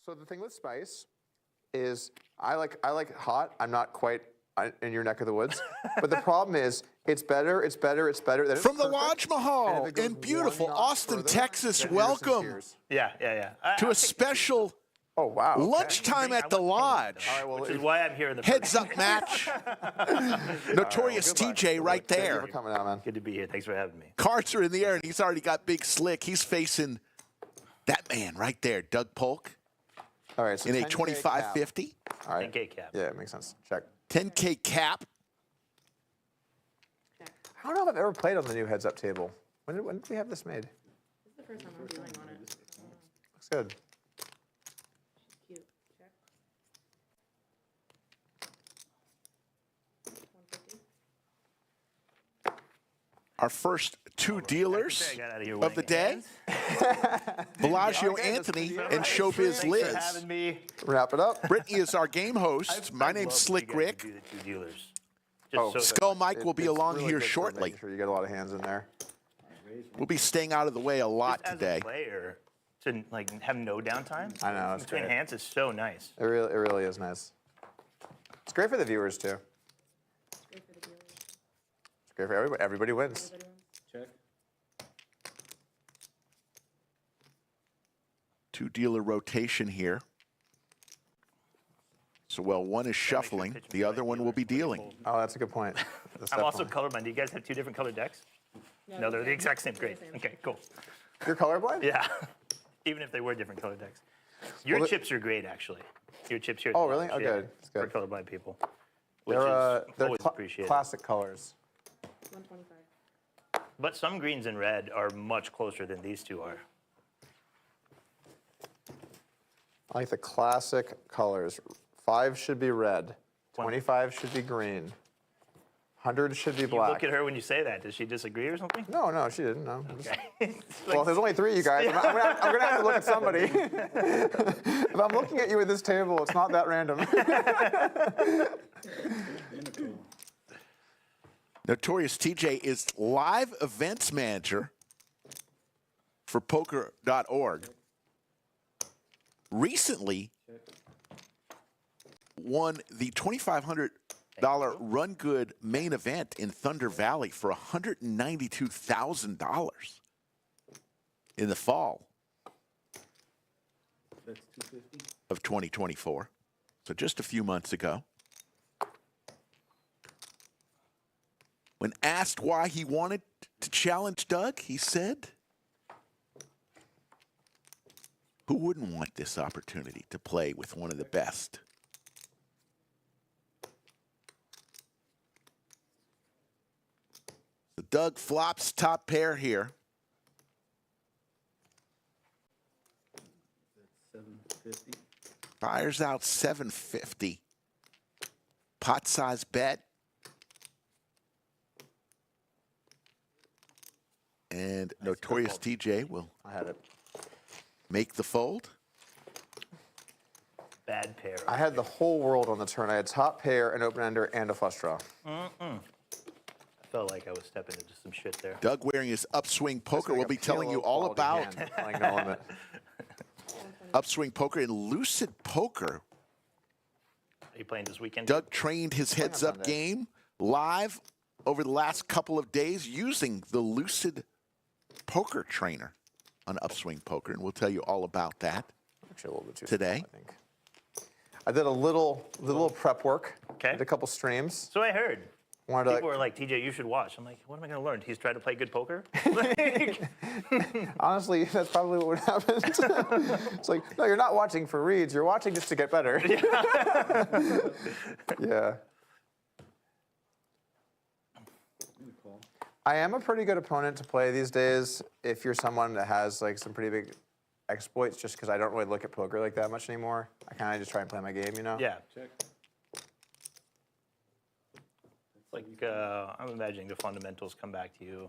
So the thing with spice is I like hot. I'm not quite in your neck of the woods. But the problem is it's better. From the Lodge Mahal in beautiful Austin, Texas, welcome to a special lunchtime at the Lodge. All right, well, which is why I'm here in the heads-up match. Notorious TJ right there. Thank you for coming out, man. Good to be here. Thanks for having me. Cards are in the air, and he's already got Big Slick. He's facing that man right there, Doug Polk. All right, so in a 25-50. All right. 10K cap. Yeah, it makes sense. Check. 10K cap. I don't know if I've ever played on the new heads-up table. When did we have this made? This is the first time I'm dealing on it. Looks good. She's cute. Check. 150. Our first two dealers of the day, Bellagio Anthony and Showbiz Liz. Wrap it up. Brittany is our game host. My name's Slick Rick. Skull Mike will be along here shortly. Make sure you get a lot of hands in there. We'll be staying out of the way a lot Just today. As a player, to like have no downtime. I know, it's between great. hands is so nice. It really is nice. It's great for the viewers too. It's great for the dealers. It's great for everybody. Everybody wins. Everybody wins. Check. Two dealer rotation here. So, well, one is shuffling. The other one will be dealing. Oh, that's a good point. I'm also colorblind. Do you guys have two different colored decks? No, they're the exact same. Great. Okay, cool. You're colorblind? Yeah. Even if they were different colored decks. Your chips are great, actually. Your chips here. Oh, really? Oh, good. That's For good. colorblind people. Which They're always appreciated. classic colors. 125. But some greens and red are much closer than these two are. I like the classic colors. 5 should be red. 25 should be green. 100 should be black. You look at her when you say that. Does she disagree or something? No, she didn't. No. Okay. Well, there's only 3 of you guys. I'm gonna have to look at somebody. If I'm looking at you at this table, it's not that random. Notorious TJ is live events manager for poker.org. Recently won the $2,500 Run Good main event in Thunder Valley for $192,000 in the fall That's 250. of 2024. So just a few months ago. When asked why he wanted to challenge Doug, he said, who wouldn't want this opportunity to play with one of the best? So Doug flops top pair here. That's 750. Fires out 750. Pot size bet. And Notorious TJ will I had it. make the fold. Bad pair. I had the whole world on the turn. I had top pair, an open ender, and a flush draw. I felt like I was stepping into some shit there. Doug wearing his upswing poker will be telling you all about Playing no limit. upswing poker and Lucid Poker. Are you playing this weekend? Doug trained his heads-up Sunday. game live over the last couple of days using the Lucid Poker trainer on upswing poker, and we'll tell you all about that Actually, a little bit too today. small, I think. I did a little prep work. Okay. Did a couple streams. So I heard. Wanted to, People were like, TJ, you should watch. I'm like, what am I going to learn? He's tried to play good poker? honestly, that's probably what would happen. It's like, no, you're not watching for reads. You're watching just to get better. Yeah. I am a pretty good opponent to play these days if you're someone that has like some pretty big exploits, just because I don't really look at poker like that much anymore. I kind of just try and play my game, you know? Yeah. Check. Like, I'm imagining the fundamentals come back to you.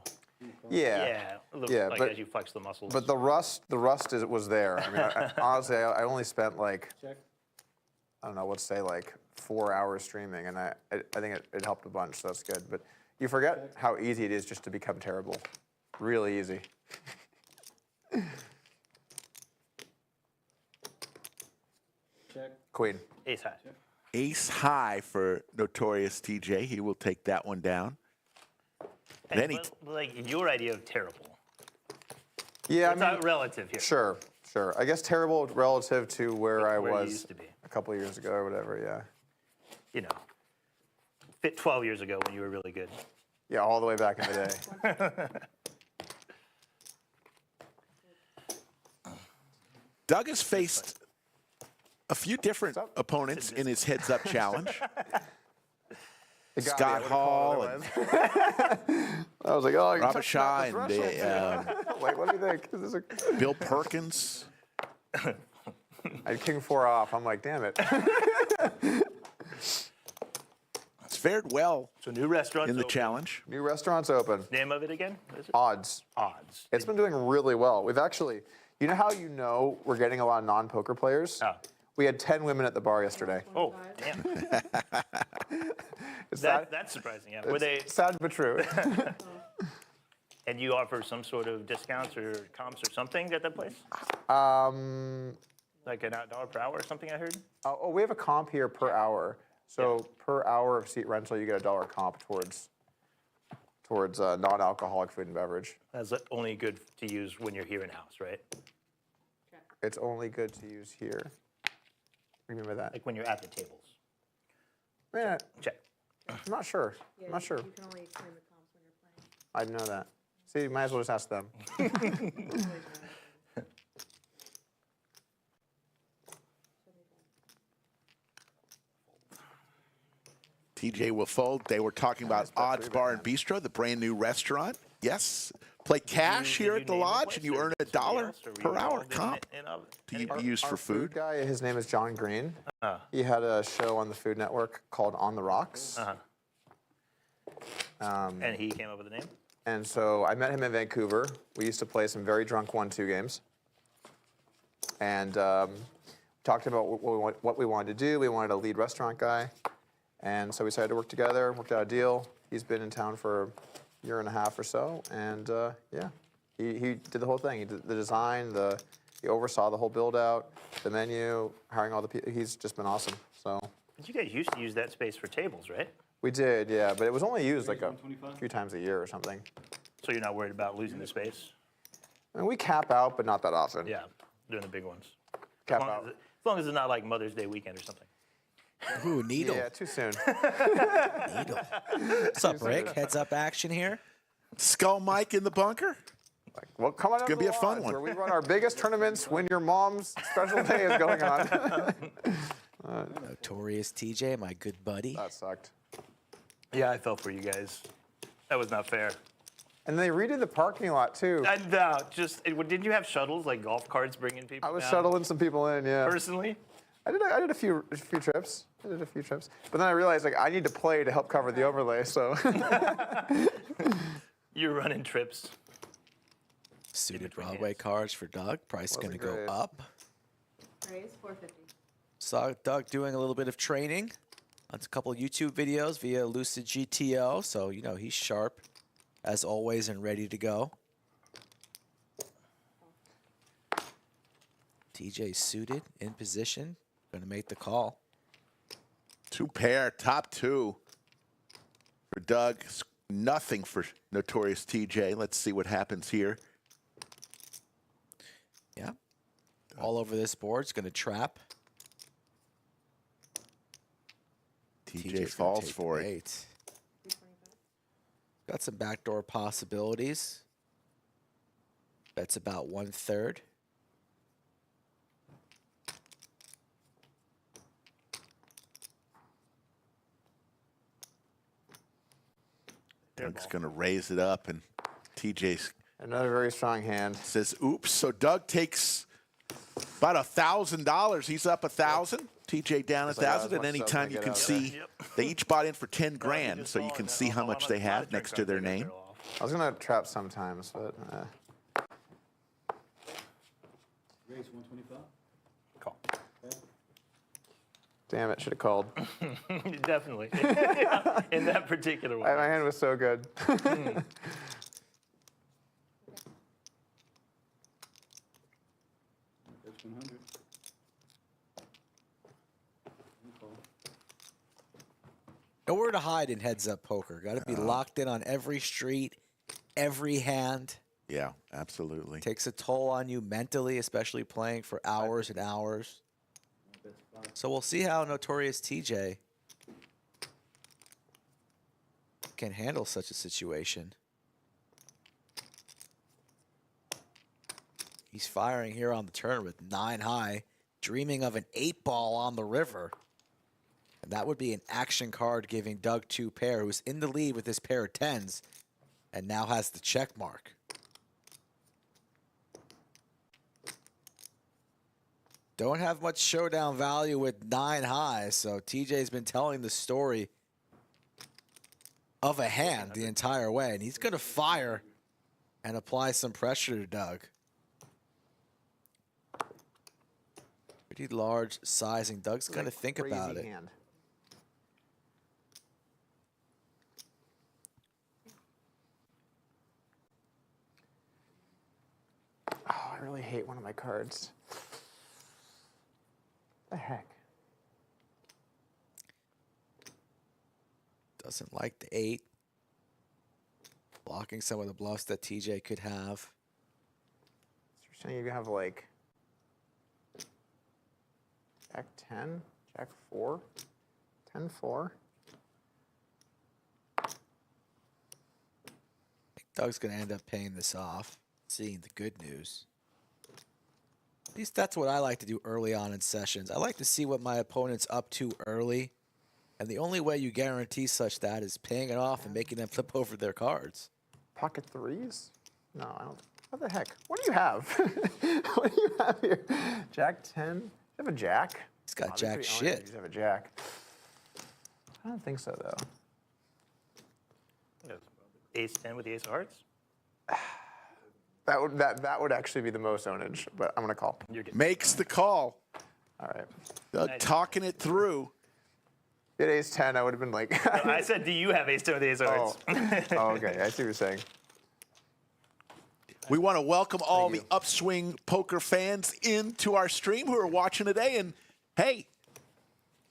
Yeah. Yeah. A little, Yeah, like but- as you flex the muscles. But the rust was there. I mean, honestly, I only spent like, Check. I don't know, let's say like 4 hours streaming, and I think it helped a bunch, so that's good. But you forget how easy it is just to become terrible. Really easy. Check. Queen. Ace high. Ace high for Notorious TJ. He will take that one down. Hey, Then he but, like your idea of terrible. Yeah, It's not relative here. Sure, sure. I guess terrible relative to where I Where you was used to be. a couple years ago or whatever, yeah. You know, fit 12 years ago when you were really good. Yeah, all the way back in the day. Doug has faced a few different opponents in his heads-up challenge. It got me, Scott I would've called Hall it and I was like, oh, you Robert touched Shaw that and threshold. Like, what do you think? Is this a... Bill Perkins. I had King 4 off. I'm like, damn it. It's fared well So new restaurant in the challenge. New restaurant's open. Name of it again? What is it? Odds. Odds. It's been doing really well. We've actually, you know how you know we're getting a lot of non-poker players? Oh. We had 10 women at the bar yesterday. Oh, damn. It's sad, That's surprising. Yeah. Were they? sad but true. And you offer some sort of discounts or comps or something at that place? Like $1 per hour or something? I heard. Oh, we have a comp here per hour. So per hour of seat rental, you get $1 comp towards non-alcoholic food and beverage. That's only good to use when you're here in house, right? It's only good to use here. Remember that? Like when you're at the tables. Man, Check. I'm not sure. Yeah, I'm not sure. You can only claim the comps when you're playing. I didn't know that. See, you might as well just ask them. TJ will fold. They were talking about Odds Bar and Bistro, the brand new restaurant. Yes. Play cash here at the lodge, and you earn $1 per hour comp to be used for food. Food guy, his name is John Green. He had a show on the Food Network called On the Rocks. And he came up with the name? And so I met him in Vancouver. We used to play some very drunk 1-2 games. And talked about what we wanted to do. We wanted a lead restaurant guy. And so we decided to work together, worked out a deal. He's been in town for a year and a half or so. And yeah, he did the whole thing. He did the design, he oversaw the whole build out, the menu, hiring all the people. He's just been awesome. So. But you guys used to use that space for tables, right? We did, yeah, but it was only used like a few times a year or something. So you're not worried about losing the space? I mean, we cap out, but not that often. Yeah, doing the big ones. Cap as out. long as it's not like Mother's Day weekend or something. Ooh, Needle. Yeah, too soon. Needle. What's up, Rick? Heads up action here. Skull Mike in the bunker. Well, come on, it's gonna be a fun one. Where we run our biggest tournaments when your mom's special day is going on. Notorious TJ, my good buddy. That sucked. Yeah, I felt for you guys. That was not fair. And they redid the parking lot too. And didn't you have shuttles, like golf carts bringing people I was down? shuttling some people in, yeah. Personally? I did a few trips. But then I realized like I need to play to help cover the overlay, so. You're running trips. Suited Broadway cards for Doug. Price going to go great. up. Raise 450. Saw Doug doing a little bit of training on a couple of YouTube videos via Lucid GTO. So, you know, he's sharp as always and ready to go. TJ suited, in position, going to make the call. Two pair, top two for Doug. Nothing for Notorious TJ. Let's see what happens here. Yeah. All over this board. It's going to trap. TJ falls for it. 325. Got some backdoor possibilities. That's about 1/3. Doug's going to raise it up, and TJ Another very strong hand. says, oops. So Doug takes about $1,000. He's up 1,000. TJ down It's like, as 1,000. And much as I anytime can you get can out of see, they each bought in for 10 grand, so you can see how much they have next to their name. I was gonna trap sometimes, but Raise 125. Call. damn it, should have called. Definitely. In that particular one. My hand was so good. That's 100. Nowhere to hide in heads-up poker. Got to be locked in on every street, every hand. Yeah, absolutely. Takes a toll on you mentally, especially playing for hours and hours. So we'll see how Notorious TJ can handle such a situation. He's firing here on the turn with 9 high, dreaming of an 8-ball on the river. And that would be an action card giving Doug 2 pair, who's in the lead with his pair of 10s, and now has the check mark. Don't have much showdown value with 9 high, so TJ's been telling the story of a hand the entire way, and he's going to fire and apply some pressure to Doug. Pretty large sizing. Doug's going to think about Crazy it. hand. Oh, I really hate one of my cards. The heck? Doesn't like the 8. Blocking some of the bluffs that TJ could have. So you're saying you have like Jack 10, Jack 4, 10, 4. I think Doug's going to end up paying this off, seeing the good news. At least that's what I like to do early on in sessions. I like to see what my opponent's up to early. And the only way you guarantee such that is paying it off and making them flip over their cards. Pocket 3s? No, I don't. What the heck? What do you have? What do you have here? Jack 10? You have a jack? He's got Obviously, jack oh, yeah, shit. You just have a jack. I don't think so, though. Yes. Ace 10 with the ace of hearts. That would actually be the most ownage, but I'm gonna call. You're good. Makes the call. All right. Doug talking it through. If it ace 10, I would have been like. I said, do you have ace 10 with the ace of hearts? Oh, okay. I see what you're saying. We want to welcome all Thank the you. Upswing poker fans into our stream who are watching today. And hey,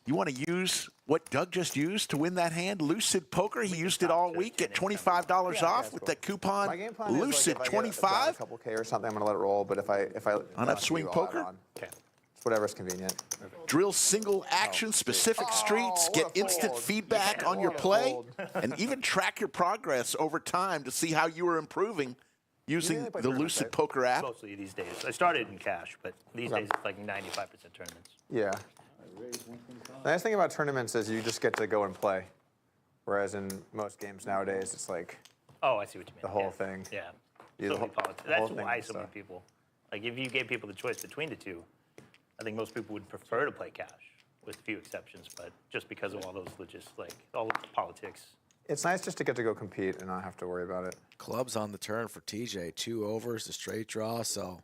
you want to use what Doug just used to win that hand? Lucid Poker. He used it all week. Get $25 off with that coupon. My game plan Lucid is like if I get a 25 couple K or something, I'm gonna let it roll. But if I on Upswing I'll add Poker? on. Okay. It's whatever's convenient. Drill single action, specific streets, what get a instant fold. feedback on your What a play, fold. and even track your progress over time to see how you are improving using mainly play the tournaments, Lucid right? Poker app. Mostly these days. I started in cash, but these Okay. days it's like 95% tournaments. Yeah. Raise 125. The nice thing about tournaments is you just get to go and play, whereas in most games nowadays it's like Oh, I see what you mean. the whole yeah. thing. Yeah. Yeah, So the many whole- politics. the whole That's thing why is, so many people. Like if you gave people the choice between the two, I think most people would prefer to play cash, with a few exceptions. But just because of all those all the politics. It's nice just to get to go compete and not have to worry about it. Clubs on the turn for TJ. 2 overs, a straight draw, so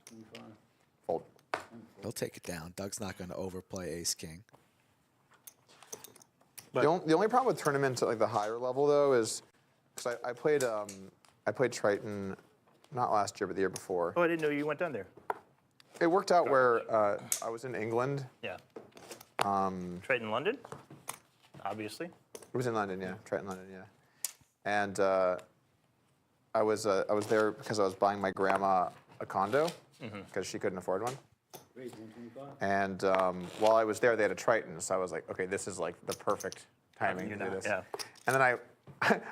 Fold. he'll take it down. Doug's not going to overplay ace-king. But- The only problem with tournaments at like the higher level though is because I played Triton not last year but the year before. Oh, I didn't know you went down there. It worked out where I was in England. Yeah. Trade in London, obviously. It was in London, yeah. Triton, London, yeah. And I was there because I was buying my grandma a condo because she couldn't afford one. Raise 125. And while I was there, they had a Triton, so I was like, okay, this is like the perfect timing to do this. Yeah. And then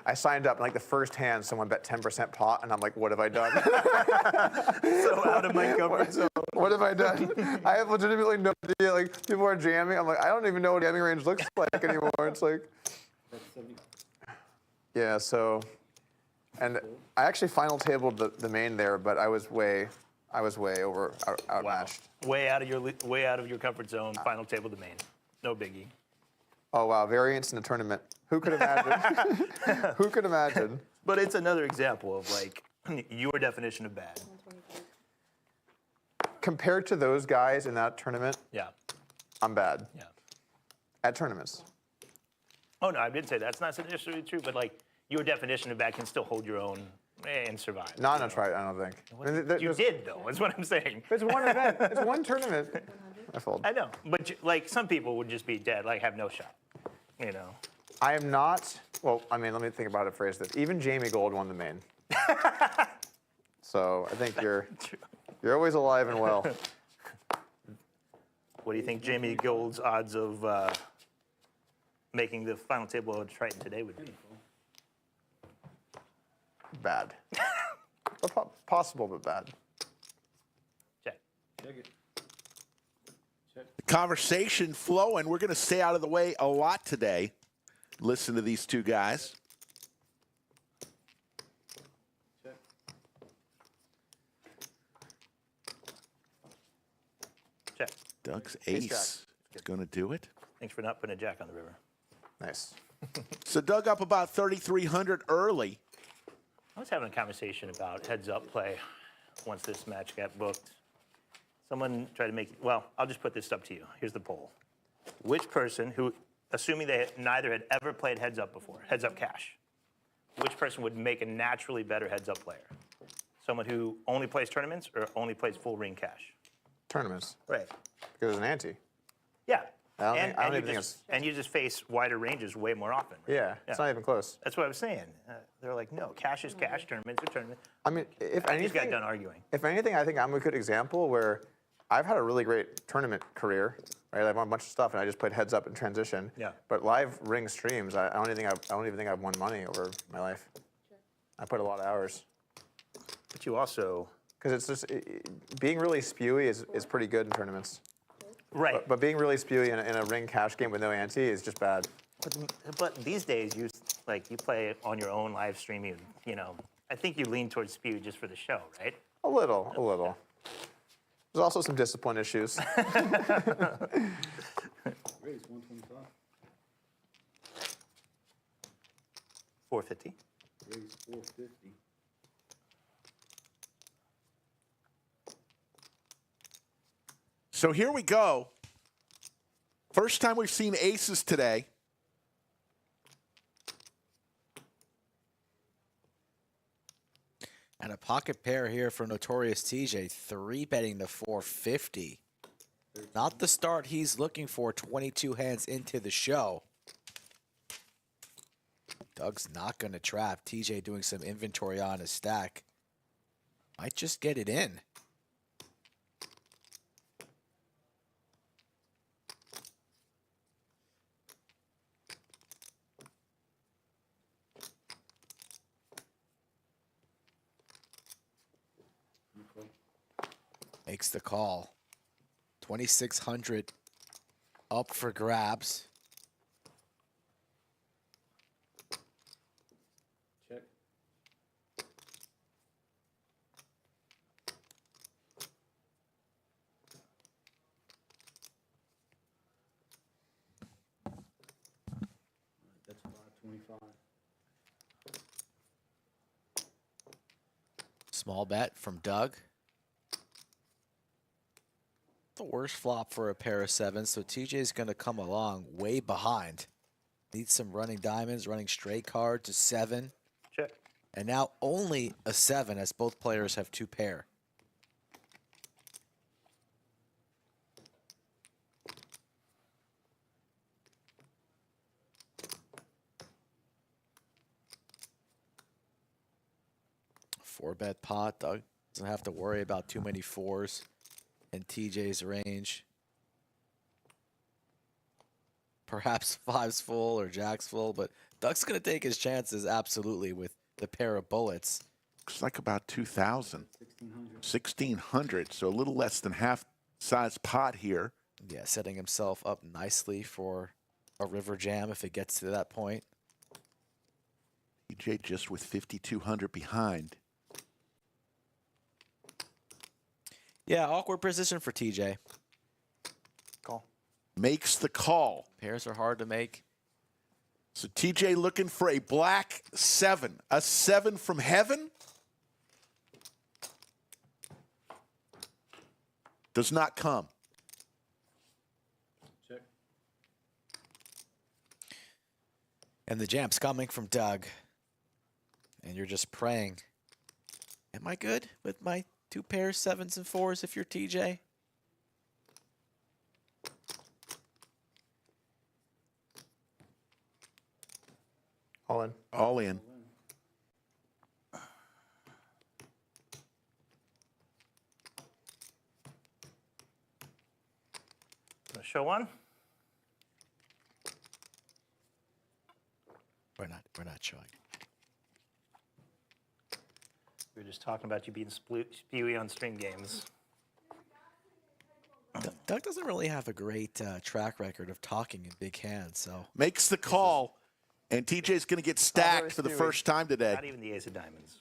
I signed up, and like the first hand, someone bet 10% pot, and I'm like, what have I done? So out of my comfort zone. What have I done? I have legitimately no idea. Like people are jamming. I'm like, I don't even know what jamming range looks like anymore. It's like, That's 70. yeah. So, and I actually final tabled the main there, but I was way outmatched. Way out of your comfort zone. Final table domain. No biggie. Oh wow, variance in the tournament. Who could imagine? Who could imagine? But it's another example of like your definition of bad. 125. Compared to those guys in that tournament, Yeah. I'm bad Yeah. at tournaments. Oh no, I didn't say that's not necessarily true, but like your definition of bad can still hold your own and survive. Not on a try, I don't think. I mean, You did though. Is what I'm saying. It's one event. It's one tournament. 100. I fold. I know, but like some people would just be dead, like have no shot. You know. I am not. Well, I mean, let me think about how to phrase this. Even Jamie Gold won the main. So I think you're always alive and well. What do you think Jamie Gold's odds of making the final table of Triton today would be? Bad. But possible, but bad. Check. Check it. Check. The conversation flowing. We're going to stay out of the way a lot today. Listen to these two guys. Check. Check. Doug's Ace ace is going to do it. Thanks for not putting a jack on the river. Nice. So Doug up about 3,300 early. I was having a conversation about heads-up play once this match got booked. Someone tried to make, well, I'll just put this up to you. Here's the poll. Which person who, assuming they neither had ever played heads-up before, heads-up cash, which person would make a naturally better heads-up player? Someone who only plays tournaments or only plays full ring cash? Tournaments. Right. Because it's an ante. Yeah. I don't even think And you just face wider ranges way more often. Right? Yeah, it's not even close. That's what I was saying. They're like, no, cash is cash, tournaments are tournaments. I mean, if I just got anything, done arguing. if anything, I think I'm a good example where I've had a really great tournament career. Right, I've won a bunch of stuff, and I just played heads up in transition. Yeah. But live ring streams, I don't even think I've won money over my life. I put a lot of hours. But you also, Because it's just being really spewy is pretty good in tournaments. right. But being really spewy in a ring cash game with no ante is just bad. But these days, you play on your own live stream. You know, I think you lean towards speed just for the show, right? A little. There's also some discipline issues. Raise 125. $450. Raise 450. So here we go. First time we've seen aces today. And a pocket pair here for Notorious TJ, 3-betting to 450. Not the start he's looking for 22 hands into the show. Doug's not going to trap. TJ doing some inventory on his stack. Might just get it in. Makes the call. 2,600 up for grabs. Check. That's 525. Small bet from Doug. The worst flop for a pair of sevens, so TJ's going to come along way behind. Needs some running diamonds, running straight card to 7. Check. And now only a 7 as both players have 2 pair. Four-bet pot. Doug doesn't have to worry about too many 4s in TJ's range. Perhaps 5's full or Jack's full, but Doug's going to take his chances absolutely with the pair of bullets. Looks like about 2,000. 1,600. 1,600, so a little less than half size pot here. Yeah, setting himself up nicely for a river jam if it gets to that point. TJ just with 5,200 behind. Yeah, awkward position for TJ. Call. Makes the call. Pairs are hard to make. So TJ looking for a black 7. A 7 from heaven. Does not come. Check. And the jam's coming from Doug. And you're just praying. Am I good with my 2 pairs, 7s and 4s if you're TJ? All in. All in. Show one. We're not showing. We were just talking about you being spewy on string games. Doug doesn't really have a great track record of talking in big hands, so Makes the call, and TJ's going to get stacked for the Stewie. first time today. Not even the ace of diamonds.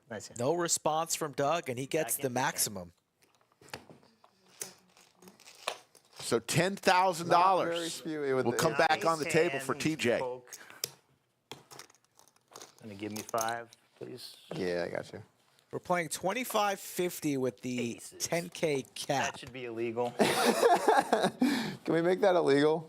Nice hand. no response from Doug, and he gets Back the in. maximum. So Not very $10,000 spewy with will the- come back on the Nice table for hand, TJ. Polk. Gonna give me 5, please. Yeah, I got you. We're playing 25-50 with the Aces. 10K cap. That should be illegal. Can we make that illegal?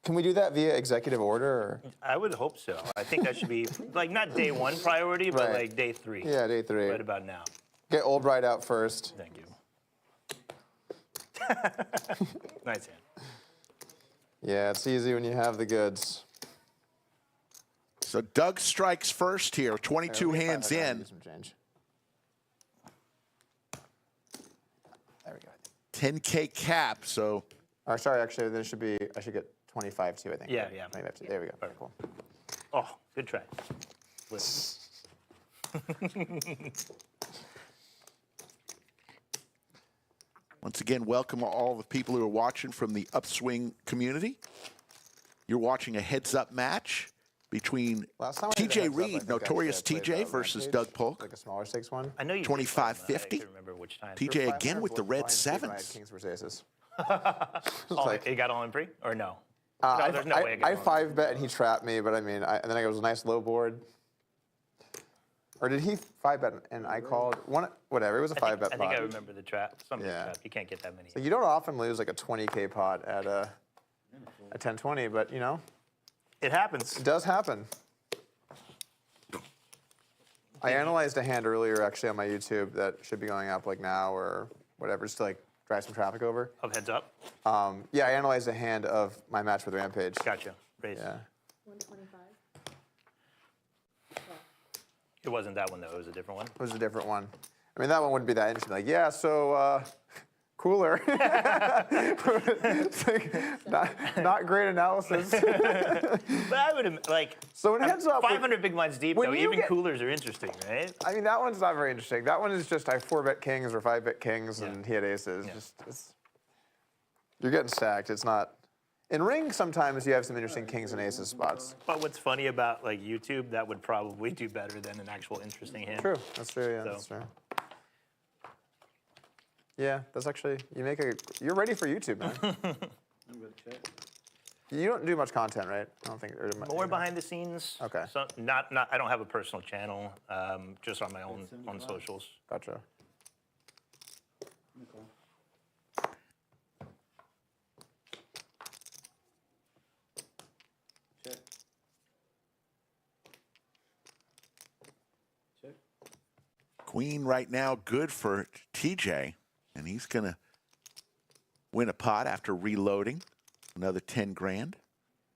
Can we do that via executive order? Or? I would hope so. I think that should be like not day 1 priority, but Right. like day 3. Yeah, day 3. Right about now. Get Albright out first. Thank you. Nice hand. Yeah, it's easy when you have the goods. So Doug strikes first here, 22 There, hands get in, some change. There we go. 10K cap. So Or sorry, actually, there should be. I should get 25 too. I think. Yeah, right? yeah. 25 too. There we go. Very cool. Oh, good try. Listen. once again, welcome all the people who are watching from the Upswing community. You're watching a heads-up match between Last time I did a TJ heads up, I Reid, think Notorious actually I played TJ the versus Rampage, Doug Polk. Like a smaller stakes one. I know you. 25-50. I can't remember which time. TJ again 500 with the red blinds deep when I had sevens. Kings versus aces. Oh, like- it got all in pre or no? I, there's no way I got I all in. 5-bet and he trapped me, but I mean, and then it was a nice low board. Or did he 5-bet and I called? Whatever, it was a 5-bet I think I pot. remember the trap. Something Yeah. trap. You can't get that many. So you don't often lose like a 20K pot at a 10-20, but you know, It happens. it does happen. I analyzed a hand earlier actually on my YouTube that should be going up like now or whatever, just to like drive some traffic over. Oh, heads up. Yeah, I analyzed a hand of my match with Rampage. Gotcha. Raise. Yeah. 125. It wasn't that one though. It was a different one. It was a different one. I mean, that one wouldn't be that interesting. Like, yeah, so cooler. It's like, not great analysis. But I would like. So it heads up. 500 big blinds deep when though. you Even get- coolers are interesting, right? I mean, that one's not very interesting. That one is just I 4-bet kings or 5-bet kings and Yeah. he had aces. Yeah. You're getting stacked. It's not. In ring, sometimes you have some interesting kings and aces spots. But what's funny about like YouTube, that would probably do better than an actual interesting hand. True. That's true. Yeah, So- that's true. Yeah, that's actually you're ready for YouTube, man. I'm gonna check. You don't do much content, right? I don't think. More behind the scenes. Okay. So not. I don't have a personal channel. Just on my own on 75. socials. Gotcha. Okay. Check. Check. Queen right now good for TJ, and he's going to win a pot after reloading. Another 10 grand.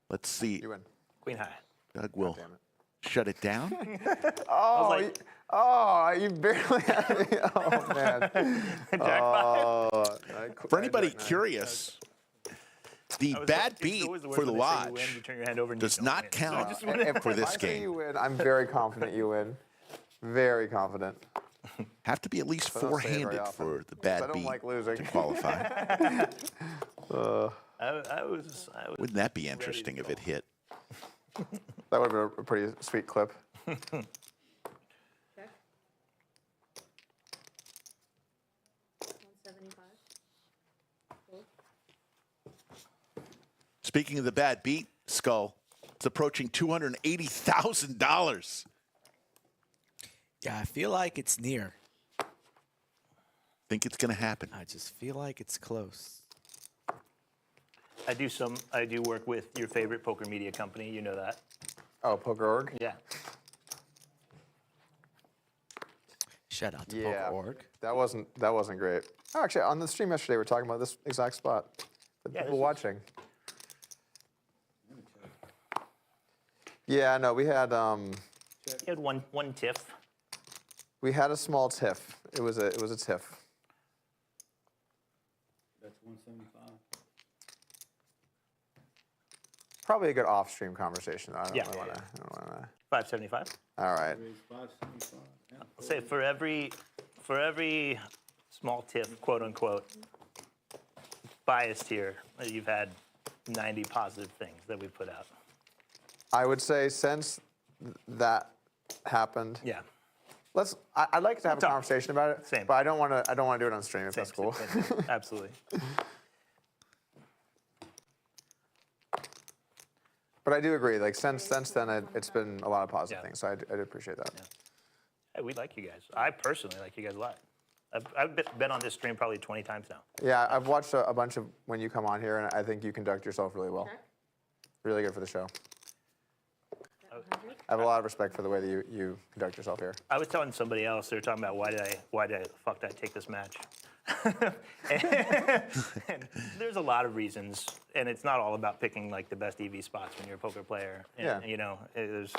Let's see. You win. Queen high. Doug will Damn it. shut it down. Oh, like- you barely had me. Oh man. Jack five. For anybody curious, the bad It's beat always the worst for the when they say you win, lodge you turn your hand over and you does don't not win. So count just win it. for this If I say you game. win, I'm very confident you win. Very confident. Have to be at least I don't say it very four-handed often, for the 'cause I bad don't beat like losing. to qualify. I was. Wouldn't that be interesting if it hit? That would have been a pretty sweet clip. Check. $175. Fold. Speaking of the bad beat, Skull, it's approaching $280,000. Yeah, I feel like it's near. Think it's going to happen. I just feel like it's close. I do work with your favorite poker media company. You know that. Oh, Poker.org? Yeah. Shout out to Yeah. Poker.org. That wasn't great. Oh, actually, on the stream yesterday, we were talking about this exact spot. The Yeah, people this is- watching. Yeah, no, we had You had one tiff. a small tiff. It was a tiff. That's 175. Probably a good off-stream conversation. I don't Yeah. really want to. 575. All right. Raise 575. Yeah. I'll say for every small tiff, quote unquote, biased here, you've had 90 positive things that we put out. I would say since that happened, Yeah. I'd like to have a Talk. conversation about it. Same. But I don't want to. I don't want to do it on stream if Same, that's cool. same. Absolutely. But I do agree. Like since then, it's been a lot of positive Yeah. things. So I do appreciate that. Hey, we like you guys. I personally like you guys a lot. I've been on this stream probably 20 times now. Yeah, I've watched a bunch of when you come on here, and I think you conduct yourself really well. Check. Really good for the show. 700. I have a lot of respect for the way that you conduct yourself here. I was telling somebody else, they were talking about why did I take this match? and there's a lot of reasons, and it's not all about picking like the best EV spots when you're a poker player. And, Yeah. You know, there's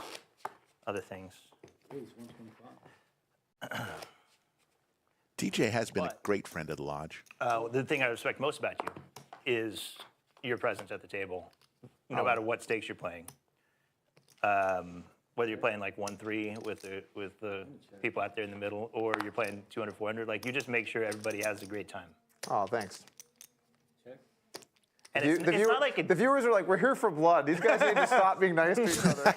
other things. Raise 125. TJ has been a But- great friend of the lodge. The thing I respect most about you is your presence at the table, no matter what stakes you're playing. Whether you're playing like 1-3 with the people out there in the middle, or you're playing 200, 400, like you just make sure everybody has a great time. Oh, thanks. Check. And You- it's not like the viewers are like, we're here for blood. These guys need to stop being nice to each other.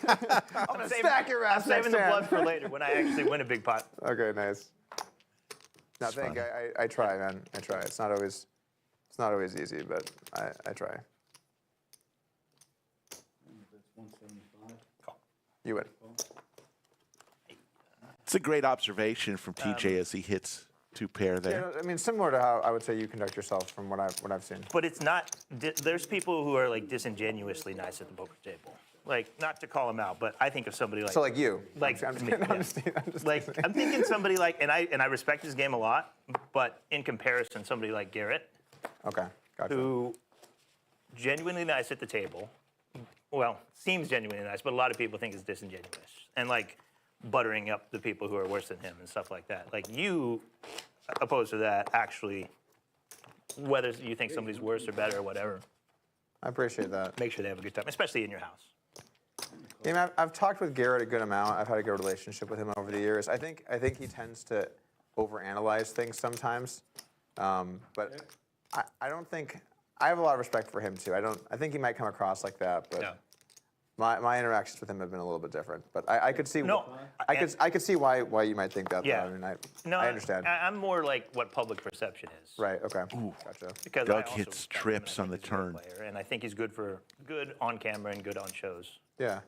I'm stack your ass I'm saving the next blood hand. for later when I actually win a big pot. Okay, nice. No, thank you. I try, man. I try. It's not always easy, but I try. That's 175. You win. It's a great observation from TJ as he hits two pair Yeah, there. I mean, similar to how I would say you conduct yourself from what I've seen. But it's not. There's people who are like disingenuously nice at the poker table. Like, not to call them out, but I think of somebody like. So like you. Like I'm just me, kidding. yeah. I'm just Like, teasing. I'm thinking somebody like, and I respect his game a lot, but in comparison, somebody like Garrett, Okay, gotcha. who genuinely nice at the table. Well, seems genuinely nice, but a lot of people think is disingenuous and like buttering up the people who are worse than him and stuff like that. Like you, opposed to that, actually, whether you think somebody's worse or better or whatever, I appreciate that. make sure they have a good time, especially in your house. Yeah, I mean, I've talked with Garrett a good amount. I've had a good relationship with him over the years. I think he tends to overanalyze things sometimes, but I don't think I have a lot of respect for him too. I think he might come across like that, but Yeah. my interactions with him have been a little bit different. But I could see No, I could see why you might think that. Yeah. Though. I mean, No, I understand. I'm more like what public perception is. Right. Okay. Gotcha. Because Doug I also hits respect him, trips and I on the think he's a great turn. player, and I think he's good on camera and good on shows. Yeah.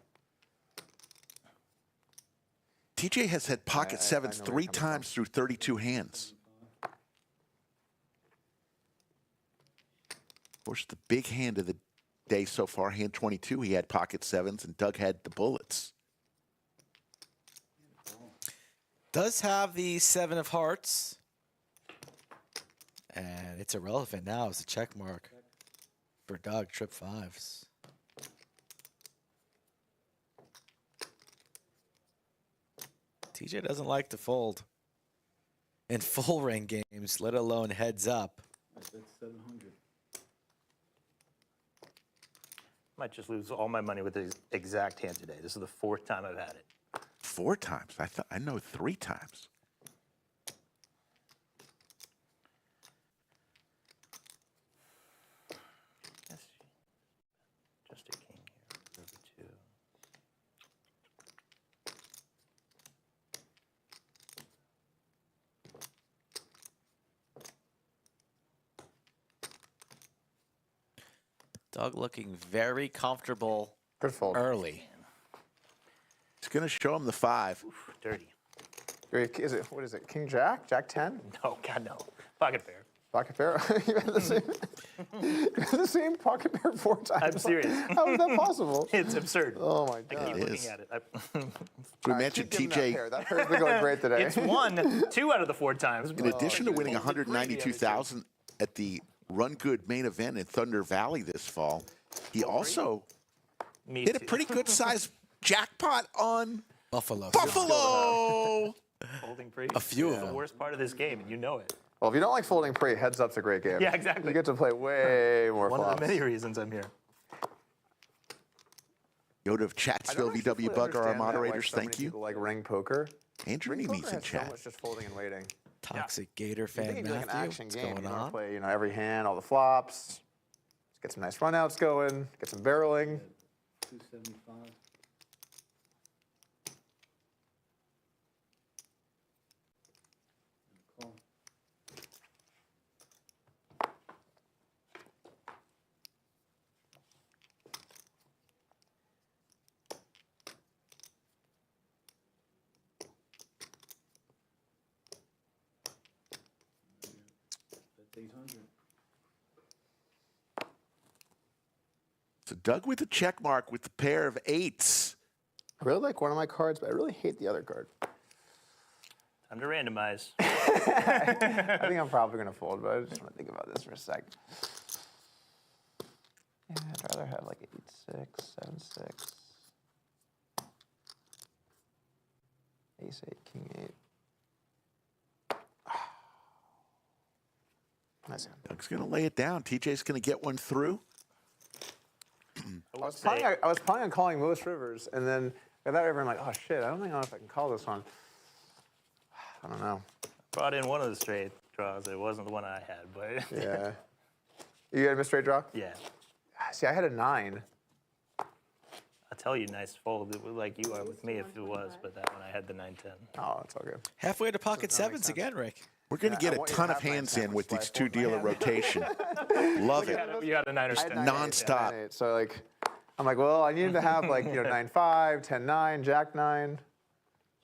TJ has had pocket I sevens know where you're 3 coming from. times through 32 hands. Of course, the big hand of the day so far, hand 22, he had pocket sevens, and Doug had the bullets. Does have the 7 of hearts. And it's irrelevant now as a check mark for Doug, trip 5s. TJ doesn't like to fold in full ring games, let alone heads up. That's 700. Might just lose all my money with the exact hand today. This is the 4th time I've had it. 4 times. I know 3 times. Just a king here. Over 2. Doug looking very comfortable Good fold. early. He's going to show him the 5. Oof, dirty. Is it what is it? King Jack? Jack 10? No, God, no. Pocket pair. Pocket pair? You had the same. You had the same pocket pair 4 times. I'm serious. How is that possible? It's absurd. Oh my I god. keep It looking is. at it. We All right, mentioned keep giving TJ. That pair. That pair's been going great today. It's won 2 out of the 4 times. In addition to winning Only 3 the other 192,000 at the Run Good main event in Thunder Valley this fall, he also Me hit a too. pretty good size jackpot on Buffalo. Buffalo. Folding pre. A few of It's the them. worst part of this game, and you know it. Well, if you don't like folding pre, heads up's a great game. Yeah, exactly. You get to play way more One flops. of the many reasons I'm here. Yoda of I Chatsville, don't actually VW Bug, are our understand that, why moderators. so many Thank you. People like ring poker. Andrew Ring Neely's poker in has so chat. much just folding and waiting. Toxic Gator You fan think it'd be like an Matthew. action What's game. going You want to on? play, every hand, all the flops. Get some nice runouts going. Get some barreling. 275. Call. That's 800. So Doug with the check mark with the pair of eights. I really like one of my cards, but I really hate the other card. Time to randomize. I think I'm probably going to fold, but I just want to think about this for a sec. Yeah, I'd rather have like 8-6, 7-6, Ace-8, King-8. Nice hand. Doug's going to lay it down. TJ's going to get one through. I was planning on calling most rivers, and then I thought everyone like, oh shit, I don't know if I can call this one. I don't know. Brought in one of the straight draws. It wasn't the one I had, but Yeah. You had a straight draw? yeah. See, I had a 9. I'll tell you, nice fold. It was like you are with me if it was, but that one I had the 9-10. Oh, it's all good. Halfway to pocket makes sevens sense. again, Rick. We're going to Yeah, get I a want you to ton of have my hands ten, in with which these is why I two-dealer fold my hand. rotation. Love it. You had a 9 or I had 10. 9-8, Nonstop. 9-8. So like, I'm like, well, I needed to have like 9-5, 10-9, Jack 9.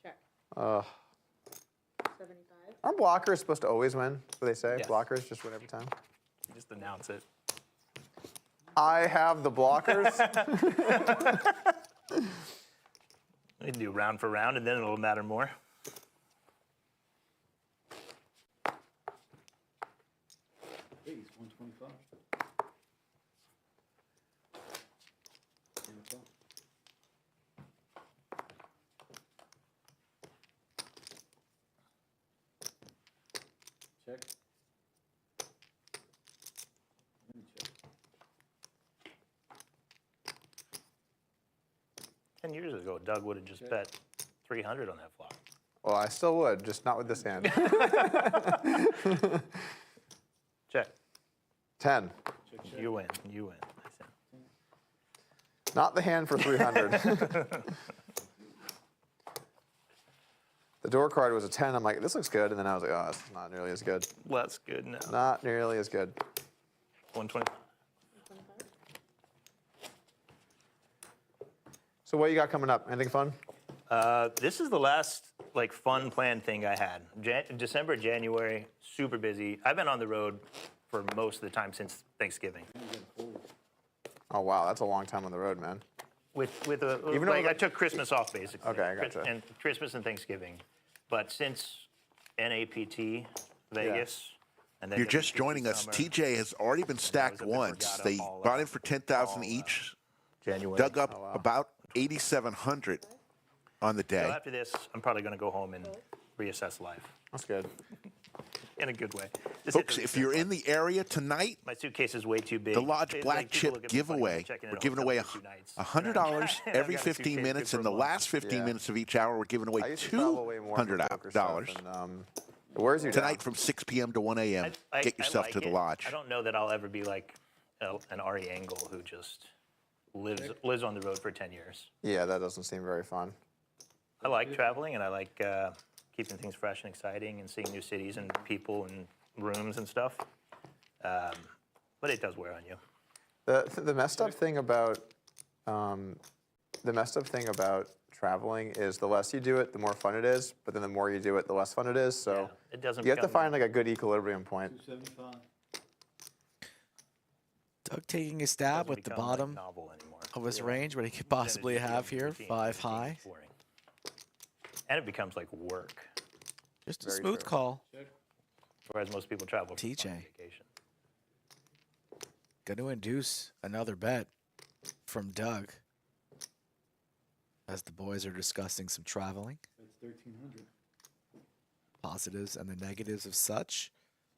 Check. Ugh. 75. Aren't blockers supposed to always win? That's what they say. Yes. Blockers just win every time. Just announce it. I have the blockers. We can do round for round, and then it'll matter more. Please, 125. And call. Check. And check. 10 years ago, Doug would have just bet 300 on that flop. Well, I still would, just not with this hand. Check. 10. Check, check. You win. You win. I said. Not the hand for 300. The door card was a 10. I'm like, this looks good. And then I was like, oh, it's not nearly as good. Less good now. Not nearly as good. 120. 25. So what you got coming up? Anything fun? This is the last fun planned thing I had. December, January, super busy. I've been on the road for most of the time since Thanksgiving. Oh, wow. That's a long time on the road, man. Even Even though I took Christmas off basically. Okay, I gotcha. And Christmas and Thanksgiving, but since NAPT Vegas, and then You're just joining us. summer, TJ has already been stacked up in once. Regatta, They all, bought in for 10,000 all, each, January. dug up about 8,700 on the So day. after this, I'm probably going to go home and reassess life That's good. in a good way. Just hit Folks, the if you're reset in the area tonight, My suitcase is way too big. the Lodge It's Black like people Chip look at me funny when I'm giveaway, checking in we're a giving hotel away for 2 nights. $100 I've every got a 15 suitcase minutes. good In for the a month. last 15 Yeah. minutes of each hour, we're giving away I used to travel way more for poker $200 stuff, and, where's your tonight from 6 p.m. to 1 a.m. Get yourself like to the it. Lodge. I don't know that I'll ever be like an Ari Engel who just lives on the road for 10 years. Yeah, that doesn't seem very fun. I like traveling, and I like keeping things fresh and exciting and seeing new cities and people and rooms and stuff. But it does wear on you. The messed up thing about traveling is the less you do it, the more fun it is. But then the more you do it, the less fun it is. So Yeah, it doesn't. you have to become- find like a good equilibrium point. 275. Doug taking a stab doesn't with the become, bottom novel anymore. of his Yeah. range, what he could Then it possibly just have becomes here, routine. 5 Routine high. is boring. And it becomes like work, Just a Very smooth true. call. Check. whereas most people travel for fun TJ. vacation. Going to induce another bet from Doug. as the boys are discussing some traveling, That's 1,300. positives and the negatives of such.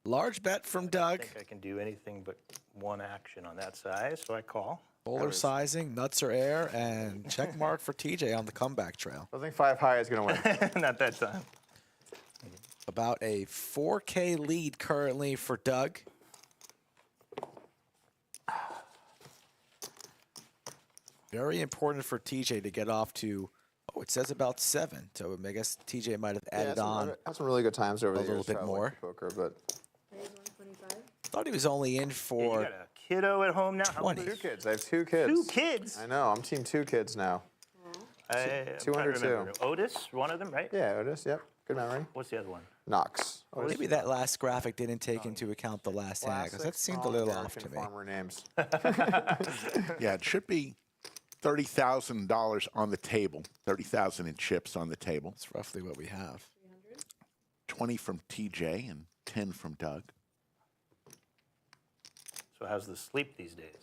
Large bet from Doug. I think I can do anything but one action on that size, so I call. Polar sizing, nuts or air, and check mark for TJ on the comeback trail. I think 5 high is going to win. Not that time. About a 4K lead currently for Doug. Very important for TJ to get off to, oh, it says about 7. So I guess TJ might have added on. Had some really good times over a the years. little bit traveling more. for Poker, but Raise 125. Thought he was only in You for got a kiddo at home now? How 20. old is 2 kids. I have 2 kids. 2 kids? I know. I'm team 2 kids now. I'm two trying under to two. remember. Otis, one of them, right? Yeah, Otis. Yep. Good memory. What's the other one? Knox. Otis. maybe that last graphic didn't take into account the last hand because that Classic seemed a small little off American to me. Farmer names. Yeah, it should be $30,000 on the table. 30,000 in chips on the table. That's roughly what we have. 300. 20 from TJ and 10 from Doug. So how's the sleep these days?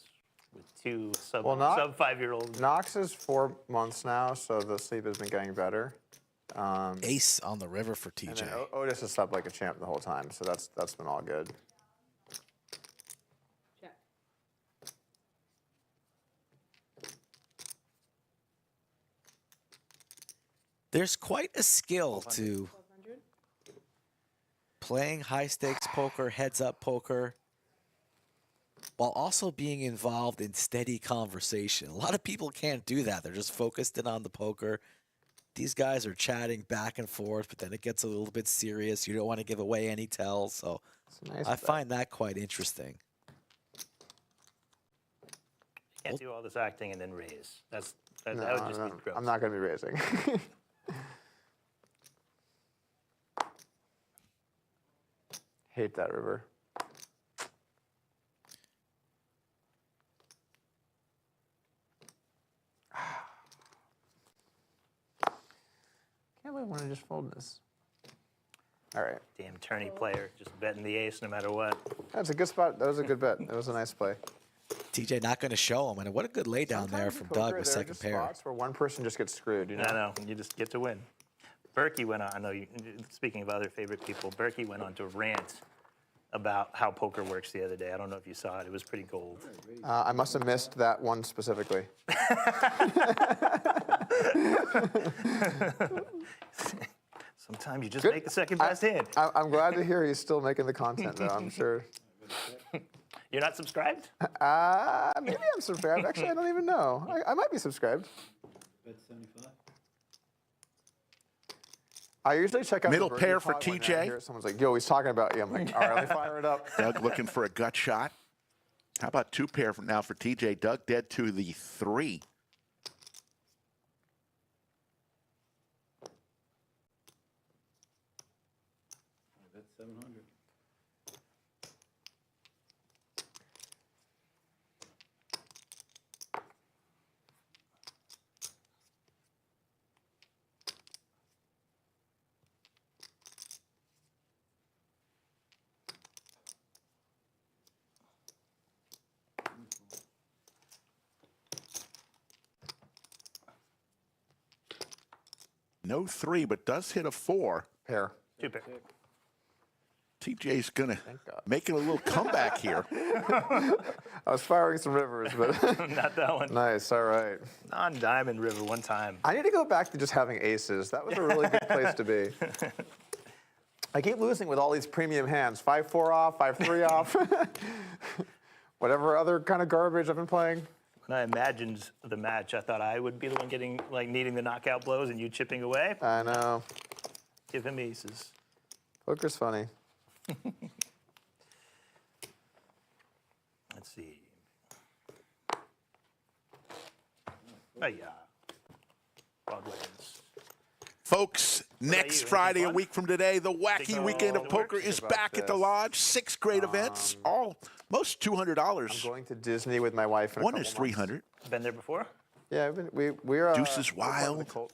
With 2 sub, Well, not- sub 5-year-olds. Knox is 4 months now, so the sleep has been getting better. Ace on the river for And TJ. then Otis has slept like a champ the whole time, so that's been all good. Check. There's quite a skill to 1,200. playing high stakes poker, heads up poker, while also being involved in steady conversation. A lot of people can't do that. They're just focused in on the poker. These guys are chatting back and forth, but then it gets a little bit serious. You don't want to give away any tells, so It's a nice I bet. find that quite interesting. You can't do all this acting and then raise. That No, would just be gross. I'm not going to be raising. Hate that river. Can't believe I want to just fold this. All right. Damn tourney player, just betting the ace no matter what. That's a good spot. That was a good bet. That was a nice play. TJ not going to show him, and what a good lay down there Sometimes in from poker, Doug with there are second just pair. spots where one person just gets screwed, you know? I know, you just get to win. Berkey went on, I know you, speaking of other favorite people, Berkey went on to rant about how poker works the other day. I don't know if you saw it. It was pretty gold. I must have missed that one specifically. Sometimes you just Good. make the second best hand. I'm glad to hear he's still making the content, though. I'm sure. You're not subscribed? Maybe I'm subscribed. Actually, I don't even know. I might be subscribed. Bet 75. I usually check out Middle the pair Birdie for Pod when I TJ. hear someone's like, "Yo, he's talking about you." I'm like, "All right, let me fire it up." Doug looking for a gut shot. How about 2 pair now for TJ? Doug dead to the 3. I bet 700. No 3, but does hit a 4. Pair. 2 pair. TJ's going to God. making a little comeback here. I was firing some rivers, but Not that one. nice. All right. Non-diamond river one time. I need to go back to just having aces. That was a really good place to be. I keep losing with all these premium hands. 5-4 off, 5-3 off. Whatever other kind of garbage I've been playing. When I imagined the match, I thought I would be the one getting, like, needing the knockout blows and you chipping away. I know. Give him aces. Poker's funny. Let's see. Oh, yeah. Broadway's. Folks, about next you? Friday, a Anything fun? week from today, the Wacky Think Weekend of it Poker works? is About back at the this. Lodge. 6 great events, all most $200. I'm going to Disney with my wife in a One couple is months. 300. Been there before? Yeah, we're Deuces we're part of the Wild. cult.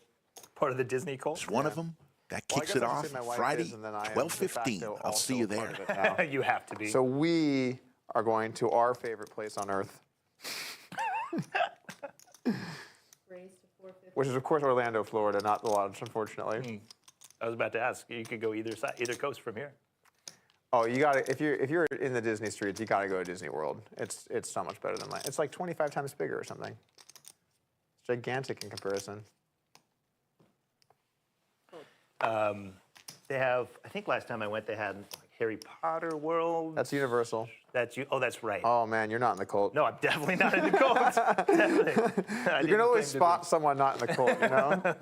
Part of the Disney cult? It's one of them. That Well, I kicks guess it I should off say my wife Friday, is, and then I am de 12:15. facto I'll see you also there. part of it now. You have to be. So we are going to our favorite place on earth. Raise to which is of course Orlando, Florida, not the Lodge, unfortunately. I was about to ask. You could go either side, either coast from here. Oh, you got to if you're in the Disney streets, you got to go to Disney World. It's so much better than mine. It's like 25 times bigger or something. It's gigantic in comparison. They have. I think last time I went, they had like Harry Potter World. That's Universal. That's you. Oh, that's right. Oh man, you're not in the cult. No, I'm definitely not in the coast. Definitely. You can always spot someone not in the cult, you know?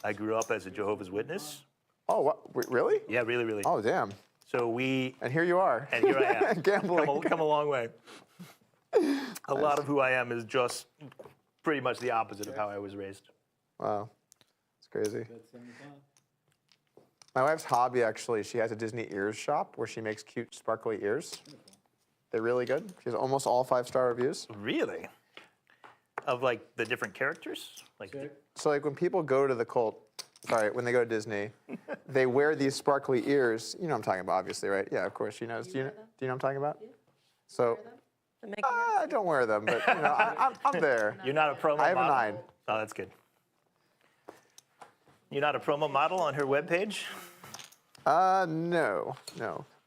I grew up as a Jehovah's Witness. Oh, what? Wait, really? Yeah, really, really. Oh, damn. So we. And here you are. And here I am. Gambling. Come a long way. A lot of who I am is just pretty much the opposite of how I was raised. Wow. It's crazy. Bet 75. My wife's hobby, actually, she has a Disney ears shop where she makes cute, sparkly ears. They're really good. She has almost all 5-star reviews. Really? Of like the different characters? Like. Check. So, like, when people go to the cult, when they go to Disney, they wear these sparkly ears. You know what I'm talking about, obviously, right? Yeah, of course she knows. Do you know what I'm talking about? So, I don't wear them, but, you know, I'm there. You're not a promo I have a model? 9. Oh, that's good. You're not a promo model on her webpage? No.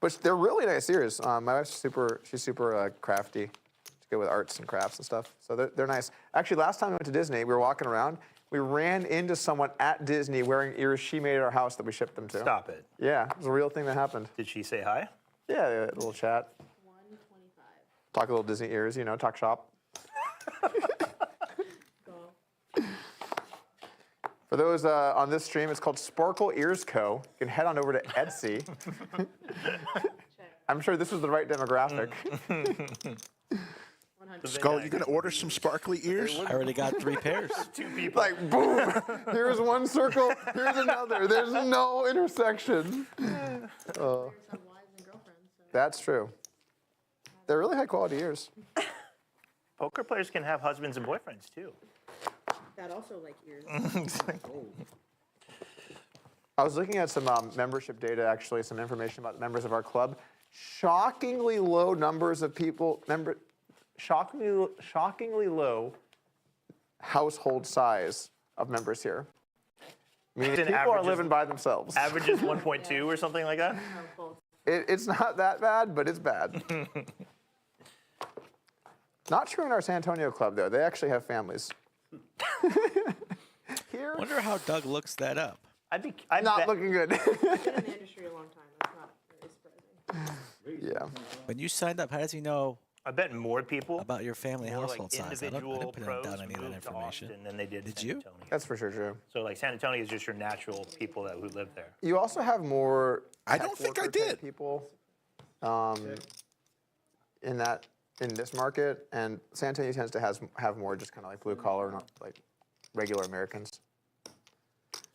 But they're really nice ears. My wife's she's super crafty. She's good with arts and crafts and stuff. So they're nice. Actually, last time we went to Disney, we were walking around. We ran into someone at Disney wearing ears she made at our house that we shipped them to. Stop it. Yeah, it was a real thing that happened. Did she say hi? Yeah, a little chat. 125. Talk a little Disney ears, you know, talk shop. Go. For those on this stream, it's called Sparkle Ears Co. You can head on over to Etsy. I'm sure this was the right demographic. 100. Skull, you gonna order some sparkly ears? I already got 3 pairs. 2 people. Like, boom, here's one circle, here's another. There's no intersection. Players have wives and girlfriends, so That's true. They're really high quality ears. Poker players can have husbands and boyfriends too. that also like ears. I was looking at some membership data, actually, some information about members of our club. Shockingly low numbers of people, shockingly low household size of members here. Meaning It's an people are averages- living by themselves. Average is 1.2 or something like that. Both. It's not that bad, but it's bad. Not true in our San Antonio club, though. They actually have families. Here, Wonder how Doug looks that up. I not bet- looking good. I've been in the industry a long time. That's not very surprising. Yeah. When you signed up, how does he know I bet more people. about your family more household like size? I individual didn't put pros down any of that moved to information. Austin than they did. Did San you? Antonio. That's for sure true. So like San Antonio is just your natural people who live there. You also have more. I don't think I tech worker type did. People, in this market, and San Antonio tends to have more just kind of like blue collar, not like regular Americans.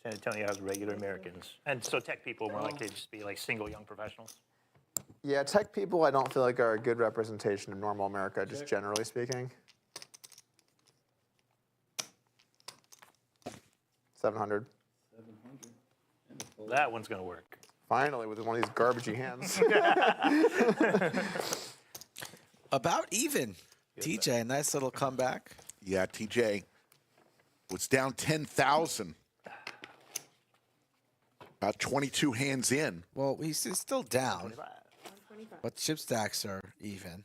San Antonio has regular Americans, and so tech people more likely to just be like single young professionals. Yeah, tech people I don't feel like are a good representation of normal America, just generally speaking. 700. 700. And a fold. That one's gonna work. Finally, with one of these garbagey hands. About even. TJ, a nice little comeback. Yeah, TJ was down 10,000. About 22 hands in. Well, he's still down, 125. but chip stacks are even.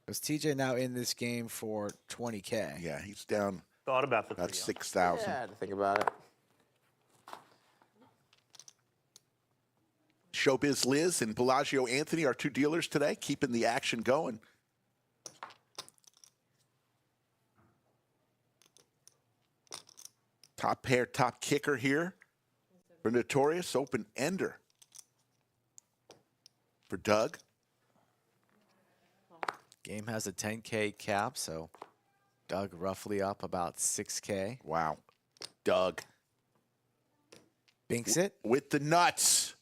Because TJ now in this game for 20K. Yeah, he's down Thought about the about 3-0. 6,000. Yeah, I had to think about it. Showbiz Liz and Bellagio Anthony are 2 dealers today, keeping the action going. Top pair, top kicker here for Notorious, open ender for Doug. Game has a 10K cap, so Doug roughly up about 6K. Wow. Doug Binks it. with the nuts.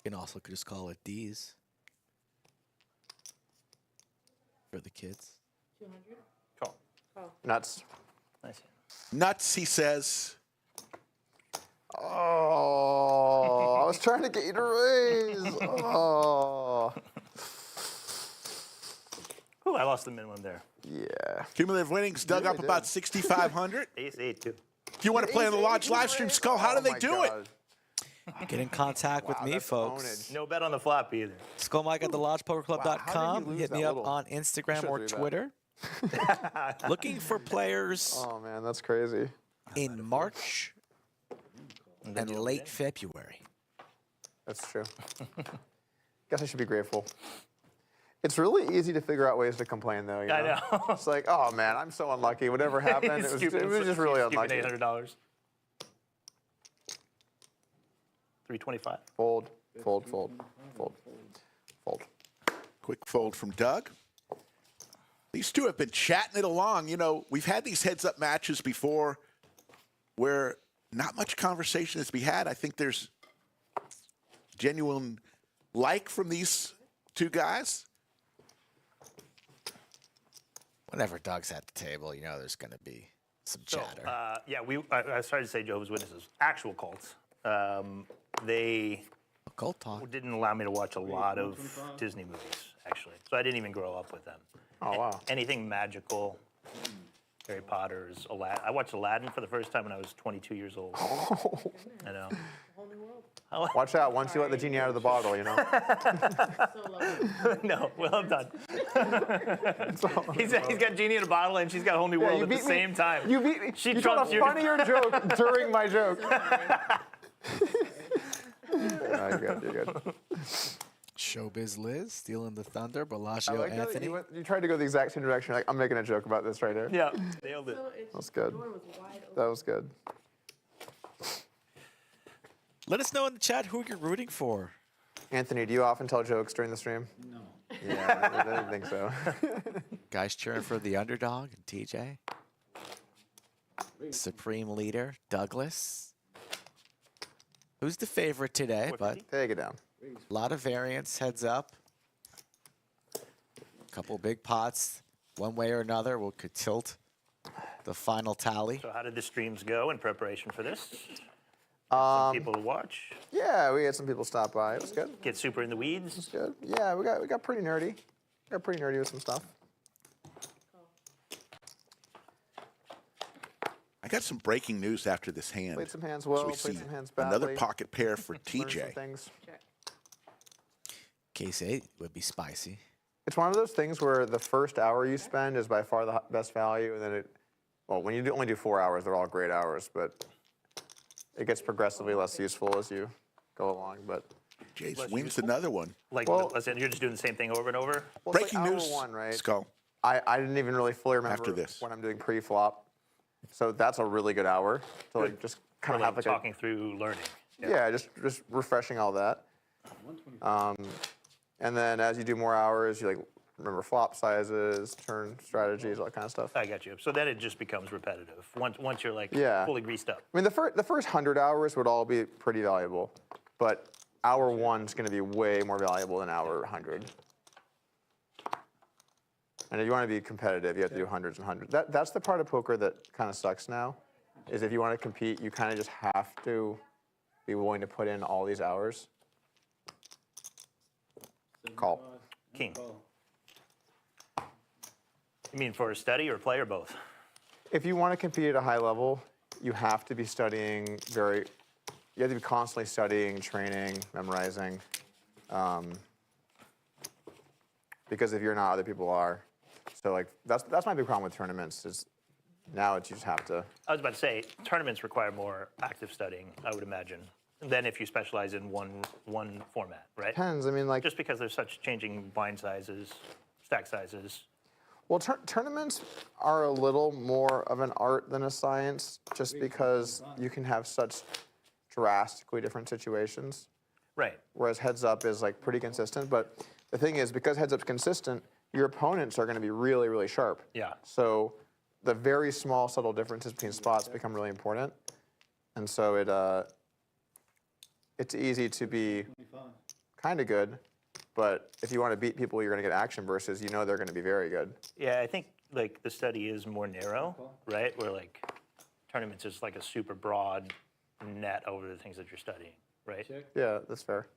You can also just call it D's for the kids. 200. Call. Nuts. Nice. Nuts, he says. Oh, I was trying to get you to raise. Oh. I lost the minimum there. Yeah. Cumulative winnings dug really up about did. 6,500. Ace 8 too. If you want to play on the Lodge live stream, Skull, how do they do it? Get in contact with Wow, me, that's folks. ownage. No bet on the flop either. Skullmike at thelodgepokerclub.com. lose Hit me that up little- on Instagram Should or do that. Twitter. Looking for players Oh man, that's crazy. in March and you'll late win. February. That's true. Guess I should be grateful. It's really easy to figure out ways to complain, though. You I know? know. It's like, oh man, I'm so unlucky. Whatever happened, it was just really unlucky. $800. 325. Fold, fold, fold, fold, fold. Quick fold from Doug. These two have been chatting it along. You know, we've had these heads-up matches before where not much conversation is to be had. I think there's genuine like from these two guys. Whenever Doug's at the table, you know there's going to be some So, chatter. yeah, I started to say Jehovah's Witnesses, actual cults. They Cold talk. didn't allow me to watch a lot of Disney movies, actually. So I didn't even grow up with them. Oh wow. Anything magical, Harry Potter's, Aladdin. I watched Aladdin for the first time when I was 22 years old. I know. Whole new world. Watch out once you let the genie out of the bottle, you know. So lovely. No, well done. he's got Genie in a bottle and she's got a whole new world at the same time. You beat me. She you told trumps a your- funnier joke during my joke. So funny. No, you're good. You're good. Showbiz Liz, stealing the thunder. I Bellagio like that Anthony. you tried to go the exact same direction. Like, I'm making a joke about this right here. Yeah, nailed it. So it's That's good. The door was wide open. That was good. Let us know in the chat who you're rooting for. Anthony, do you often tell jokes during the stream? No. Yeah, I didn't think so. Guys cheering for the underdog and TJ. Supreme leader, Douglas. Who's the favorite today? But Take it down. a lot of variance, heads up. Couple big pots, one way or another, could tilt the final tally. So how did the streams go in preparation for this? Some people to watch. Yeah, we had some people stop by. It was good. Get super in the weeds. Good. Yeah, we got pretty nerdy. Got pretty nerdy with some stuff. I got some breaking news after this hand. Played some hands well. So we Played see some hands badly. another pocket pair for Learned some TJ. things. Check. Case 8 would be spicy. It's one of those things where the first hour you spend is by far the best value, and then when you only do 4 hours, they're all great hours, but it gets progressively less useful as you go along. But Jace Less wins useful? another one. Like, Well- listen, you're just doing the same thing over and over. well, it's Breaking like hour news. one, right? Skull. I didn't even really fully remember After this. when I'm doing pre-flop, so that's a really good hour to like just Or kind of like have like talking through learning. yeah, just refreshing all that. 125. And then as you do more hours, you like remember flop sizes, turn strategies, all that kind of stuff. I got you. So then it just becomes repetitive. Once you're like Yeah. fully greased up. I mean, the first 100 hours would all be pretty valuable, but hour one's going to be way more valuable than hour 100. And if you want to be competitive, you have to do hundreds and hundreds. That's the part of poker that kind of sucks now, is if you want to compete, you kind of just have to be willing to put in all these hours. Call. 75 and King. call. You mean for a study or play or both? If you want to compete at a high level, you have to be studying you have to be constantly studying, training, memorizing. Because if you're not, other people are. So like that's my big problem with tournaments is now it's you just have to. I was about to say, tournaments require more active studying, I would imagine, than if you specialize in one format, right? Depends. I mean, like, Just because there's such changing blind sizes, stack sizes. well, tournaments are a little more of an art than a science, just because you can have such drastically different situations. Right. Whereas heads up is like pretty consistent. But the thing is, because heads up's consistent, your opponents are going to be really, really sharp. Yeah. So the very small, subtle differences between spots become really important, and so it's easy to be 25. kind of good, but if you want to beat people, you're going to get action versus you know they're going to be very good. Yeah, I think like the study is more narrow, right? Where like tournaments is like a super broad net over the things that you're studying, right? Check. Yeah, that's fair.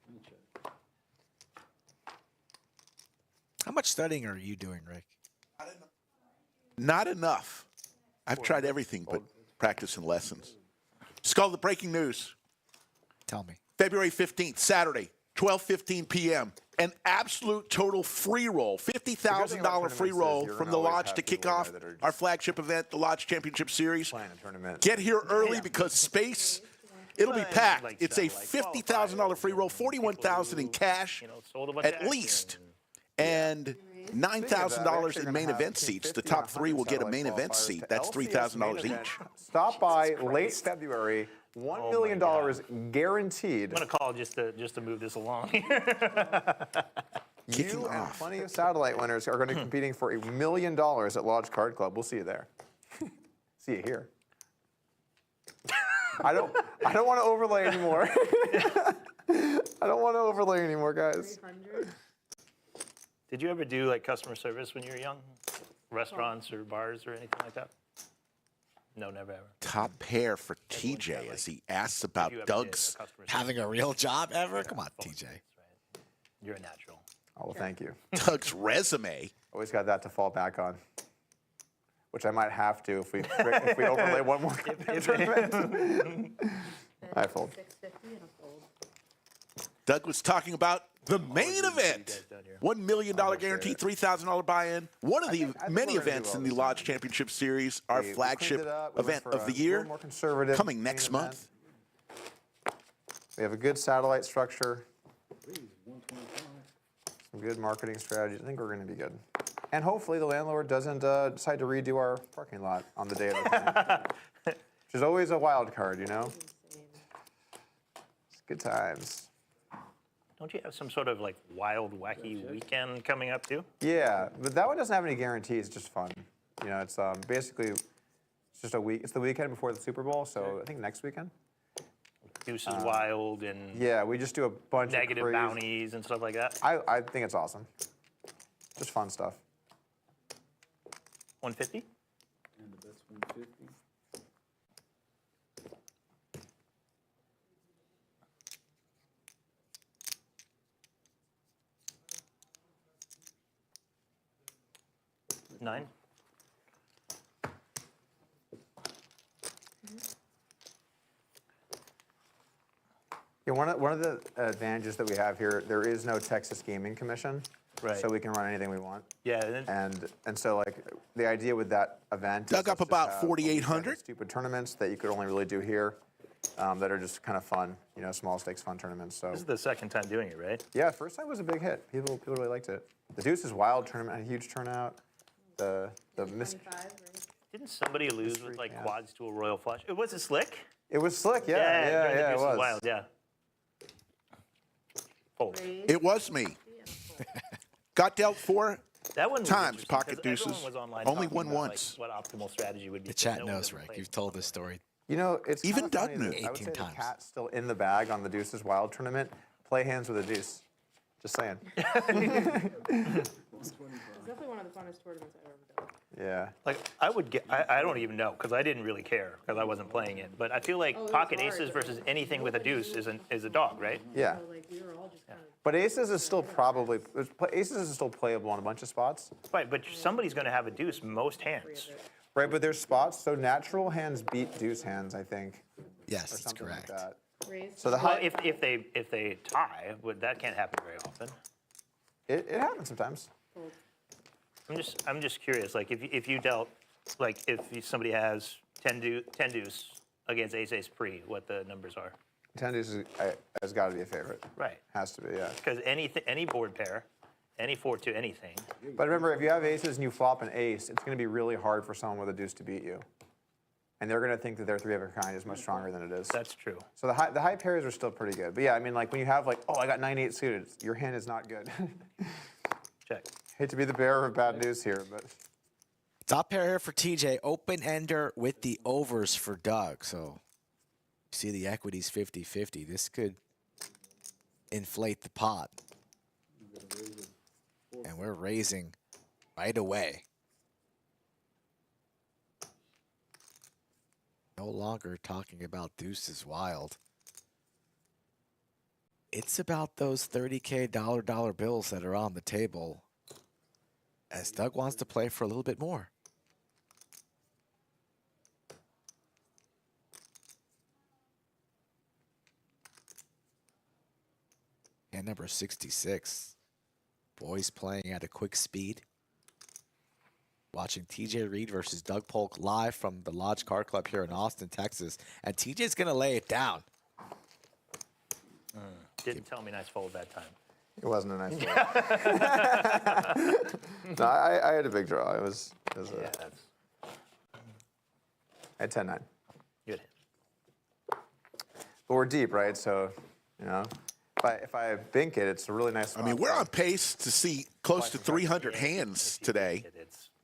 And check. How much studying are you doing, Rick? Not enough. I've tried everything but practice and lessons. Skull, the breaking news. Tell me. February 15th, Saturday, 12:15 p.m. An absolute total free roll, $50,000 free roll from the Lodge to kick off our flagship event, the Lodge Championship Series. Playing a tournament. Get here early because space, it'll be packed. It's a $50,000 free roll, $41,000 in cash sold a bunch of at action least, and $9,000 in main event seats. The top three will get a main event seat. That's $3,000 each. Stop by late February. $1 million guaranteed. I'm gonna call just to move this along. Kicking You and off. plenty of satellite winners are going to be competing for $1 million at Lodge Card Club. We'll see you there. See you here. I don't want to overlay anymore. I don't want to overlay anymore, guys. 300. Did you ever do like customer service when you were young? Restaurants or bars or anything like that? No, never ever. Top pair for TJ as he asks about You ever did Doug's. a customer service? Having a real job ever? Come on, TJ. That's right. You're a natural. Oh, well, thank you. Doug's resume. Always got that to fall back on. Which I might have to if we overlay one more tournament. I fold. 650 and a fold. Doug was talking about the main event. $1 million guarantee, $3,000 buy-in. One of the I think many we're gonna do events well in the this Lodge Championship Series, our We flagship cleaned it up. We went event for of a the little year, more conservative coming main next event. month. We have a good satellite structure, Please, 125. some good marketing strategies. I think we're going to be good. And hopefully the landlord doesn't decide to redo our parking lot on the day of the tournament. Which is always a wild card, you know? Insane. It's good times. Don't you have some sort of like wild, wacky weekend coming up too? Yeah, but that one doesn't have any guarantees. It's just fun. You know, it's basically it's just a week. It's the weekend before the Super Bowl, so I think next weekend. Deuces wild and Yeah, we just do a bunch negative of crazy. bounties and stuff like that. I think it's awesome. Just fun stuff. 150? And the bet's 150. Nine? Yeah, one of the advantages that we have here, there is no Texas Gaming Commission, Right. so we can run anything we want. Yeah. And then, And so like the idea with that event, Dug is up let's just about have 4,800. stupid tournaments that you could only really do here, that are just kind of fun, you know, small stakes fun tournaments. So this is the second time doing it, right? yeah, first time was a big hit. People really liked it. The Deuces Wild tournament had a huge turnout. The Miss 25, right? Didn't somebody lose with like quads to a royal flush? Was it slick? it was slick, during the yeah, it Deuces was. Wild, yeah. Fold. Raise It was me. 50 and a fold. Got dealt four That one was times, interesting, pocket 'cause everyone deuces. was online Only talking won about, like, once. what optimal strategy would be. The but chat no one knows, ever Rick. played You've told something this story. You know, it's Even kinda Doug funny that knew. I would say 18 the times. cat's still in the bag on the Deuces Wild tournament. Play hands with a deuce. Just saying. It's definitely one of the funnest tournaments I've ever done. Yeah. Like I would get, I don't even know because I didn't really care because I wasn't playing it. But I feel like Oh, it was pocket hard, aces but versus anything with a deuce is a dog, right? Yeah. So like we were all just kind of. But aces is still probably aces is still playable on a bunch of spots. Right, but somebody's going to have a deuce most hands. Right, but there's spots. So natural hands beat deuce hands, I think. Yes, Or that's something correct. like that. Raise. So the Well, high, if they tie, that can't happen very often. it happens sometimes. Fold. I'm just curious. Like if you dealt, like somebody has 10 deuce against ace pre, what the numbers are. 10 deuces has got to be a favorite. Right. Has to be, yeah. Because any board pair, any 4-2 anything. But remember, if you have aces and you flop an ace, it's going to be really hard for someone with a deuce to beat you. And they're going to think that their three of a kind is much stronger than it is. That's true. So the high pairs are still pretty good. But yeah, I mean, like when you have like, oh, I got 9-8 suited, your hand is not good. Check. Hate to be the bearer of bad news here, but Top pair here for TJ. Open ender with the overs for Doug. So you see the equities 50-50. This could inflate the pot. And we're raising right away. No longer talking about deuces wild. It's about those $30K dollar bills that are on the table as Doug wants to play for a little bit more. And number 66. Boys playing at a quick speed. Watching TJ Reid versus Doug Polk live from the Lodge Card Club here in Austin, Texas. And TJ's going to lay it down. Didn't tell me nice fold that time. It wasn't a nice one. No, I had a big draw. It was Yeah, that's I had 10-9. good. But we're deep, right? So, you know, if I bink it, it's a really nice. I mean, we're on pace to see close to 300 hands today,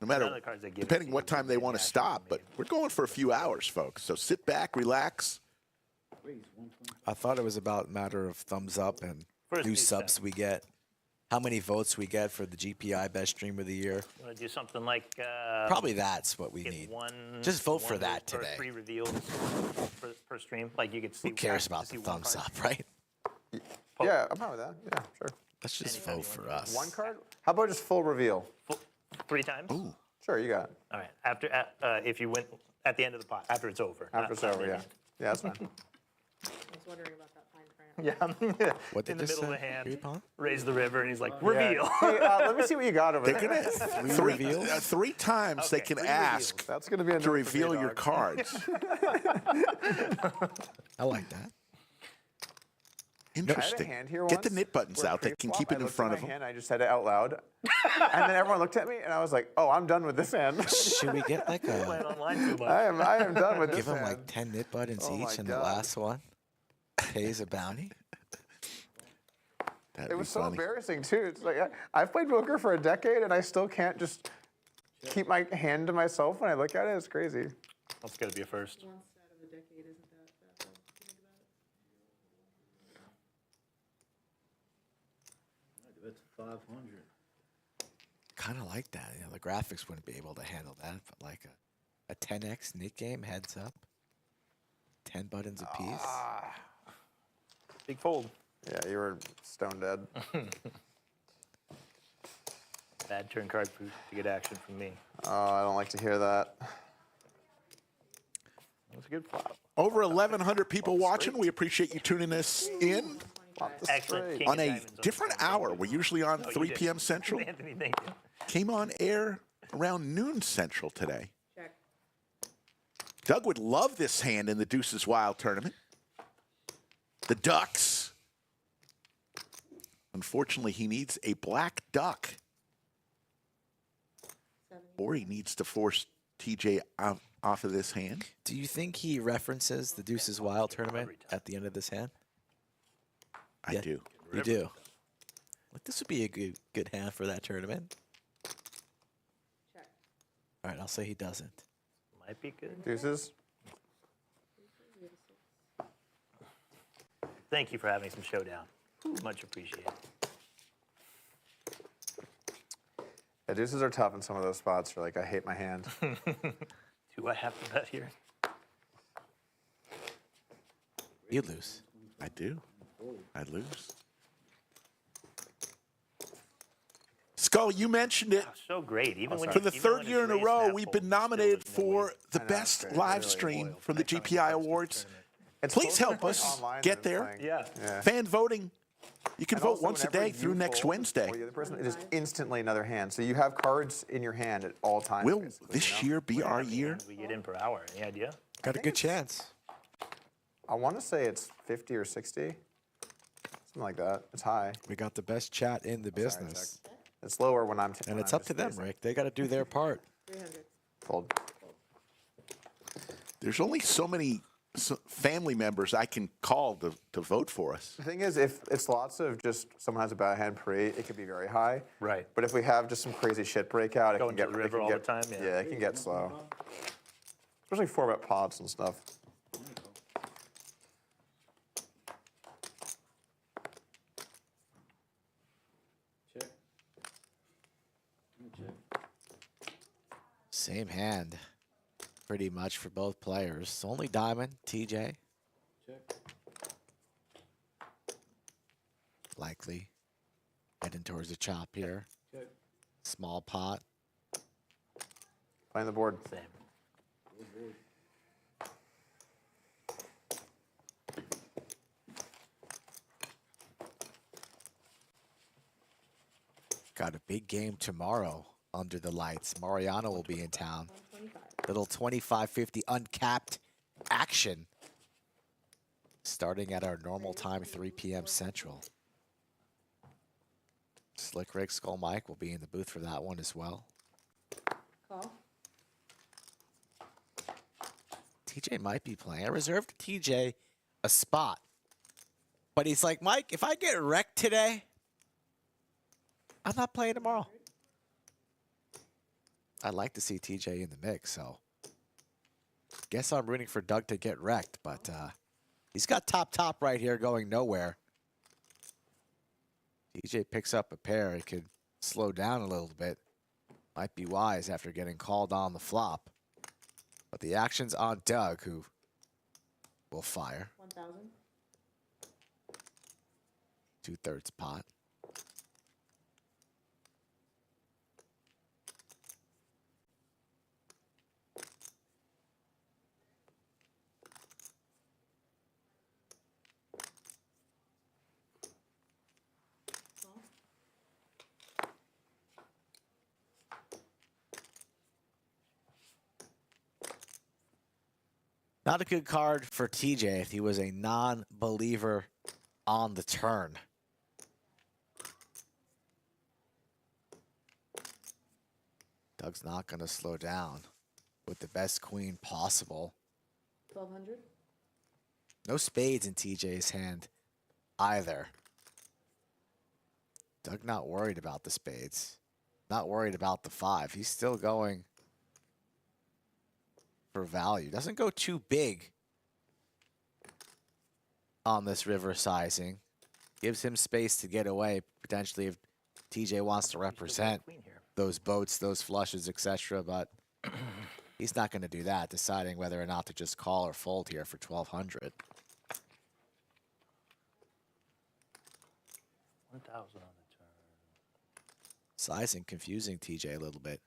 no matter, depending what time they want to stop. But we're going for a few hours, folks. So sit back, relax. I thought it was about a matter of thumbs up and First new new subs set. we get. How many votes we get for the GPI Best Stream of the Year. Want to do something like Probably that's what we get need. Just vote for that or today. 3 reveals per stream. Like you could see. Who cares to about see the one thumbs card. up, right? Yeah, I'm fine with that. Yeah, sure. Let's just Anytime vote you for us. One card? How about just full reveal? 3 times. Ooh. Sure, you got it. All right. After if you win at the end of the pot, after it's over. After it's over, yeah. Yeah, that's fine. I was wondering about that fine print. Yeah. What did In the this middle of say? the hand, Repon? raise the river, and he's like, reveal. Hey, let me see what you got over They're there. gonna Three reveals? 3 times they Okay, can 3 ask That's going to be a to reveal your cards. I like that. I had a Interesting. hand here Get the once knit buttons where out. They can pre-flop, keep it I in looked at front my of them. hand, I just said it out loud. And then everyone looked at me, and I was like, oh, I'm done with this hand. Should we get like Playing a online too much. I am done with this give them hand. like 10 knit buttons Oh my each, and the God. last one pays a bounty? That'd It be was so funny. embarrassing, too. It's like, I've played poker for a decade, and I still can't just keep my hand to myself when I look at it. It's crazy. That's got to be a first. One set of the decade isn't that bad, though, if you think about it. That's 500. Kind of like that. You know, the graphics wouldn't be able to handle that, but like a 10x knit game, heads up, 10 buttons apiece. Big fold. Yeah, you were stone dead. Bad turn card to get action from me. Oh, I don't like to hear that. That's a good flop. Over 1,100 people watching. We appreciate you tuning us in Excellent. Straight. King on of a diamonds the different phone. hour. We're usually on Oh, you 3 did. p.m. Central. Anthony, thank you. Came on air around noon Central today. Check. Doug would love this hand in the Deuces Wild tournament. The Ducks. Unfortunately, he needs a black duck, 70. or he needs to force TJ off of this hand. Do you think he references the Deuces Wild tournament at the end of this hand? I Yeah. do. You do. Like, this would be a good hand for that tournament. Check. All right, I'll say he doesn't. Might be good. Deuces? Thank you for having some showdown. Much appreciated. Yeah, deuces are tough in some of those spots. You're like, I hate my hand. Do I have to bet here? You lose. I do. I lose. Skull, you mentioned it. Oh, so great. Even when For you- the even third when year it's in a raised row, that we've fold, been still nominated there's no for way. the I know, best it's great. live Really stream loyal from the next time it GPI goes to this Awards. tournament. It's Please closer to help playing us online get than there. playing. Yeah. Yeah. Fan voting. You can And vote also, once a whenever day through you next fold, Wednesday. or the other person, it is instantly another hand. So you have cards in your hand at all times. Will basically, this you know? year be our How many year? hands we get in per hour? Any idea? Got a good chance. I want to say it's 50 or 60. Something like that. It's high. We got the best chat in the Sorry, business. It's lower when I'm. And when it's I'm up to just them, facing. Rick. They got to do their part. 300. Fold. There's only so many family members I can call to vote for us. The thing is, if it's lots of just someone has a bad hand pre, it could be very high. Right. But if we have just some crazy shit breakout, it Going can to get the river it can all the get- time, yeah. Yeah, it can get slow. Especially 4-bet pots and stuff. Check. Check. Same hand, pretty much for both players. Only diamond, TJ. Check. Likely heading towards the chop here. Check. Small pot. Playing the board. Same. Got a big game tomorrow under the lights. Mariano will be in town. 125. Little 25-50 uncapped action. Starting at our normal time, 3 p.m. Central. Slick Rick Skull Mike will be in the booth for that one as well. Call. TJ might be playing. I reserved TJ a spot. But he's like, Mike, if I get wrecked today, I'm not playing tomorrow. I'd like to see TJ in the mix, so guess I'm rooting for Doug to get wrecked, but he's got top right here going nowhere. TJ picks up a pair. He could slow down a little bit. Might be wise after getting called on the flop. But the action's on Doug, who will fire. 1,000. 2/3 pot. Call. Not a good card for TJ if he was a non-believer on the turn. Doug's not going to slow down with the best queen possible. 1,200. No spades in TJ's hand either. Doug not worried about the spades. Not worried about the 5. He's still going for value. Doesn't go too big on this river sizing. Gives him space to get away, potentially, if TJ wants to represent Queen here. those boats, those flushes, etc. But he's not going to do that, deciding whether or not to just call or fold here for 1,200. 1,000 on the turn. Sizing confusing TJ a little bit.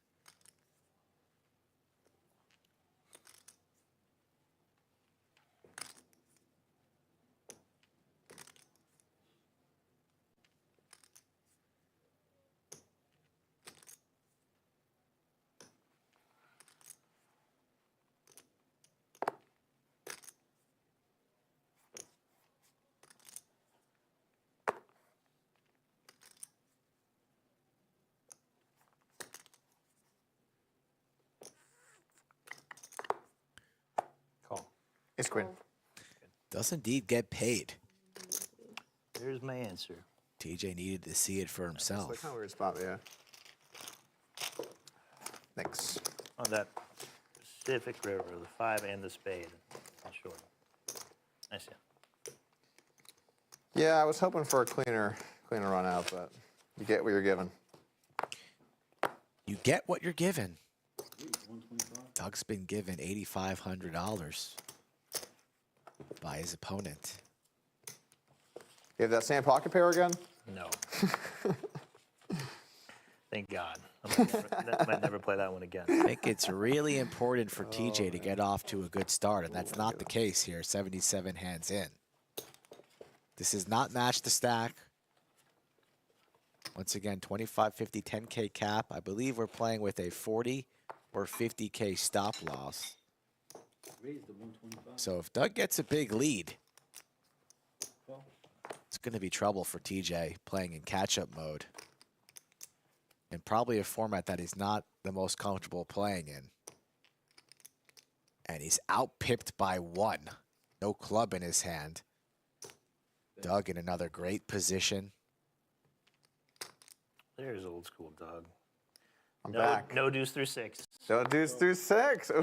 Call. Ace queen. Call. Does indeed get paid. There's my answer. TJ needed to see it for It's like himself. kind of weird spot, but yeah. Thanks. On that Pacific River, the 5 and the spade. Not sure. I see. Yeah, I was hoping for a cleaner run out, but you get what you're given. You get what you're given. Sweet, 125. Doug's been given $8,500 by his opponent. You have that same pocket pair again? No. Thank God. I might never play that one again. I think it's really important for TJ to get off to a good start, and that's not the case here, 77 hands in. This is not match the stack. Once again, 25, 50, 10K cap. I believe we're playing with a 40 or 50K stop loss. Raise the 125. So if Doug gets a big lead, Call. it's going to be trouble for TJ playing in catch-up mode. And probably a format that he's not the most comfortable playing in. And he's out-pipped by 1. No club in his hand. Doug in another great position. There's old school Doug. I'm No, back. no deuce through 6. No deuce through 6. Ooh.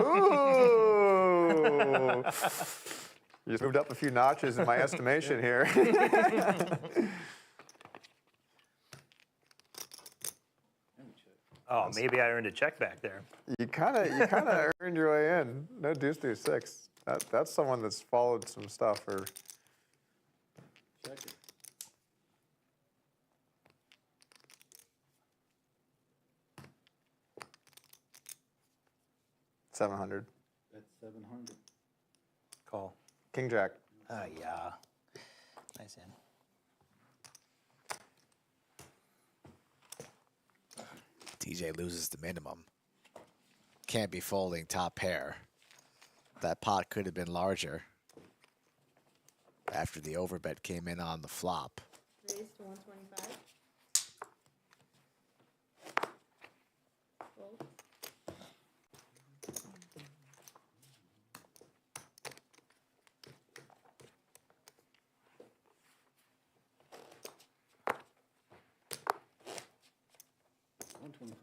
You just moved up a few notches in my estimation here. Let me check. Oh, maybe I earned a check back there. You kind of earned your way in. No deuce through 6. That's someone that's followed some stuff. Or Check it. 700. That's 700. Call. King Jack. Yeah. Nice hand. TJ loses the minimum. Can't be folding top pair. That pot could have been larger after the overbet came in on the flop. Raise to 125. Fold. $125.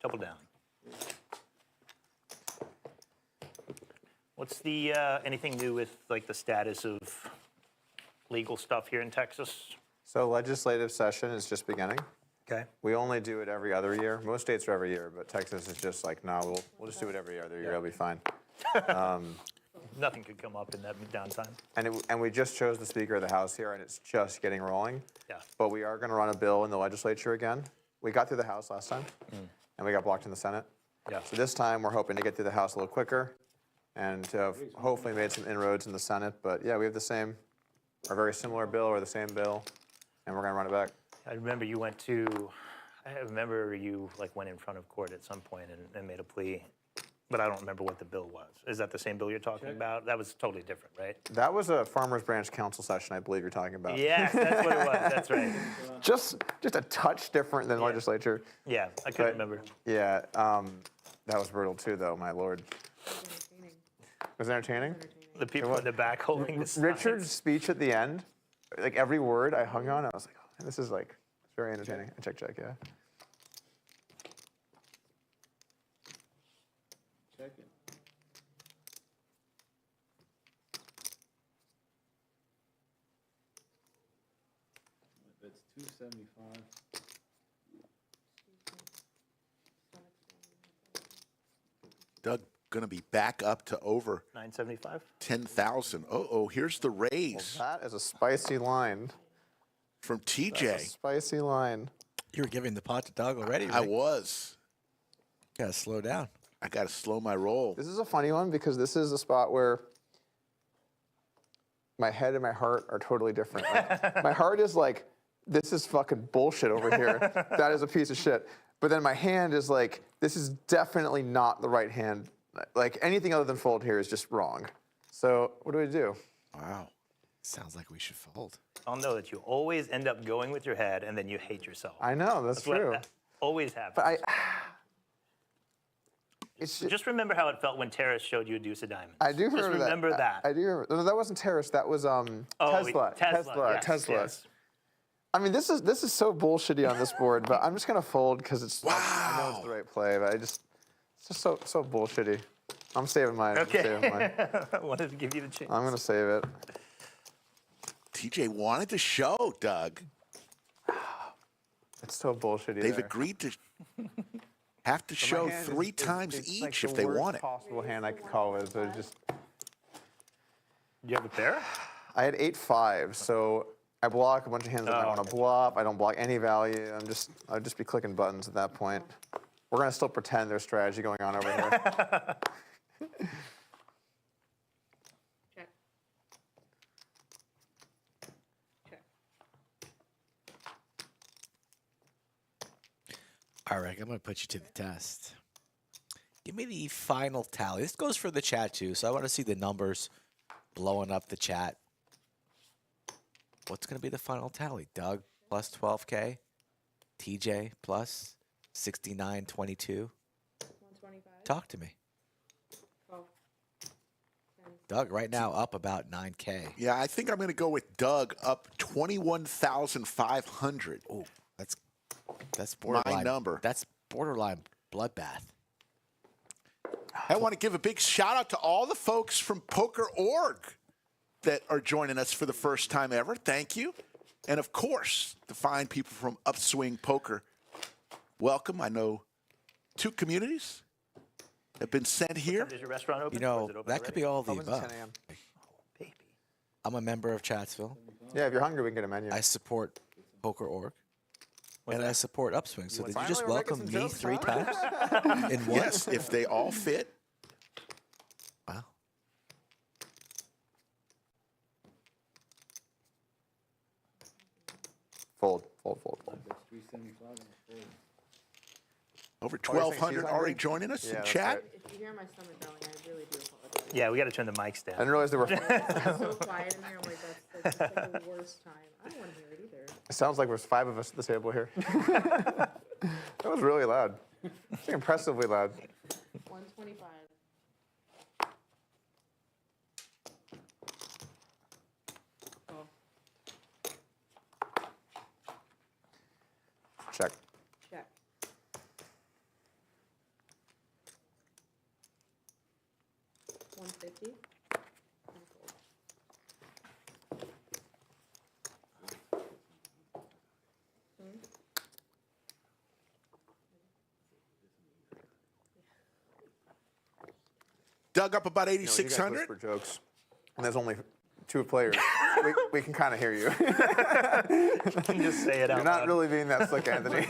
Double down. What's the anything new with like the status of legal stuff here in Texas? So legislative session is just beginning. Okay. We only do it every other year. Most states are every year, but Texas is just like, no, we'll just do it every other year. It'll be fine. Nothing could come up in that downtime. And we just chose the Speaker of the House here, and it's just getting rolling. Yeah. But we are going to run a bill in the legislature again. We got through the House last time, and we got blocked in the Senate. Yeah. So this time we're hoping to get through the House a little quicker, and to have hopefully made some inroads in the Senate. But yeah, we have the same, or very similar bill, or the same bill, and we're going to run it back. I remember you went to. I remember you like went in front of court at some point and made a plea, but I don't remember what the bill was. Is that the same bill you're talking about? That was totally different, right? That was a Farmers Branch Council session, I believe you're talking about. Yes, that's what it was. That's right. Just a touch different than legislature. Yeah, I couldn't But- remember. Yeah, that was brutal too, though. My lord, Entertaining. was it entertaining? The people in the back holding the signs. Richard's speech at the end, like every word I hung on, I was like, oh, this is like it's very entertaining. Check, yeah. Check it. That's 275. Doug going to be back up to over 975. 10,000. Oh, here's the raise That is a spicy line. from That's TJ. a spicy line. You were giving the pot to Doug already, I right? was. Gotta slow down. I got to slow my roll. This is a funny one because this is a spot where my head and my heart are totally different. Like, my heart is like, this is fucking bullshit over here. That is a piece of shit. But then my hand is like, this is definitely not the right hand. Like anything other than fold here is just wrong. So what do we do? Wow. Sounds like we should fold. I'll know that you always end up going with your head and then you hate yourself. I know, that's true. That always happens. But it's Just remember how it felt when Terrace showed you a deuce of diamonds. I do remember Just remember that. I do remember. No, that wasn't Terrace. That was Tesla. Yes, yes. I mean, this is so bullshitty on this board, but I'm just gonna fold because it's. I know it's the right play, but it's just so bullshitty. I'm saving mine. Okay. I wanted to give you the chance. I'm gonna save it. TJ wanted to show, Doug. It's so bullshitty. They've there. agreed to have to So my show hand is- 3 times it's each like if the they worst want it. Possible hand I could call with, but it just. Do you have a pair? I had 8-5, so I block a bunch of hands that I want okay. to bluff. I don't block any value. I'd just be clicking buttons at that point. We're gonna still pretend there's strategy going on over here. Check. Check. All right, I'm going to put you to the test. Give me the final tally. This goes for the chat, too, so I want to see the numbers blowing up the chat. What's going to be the final tally? Doug plus 12K, TJ plus 6922. 125. Talk to me. 12. 10. Doug, right now up about 9K. Yeah, I think I'm going to go with Doug up 21,500. Oh, that's borderline. number. That's borderline bloodbath. I want to give a big shout out to all the folks from Poker.org that are joining us for the first time ever. Thank you. And of course, the fine people from Upswing Poker. Welcome. I know 2 communities have been sent here. Is your restaurant open? You Or know, is it open that could already? be all of the Opens at above. 10 a.m. Baby. I'm a member of Chatsville. Yeah, if you're hungry, we can get a menu. I support Poker.org. What's And that? I support Upswing. So did you Finally, just we're making welcome some me jokes, 3 huh? times in one? Yes, if they all fit. Fold, fold, fold. That's 375 on the fold. Over Oh, you're saying 1,200 she's already hungry? joining us Yeah, in that's chat. right. If you hear my stomach growling, I really do apologize. Yeah, we got to turn the mics I down. didn't realize there were. It's so quiet in here. I'm like, that's just like the worst time. I don't want to hear it either. It sounds like there's 5 of us at the table here. That was really loud. It's impressively loud. 125. Oh, Check. check. $150. Dug up about No, you guys 8,600. whisper jokes, and there's only 2 players. we can kind of hear you. Just say it out You're not loud. really being that slick, Anthony.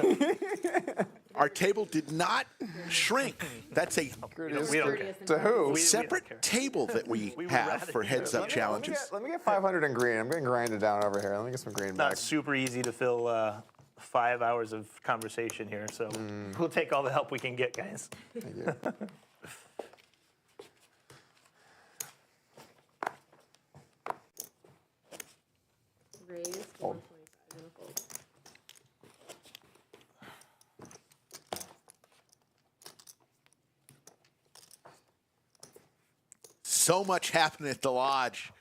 Our table did not shrink. That's a We don't care. To who? separate table that we We would have rather for do heads that. up challenges. Let me get 500 in green. I'm getting grinded down over here. Let me get some green back. Not super easy to fill 5 hours of conversation here, so we'll take all the help we can get, guys. Thank you. Raise to 125 in a fold. So much happening at the lodge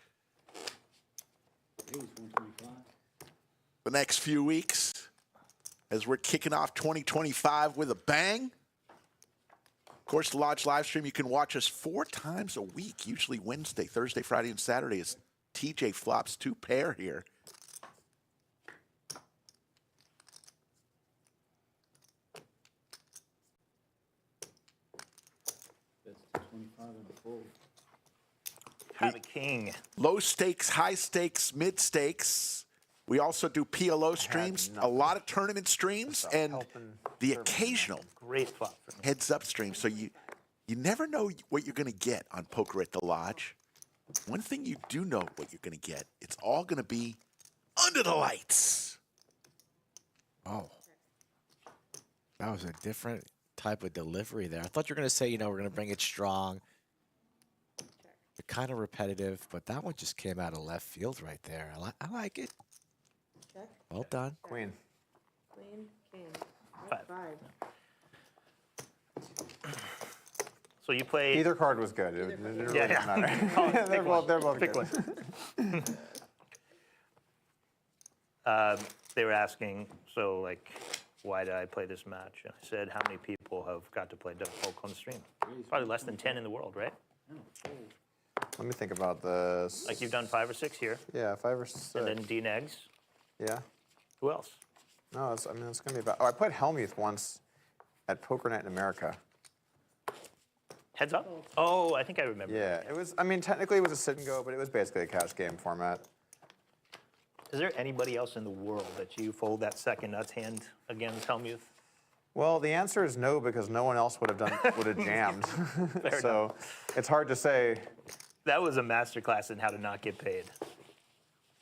It was 125. the next few weeks as we're kicking off 2025 with a bang. Of course, the lodge live stream, you can watch us 4 times a week, usually Wednesday, Thursday, Friday, and Saturday as TJ flops 2 pair here. That's 225 on the fold. Have a king. Low stakes, high stakes, mid stakes. We also do PLO streams, a lot of tournament streams, and the occasional Great flop for me. heads up stream. So you never know what you're going to get on Poker at the Lodge. One thing you do know what you're going to get. It's all going to be under the lights. Oh. That was a different type of delivery there. I thought you were going to say, we're going to bring it strong. But kind of repetitive, but that one just came out of left field right there. I like it. Check. Well done. Queen. Queen, king. Five. 5. So you play. Either card was good. It really Yeah, didn't yeah. matter. they're both Pick good. one. They were asking, so like, why did I play this match? And I said, how many people have got to play Doug Polk on the stream? Probably less than 10 in the world, right? Let me think about this. Like you've done 5 or 6 here, Yeah, 5 or 6. and then Dean Eggs. Yeah. Who else? No, it's going to be about. Oh, I played Helmuth once at Poker Night in America. Heads up? Oh, I think I remember. Yeah, it was. Technically it was a sit and go, but it was basically a cash game format. Is there anybody else in the world that you fold that second nuts hand against Helmuth? Well, the answer is no, because no one else would have jammed. So it's hard to say. That was a masterclass in how to not get paid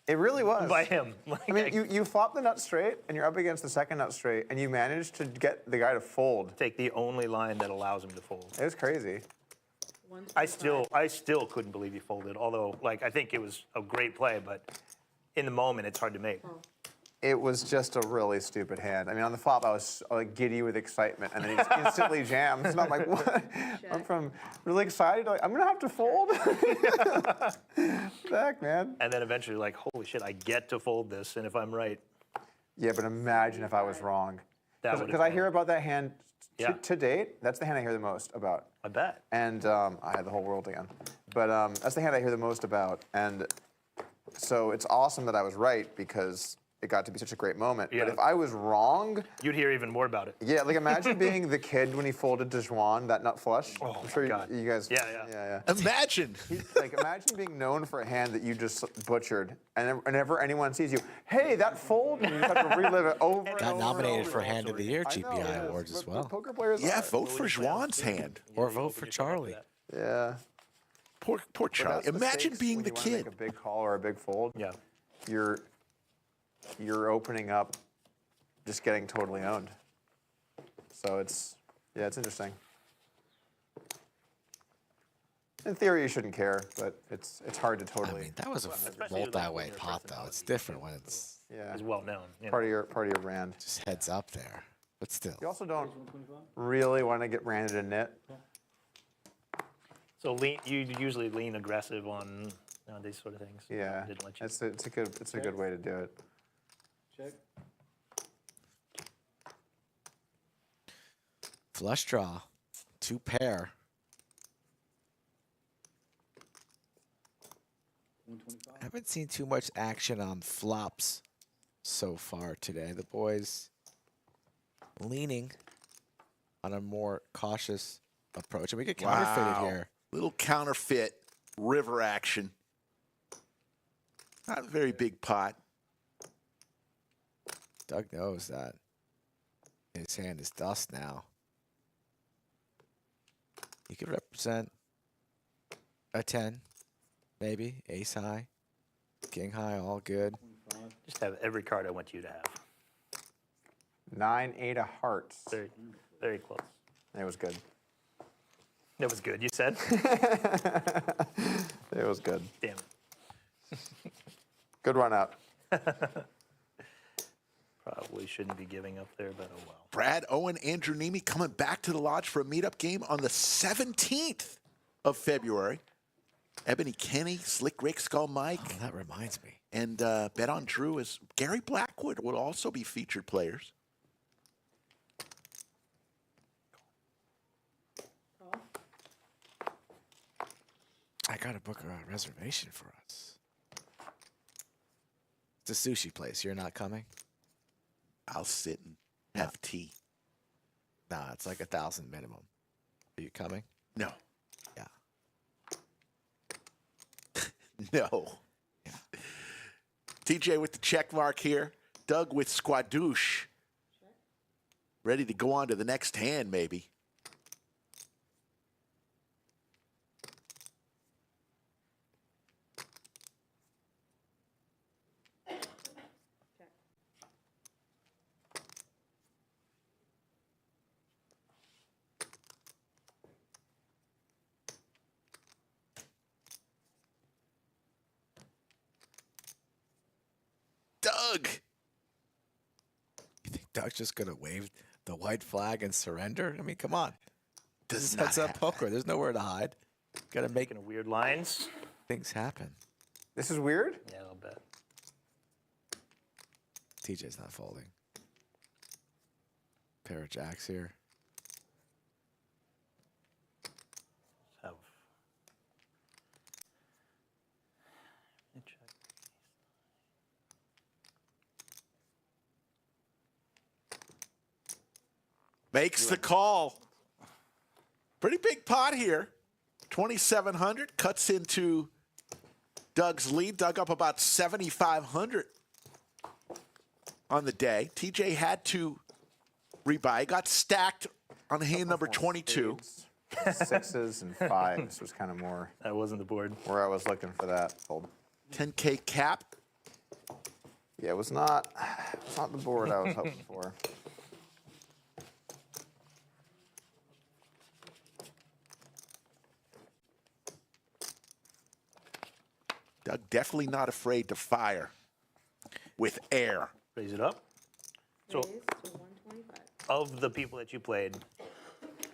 It really was. by him. I mean, you flop the nut straight, and you're up against the second nut straight, and you manage to get the guy to fold. Take the only line that allows him to fold. It was crazy. I still couldn't believe he folded. Although, like, I think it was a great play, but in the moment, it's hard to make. It was just a really stupid hand. I mean, on the flop, I was like giddy with excitement, and then he just instantly jams. And I'm like, what? I'm from really excited. Like, I'm gonna have to fold. Heck, man. And then eventually, like, holy shit, I get to fold this, and if I'm right, Yeah, but imagine if I was wrong. That would've Because I been- hear about that hand Yeah. to date. That's the hand I hear the most about. I bet. And I had the whole world again. But that's the hand I hear the most about. And so it's awesome that I was right, because it got to be such a great moment. Yeah. But if I was wrong, You'd hear even more about it. yeah, like imagine being the kid when he folded to Juan, that nut flush. Oh, I'm sure my God. you guys. Yeah. Imagine. Like imagine being known for a hand that you just butchered, and whenever anyone sees you, hey, that fold, and you just have to relive it over and Got over. nominated and for over. Hand of the Year I know, GPI it is, awards as but well. Poker players Yeah, are. vote for Juan's hand. Or vote for Charlie. Yeah. Poor But Charlie. that's the Imagine stakes being when the you wanna kid. Make a big call or a big fold. Yeah. You're opening up just getting totally owned. So it's interesting. In theory, you shouldn't care, but it's hard to I totally. mean, that was a especially with, like, multi-way when your pot, though. It's personality different when it's Yeah, is well known. You know? part of your brand. just heads up there. But still. You also don't 125? really want to get branded a nit. So you usually lean aggressive on these sort of things. Yeah, Didn't let you. it's a good way to do it. Check. Flush draw. 2 pair. 125? I haven't seen too much action on flops so far today. The boys leaning on a more cautious approach. And we get counterfeited Wow. here. Little counterfeit river action. Not a very big pot. Doug knows that his hand is dust now. He could represent a 10, maybe, ace high, king high, all good. 25? Just have every card I want you to have. 9-8 of hearts. Very, very close. It was good. That was good, you said? It was good. Damn it. Good run out. Probably shouldn't be giving up there, but oh well. Brad, Owen, Andrew Nemi coming back to the lodge for a meetup game on the 17th of February. Ebony Kenny, Slick Rick, Skull Mike, Oh, that reminds me. and Bet on Drew as Gary Blackwood will also be featured players. Call. I got to book a reservation for us. It's a sushi place. You're not coming? I'll sit and have tea. Nah, it's like 1,000 minimum. Are you coming? No. Yeah. No. Yeah. TJ with the check mark here. Doug with Squadouche. Ready to go on to the next hand, maybe. Check. Doug. You think Doug's just going to wave the white flag and surrender? I mean, come on. This Does is not heads up happen. poker. There's nowhere to hide. Got to make Making weird lines. things happen. This is weird. Yeah, I'll bet. TJ's not folding. Pair of jacks here. Have. Let me check. Makes the call. Pretty big pot here. 2,700 cuts into Doug's lead. Doug up about 7,500 on the day. TJ had to rebuy. Got stacked on hand number 22. Spades, sixes and fives was kind of more That wasn't the board. where I was looking for that. Fold. 10K cap. Yeah, it was not the board I was hoping for. Doug definitely not afraid to fire with air. Raise it up. So, Raise to 125. of the people that you played,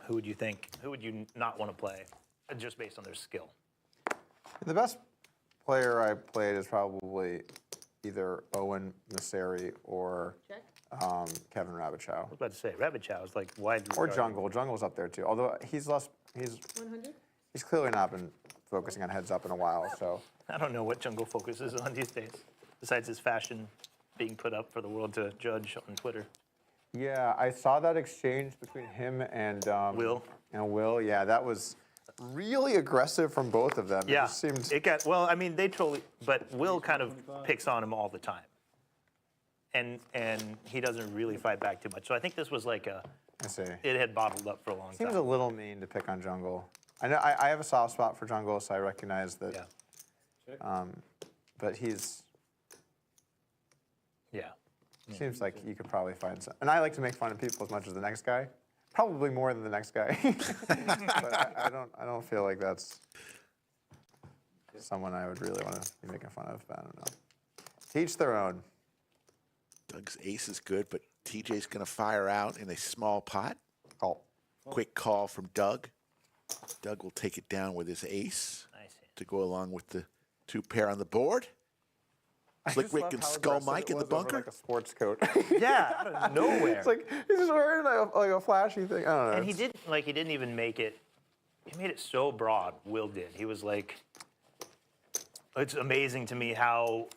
who would you not want to play, just based on their skill? The best player I played is probably either Owen Messeri or Check. Kevin Rabichow. I was about to say, Rabbit Chow is like widely Or regarded. Jungle. Jungle's up there too. Although he's 100. clearly not been focusing on heads up in a while. So I don't know what Jungle focuses on these days, besides his fashion being put up for the world to judge on Twitter. yeah, I saw that exchange between him and Will. And Will, yeah, that was really aggressive from both of them. It Yeah, just seemed it got, well, I mean, they totally, but Will kind of picks on him all the time. And he doesn't really fight back too much. So I think this was like I see. it had bottled up for a long Seems time. a little mean to pick on Jungle. I know I have a soft spot for Jungle, so I recognize that. Yeah, But he's yeah. Seems like you could probably find some. And I like to make fun of people as much as the next guy. Probably more than the next guy. But I don't feel like that's someone I would really want to be making fun of. But I don't know. To each their own. Doug's ace is good, but TJ's going to fire out in a small pot. Call. Quick call from Doug. Doug will take it down with his ace Nice hand. to go along with the 2 pair on the board. Slick Rick and Skull Mike in the bunker. Like a sports coat. Yeah, out of nowhere. It's like he's just wearing like a flashy thing. I don't know. And he didn't even make it. He made it so broad. Will did. He was like, it's amazing to me how.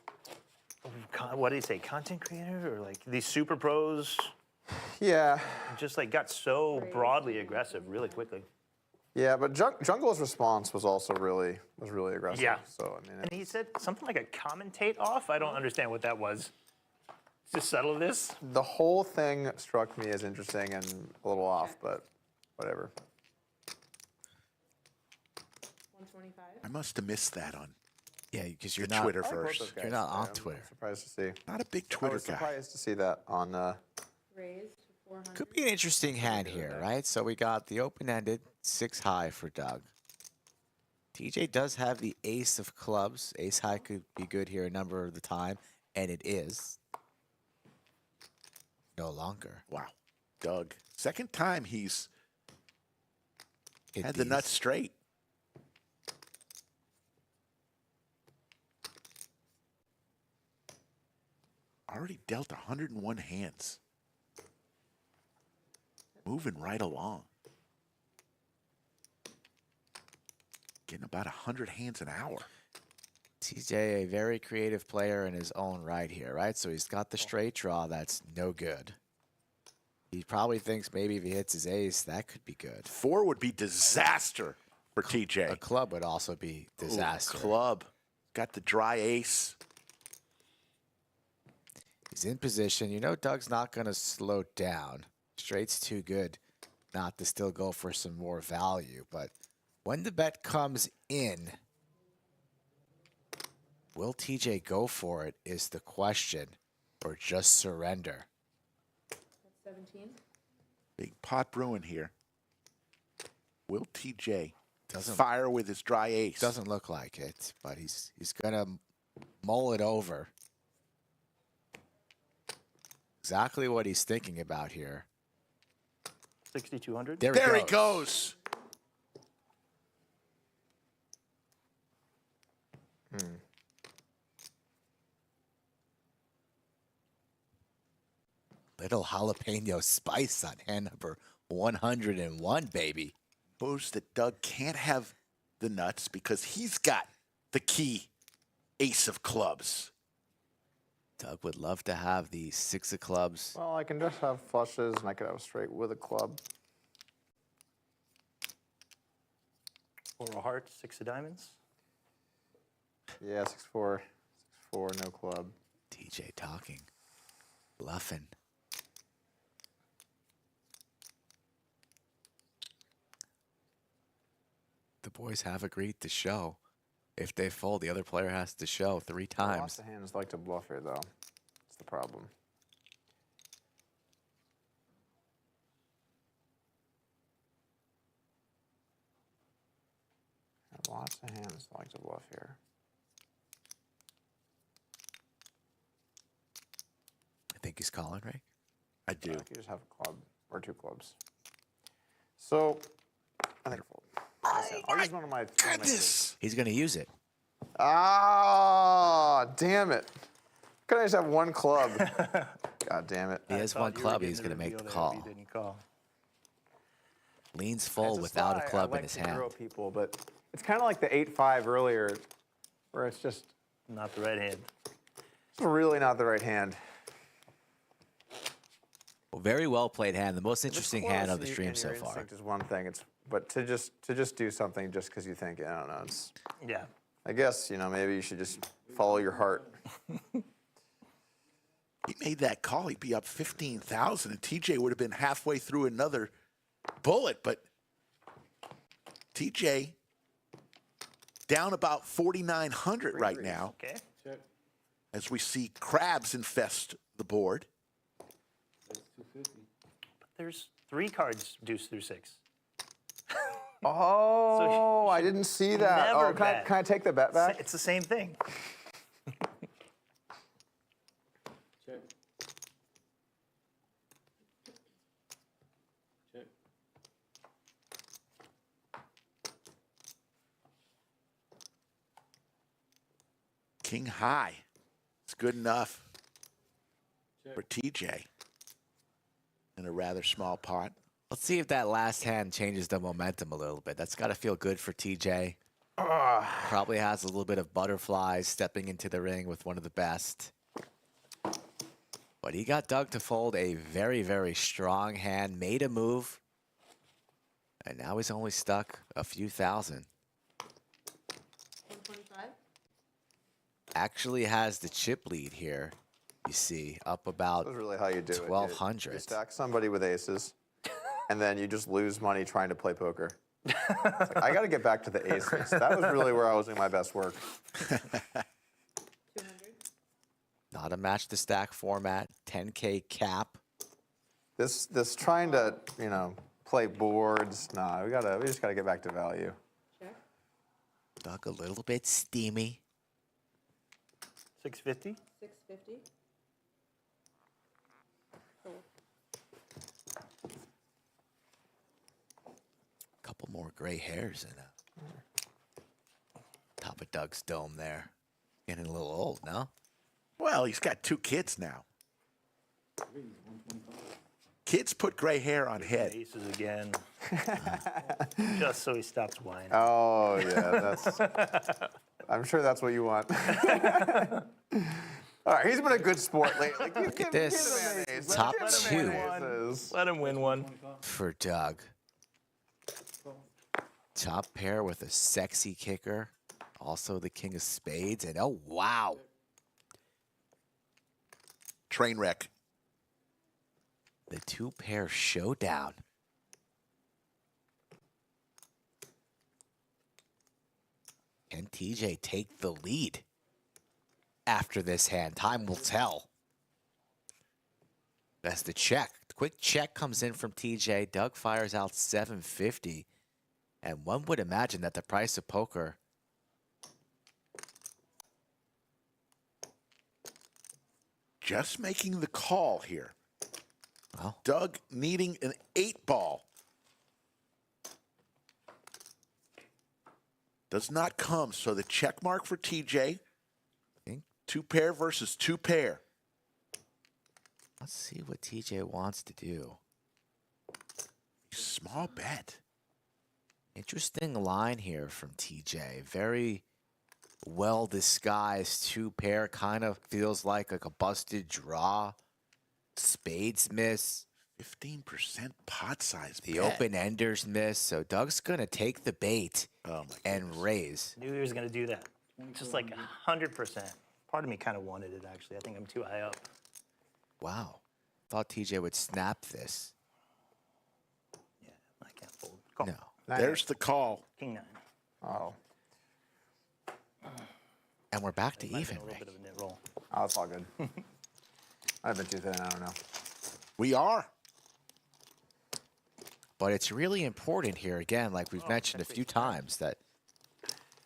What did he say? Content creator or like these super pros? Yeah. Just like got so broadly aggressive really quickly. Yeah, but Jungle's response was also really aggressive. Yeah. So I mean, And he said something like a commentate off. I don't understand what that was. Just settle this. the whole thing struck me as interesting and a little off, but whatever. 125. I must have missed that on Yeah, because the you're not Twitterverse. You're not on I'm Twitter. surprised to see. Not a big I Twitter was guy. surprised to see that on. Raised to 400. Could be an interesting hand here, right? So we got the open-ended 6 high for Doug. TJ does have the ace of clubs. Ace high could be good here a number of the time, and it is. No longer. Wow. Doug. Second time he's Hit had the these. nuts straight. Already dealt 101 hands. Moving right along. Getting about 100 hands an hour. TJ, a very creative player in his own right here, right? So he's got the straight draw that's no good. He probably thinks maybe if he hits his ace, that could be good. 4 would be disaster for TJ. A club would also be Ooh, disaster. club. Got the dry ace. He's in position. You know Doug's not going to slow down. Straight's too good not to still go for some more value. But when the bet comes in, will TJ go for it is the question, or just surrender? That's 17. Big pot brewing here. Will TJ Doesn't- fire with his dry ace? Doesn't look like it, but he's going to mull it over. Exactly what he's thinking about here. 6,200. There There he he goes. Little jalapeno spice on hand number 101, baby. Knows that Doug can't have the nuts because he's got the key ace of clubs. Doug would love to have the 6 of clubs. Well, I can just have flushes, and I could have a straight with a club. 4 of hearts, 6 of diamonds. Yeah, 6-4, 6-4, no club. TJ talking, bluffing. The boys have agreed to show. If they fold, the other player has to show 3 Lots times. of hands like to bluff here, though. That's the problem. Lots of hands like to bluff here. I think he's calling, right? I do. I could just have a club or 2 clubs. So, I think I'll use one of my Goodness. He's going to use it. Ah, damn it. Couldn't I just have 1 club? God damn it. He has Thought 1 you were club, getting he's the going to make reveal the there if call. he didn't call. Leans full It's without a why club I like in his to hand. grill people, but it's kind of like the 8-5 earlier, where it's just Not the right hand. really not the right hand. Well, very well played hand. The most If it's interesting close hand of the and stream and so your far. instinct is one thing. But to just do something just because you think it, I don't know. It's, Yeah. I guess maybe you should just follow your heart. He made that call, he'd be up 15,000, and TJ would have been halfway through another bullet. But TJ down about 4,900 right now, Okay. Check. as we see crabs infest the board. there's 3 cards deuce through 6. Oh, I didn't see that. never Oh, can I take the bet back? It's the same thing. Check. Check. King high. It's good enough Check. for TJ in a rather small pot. Let's see if that last hand changes the momentum a little bit. That's got to feel good for TJ. Probably has a little bit of butterflies stepping into the ring with one of the best. But he got Doug to fold a very, very strong hand, made a move, and now he's only stuck a few thousand. 125? Actually has the chip lead here, you see, up about That's really how you do it. You- 1,200. You stack somebody with aces, and then you just lose money trying to play poker. It's like, I got to get back to the aces. That was really where I was doing my best work. 200? Not a match to stack format, 10K cap. This trying to, you know, play boards. Nah, we just gotta get back to value. Check. Doug a little bit steamy. 650. 650? Fold. Couple more gray hairs in the top of Doug's dome there. Getting a little old, no? Well, he's got 2 kids now. Kids put gray hair on head. Aces again. Just so he stops whining. Oh yeah, that's. I'm sure that's what you want. All right, he's been a good sport lately. Look at this. Top two Let him win one. for Doug. Top pair with a sexy kicker. Also the king of spades. And oh, wow. Train wreck. The 2-pair showdown. Can TJ take the lead after this hand? Time will tell. That's the check. Quick check comes in from TJ. Doug fires out 750. And one would imagine that the price of poker Just making the call here. well, Doug needing an 8-ball. Does not come, so the check mark for TJ. think 2-pair versus 2-pair. let's see what TJ wants to do. Small bet. Interesting line here from TJ. Very well disguised 2-pair. Kind of feels like a busted draw. Spades miss. 15% pot size The bet. open-enders miss. So Doug's going to take the bait Oh, my and raise. Knew he was going to do that. Just like 100%. Part of me kind of wanted it, actually. I think I'm too high up. Wow. Thought TJ would snap this. Yeah, I can't fold. Call. No. There's the call. King 9. Oh, And we're back to Might have even, been a little Rick. bit of a knit roll. oh, it's all good. I've been too thin. I don't know. We are. But it's really important here, again, like we've mentioned a few times, that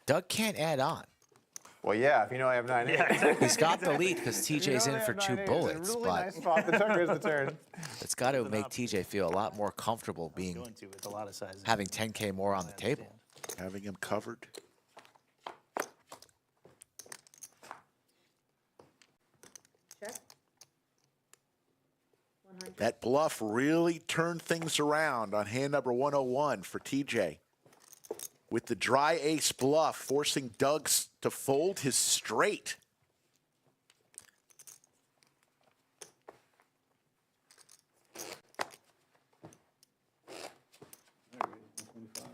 Doug can't add on. Well, yeah, if you know I have 9-8. Yeah, exactly. He's got the lead because TJ's in for 2 bullets, It's a really but nice spot. The turn is the turn. it's got to make TJ feel a lot more comfortable being Going to with a lot of sizes. having 10K more on the table. Having him covered. Check. 100? That bluff really turned things around on hand number 101 for TJ. With the dry ace bluff, forcing Doug to fold his straight. All right, 125.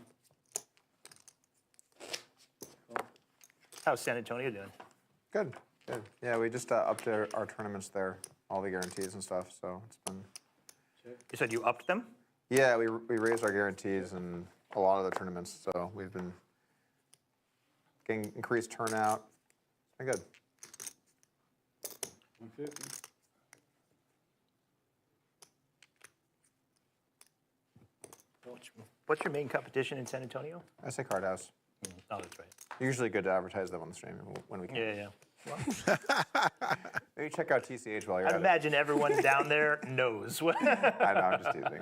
How's San Antonio doing? Good, good. Yeah, we just upped our tournaments there, all the guarantees and stuff. So it's been. You said you upped them? Yeah, we raised our guarantees in a lot of the tournaments. So we've been getting increased turnout. It's been good. 150. what's your main competition in San Antonio? I say Card House. Oh, that's right. Usually good to advertise them on the stream when we can. Yeah. Maybe check out TCH while you're I at imagine everyone down there knows. it. I know, I'm just teasing.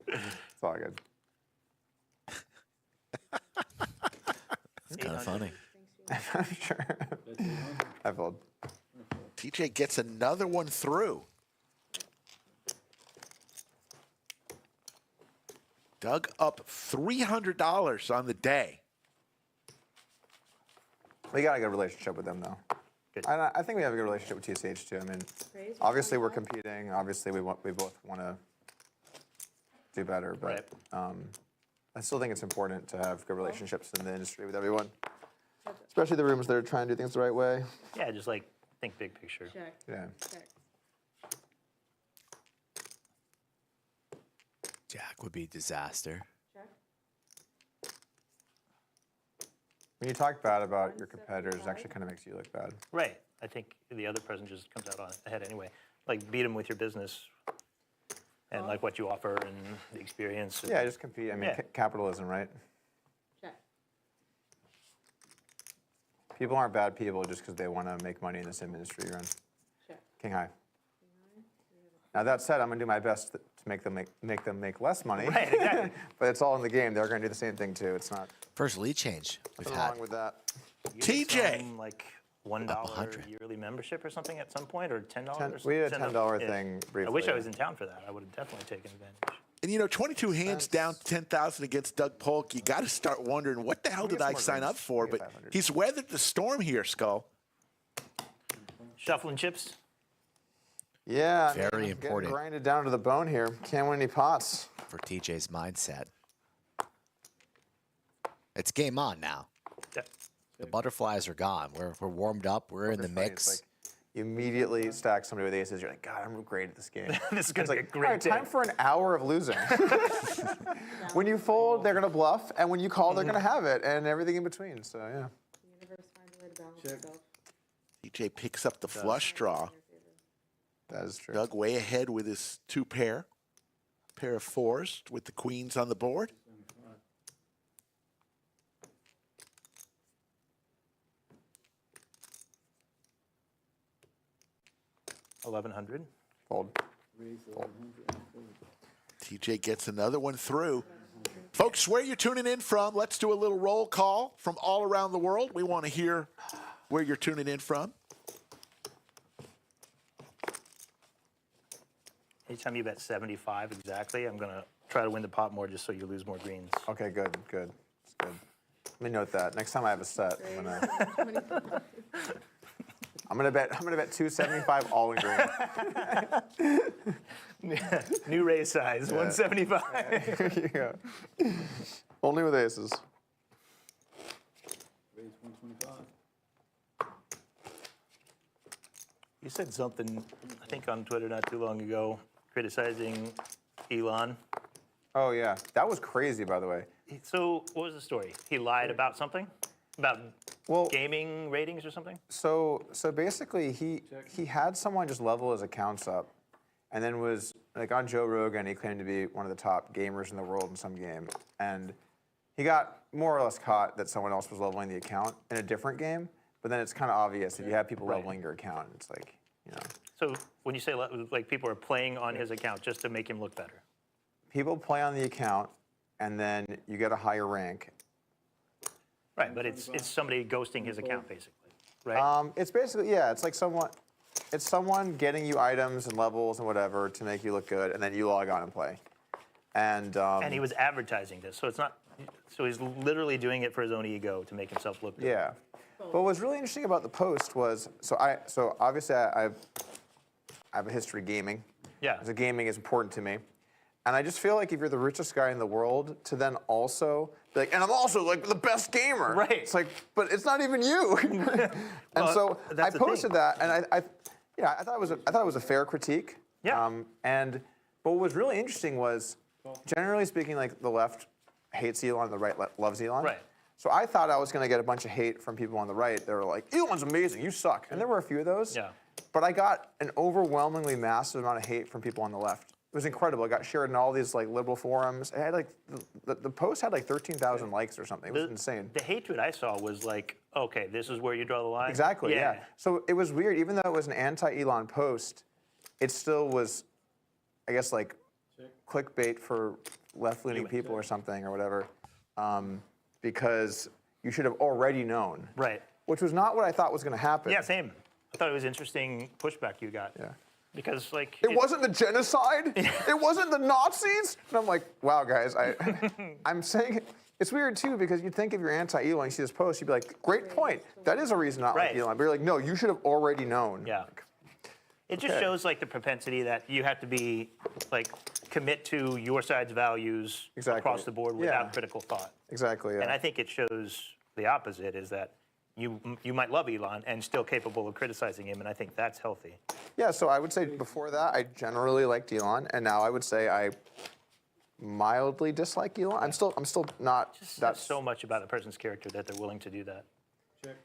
It's all good. It's kind of funny. I'm sure. I fold. TJ gets another one through. Doug up $300 on the day. We got a good relationship with them, though. Good. I think we have a good relationship with TCH too. I mean, Raise obviously we're 25. competing. Obviously we both want to do better, but I still think it's important to have good relationships in the industry with everyone, especially the rooms that are trying to do things the right way. Yeah, just like think big picture. Check. Yeah. Check. Jack would be disaster. Check. When you talk bad about your competitors, it actually kind of makes you look bad. Right. I think the other person just comes out on ahead anyway. Like beat them with your business and like what you offer and the experience. And, Yeah, just compete. I mean, Yeah. capitalism, right? Check. People aren't bad people just because they want to make money in the same industry you're in. Check. King high. Now that said, I'm gonna do my best to make them make less money. Right, exactly. But it's all in the game. They're gonna do the same thing too. It's not First lead change we've nothing had. wrong with that. You get TJ. some, like $1 100. yearly membership or something at some point, or $10. We did a $10 Yeah. thing briefly. I wish I was in town for that. I would have definitely taken advantage. And you know, 22 hands down to 10,000 against Doug Polk. You got to start wondering, what the hell get did some I more sign greens. up for? We get But 500. he's weathered the storm here, Skull. Shuffling chips. Yeah. Very getting important. grinded down to the bone here. Can't win any pots. For TJ's mindset. It's game on now. Yeah. The butterflies are gone. We're warmed up. We're in the It's funny, mix. it's like you immediately stack somebody with aces. You're like, God, I'm great at this game. This is going It's to be like, a all great right, day. time for an hour of losing. When you fold, they're gonna bluff, and when you call, they're gonna have it, and everything in between. So yeah. The universe finds a way to balance Check. itself. TJ picks up the flush draw. That is true. Doug way ahead with his two pair of fours with the queens on the board. $1,100. Fold. Raise 1,100. TJ gets another one through. Folks, where you're tuning in from, let's do a little roll call from all around the world. We want to hear where you're tuning in from. Anytime you bet 75 exactly, I'm going to try to win the pot more just so you lose more greens. Okay, good, good. It's good. Let me note that. Next time I have a set, I'm gonna bet 275 all in green. New raise size, 175. Here you go. Only with aces. Raise 125. You said something, I think on Twitter not too long ago, criticizing Elon. Oh yeah, that was crazy, by the way. So what was the story? He lied about something? About Well, gaming ratings or something? so basically, he had someone just level his accounts up, and then was like on Joe Rogan. He claimed to be one of the top gamers in the world in some game, and he got more or less caught that someone else was leveling the account in a different game. But then it's kind of obvious if you have people leveling your account, it's like, you know, So when you say like people are playing on his account just to make him look better. people play on the account, and then you get a higher rank. Right, but it's somebody ghosting his account basically, right? It's basically, yeah, it's like someone getting you items and levels and whatever to make you look good, and then you log on and play. And And he was advertising this, so it's not. So he's literally doing it for his own ego to make himself look good. yeah. But what was really interesting about the post was, so obviously I have a history gaming. Yeah. So gaming is important to me. And I just feel like if you're the richest guy in the world, to then also be like, and I'm also like the best gamer. Right. It's like, but it's not even you. And Well, so I that's the thing. posted that, and I thought it was a fair critique. Yeah. But what was really interesting was, generally speaking, like the left hates Elon, the right loves Elon. Right. So I thought I was going to get a bunch of hate from people on the right. They were like, Elon's amazing, you suck. And there were a few of those. Yeah. But I got an overwhelmingly massive amount of hate from people on the left. was incredible. It got shared in all these like liberal forums. It had like the post had like 13,000 likes or something. It was insane. The hatred I saw was like, okay, this is where you draw the line. Exactly. Yeah. So it was weird. Even though it was an anti-Elon post, it still was, I guess, like clickbait for left-leaning people or something or whatever, because you should have already known. Right. Which was not what I thought was going to happen. Yeah, same. I thought it was interesting pushback you got. Yeah. Because like It wasn't the genocide. It wasn't the Nazis. And I'm like, wow, guys. I'm saying it's weird too because you'd think if you're anti-Elon, you see this post, you'd be like, great point. That is a reason not like Elon. But you're like, no, you should have already known. Yeah. It just shows like the propensity that you have to be like commit to your side's values across the board without critical thought. Exactly. Yeah. And I think it shows the opposite is that you might love Elon and still capable of criticizing him, and I think that's healthy. Yeah, so I would say before that, I generally liked Elon, and now I would say I mildly dislike Elon. I'm still not. That's so much about a person's character that they're willing to do that Check.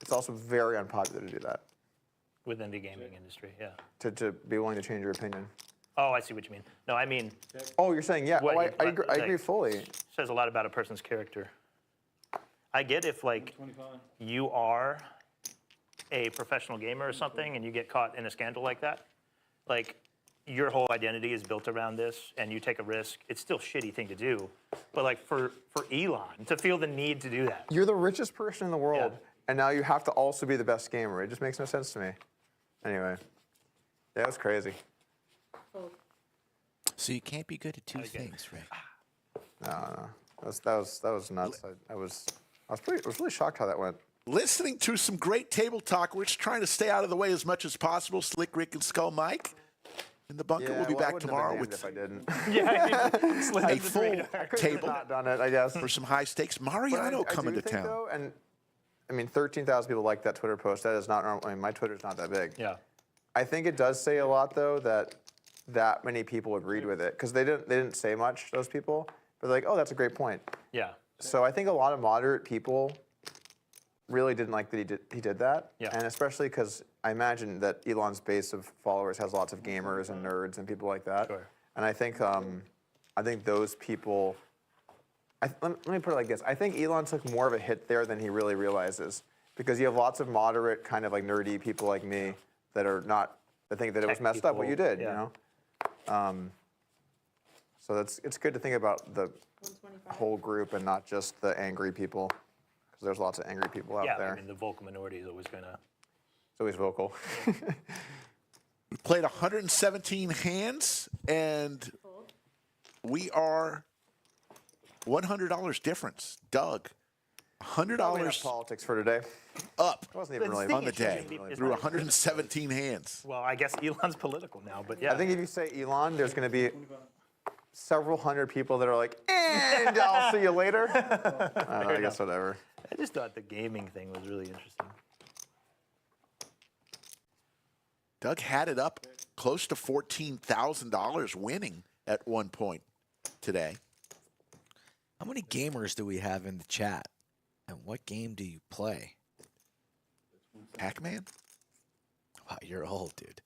It's also very unpopular to do that. within the gaming industry. Yeah. To be willing to change your opinion. Oh, I see what you mean. No, I mean, Oh, you're saying yeah. What Oh, you- I agree, I like- agree fully. says a lot about a person's character. I get if like 25. you are a professional gamer or something and you get caught in a scandal like that, like your whole identity is built around this and you take a risk, it's still a shitty thing to do. But like for Elon to feel the need to do that. You're the richest person in the world, Yeah. and now you have to also be the best gamer. It just makes no sense to me. Anyway, that was crazy. Polk. So you can't be good at two things, Ray. No. That was nuts. I was really shocked how that went. Listening to some great table talk. We're just trying to stay out of the way as much as possible. Slick Rick and Skull Mike in the bunker. We'll be well, I back wouldn't tomorrow have been with damned if I didn't. Yeah, a full Couldn't have table not done it, I guess. for some high stakes. But Mariano I coming do to think, town. though, and I mean, 13,000 people liked that Twitter post. That is not normal. I mean, my Twitter's not that big. Yeah. I think it does say a lot, though, that many people agreed with it because they didn't say much. Those people, but they're like, oh, that's a great point. Yeah. So I think a lot of moderate people really didn't like that he did that. Yeah. And especially because I imagine that Elon's base of followers has lots of gamers and nerds and people like that. Sure. And I think those people. Let me put it like this: I think Elon took more of a hit there than he really realizes, because you have lots of moderate, kind of like nerdy people like me that are not that think that it was Tech messed up what you people, did. yeah. You know. So it's good to think about the 125. whole group and not just the angry people, because there's lots of angry people out Yeah, there. I mean, the vocal minority is always going to. It's always vocal. We played 117 hands, and we are $100 difference. Doug, Probably enough $100 politics for today. up It wasn't even The really. thing on the it shouldn't day be- it's through not- 117 hands. Well, I guess Elon's political now, but yeah. I think if you say Elon, there's going to be several hundred people that are like, and I'll see you later. I guess whatever. I just thought the gaming thing was really interesting. Doug had it up close to $14,000 winning at one point today. How many gamers do we have in the chat? And what game do you play? Pac-Man? Wow, you're old, dude.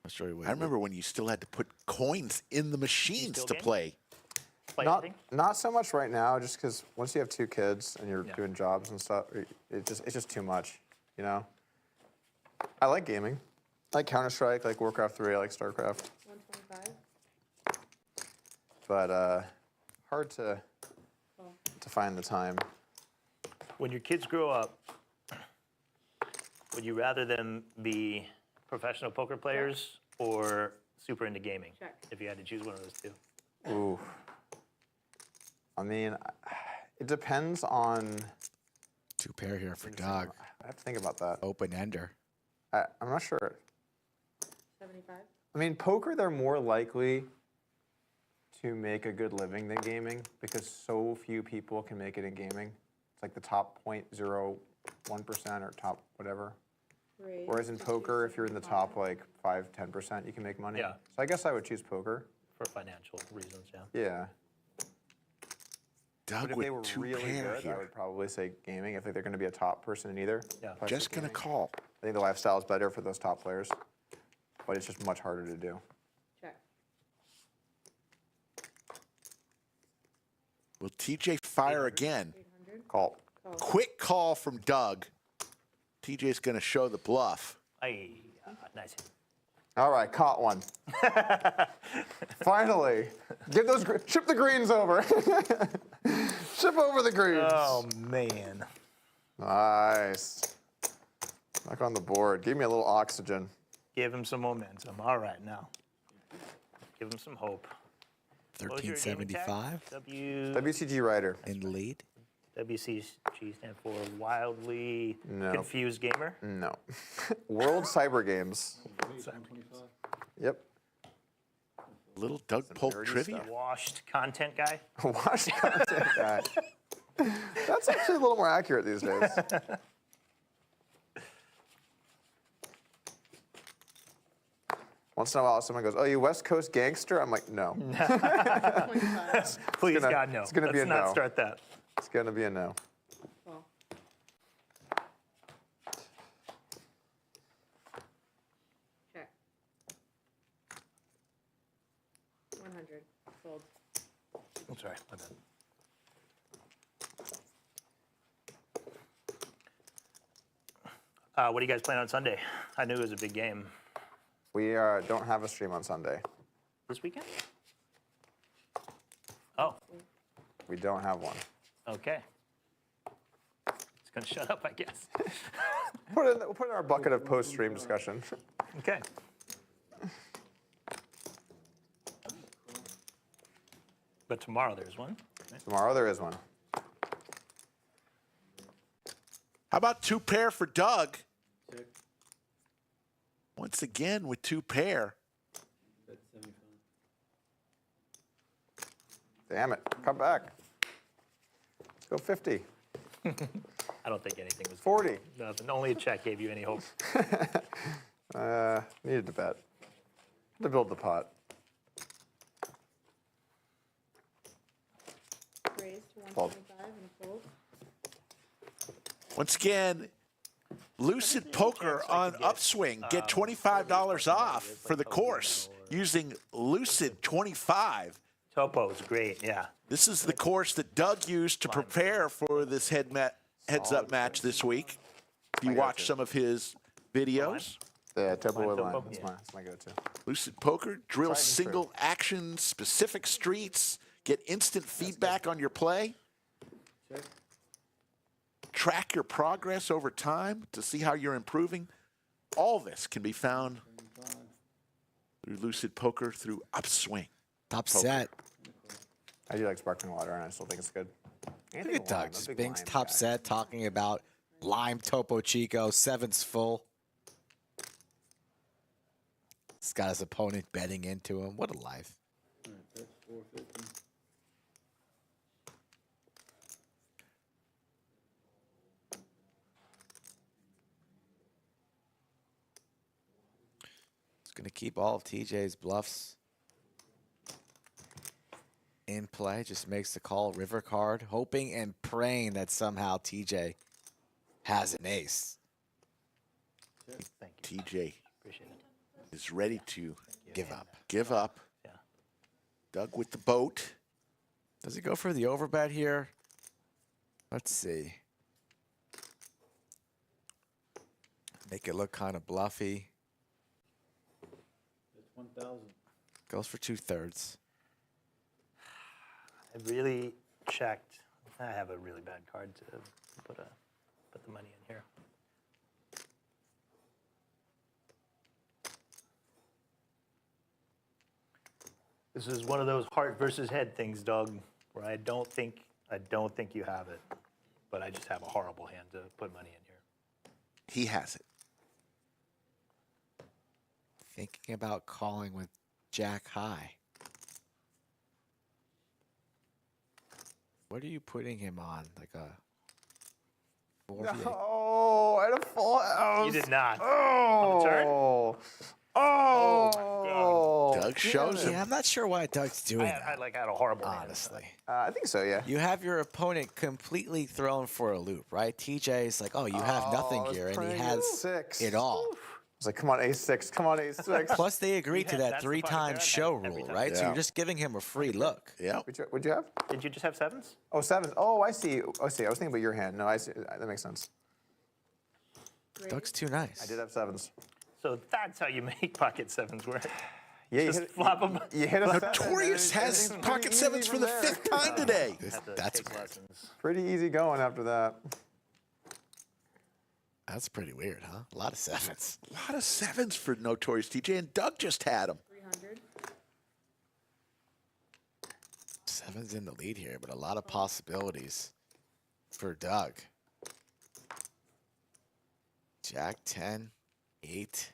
I'll show you what I remember when you still had to put coins in the machines still to game? play. Play Not anything? not so much right now, just because once you have two kids and you're doing jobs and stuff, it's just too much, you know. I like gaming. I like Counter-Strike, I like Warcraft 3, I like StarCraft, 125. but hard to find the time. When your kids grow up, would you rather them be professional poker players or super into gaming? Check. If you had to choose one of those two. Ooh. I mean, it depends on. two pair here for Doug. I have to think about that. Open ender. I'm not sure. 75. I mean, poker, they're more likely to make a good living than gaming because so few people can make it in gaming. It's like the top 0.01% or top whatever. Raise Whereas in to poker, if you're in the top 275. like 5-10%, you can make money. Yeah. So I guess I would choose poker. For financial reasons, yeah. Yeah. Doug But if they were with two really pair good, I here. would probably say gaming if they're going to be a top person in either. Yeah. Probably Just say going to gaming. call. I think the lifestyle is better for those top players, but it's just much harder to do. Check. Will TJ fire again? 800. Call. Quick call from Doug. TJ's going to show the bluff. Aye, nice. All right, caught one. Finally, give those ship the greens over. Ship over the greens. Oh, man. Nice. Back on the board. Give me a little oxygen. Give him some momentum. All right, now. Give him some hope. What was your gaming tag? 1375 WCG Rider. in the lead. WCG stand for Wildly No. Confused Gamer. No. World Cyber Games. 125. Yep. Little Doug Polk nerdy trivia. stuff. Washed content guy. Watch content guy. That's actually a little more accurate these days. Once in a while, someone goes, "Oh, you West Coast gangster?" I'm like, "No." 25. Please, gonna- God, no. it's gonna be Let's a not no. start that. It's gonna be a no. Well. Check. 100. Fold. I'm sorry, my bad. What are you guys playing on Sunday? I knew it was a big game. We don't have a stream on Sunday. This weekend? Oh, We don't have one. okay. It's gonna shut up, I guess. We'll put it in our bucket of post-stream discussion. Okay. But tomorrow there's one. Tomorrow there is one. How about two pair for Doug? Check. Once again with two pair. Bet 75. Damn it. Come back. Let's go 50. I don't think anything was 40. nothing. Only a check gave you any hope. Needed to bet. To build the pot. Raise to Fold. 125 and fold. Once again, Lucid Poker on Upswing. Get $25 off for the course using Lucid 25. Topo is great, yeah. This is the course that Doug used to prepare for this heads-up match this week. If you watch some of his videos, Yeah, Topo Topo, line. yeah. That's my go-to. Lucid Poker drills Tried and true. single action, specific streets, get instant feedback on your play, Check. track your progress over time to see how you're improving. All this can be found 75. through Lucid Poker through Upswing. Top set. I do like sparkling water, and I still think it's good. Look at Doug Spink's top set talking about Lime Topo Chico. Seven's full. He's got his opponent betting into him. What a life. All right, bet 450. He's going to keep all of TJ's bluffs in play. Just makes the call river card, hoping and praying that somehow TJ has an ace. Thank you. TJ Appreciate it. is ready to Give up. give up. Yeah. Doug with the boat. Does he go for the overbet here? Let's see. Make it look kind of bluffy. That's 1,000. Goes for 2/3. I really checked. I have a really bad card to put the money in here. This is one of those heart versus head things, Doug, where I don't think you have it, but I just have a horrible hand to put money in here. He has it. Thinking about calling with Jack high. What are you putting him on? Like a 4v8? Oh, I had a full house. You did not. Oh. On the turn? Oh. Doug shows him. Yeah, I'm not sure why Doug's doing I that. had a horrible hand. Honestly, I think so, yeah. you have your opponent completely thrown for a loop, right? TJ's like, oh, you have nothing I was here, and he praying has it's 6. it all. I was like, come on, ace-6. Come on, ace-6. Plus, they agreed to Yeah, that that's the fucking 3-time thing. show Every rule, time. right? So Yeah. you're just giving him a free look. Yeah. What'd you have? Did you just have 7s? Oh, 7s. Oh, I see. I see. I was thinking about your hand. No, I see. That makes sense. Doug's too nice. I did have 7s. So that's how you make pocket 7s work. Yeah, Just flop them. You hit a 7. Notorious and has everything's pocket pretty sevens easy for from the there. 5th time today. That's take weird. lessons. Pretty easy going after that. That's pretty weird, huh? A lot of 7s. A lot of 7s for Notorious TJ, and Doug just had them. 300. 7's in the lead here, but a lot of possibilities for Doug. Jack 10, 8.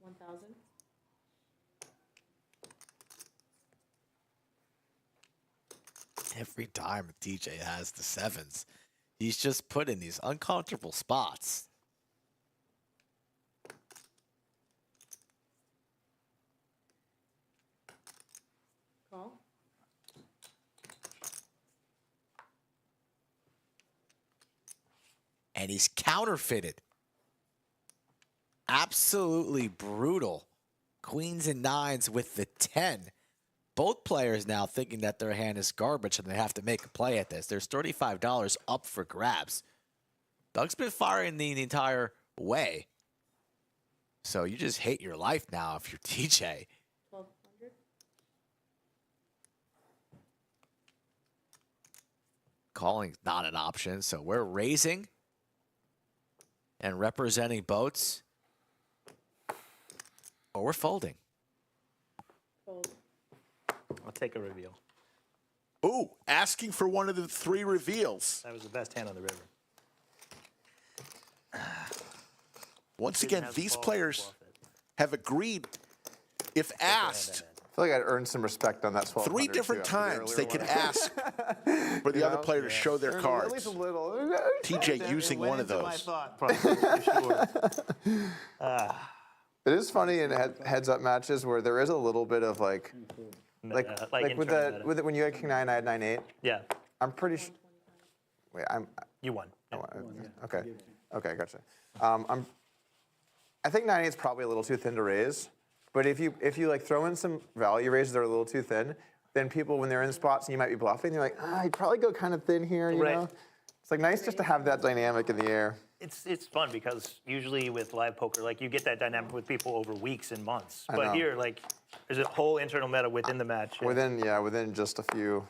$1,000. Every time DJ has the 7s, he's just put in these uncomfortable spots. Call. And he's counterfeited. Absolutely brutal. Queens and 9s with the 10. Both players now thinking that their hand is garbage and they have to make a play at this. There's $35 up for grabs. Doug's been firing the entire way. So you just hate your life now if you're TJ. 1,200. Calling's not an option, so we're raising and representing boats. Or we're folding. Fold. I'll take a reveal. Ooh, asking for one of the 3 reveals. That was the best hand on the river. Once Susan again, has these balls, players bluff it. have agreed, if asked, I feel like I'd earned some respect on that 1200. 3 different times they can ask for the other player to show their At least cards. a little. TJ using one of those. thought process, for sure. It is funny in heads-up matches where there is a little bit of like with intern that meta. with it when you had King 9, I had 9-8. Yeah, I'm pretty sure. Wait, you won. Yeah. okay. Okay, gotcha. I think 9-8 is probably a little too thin to raise, but if you like throw in some value raises that are a little too thin, then people when they're in spots and you might be bluffing, they're like, you'd probably go kind of thin here, you Right. know. It's like nice just to have that dynamic in the air. It's fun because usually with live poker, like you get that dynamic with people over weeks and months. I But know. here, like, there's a whole internal meta within the match. Yeah. Within just a few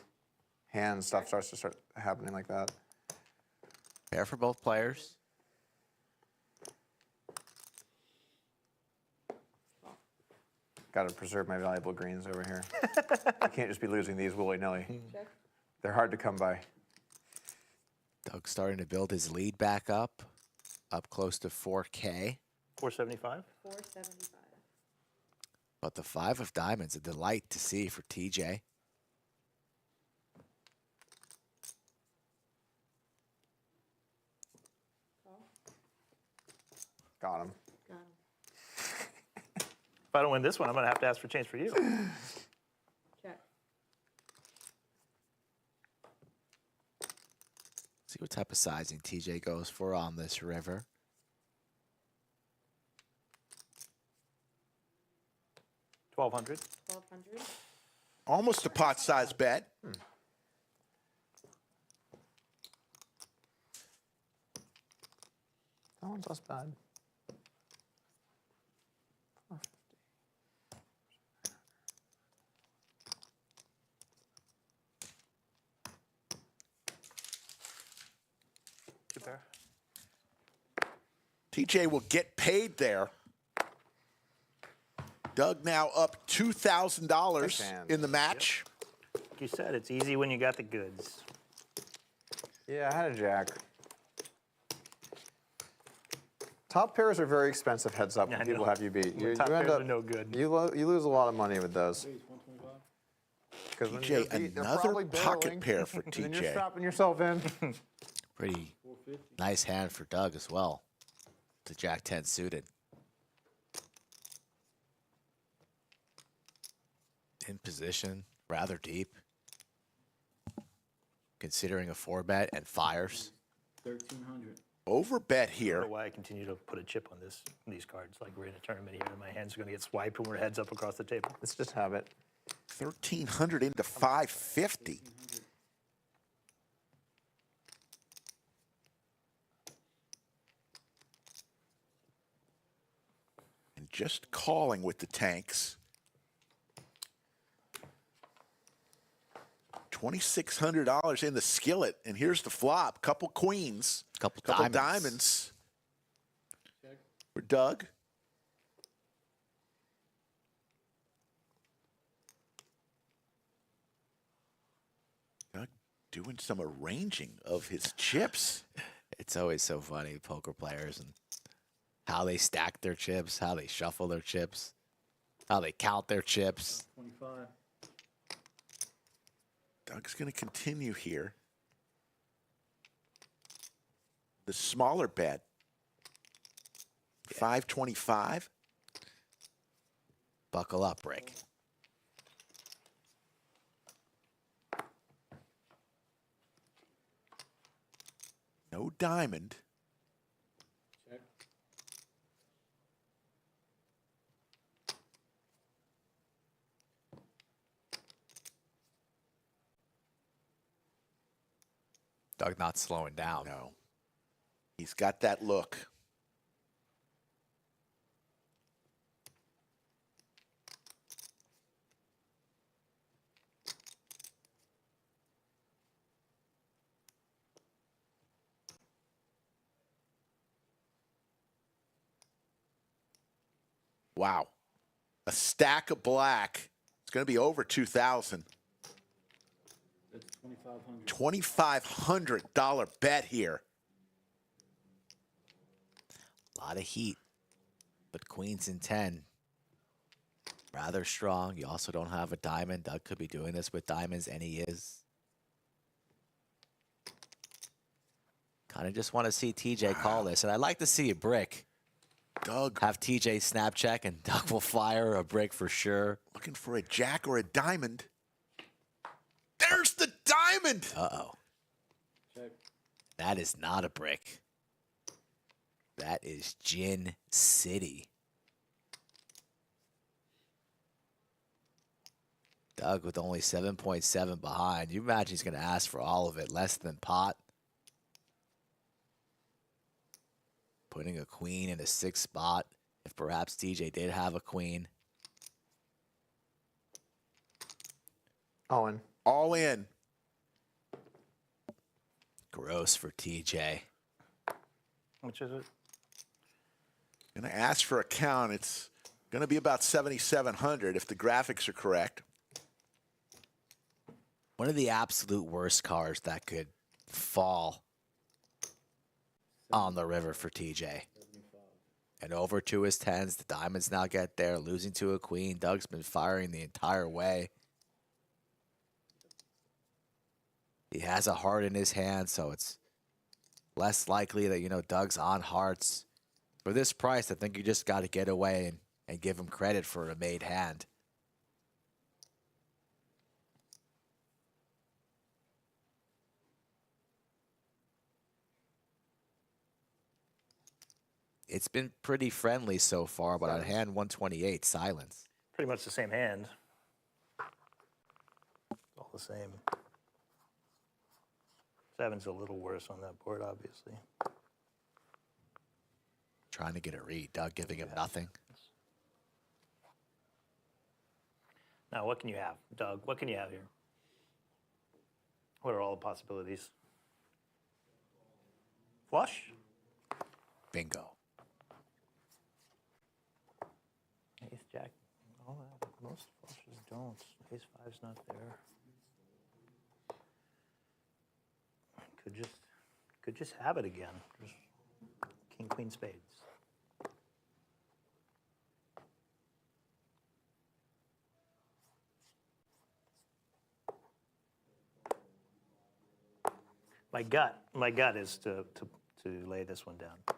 hands, stuff starts to start happening like that. Fair for both players. Got to preserve my valuable greens over here. I can't just be losing these willy-nilly. Check. They're hard to come by. Doug starting to build his lead back up close to 4K. 475. 475. But the 5 of diamonds, a delight to see for TJ. Call. Got him. Got him. If I don't win this one, I'm gonna have to ask for change for you. Check. See what type of sizing TJ goes for on this river. $1,200. 1,200. Almost a pot-sized bet. That one's less bad. 450. Two pair. TJ will get paid there. Doug now up $2,000 hand. in the match. Like you said, it's easy when you got the goods. Yeah, I had a jack. Top pairs are very expensive heads up Yeah, I when people know. have you beat. You Top end pairs up are no good. You lose a lot of money with those. Raise 125. Because when TJ, you're beat, they're another probably pocket barreling, pair for and then you're TJ. strapping yourself in. Pretty nice hand for Doug as well. The Jack 10 suited. In position, rather deep. Considering a 4-bet and fires. 1,300. Over bet I don't here. know why I continue to put a chip on these cards. Like we're in a tournament here, and my hands are going to get swiped when we're heads up across the table. It's just habit. 1,300 into 550. And just calling with the tanks. $2,600 in the skillet, and here's the flop. Couple queens, Couple diamonds for Doug. Doug doing some arranging of his chips. It's always so funny, poker players, and how they stack their chips, how they shuffle their chips, how they count their chips. 25. Doug's going to continue here. The smaller bet, 525. Buckle up, Rick. No diamond. Check. Doug not slowing down. No. He's got that look. Wow. A stack of black. It's going to be over 2,000. That's 2,500. $2,500 bet here. A lot of heat, but queens in 10. Rather strong. You also don't have a diamond. Doug could be doing this with diamonds, and he is. Kind of just want to see TJ call this, and I'd like to see a brick. Doug Have TJ snap check, and Doug will fire a brick for sure. looking for a jack or a diamond. There's the diamond. Uh-oh. Check. That is not a brick. That is Gin City. Doug with only 7.7 behind. You imagine he's going to ask for all of it, less than pot. Putting a queen in a 6th spot. If perhaps TJ did have a queen. Owen. All in. Gross for TJ. Which is it? Going to ask for a count. It's going to be about 7,700 if the graphics are correct. One of the absolute worst cards that could fall on the river for TJ. And over to his 10s. The diamonds now get there. Losing to a queen. Doug's been firing the entire way. He has a heart in his hand, so it's less likely that, you know, Doug's on hearts. For this price, I think you just got to get away and give him credit for a made hand. It's been pretty friendly so far, but on hand 128, silence. Pretty much the same hand. All the same. 7's a little worse on that board, obviously. Trying to get a read. Doug giving him nothing. Now, what can you have, Doug? What can you have here? What are all the possibilities? Flush? Bingo. Ace, Jack. Oh, most flushes don't. Ace 5's not there. Could just have it again. Just King, Queen, Spades. My gut is to lay this one down.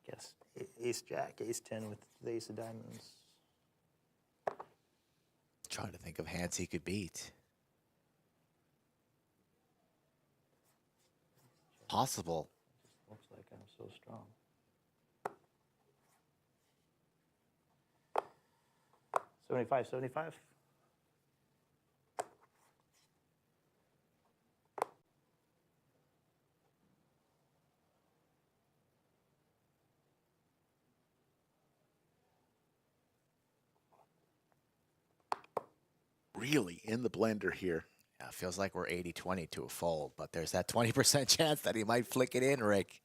Guess ace jack, ace 10 with the ace of diamonds. Trying to think of hands he could beat. Possible. Looks like I'm so strong. $75. Really in the blender here. Yeah, it feels like we're 80-20 to a fold, but there's that 20% chance that he might flick it in, Rick.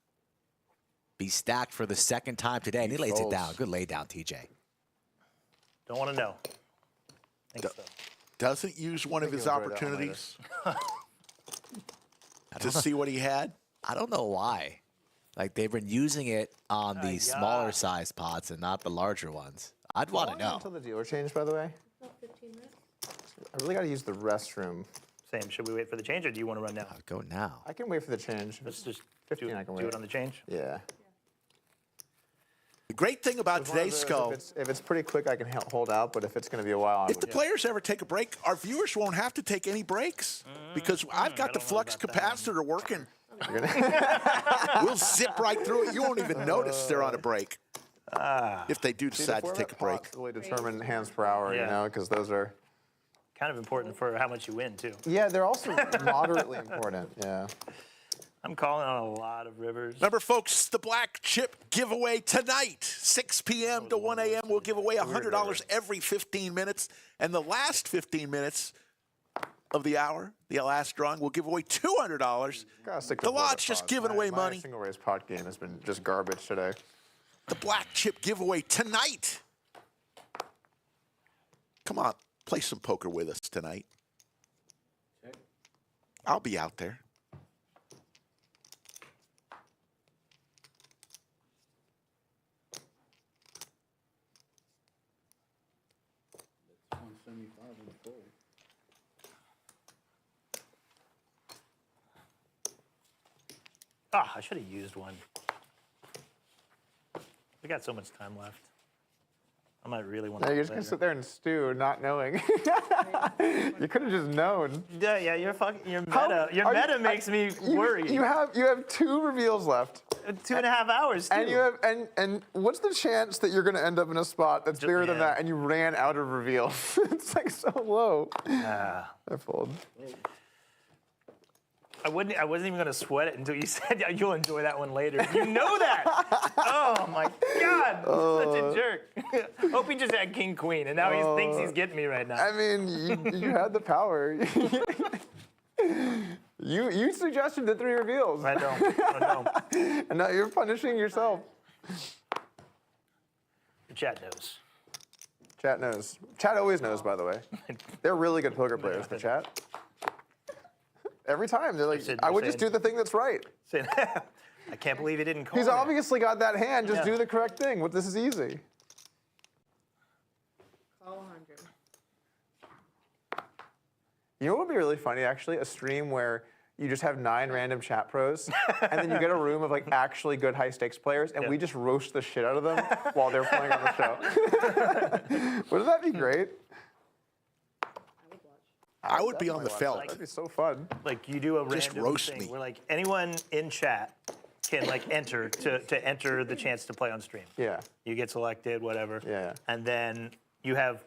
Be stacked for the second time today, and he lays it folds. down. Good lay down, TJ. Don't want to know. Think so. Doesn't use one of think his you'll enjoy that one opportunities to see what he had. I don't know why. Like, they've been using it on the smaller size pots and not the larger ones. I'd want to How long know. until the dealer change, by the way? About 15 minutes. I really got to use the restroom. Same. Should we wait for the change, or do you want to run now? Go now. I can wait for the change. Let's just 15, do, I can do wait. it on the change. Yeah. The great thing about As long as today's it- skull, If it's pretty quick, I can hold out. But if it's going to be a while, I if the would- players ever take a break, our viewers won't have to take any breaks because I've got the don't know flux about that. capacitor working. you're gonna- We'll zip right through it. You won't even notice they're on a break if they do See, decide the to take a format break. pots really determine hands per hour, you Yeah. know, because those are. Kind of important for how much you win, too. Yeah, they're also moderately important. Yeah. I'm calling on a lot of rivers. Remember, folks, the black chip giveaway tonight, 6 p.m. to 1 a.m. We'll give away $100 every 15 minutes. And the last 15 minutes of the hour, the last drawing, we'll give away $200. Gotta stick to The format lot's just pots. giving away My money. single race pot game has been just garbage today. The black chip giveaway tonight. Come on, play some poker with us tonight. Check. I'll be out there. That's 175 on the fold. Ah, I should have used one. We got so much time left. I might really want Now to. you're just gonna sit there and stew, not knowing. You could have just known. Yeah, you're fucking. Your How- meta. Your are you- meta makes me You worry. have 2 reveals left, 2.5 hours. Too. and you have and what's the chance that you're gonna end up in a spot that's bigger than yeah. that, and you ran out of reveals? It's like so low. Ah. I fold. I wasn't even gonna sweat it until you said you'll enjoy that one later. You know that. Oh my God, such a jerk. Hope he just had king queen, and now he thinks he's getting me right now. I mean, you had the power. You suggested the 3 reveals, I know. and now you're punishing yourself. The chat knows. Chat knows. Chat always knows, by the way. They're really good poker players, the chat. Every time, they're like, said- I would they're just do the thing that's right. Saying, I can't believe he didn't call. He's that. obviously got that hand, just Yeah. do the correct thing. This is easy. Call 100. You know what would be really funny, actually? A stream where you just have 9 random chat pros, and then you get a room of like actually good high stakes players, and Yeah. we just roast the shit out of them while they're playing on the show. Wouldn't that be great? I would be on the Definitely watch felt. that. That'd be so fun. Like you do a Just random roast thing me. where like anyone in chat can like enter to enter the chance to play on stream. Yeah. You get selected, whatever. Yeah. And then you have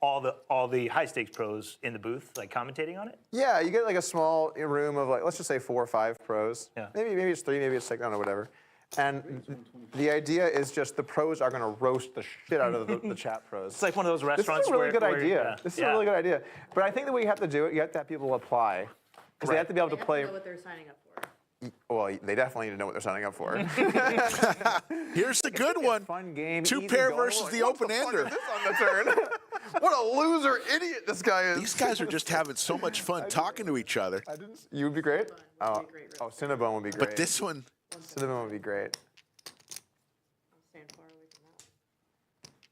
all the high stakes pros in the booth, like commentating on it. Yeah, you get like a small room of like, let's just say 4 or 5 pros. Yeah. Maybe it's 3, maybe it's 6, I don't know, whatever. And the idea is just the pros are going to roast the shit out of the chat pros. It's like one of those This restaurants is a really where good where- idea. yeah, This is yeah. a really good idea. But I think the way you have to do it, you have to have people apply. Because they have to be able They to have play. to know what they're signing up for. Well, they definitely need to know what they're signing up for. Here's the good one. Fun game. 2 easy pair going. versus Like, the what fuck open-ender. is this on the turn? What a loser idiot this guy is. These guys are just having so much fun talking to each other. You would be great? Would Oh, be great, oh, Cinnabon would be great. But this one, Cinnabon would be great.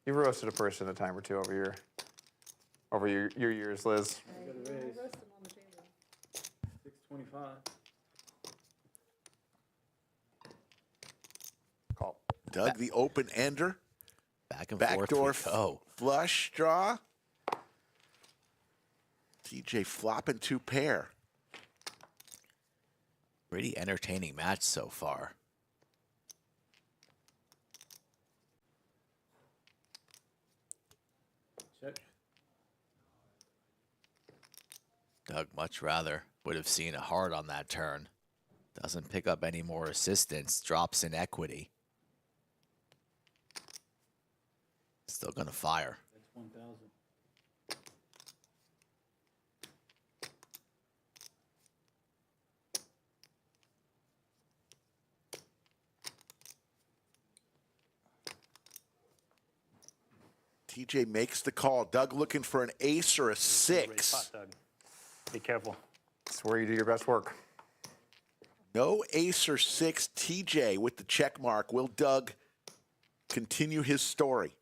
You've roasted a person a time or two over your years, Liz. I Got a roast raise. them on the table. 625. Call. Doug, the open ender. Back and forth Backdoor we go. flush draw. TJ flopping 2 pair. Pretty entertaining match so far. Check. Doug much rather would have seen a heart on that turn. Doesn't pick up any more assistance. Drops in equity. Still gonna fire. That's 1,000. TJ makes the call. Doug looking for an ace or a Great 6. spot, Doug. Be careful. It's where you do your best work. No ace or 6. TJ with the check mark. Will Doug continue his story?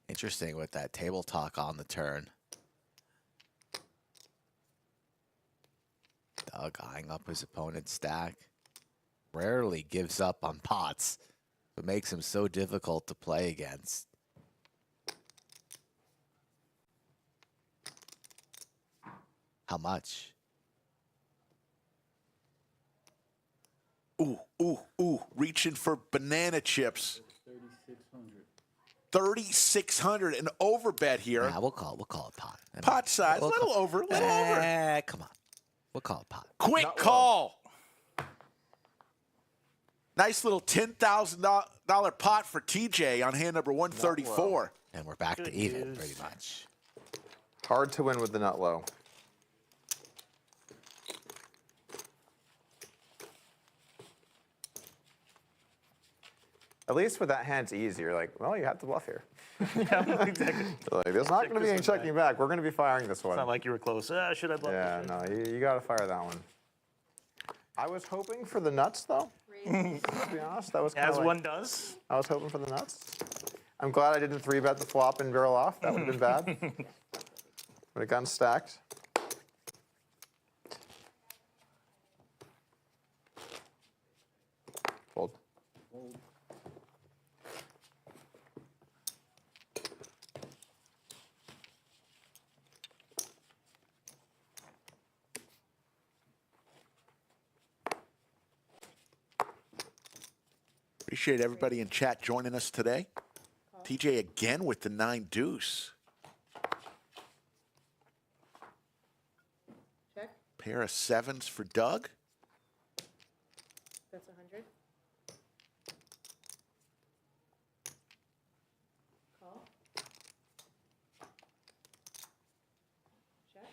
Interesting with that table talk on the turn. Doug eyeing up his opponent's stack. Rarely gives up on pots. What makes him so difficult to play against. How much? Ooh, ooh, ooh. Reaching for banana chips. 3,600. 3,600. An overbet here. Nah, we'll call it pot. I mean, Pot size. A we'll little call- over. A little over. Come on. We'll call it pot. Quick Not call. Nice little $10,000 pot for TJ on hand number 134. And we're back to Good even, news. pretty much. Hard to win with the nut low. At least with that hand, it's easy. You're like, well, you have to bluff here. Yeah, exactly. Like, there's not going to be any this one checking back. We're going to be firing this It's one. not like you were close. Should I bluff Yeah, this? no, you got to fire that one. I was hoping for the nuts, though. Raise. To be honest, that was kind As of one does. I was hoping for the nuts. I'm glad I didn't 3-bet the flop and barrel off. That would have been bad. Would have gotten stacked. Fold. Fold. Appreciate everybody in chat joining us today. TJ again with the 9 deuce. Check. Pair of 7s for Doug. That's 100. Call. Check.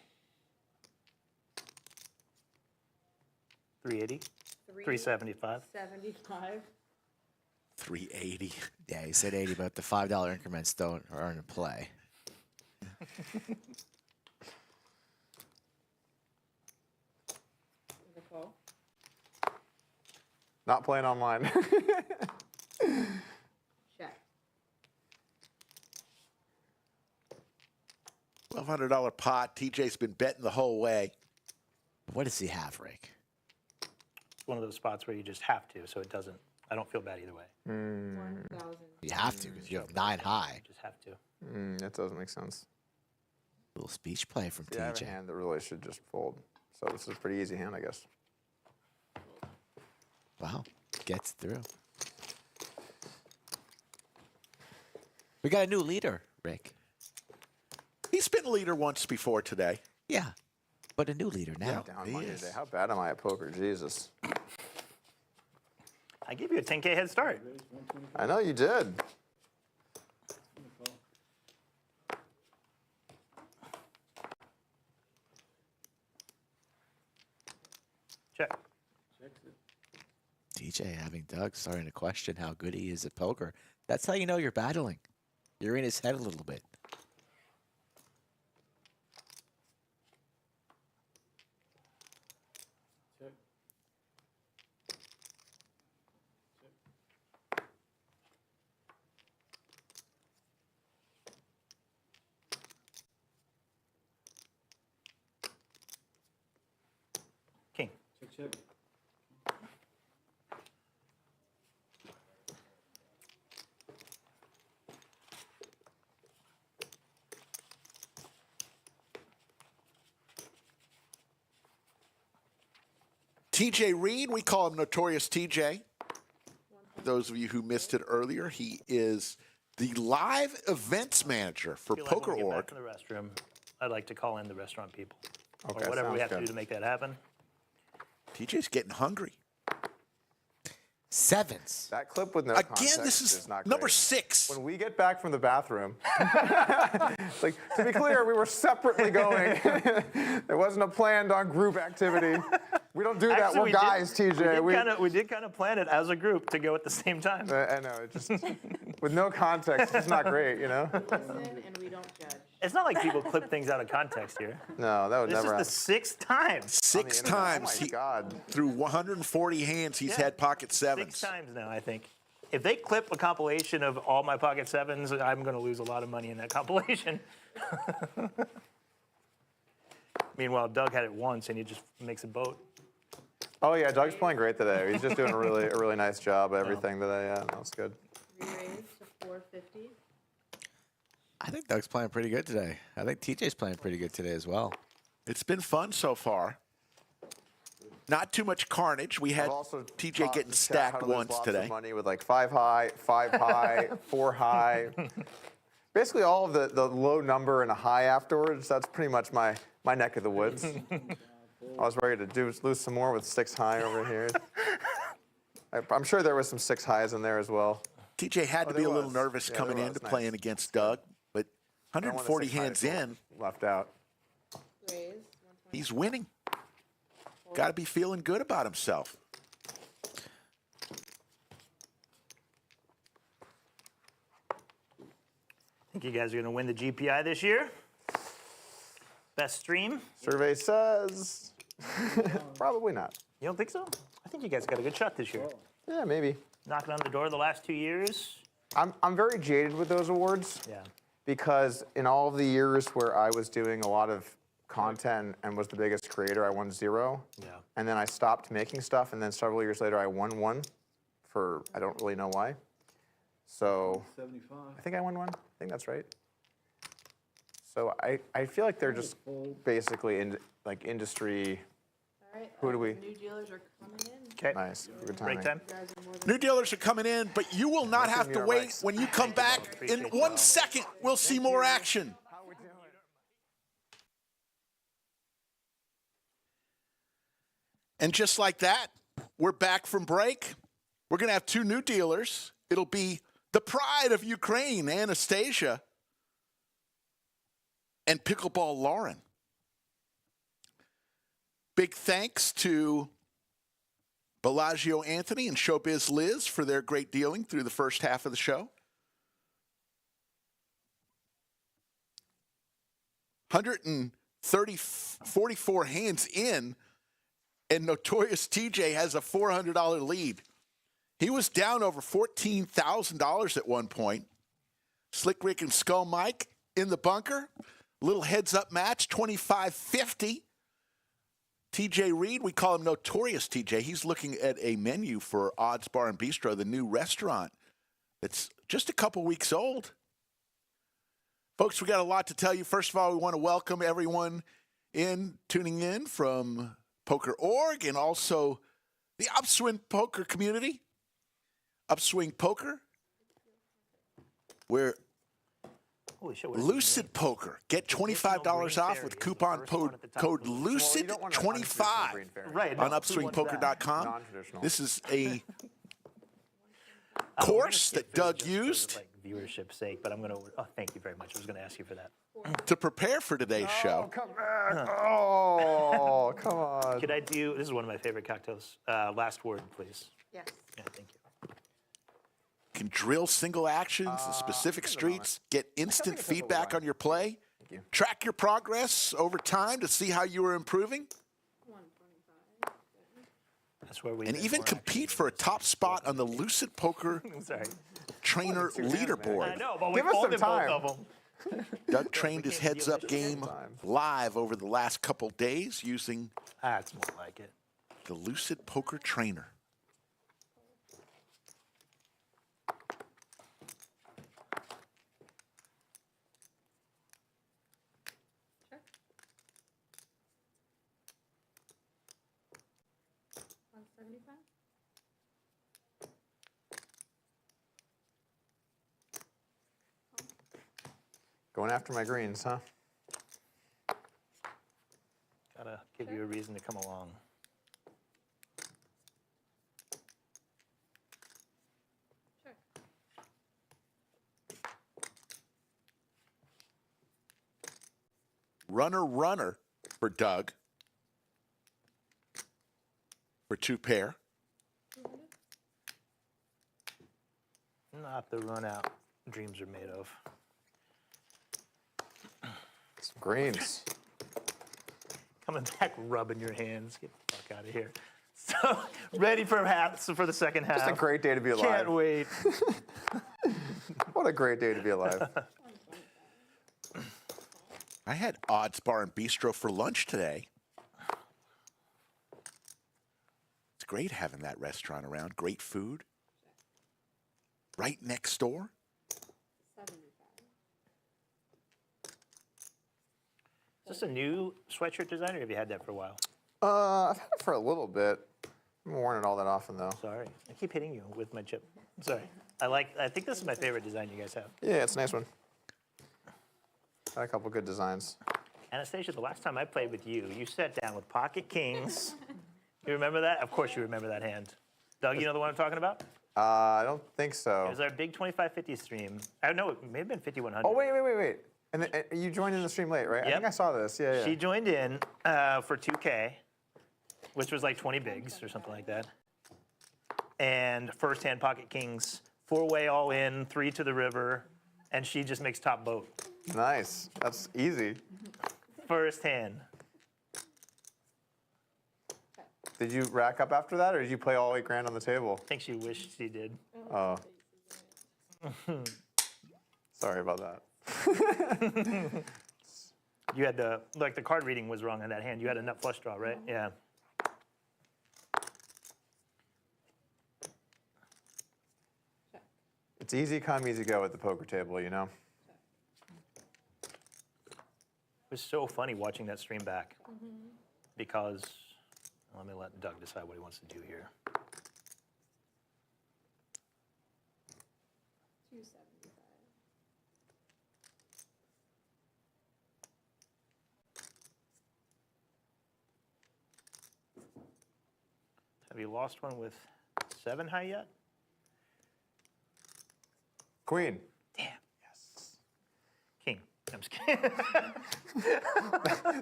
380. 375. 75. 380. Yeah, he said 80, but the $5 increments aren't in play. The call. Not playing online. Check. $1,200 pot. TJ's been betting the whole way. What does he have, Rick? It's one of those spots where you just have to, so it doesn't. I don't feel bad either way. 1,000. You have to because you have 9 high. You just have to. That doesn't make sense. Little speech play from Yeah, I have a TJ. hand that really should just fold. So this is a pretty easy hand, I guess. Wow, gets through. We got a new leader, Rick. He's been leader once before today. Yeah, but a new leader now. Down he money is. today. How bad am I at poker? Jesus. I gave you a 10K head start. Raise 125. I know you did. In the call. Check. Checks it. TJ having Doug starting to question how good he is at poker. That's how you know you're battling. You're in his head a little bit. Check. check. TJ Reid, we call him Notorious TJ. Those of you who missed it earlier, he is the live events manager for Feel like Poker when we get Org. back in the restroom, I'd like to call in the restaurant people. Okay, Or whatever we sounds have to do good. to make that happen. TJ's getting hungry. Sevens. That clip with no Again, context this is not number great. 6. When we get back from the bathroom, like, to be clear, we were separately going. There wasn't a planned on group activity. We don't do that. Actually, We're guys, TJ. We did kind of plan it as a group to go at the same time. I know, it just with no context, it's not great, you know. Listen and we don't judge. It's not like people clip things out of context here. No, that would This never is the happen. 6th time. Six on the internet. times Oh my God. through 140 hands, he's Yeah. had pocket 6 sevens. times now, I think. If they clip a compilation of all my pocket 7s, I'm going to lose a lot of money in that compilation. Meanwhile, Doug had it once, and he just makes a boat. Oh yeah, Doug's playing great today. He's just doing a really nice job at everything today. Yeah, that's good. Re-raise to 450. I think Doug's playing pretty good today. I think TJ's playing pretty good today as well. It's been fun so far. Not too much carnage. We had I've also TJ taught getting the chat how stacked to lose once lots today. Of money with like 5 high, 5 high, 4 high. Basically, all of the low number and a high afterwards. That's pretty much my neck of the woods. I was ready to lose some more with 6 high over here. I'm sure there was some 6 highs in there as well. TJ had to there be a little was. nervous Yeah, coming there into was. playing Nice. against Doug, but I don't want the 140 6 highs hands in, left out. Raise 120. he's winning. Got to be feeling good about himself. Think you guys are going to win the GPI this year? Best stream? Survey says probably not. You don't think so? I think you guys got a good shot this year. Yeah, maybe. Knocking on the door the last 2 years. I'm very jaded with those awards. Yeah. Because in all of the years where I was doing a lot of content and was the biggest creator, I won 0. Yeah. And then I stopped making stuff, and then several years later, I won 1 for I don't really know why. So 75. I think I won 1. I think that's right. So I feel like they're just basically like industry. All right. Who do we- New dealers are coming in. Okay. Nice. Good Break time. You guys are more than New dealers are coming in, but you will not have to your wait. mics. When you come back in 1 second, we'll see more action. And just like that, we're back from break. We're going to have 2 new dealers. It'll be the pride of Ukraine, Anastasia, and Pickleball Lauren. Big thanks to Bellagio Anthony and Showbiz Liz for their great dealing through the first half of the show. 44 hands in, and Notorious TJ has a $400 lead. He was down over $14,000 at one point. Slick Rick and Skull Mike in the bunker. Little heads-up match, 25-50. TJ Reid, we call him Notorious TJ. He's looking at a menu for Odds Bar and Bistro, the new restaurant that's just a couple weeks old. Folks, we got a lot to tell you. First of all, we want to welcome everyone tuning in from Poker Org and also the Upswing Poker community. Upswing Poker, where Holy shit. what is Lucid Poker. Get $25 off with coupon code LUCID25 Right. on no, who wants that? upswingpoker.com. Non-traditional. This is a Oh, we're gonna course skip that food Doug just for, used like viewership's sake, but I'm going to. Oh, thank you very much. I was going to ask you for that. to prepare for today's show. Come back. Oh, come on. Could I do? This is one of my favorite cocktails. Last word, please. Yes. Yeah, thank you. Can drill single actions in specific streets, get instant a sip of feedback wine. on your play, you. track your progress over time to see how you are improving, 125. That's where we. and need even more compete for a top spot on the Lucid Poker action. Sorry. trainer Two hands, man. I leaderboard. know, but we Give us some folded both time. of them. Doug trained his can't heads-up deal with game live over the last couple days using That's more like it. the Lucid Poker Trainer. Check. 175. Going after my greens, huh? Gotta give you a reason to come along. Check. Runner for Doug. For 2 pair. 200. Not the run out dreams are made of. Some greens. Coming back, rubbing your hands. Get the fuck out of here. So ready for the second half. Just a great day to be alive. Can't wait. What a great day to be alive. I had Odds Bar and Bistro for lunch today. It's great having that restaurant around. Great food. Right next door. 75. Is this a new sweatshirt design, or have you had that for a while? I've had it for a little bit. I haven't worn it all that often, though. Sorry. I keep hitting you with my chip. I'm sorry. I think this is my favorite design you guys have. Yeah, it's a nice one. Got a couple good designs. Anastasia, the last time I played with you, you sat down with pocket kings. You remember that? Of course you remember that hand. Doug, you know the one I'm talking about? I don't think It so. was our big 2550 stream. I don't know, it may have been 5100. Oh, wait. And then, you joined in the stream late, right? I Yep. think I saw this. Yeah. She joined in for 2K, which was like 20 bigs or something like that. And first hand pocket kings, 4-way all in, 3 to the river, and she just makes top boat. Nice. That's easy. First hand. Did you rack up after that, or did you play all 8 grand on the table? I think she wished she did. Oh. Sorry about that. You had the card reading was wrong on that hand. You had a nut flush draw, right? Yeah. It's easy come, easy go at the poker table, you know? It was so funny watching that stream back because, let me let Doug decide what he wants to do here. 275. Have you lost one with 7 high yet? Queen. Damn. Yes. King. I'm just kidding.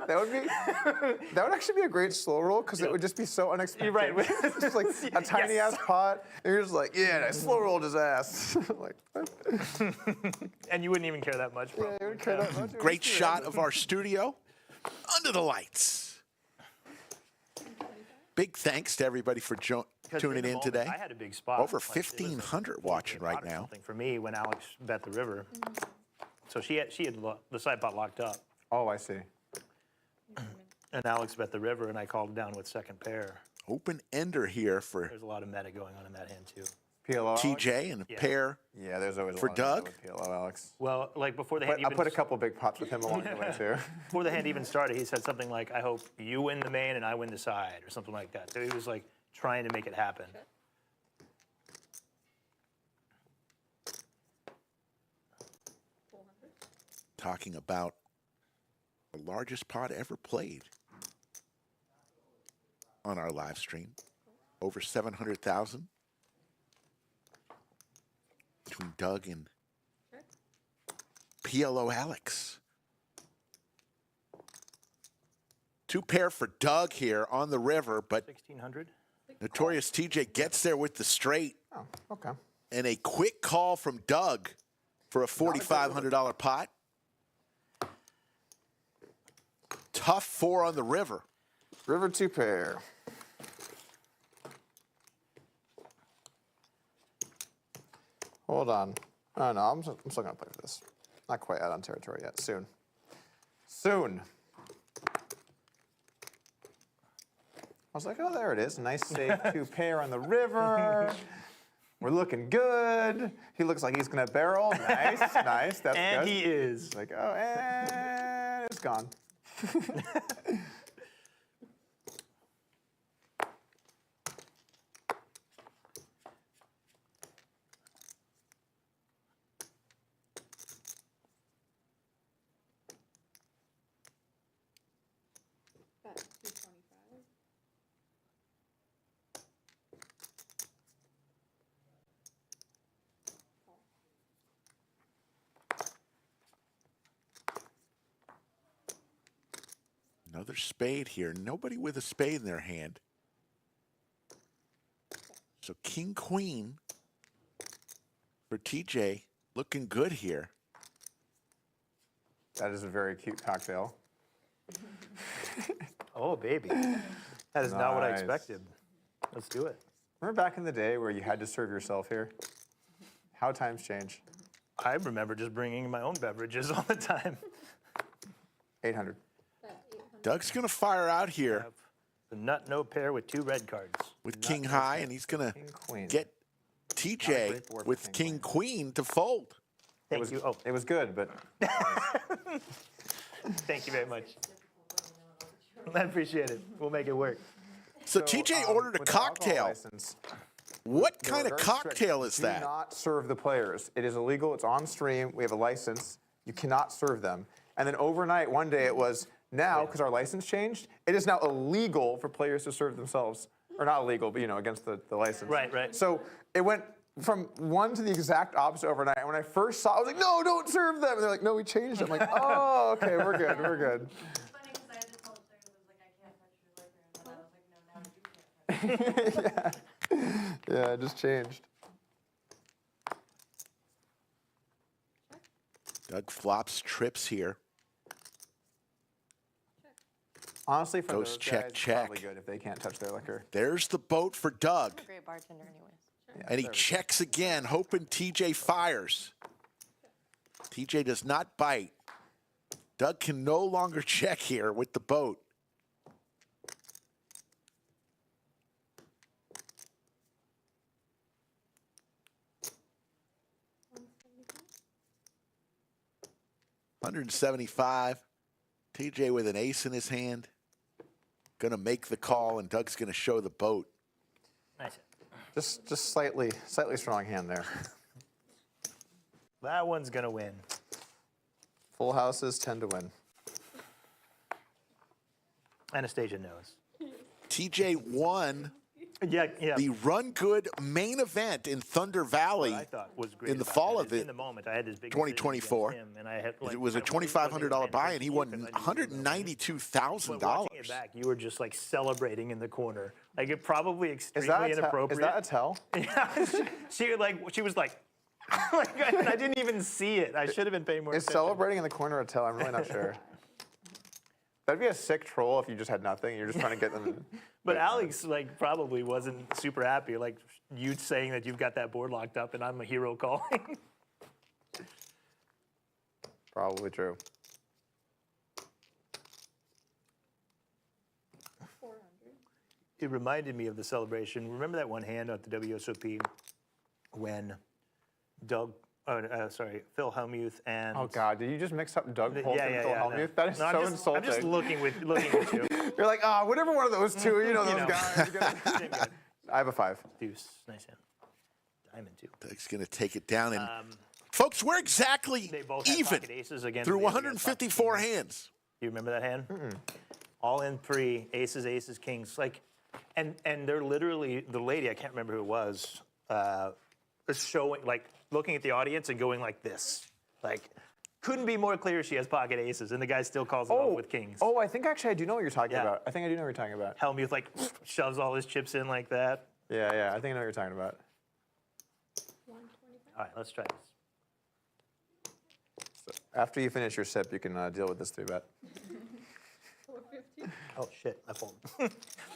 That would actually be a great slow roll because it would just be so unexpected. You're right. It's just like a tiny ass pot, and you're just like, yeah, I slow rolled his ass. Like, what? And you wouldn't even care that much, Yeah, probably. you wouldn't care that much. It would Great just be shot of our studio under the lights. Big thanks to everybody for 'Cause tuning the in moment, today. I had a big spot. Over Like, it was 1,500 watching right or now. something for me when Alex bet the river. So she had the side pot locked up, Oh, I see. and Alex bet the river, and I called down with second pair. Open ender here for There's a lot of meta going on in that hand too. PLO. Alex? TJ and a Yeah. pair. Yeah, there's always For a lot of Doug? that with PLO, Alex. Well, like before the hand But I even put a couple big pots with him along the way too. before the hand even started, he said something like, "I hope you win the main and I win the side," or something like that. So he was like trying to make it happen. Talking about the largest pot ever played on our live stream. Over 700,000 between Doug and PLO Alex. 2 pair for Doug here on the river, but 1600. Notorious TJ gets there with the straight Oh, okay. and a quick call from Doug for a $4,500 pot. Tough 4 on the river. River 2 pair. Hold on. Oh, no, I'm still going to play for this. Not quite out on territory yet. Soon. Soon. was like, oh, there it is. A nice, safe 2-pair on the river. We're looking good. He looks like he's going to barrel. Nice, nice. That's And good. he is. Like, oh, and it's gone. Bet 225. Another spade here. Nobody with a spade in their hand. So king, queen for TJ. Looking good here. That is a very cute cocktail. Oh, baby. That is not what I Nice. expected. Let's do it. Remember back in the day where you had to serve yourself here? How times change. I remember just bringing my own beverages all the time. 800. Bet 800. Doug's going to fire out here Have the nut no pair with 2 red cards. with king high, and he's going to King, queen. get Not a TJ great board for with king, king, queen to fold. Thank you. Oh, It was good, but thank you very much. I appreciate it. We'll make it work. So TJ ordered a with the alcohol cocktail. license, What they kind were of very strict. cocktail is Do that? not serve the players. It is illegal. It's on stream. We have a license. You cannot serve them. And then overnight, one day it was now, because our license changed, it is now illegal for players to serve themselves. Or not illegal, but against the license. Right, right. So it went from one to the exact opposite overnight. And when I first saw it, I was like, no, don't serve them. And they're like, no, we changed it. I'm like, oh, okay, we're good, we're good. It's funny because I had to tell the players, I was like, I can't touch your liquor. And then I was like, no, now you can't touch it. Yeah, it just changed. Doug flops trips here. Honestly, for Goes those check, guys, it's check. probably good if they can't touch their liquor. There's the boat for Doug. I'm a great bartender anyways. And he checks again, hoping TJ fires. TJ does not bite. Doug can no longer check here with the boat. $175. TJ with an ace in his hand. Gonna make the call, and Doug's gonna show the boat. Nice. Just slightly strong hand there. That one's going to win. Full houses tend to win. Anastasia knows. TJ won Yeah, yeah. the Run Good main event in Thunder Valley. What I thought was great in the about fall that of is it, in the moment, I had this big decision against 2024. him, and I had, like, It was a I wasn't $2,500 buy, and he won because I knew he was gonna win. $192,000. But watching it back, you were just like celebrating in the corner, like it probably Is extremely that is inappropriate. that a tell? Yeah, she was like, and I didn't even see it. I should have been paying more Is attention. celebrating in the corner a tell? I'm really not sure. That'd be a sick troll if you just had nothing and you're just trying to get them. But Alex like probably wasn't super happy, like you saying that you've got that board locked up and I'm a hero calling. Probably true. 400. It reminded me of the celebration. Remember that one hand at the WSOP when Phil Hellmuth and Oh God, did you just mix up Doug Polk and Phil no. Hellmuth? That is No, so I'm insulting. just looking at you. You're like, whatever one of those two, you know those know. guys. Same guy. I have a 5. Deuce, nice hand. Diamond too. Doug's going to take it down. And folks, we're exactly They both had even pocket aces against through the other guys' pocket 154 kings. hands. You remember that hand? All in 3, aces, kings. Like, and they're literally, the lady, I can't remember who it was showing, like, looking at the audience and going like this. Like, couldn't be more clear she has pocket aces, and the guy still calls it off with kings. Oh, I think actually I do know what you're talking Yeah. about. I think I do know what you're talking about. Hellmuth, like, shoves all his chips in like that. Yeah, I think I know what you're talking about. 125. All right, let's try this. After you finish your sip, you can deal with this 3-bet. 450. Oh, shit, I fold.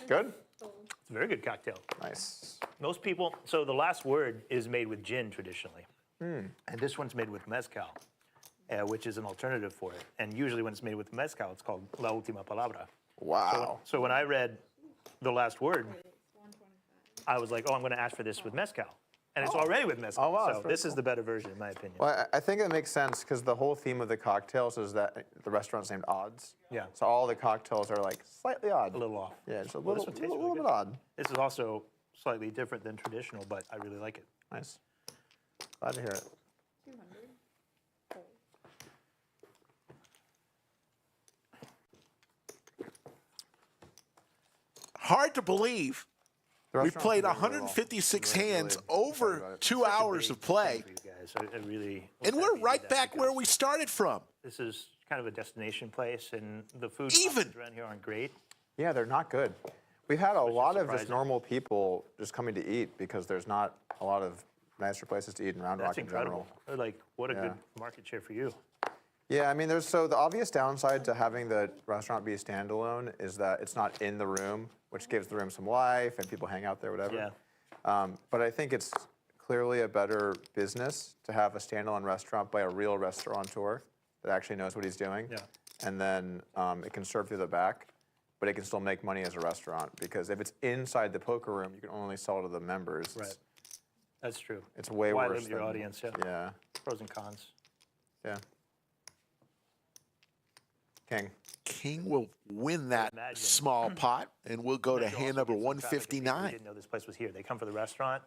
Good? Fold. It's a very good cocktail. Nice. Most people, so the last word is made with gin traditionally. And this one's made with mezcal, which is an alternative for it. And usually when it's made with mezcal, it's called La Última Palabra. Wow. So when I read the last word, Wait, it's 125. I was like, oh, I'm going to ask for this with mezcal. And it's already with mezcal. Oh, wow, that's So very this is the better version, in my opinion. Well, I think it makes sense because the whole theme of the cocktails is that the restaurant's named Odds. Yeah. So all the cocktails are like slightly odd. A little off. Yeah, just a Well, little, this one tastes little really bit good. odd. This is also slightly different than traditional, but I really like it. Nice. Glad to hear it. 200. Cold. Hard to believe. The We restaurant's played doing really well. 156 Really, hands really over excited about it. 2 hours of play, For you guys. I really and was we're happy you right did that back where because we started from. This is kind of a destination place, and the food Even. options around here aren't great. Yeah, they're not good. We've had a lot of just surprising. normal people just coming to eat because there's not a lot of nicer places to eat in Round That's Rock in incredible. general. Like, what a Yeah. good market share for you. Yeah, I mean, so the obvious downside to having the restaurant be standalone is that it's not in the room, which gives the room some life and people hang out there, whatever. Yeah. But I think it's clearly a better business to have a standalone restaurant by a real restaurateur that actually knows what he's doing. Yeah. And then it can serve through the back, but it can still make money as a restaurant because if it's inside the poker room, you can only sell to the members. Right. That's true. It's way Why worse limit your than- audience? Yeah. Yeah, Pros and cons. yeah. King. King will win that Imagine. small pot, and we'll go to You also hand number get some traffic of people who 159. didn't know this place was here. They come for the restaurant.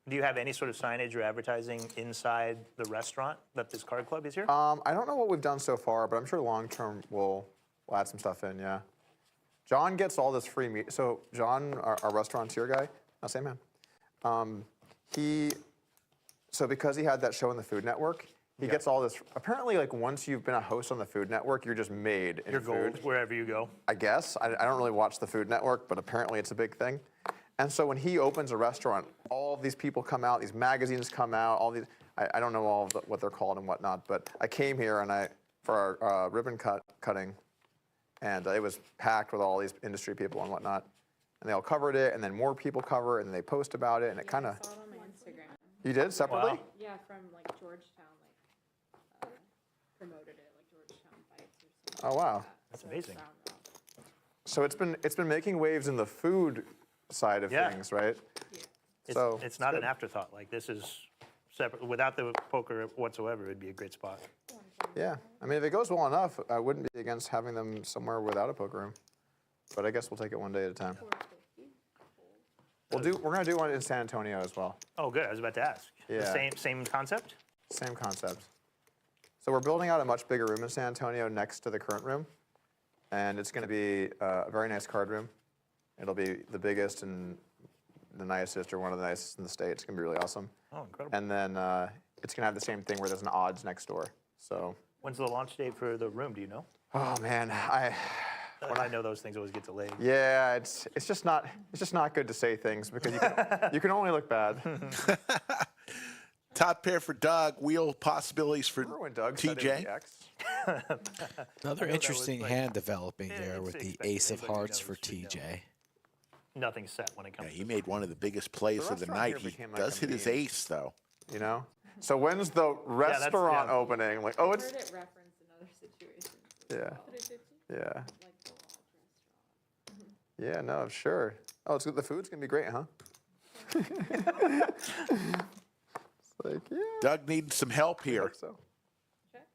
Do you have any sort of signage or advertising inside the restaurant that this card club is here? I don't know what we've done so far, but I'm sure long term we'll add some stuff in, yeah. John gets all this free meat. So John, our restaurateur guy, same man. So because he had that show on the Food Network, he gets all this. Apparently, like once you've been a host on the Food Network, you're just made in Your food. gold, wherever you go. I guess. I don't really watch the Food Network, but apparently it's a big thing. And so when he opens a restaurant, all of these people come out, these magazines come out, all these, I don't know all of what they're called and whatnot, but I came here and for our ribbon cutting, and it was packed with all these industry people and whatnot. And they all covered it, and then more people cover it, and they post about it, and it kind of, I saw it on my Instagram. you did separately? Wow. Yeah, from like Georgetown, promoted it, like Georgetown Bites or something. Oh, wow. That's So amazing. Round Rock. So it's been making waves in the food side of Yeah. things, right? It's, So, it's not an good. afterthought. Like, this is separate. Without the poker whatsoever, it'd be a great spot. Yeah, I mean, if it goes well enough, I wouldn't be against having them somewhere without a poker room. But I guess we'll take it one day at a time. 450. We're gonna do one in San Antonio as well. Oh, good. I was about to ask. The Yeah. same concept? Same concept. So we're building out a much bigger room in San Antonio next to the current room, and it's gonna be a very nice card room. It'll be the biggest and the nicest, or one of the nicest in the state. It's gonna be really awesome. Oh, incredible. And then it's gonna have the same thing where there's an odds next door. So, When's the launch date for the room? Do you know? oh man, I know those things always get delayed. yeah, it's just not good to say things because you can only look bad. Top pair for Doug. Wheel possibilities for Remember when Doug said it was TJ. the X? Another was interesting like- hand developing Yeah, there it's with the expected. ace of Anybody who hearts knows for should know. TJ. Nothing's set when it Yeah, comes he to made one of the biggest plays The of the restaurant night. here He became like does a hit his meme. ace, though. You know? So when's the restaurant yeah. opening? Like, oh, I've it's heard it referenced in other situations. yeah, 350? yeah, Like the lodge restaurant. yeah. No, sure. Oh, it's good. The food's gonna be great, huh? It's like, yeah. Doug needs some help I here. hope so. Check.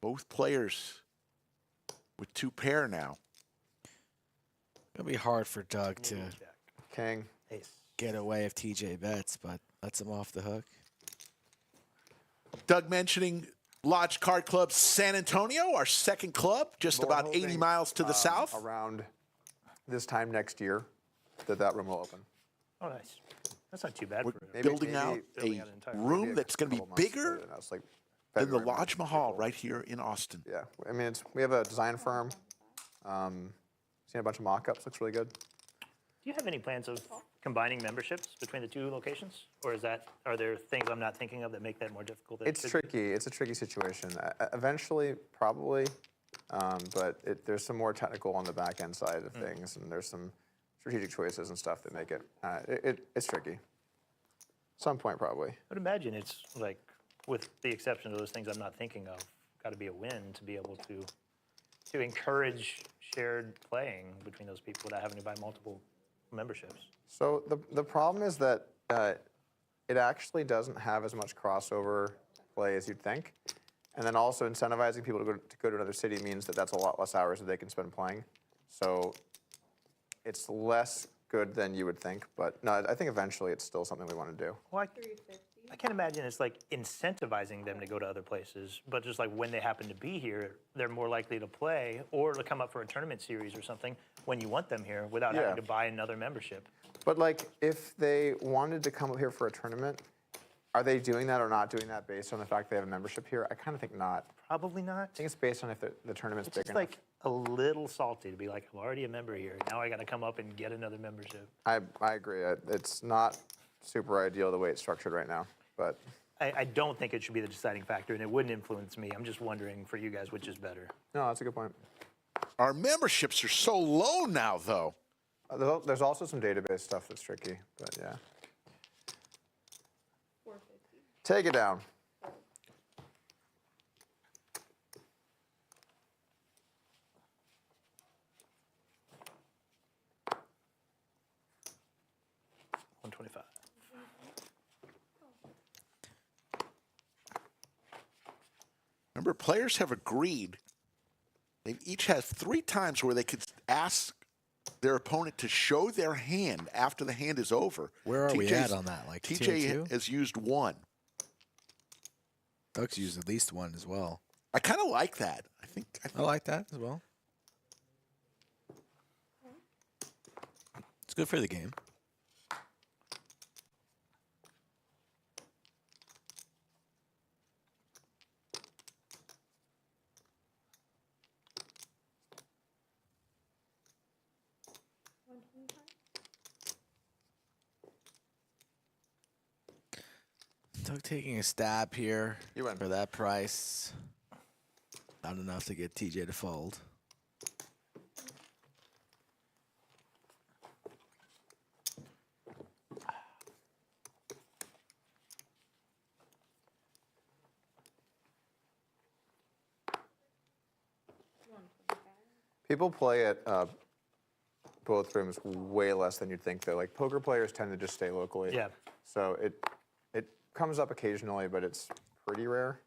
Both players with two pair now. It'll be hard for Doug to Jack. King. Ace. get away if TJ bets, but lets him off the hook. Doug mentioning Lodge Card Club San Antonio, our second club, just We're about 80 hoping, miles to the south. Around this time next year, that room will open. Oh, nice. That's not too bad We're for a building out building a out an entire- room Maybe a that's going to be couple months bigger later than that. It's like than the February, March, Lodge Mahal April. right here in Austin. Yeah, I mean, we have a design firm. Seen a bunch of mock-ups. Looks really good. Do you have any plans of combining memberships between the two locations? Or are there things I'm not thinking of that make that more difficult? than it It's could be? tricky. It's a tricky situation. Eventually, probably, but there's some more technical on the back end side of things, and there's some strategic choices and stuff that make it. It's tricky. Some point, probably. I would imagine it's like, with the exception of those things I'm not thinking of, got to be a win to be able to encourage shared playing between those people without having to buy multiple memberships. So the problem is that it actually doesn't have as much crossover play as you'd think. And then also incentivizing people to go to another city means that that's a lot less hours that they can spend playing. So it's less good than you would think. But no, I think eventually it's still something we want to do. Well, 350. I can't imagine it's like incentivizing them to go to other places, but just like when they happen to be here, they're more likely to play or to come up for a tournament series or something when you want them here without Yeah. having to buy another membership. But like, if they wanted to come up here for a tournament, are they doing that or not doing that based on the fact they have a membership here? I kind of think not. Probably not. I think it's based on if the tournament's It's big just enough. like a little salty to be like, I'm already a member here. Now I got to come up and get another membership. I agree. It's not super ideal the way it's structured right now, but I don't think it should be the deciding factor, and it wouldn't influence me. I'm just wondering for you guys which is better. no, that's a good point. Our memberships are so low now, though. There's also some database stuff that's tricky, but yeah. 450. Take it down. $125. Remember, players have agreed. They each have 3 times where they could ask their opponent to show their hand after the hand is over. Where are we TJ's at on that? Like TJ 2? has used 1. Doug's used at least 1 as well. I kind of like that. I think I like that as well. It's good for the game. Doug taking a stab here You win. for that price. Not enough to get TJ to fold. People play at both rooms way less than you'd think, though. Like, poker players tend to just stay locally. Yeah. So it comes up occasionally, but it's pretty rare.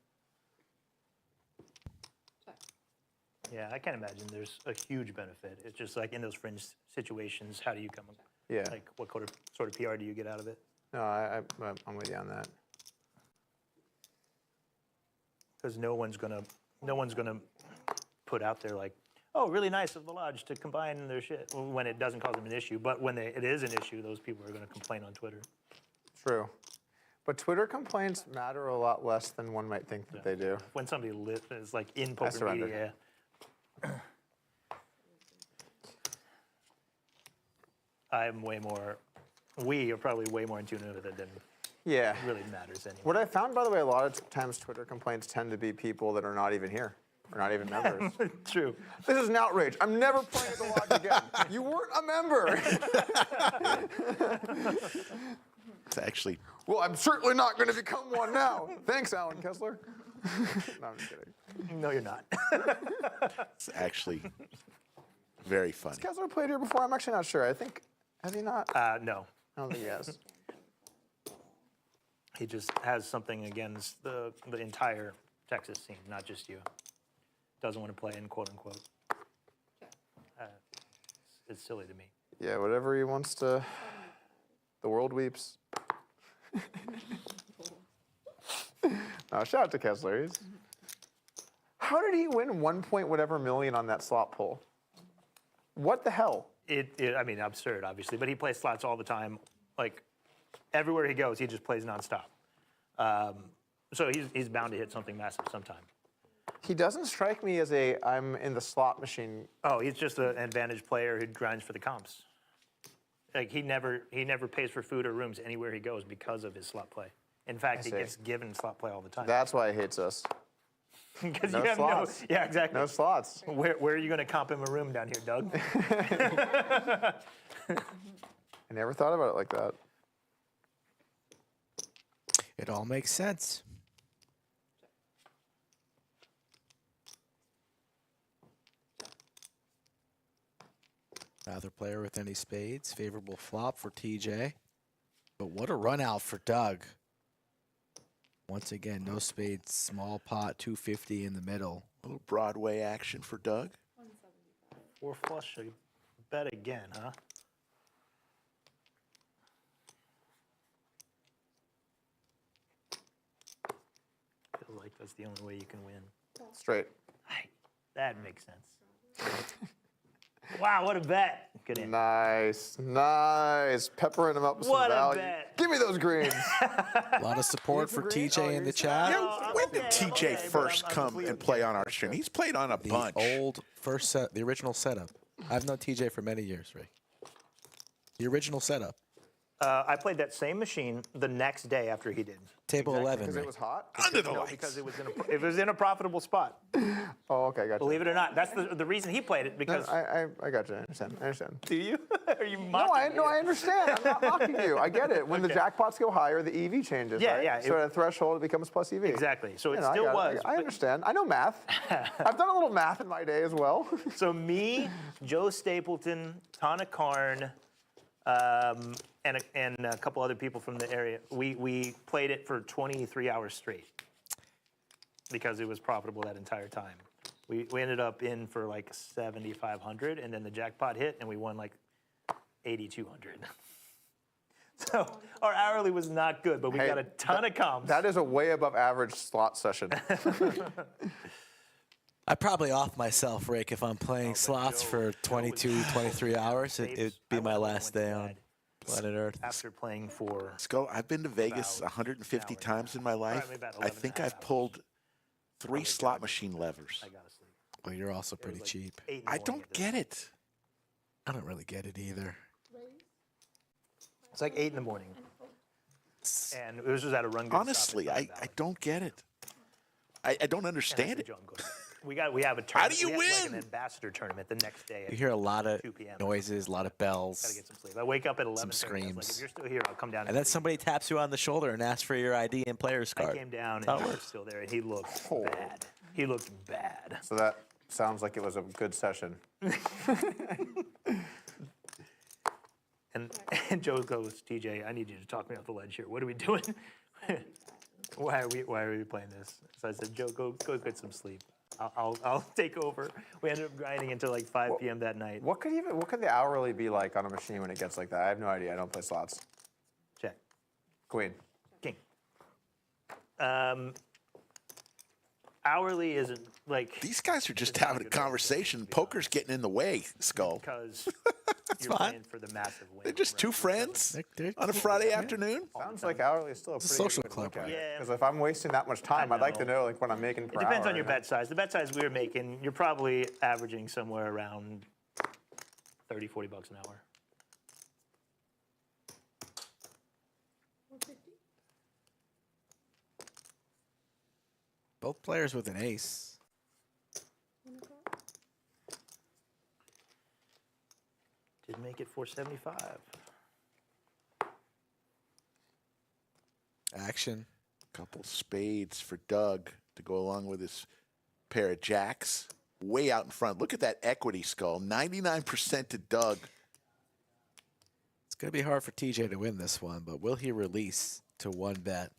Yeah, I can't imagine there's a huge benefit. It's just like in those fringe situations, how do you come up? Yeah. Like what sort of PR do you get out of it? No, I'm with you on that. Because no one's gonna put out there like, oh, really nice of the lodge to combine their shit when it doesn't cause them an issue. But when it is an issue, those people are gonna complain on Twitter. True. But Twitter complaints matter a lot less than one might think that they do. When somebody is like in poker surrender. media. I'm way more. We are probably way more in tune with it than Yeah. really matters anyway. What I found, by the way, a lot of times Twitter complaints tend to be people that are not even here, or not even members. True. This is an outrage. I'm never playing at the lodge again. You weren't a member. it's actually Well, I'm certainly not going to become one now. Thanks, Alan Kessler. No, I'm just kidding. No, you're not. it's actually very funny. Kessler played here before. I'm actually not sure. I think, has he not? No. I don't think he has. He just has something against the entire Texas scene, not just you. Doesn't want to play in quote unquote. It's silly to me. Yeah, whatever he wants to. The world weeps. No, shout out to Kessler. How did he win 1 point whatever million on that slot pull? What the hell? I mean, absurd, obviously, but he plays slots all the time. Like, everywhere he goes, he just plays nonstop. So he's bound to hit something massive sometime. He doesn't strike me as I'm in the slot machine. Oh, he's just an advantage player who grinds for the comps. Like, he never pays for food or rooms anywhere he goes because of his slot play. In fact, he see. gets given slot play all the time. That's why he hates us. Because no you have slots. yeah, exactly. No slots. Where are you going to comp him a room down here, Doug? I never thought about it like that. It all makes sense. Either player with any spades. Favorable flop for TJ. But what a run out for Doug. Once again, no spades, small pot, 250 in the middle. A little Broadway action for Doug. 4 flush, so you bet again, huh? Feel like that's the only way you can win. Straight. That makes sense. Wow, what a bet. Good in. Nice, nice. Peppering him up with What some a value. bet. Give me those greens. A lot of support for TJ in the chat. Yeah, when did TJ first come and play on our stream? He's played on a The bunch. old first set, the original setup. I've known TJ for many years, Rick. The original setup. I played that same machine the next day after he did. Table 11, Because it Rick. was hot? Under the No, lights. because it was in a profitable spot. Oh, okay, gotcha. Believe it or not, that's the reason he played it, No, because. I got you. I understand. Do you? Are you No, mocking I me? understand. I'm not mocking you. I get it. When the Okay. jackpots go higher, the EV changes. Yeah, right? yeah, So at a threshold, it becomes plus EV. Exactly. So it You know, still I got was. it. I but- understand. I know math. I've done a little math in my day as well. So me, Joe Stapleton, Tana Karn, and a couple other people from the area, we played it for 23 hours straight because it was profitable that entire time. We ended up in for like 7,500, and then the jackpot hit, and we won like 8,200. So our hourly was not good, but we Hey, got a ton of comps. That is a way above average slot session. I probably off myself, Rick, if I'm playing slots Joe- for Joe 22, 23 hours. It'd be my last day on planet Earth. after playing for. Skull, I've been to Vegas About 150 an hour times in my life. maybe about I 11 think and a half I've pulled 3 slot machine levers. I gotta sleep. Well, you're also It was pretty like cheap. 8 in the I morning don't at this get it. I don't really get it either. It's like 8 in the morning. And it was just at a run good stop at Honestly, Sun I Valley. don't get it. I don't And I understand said, it. "Joe, I'm going." We have a tournament. How do you we have like win? an ambassador tournament the next day. You At hear a lot of 2 p.m. noises, a lot of Gotta bells, get some sleep. I wake up at 11:30. screams. Like, if you're still here, I'll come down. and then somebody taps you on the shoulder and asks for your ID and player's I card. came down That's how and it he was works. still there, and he looked Oh. bad. He looked bad. So that sounds like it was a good session. And Joe goes, TJ, I need you to talk me off the ledge here. What are we doing? Why are we playing this? So I said, Joe, go get some sleep. I'll take over. We ended up grinding until like 5 p.m. that night. What could the hourly be like on a machine when it gets like that? I have no idea. I don't play slots. Check. Queen. King. Hourly isn't like These guys are just It's not having a good value, conversation. to be Poker's getting in the way, Skull. because you're fine. playing for the massive win. They're just right? two friends They're on a Friday afternoon. Sounds like hourly is still a pretty social good way to look club, at it. Yeah. Because if I'm wasting that much time, I'd like to know. know like what I'm making per It depends hour, on your you know? bet size. The bet size we were making, you're probably averaging somewhere around 30, 40 bucks an hour. Both players with an ace. Did make it 475. Action. Couple spades for Doug to go along with his pair of jacks. Way out in front. Look at that equity, Skull. 99% to Doug. It's going to be hard for TJ to win this one, but will he release to one bet?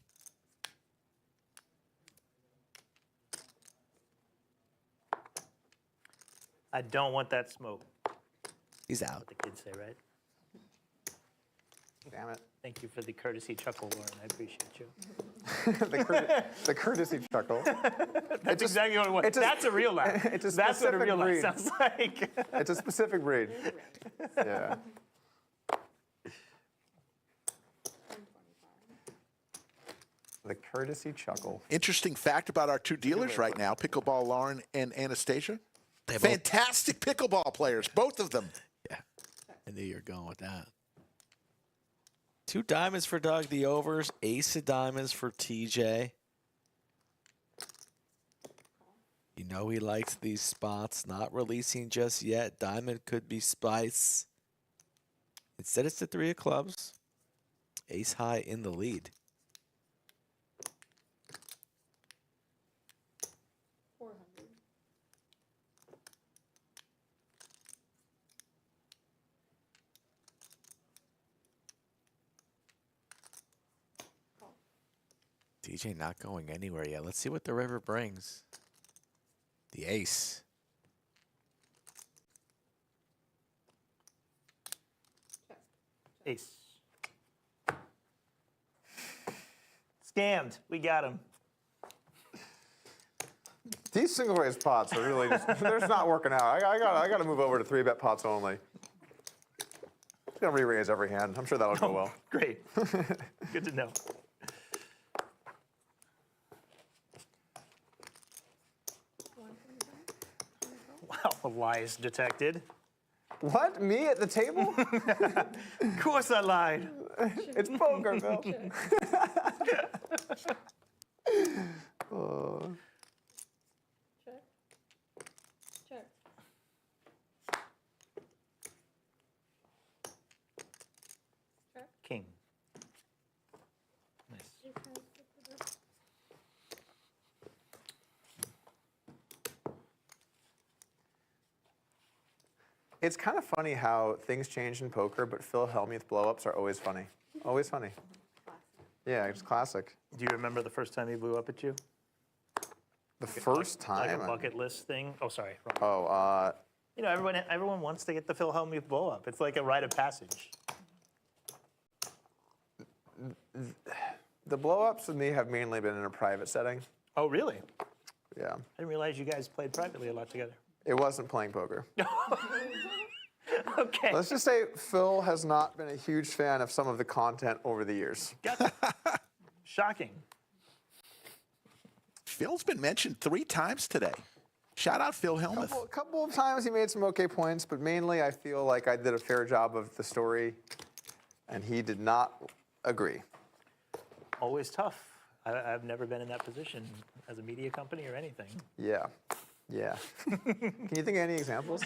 I don't want that smoke. He's out. What the kids say, right? Damn it. Thank you for the courtesy chuckle, Lauren. I appreciate you. The courtesy chuckle. That's exactly what it was. it's a- That's a real laugh. it's a That's what a specific real laugh breed. sounds like. It's a specific breed. Yeah. The courtesy chuckle. Interesting fact about our two dealers right now, Pickleball Lauren and Anastasia. They both- Fantastic pickleball players, both of them. Yeah. I knew you were going with that. 2 diamonds for Doug, the overs. Ace of diamonds for TJ. You know he likes these spots. Not releasing just yet. Diamond could be spice. Instead, it's the 3 of clubs. Ace high in the lead. 400. TJ not going anywhere yet. Let's see what the river brings. The ace. Ace. Scammed. We got him. These single raise pots are really just, they're just not working out. I got to move over to 3-bet pots only. Just gonna re-raise every hand. I'm sure that'll go well. Great. Good to know. Wow, lies detected. What? Me at the table? Of course I lied. It's poker, Phil. Check. Check. Check. King. Nice. Ace has the river. It's kind of funny how things change in poker, but Phil Hellmuth blow-ups are always funny. Always funny. Yeah, it's classic. Do you remember the first time he blew up at you? The first Like time. a bucket list thing? Oh, sorry. Wrong. Oh, You know, everyone wants to get the Phil Hellmuth blow up. It's like a rite of passage. the blow-ups with me have mainly been in a private setting. Oh, really? Yeah. I didn't realize you guys played privately a lot together. It wasn't playing poker. Okay. Let's just say Phil has not been a huge fan of some of the content over the years. Gotcha. Shocking. Phil's been mentioned 3 times today. Shout out Phil Hellmuth. A couple of times he made some okay points, but mainly I feel like I did a fair job of the story, and he did not agree. Always tough. I've never been in that position as a media company or anything. Yeah. Yeah. Can you think of any examples?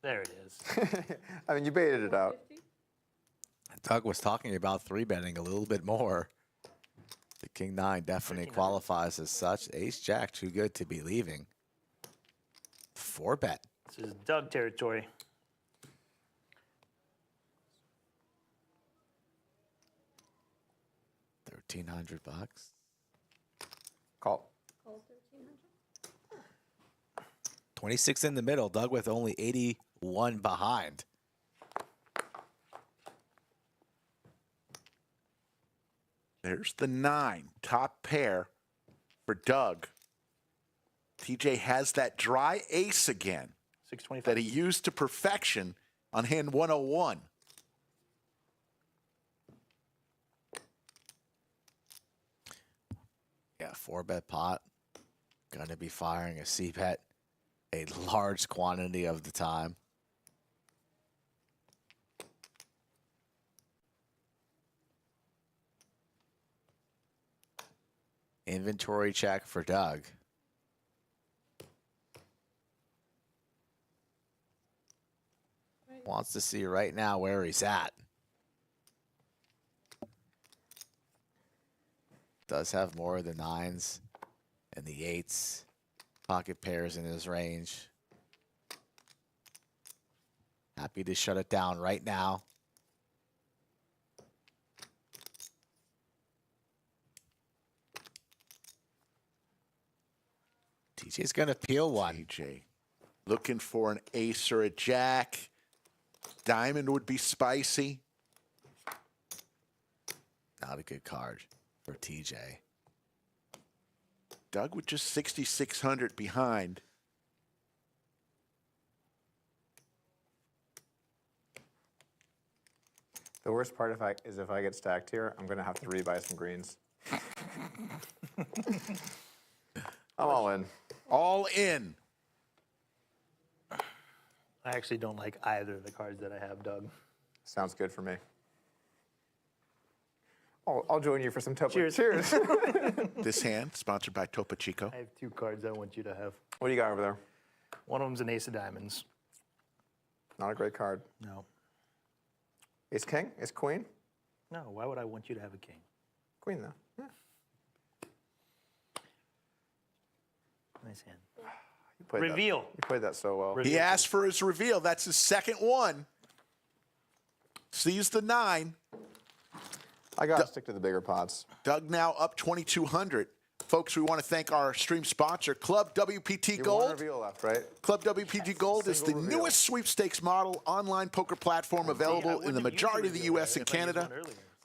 There it is. I mean, you baited it out. 50. Doug was talking about 3-betting a little bit more. The King 9 definitely qualifies as such. Ace Jack too good to be leaving. 4-bet. This is Doug territory. $1,300. Call. Call 1,300. 26 in the middle. Doug with only 81 behind. There's the 9, top pair for Doug. TJ has that dry ace again 625. that he used to perfection on hand 101. Yeah, 4-bet pot. Gonna be firing a C-bet a large quantity of the time. Inventory check for Doug. Wants to see right now where he's at. Does have more of the 9s and the 8s. Pocket pairs in his range. Happy to shut it down right now. TJ's gonna peel one. TJ looking for an ace or a jack. Diamond would be spicy. Not a good card for TJ. Doug with just 6,600 behind. The worst part is if I get stacked here, I'm going to have to rebuy some greens. I'm all in. All in. I actually don't like either of the cards that I have, Doug. Sounds good for me. I'll join you for some Topo. Cheers. Cheers. This hand sponsored by Topo Chico. I have 2 cards I want you to have. What do you got over there? One of them's an ace of diamonds. Not a great card. No. Ace king? Ace queen? No, why would I want you to have a king? Queen, though. Yeah. Nice hand. You played Reveal. That. You played that so well. He asked for his reveal. That's his second one. sees the 9. I got to stick to the bigger pots. Doug now up 2,200. Folks, we want to thank our stream sponsor, Club WPT One Gold. reveal left, right? Club WPT Gold is the Single reveal. newest sweepstakes model online poker platform available in the majority of the U.S. and Canada.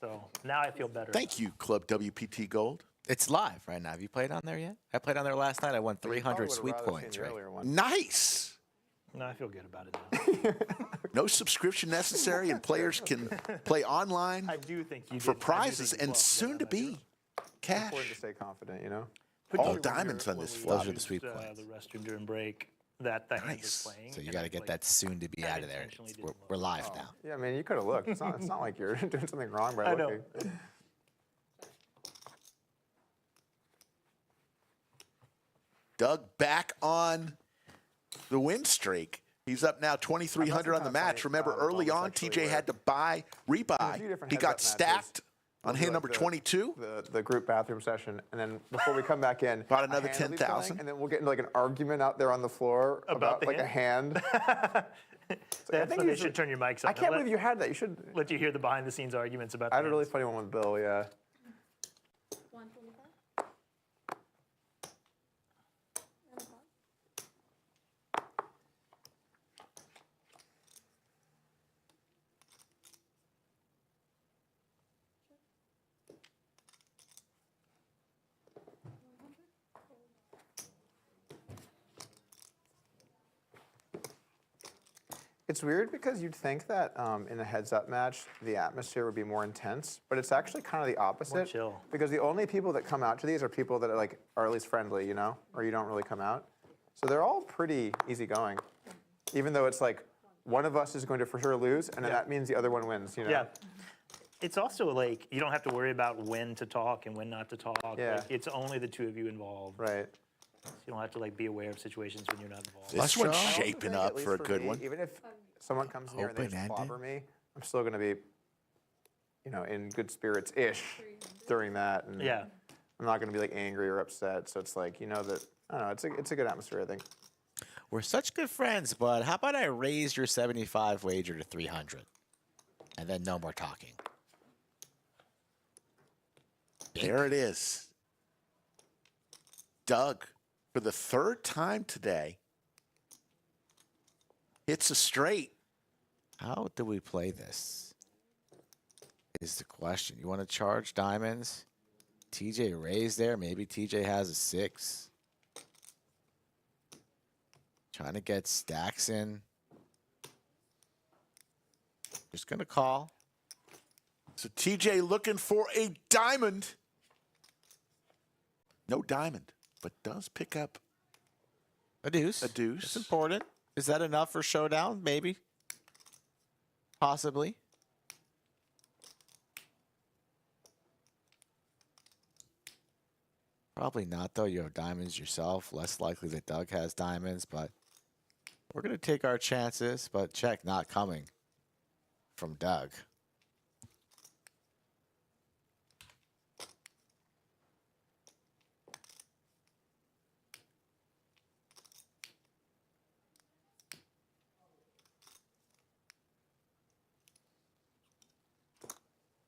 So now I feel better. Thank you, Club WPT Gold. It's live right now. Have you played on there yet? I played on there last night. I won Probably 300 would've sweet rather seen points. the Right? earlier one. Nice. No, I feel good about it now. No subscription necessary, and players can play online I do think you for did. prizes and soon to be cash. Important to stay confident, you know? All diamonds on this flop. Those are the sweet points. The restroom during break. That the hand Nice. was playing. So you and got I to get played- that soon to be I out of there. intentionally We're, didn't we're look. live now. Yeah, I mean, you could have looked. It's not like you're doing something wrong by I know. looking. Doug back on the win streak. He's up now 2,300 on the match. Remember, early on, TJ had to buy, rebuy. different He heads-up got matches. stacked on We'll do hand like number 22. The group bathroom session, and then before we come back in, About a another hand will be 10,000. playing, and then we'll get into like an argument out there on the floor About the like a hand. That's when you they should turn your mics up. I can't believe you had that. You should. Let you hear the behind-the-scenes arguments about. I had a the really hands. funny one with Bill. Yeah. 125? It's weird because you'd think that in a heads-up match, the atmosphere would be more intense, but it's actually kind of the opposite. chill. Because the only people that come out to these are people that are at least friendly, you know, or you don't really come out. So they're all pretty easygoing, even though it's like one of us is going to for sure lose, and then that means the other one wins. You know. Yeah. It's also like you don't have to worry about when to talk and when not to talk. Yeah. Like, it's only the two of you involved. Right. So you don't have to like be aware of situations when you're not involved. This one's I also shaping think, up at least for a good me, one. Even if someone comes in here and they just Open-ended. clobber me, I'm still going to be, you know, in good spirits-ish during that. And Yeah. I'm not going to be like angry or upset. So it's like, you know, that, I don't know, it's a good atmosphere, I think. We're such good friends, but how about I raise your 75 wager to 300? And then no more talking. There it is. Doug, for the third time today, hits a straight. How do we play this? Is the question. You want to charge diamonds? TJ raised there. Maybe TJ has a 6. Trying to get stacks in. Just going to call. So TJ looking for a diamond. No diamond, but does pick up A deuce. a deuce. It's important. Is that enough for Showdown? Maybe. Possibly. Probably not, though. You have diamonds yourself. Less likely that Doug has diamonds, but we're going to take our chances. But check not coming from Doug.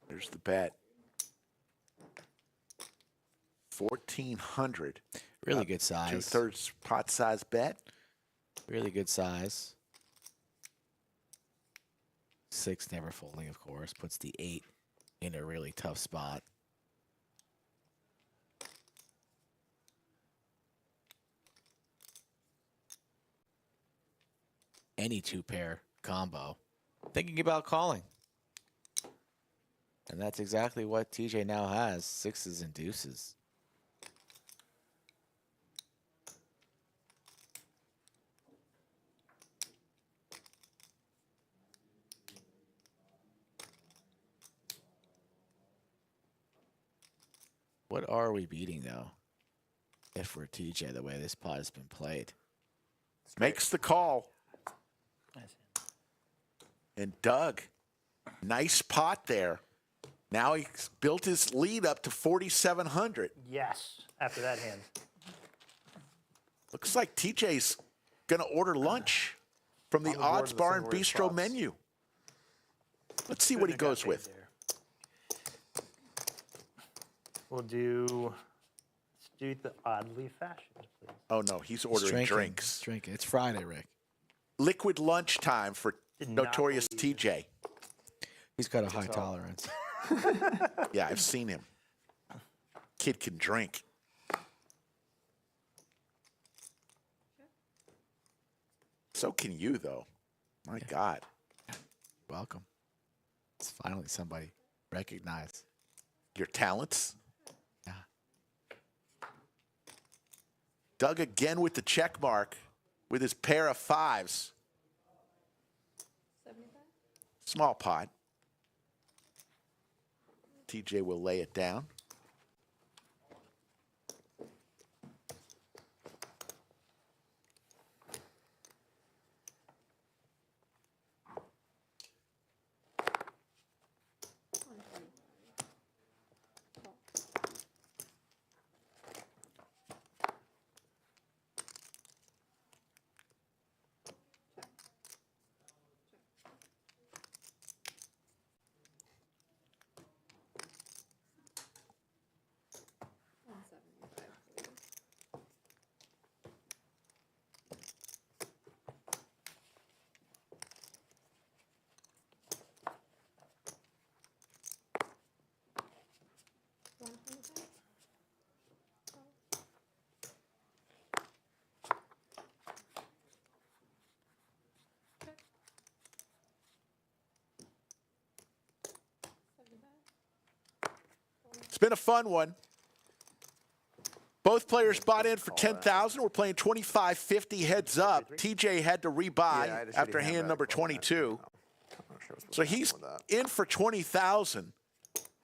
There's the bet. 1,400. Really good size. 2/3 pot size bet. Really good size. 6 never folding, of course. Puts the 8 in a really tough spot. Any 2-pair combo. Thinking about calling. And that's exactly what TJ now has. 6s and deuces. What are we beating, though? If we're TJ, the way this pot has been played. Makes the call. And Doug, nice pot there. Now he's built his lead up to 4,700. Yes. After that hand. Looks like TJ's going to order lunch from the On the board Odds in the Bar and single raise Bistro spots. menu. Let's see what he Couldn't have got goes paid with. there. We'll do. Let's do the oddly fashioned, please. Oh, no, he's He's ordering drinking. drinks. He's drinking. It's Friday, Rick. Liquid lunchtime for Did not Notorious believe TJ. He's got a high tolerance. Yeah, I've seen him. Kid can drink. So can you, though. My God. Welcome. It's finally somebody recognized. Your talents. Yeah. Doug again with the check mark with his pair of fives. 75? Small pot. TJ will lay it down. It's been a fun one. Both players bought in for 10,000. We're playing 25.50 heads up. TJ had to rebuy Yeah, I had a shitty after hand hand back number before that. 22. I'm not sure what's So going on he's with that. in for 20,000.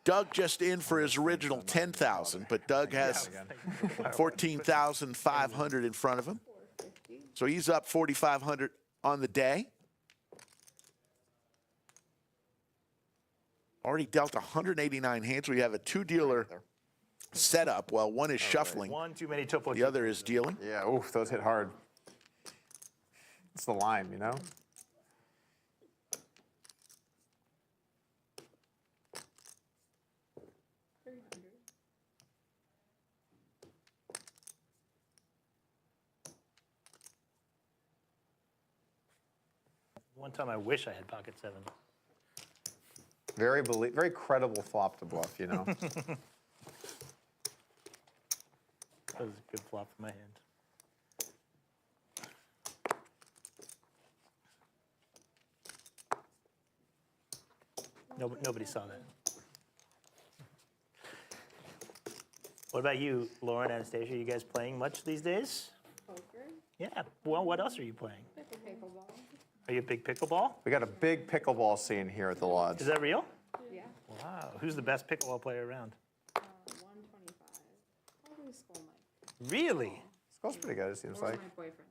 Doug just in for his original 10,000, but Doug has 14,500 in front of him. So he's up 4,500 on the day. Already dealt 189 hands. We have a two-dealer setup while one is shuffling. One too many topo. The other is dealing. Yeah, oof, those hit hard. It's the lime, you know? One time I wish I had pocket seven. Very credible flop to bluff, you know? That was a good flop for my hand. Nobody saw that. What about you, Lauren, Anastasia? You guys playing much these days? Poker? Yeah. Well, what else are you playing? Pickleball? Are you a big pickleball? We got a big pickleball scene here at the lodge. Is that real? Yeah. Wow. Who's the best pickleball player around? 125. Probably Skull Mike. Really? Skull's pretty good, it seems Or like. my boyfriend.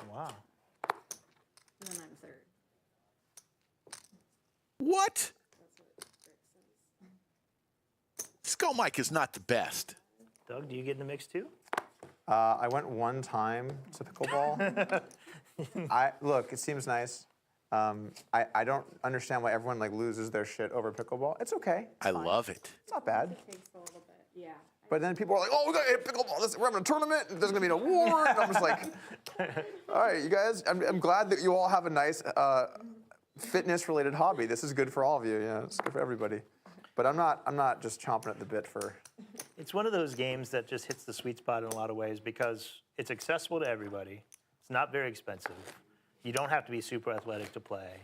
Wow. And then I'm third. What? That's what Rick says. Skull Mike is not the best. Doug, do you get in the mix too? I went one time to pickleball. Look, it seems nice. I don't understand why everyone like loses their shit over pickleball. It's okay. It's I fine. love it. It's not bad. Takes a little bit. Yeah. But then people are like, "Oh, we got to hit pickleball. We're having a tournament. And there's gonna be an award." And I'm just like, "All right, you guys. I'm glad that you all have a nice fitness-related hobby. This is good for all of you. Yeah, it's good for everybody." But I'm not just chomping at the bit for. It's one of those games that just hits the sweet spot in a lot of ways because it's accessible to everybody. It's not very expensive. You don't have to be super athletic to play.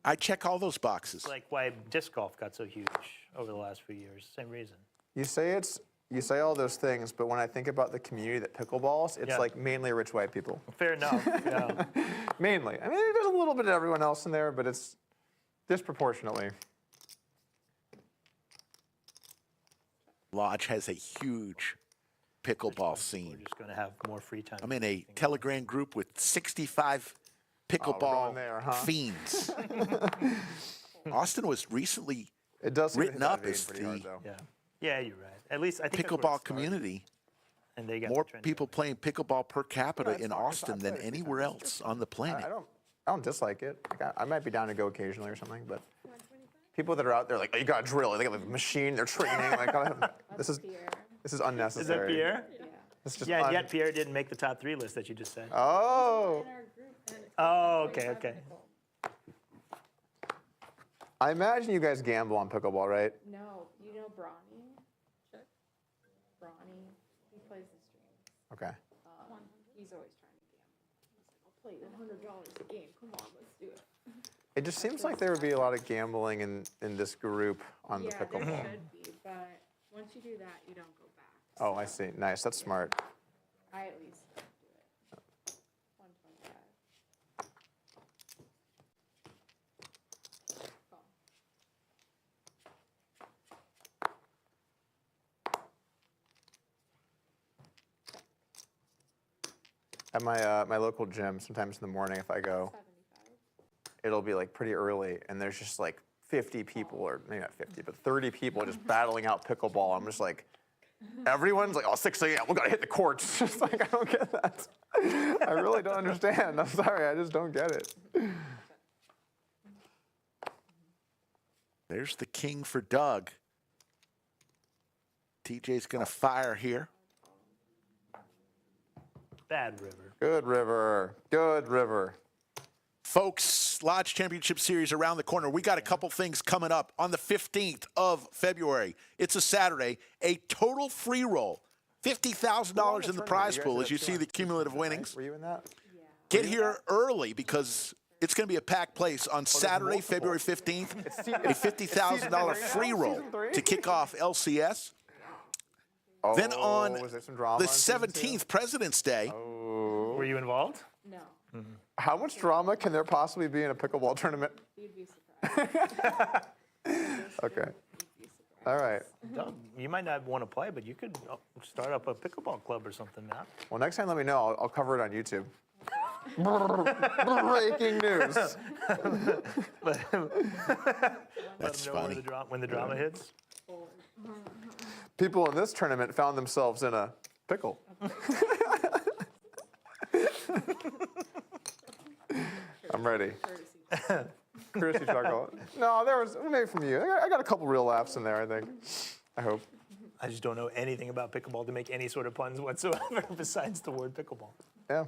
I check all those boxes. It's like why disc golf got so huge over the last few years. Same reason. You say all those things, but when I think about the community that pickleballs, it's Yeah. like mainly rich white people. Fair enough. Yeah. Mainly. I mean, there's a little bit of everyone else in there, but it's disproportionately. Lodge has a huge pickleball We're scene. just going to have more free time. I'm in a Telegram group with 65 pickleball going there, huh? fiends. Austin was recently It does seem to hit written that up vein as pretty hard, the though. Yeah. Yeah, you're right. At least I think that's where it pickleball started, community. And they got More the trend people going. playing pickleball per capita it's in fine, it's Austin than fine. anywhere else on the planet. I don't dislike it. Like, I might be down to go occasionally or something, but people that are out there like, oh, you got to drill. They got like a machine. They're training. Like, this is Pierre. this is Is that unnecessary. Pierre? Yeah. It's just Yeah, yet Pierre didn't make the top 3 list that you just said. Oh. In our group, and it's Oh, like okay, 25 okay. people. I imagine you guys gamble on pickleball, right? No, you know Bronny? Check. Bronny, he plays the stream. Okay. He's always trying to gamble. He's like, I'll play $100 a game. Come on, let's do it. It just seems like there would be a lot of gambling in this group on the Yeah, there pickleball. should be, but once you do that, you don't go back. Oh, I see. Nice. That's smart. I at least don't do it. 125. Call. At my local gym, sometimes in the morning, if I go, 75. it'll be like pretty early, and there's just like 50 people, or maybe not 50, but 30 people just battling out pickleball. I'm just like, everyone's like, oh, 6 a.m. We gotta hit the courts. It's just like, I don't get that. I really don't understand. I'm sorry, I just don't get it. There's the king for Doug. TJ's going to fire here. Bad river. Good river. Good river. Folks, Lodge Championship Series around the corner. We got a couple things coming up on the 15th of February. It's a Saturday. A total free roll. $50,000 in the prize pool as you see the cumulative winnings. Were you in that? Get here early because it's going to be a packed place on Saturday, February 15th. A $50,000 free roll to kick off LCS. Oh, Then on was there some drama the on season 17th, President's Day, Were you involved? No, two? How much drama can there possibly be in a pickleball tournament? you'd be surprised. Okay. All right. Doug, you might not want to play, but you could start up a pickleball club or something, Matt. Well, next time let me know. I'll cover it on YouTube. Breaking news. that's Let 'em know funny. when the drama hits. People in this tournament found themselves in a pickle. I'm ready. Courtesy chuckle. No, there was maybe from you. I got a couple real laughs in there, I think. I hope. I just don't know anything about pickleball to make any sort of puns whatsoever besides the word pickleball. Yeah.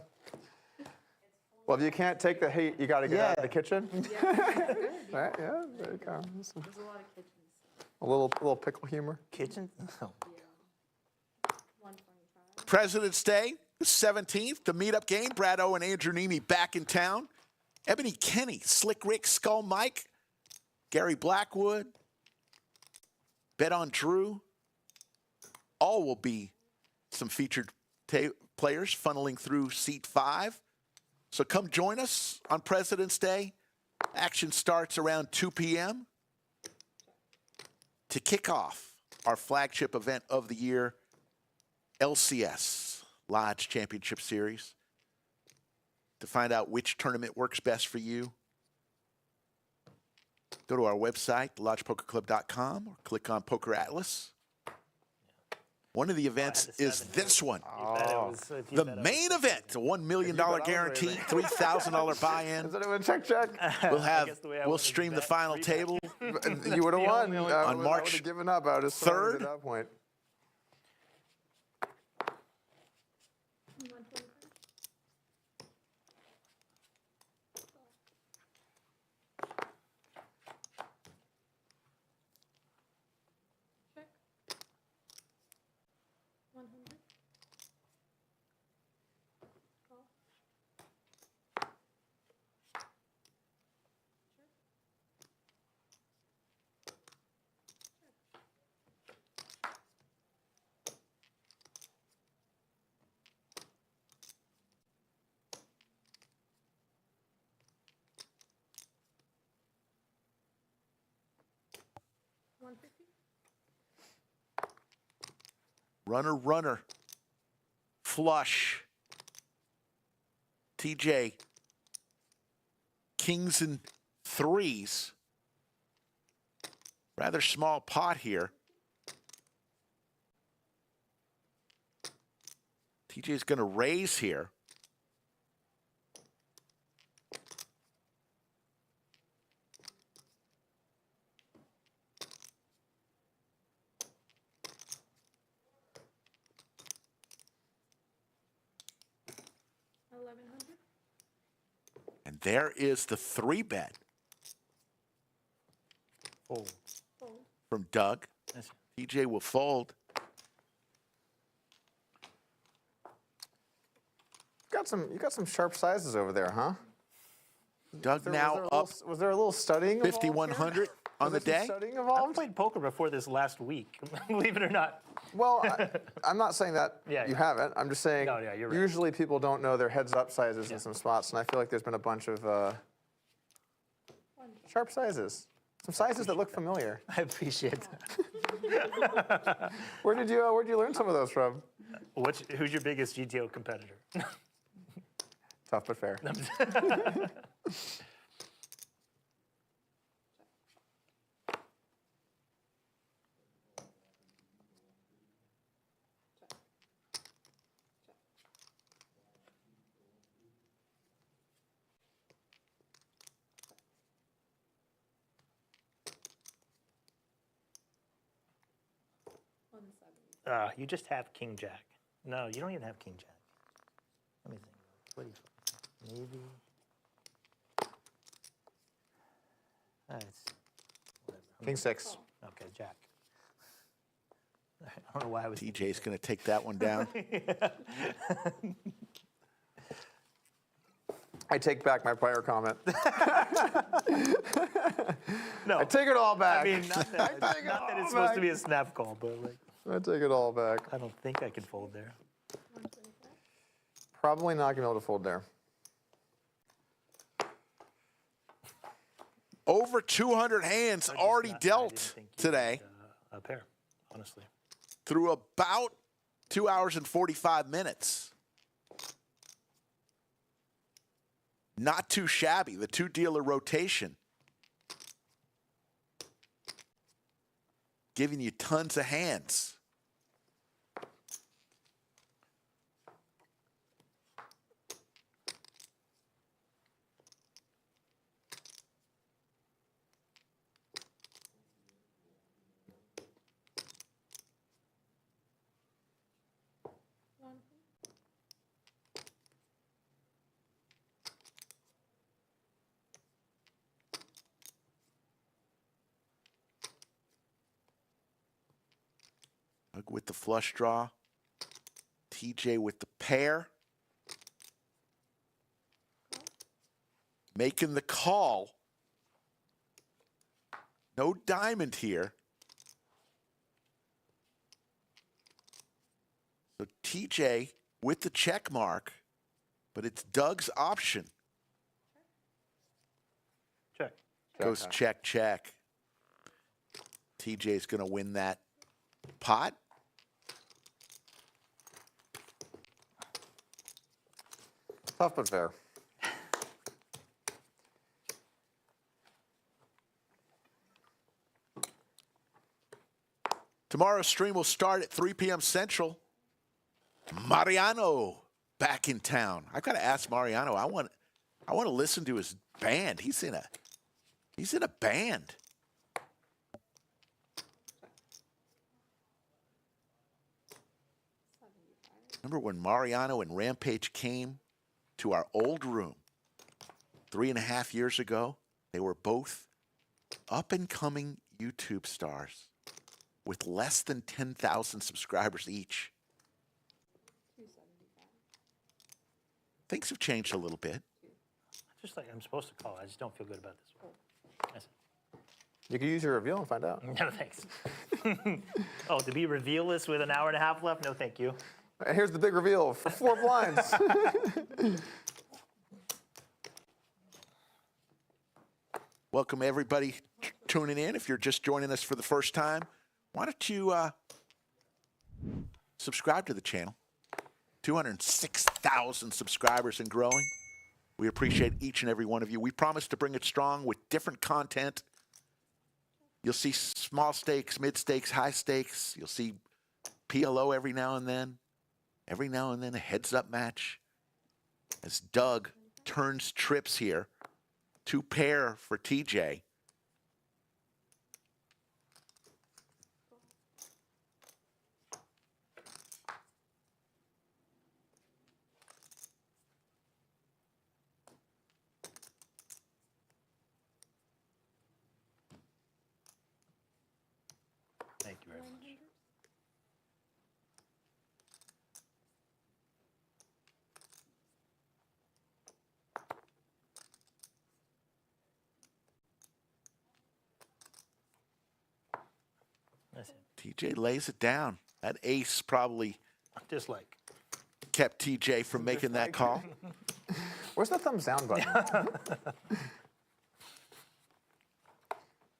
Well, if you can't take the heat, you got to get out of the kitchen. Right? Yeah, there you go. There's a lot of kitchens. A little pickle humor. Kitchen? Oh. 125. President's Day, the 17th, the meetup game. Brad O and Andrew Nemi back in town. Ebony Kenny, Slick Rick, Skull Mike, Gary Blackwood, Bet on Drew. All will be some featured players funneling through seat 5. So come join us on President's Day. Action starts around 2 p.m. to kick off our flagship event of the year, LCS, Lodge Championship Series. To find out which tournament works best for you, go to our website, thelodgepokerclub.com, or click on Poker Atlas. One of the events is this one. The main event, a $1 million guarantee, $3,000 buy-in. Is anyone check? We'll stream the final table. You would have won. On I would March have given up. I would have surrendered 3rd. at that point. Check. 100. Call. Runner, runner. Flush. TJ. Kings and threes. Rather small pot here. TJ's going to raise here. 1100. And there is the 3-bet Fold. Fold. from Doug. That's- TJ will fold. You got some sharp sizes over there, huh? Doug now up Was there a little studying involved here? 5,100 on the Was there some day. Studying I've involved? played poker before this last week, believe it or not. Well, I'm not saying that Yeah, you yeah. haven't. I'm just saying No, yeah, you're right. usually people don't know their heads-up sizes Yeah. in some spots, and I feel like there's been a bunch of sharp sizes. Some sizes that look familiar. I appreciate that. Where'd you learn some of those from? Who's your biggest GTO competitor? Tough but fair. You just have King Jack. No, you don't even have King Jack. Let me think. What do you maybe? It's whatever. King 6. Okay, Jack. I don't know why I was. TJ's going to take that one down. I take back my prior comment. No, I take it all back. I mean, not that, not that it's supposed to be a snap call, but like, I take it all back. I don't think I can fold there. 125. Probably not gonna be able to fold there. Over 200 hands I already didn't dealt think you today had, a pair, honestly. through about 2 hours and 45 minutes. Not too shabby. The 2-dealer rotation. Giving you tons of hands. Doug with the flush draw. TJ with the pair. Making the call. No diamond here. So TJ with the check mark, but it's Doug's option. Check. Goes check, check. TJ's going to win that pot. Tough but fair. Tomorrow's stream will start at 3 p.m. Central. Mariano back in town. I've got to ask Mariano. I want to listen to his band. He's in a band. Remember when Mariano and Rampage came to our old room 3.5 years ago? They were both up-and-coming YouTube stars with less than 10,000 subscribers each. 275. Things have changed a little bit. Just like I'm supposed to call. I just don't feel good about this one. That's You can use your reveal and find out. it. No, thanks. Oh, to be reveal-less with an hour and a half left? No, thank you. And here's the big reveal for 4 blinds. Welcome, everybody tuning in. If you're just joining us for the first time, why don't you subscribe to the channel? 206,000 subscribers and growing. We appreciate each and every one of you. We promise to bring it strong with different content. You'll see small stakes, mid stakes, high stakes. You'll see PLO every now and then. Every now and then a heads-up match. As Doug turns trips here. 2 pair for TJ. TJ lays it down. That ace probably Dislike. kept TJ from making that call. Where's the thumbs down button?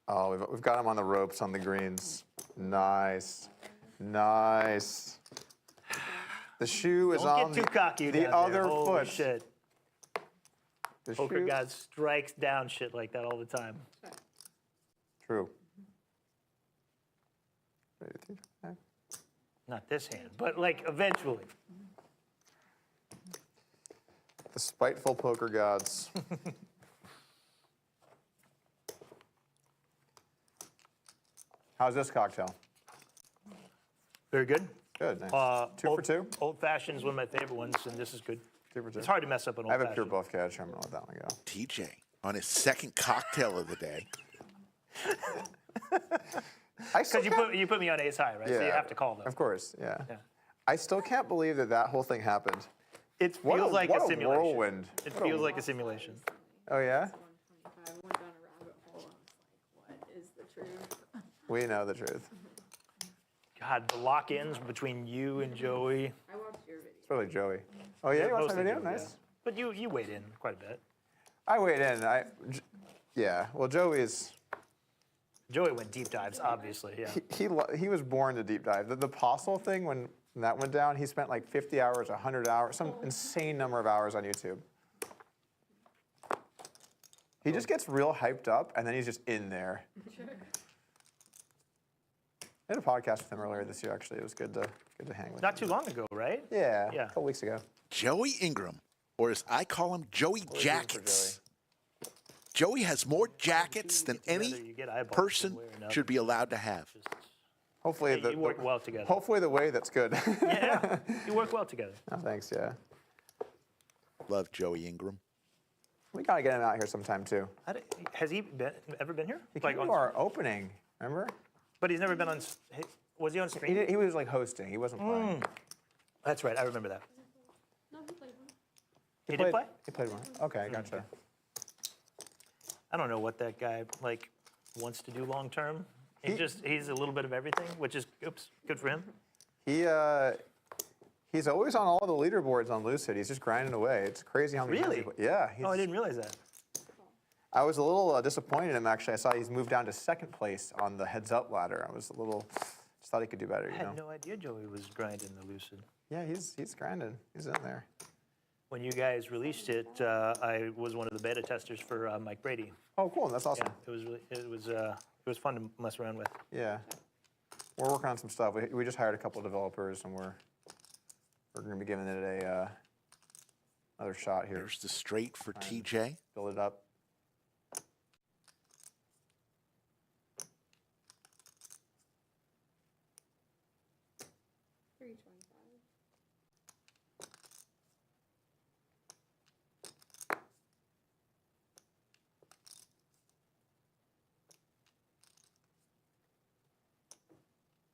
Oh, we've got him on the ropes on the greens. Nice. Nice. The shoe is Don't on get too cocky the down other there. Holy foot. shit. The Poker shoe. God strikes down shit like that all the time. True. Not this hand, but like eventually. The spiteful poker gods. How's this cocktail? Very good. Good. Nice. 2 for 2. Old fashioned is one of my favorite ones, and this is good. 2 for 2. It's hard to mess up an I old have a pure fashioned. bluff catch. I'm gonna let that one go. TJ on his second cocktail of the day. I still Because you put me on ace high, right? So you have to call them. Of course, yeah. Yeah. I still can't believe that whole thing happened. It What feels like what a simulation. whirlwind. It feels like a simulation. Oh yeah? 125. I went down a rabbit hole. I was like, what is the truth? We know the truth. God, the lock-ins between you and Joey. I watched your video. It's really Joey. Oh yeah, you watched my Mostly video? Joey, Nice. yeah. But you weighed in quite a bit. I weighed in. Yeah. Well, Joey is. Joey went deep dives, obviously. Yeah. He was born to deep dive. The Postle thing, when that went down, he spent like 50 hours, 100 hours, some insane number of hours on YouTube. He just gets real hyped up, and then he's just in there. I had a podcast with him earlier this year. Actually, it was good to hang with. Not too long ago, right? Yeah. Yeah. A couple weeks ago. Joey Ingram, or as I call him, Joey Jackets. Joey has more jackets than any You get eyeballs person one way or another. should be allowed to have. Hopefully Yeah, you work well together. Hopefully the way that's good. Yeah, you work well together. Oh, thanks. Yeah. Love Joey Ingram. We gotta get him out here sometime too. Has he ever been here? He came to our opening. Remember? But he's never been on. Was he on He stream? he was like hosting. He wasn't playing. That's right. I remember that. No, he played one. He did play. He played one. Okay, gotcha. I don't know what that guy like wants to do long term. He's a little bit of everything, which is good for him. He's always on all the leaderboards on Lucid. He's just grinding away. It's crazy how many. Really? Yeah. Oh, I didn't realize that. I was a little disappointed in him actually. I saw he's moved down to second place on the heads up ladder. I was a little, just thought he could do better. I You had know? no idea Joey was grinding the Lucid. Yeah, he's grinding. He's in there. When you guys released it, I was one of the beta testers for Mike Brady. Oh, cool. That's awesome. Yeah, it was fun to mess around with. Yeah. We're working on some stuff. We just hired a couple of developers, and we're going to be giving it another shot here. There's the straight for TJ. Build it up.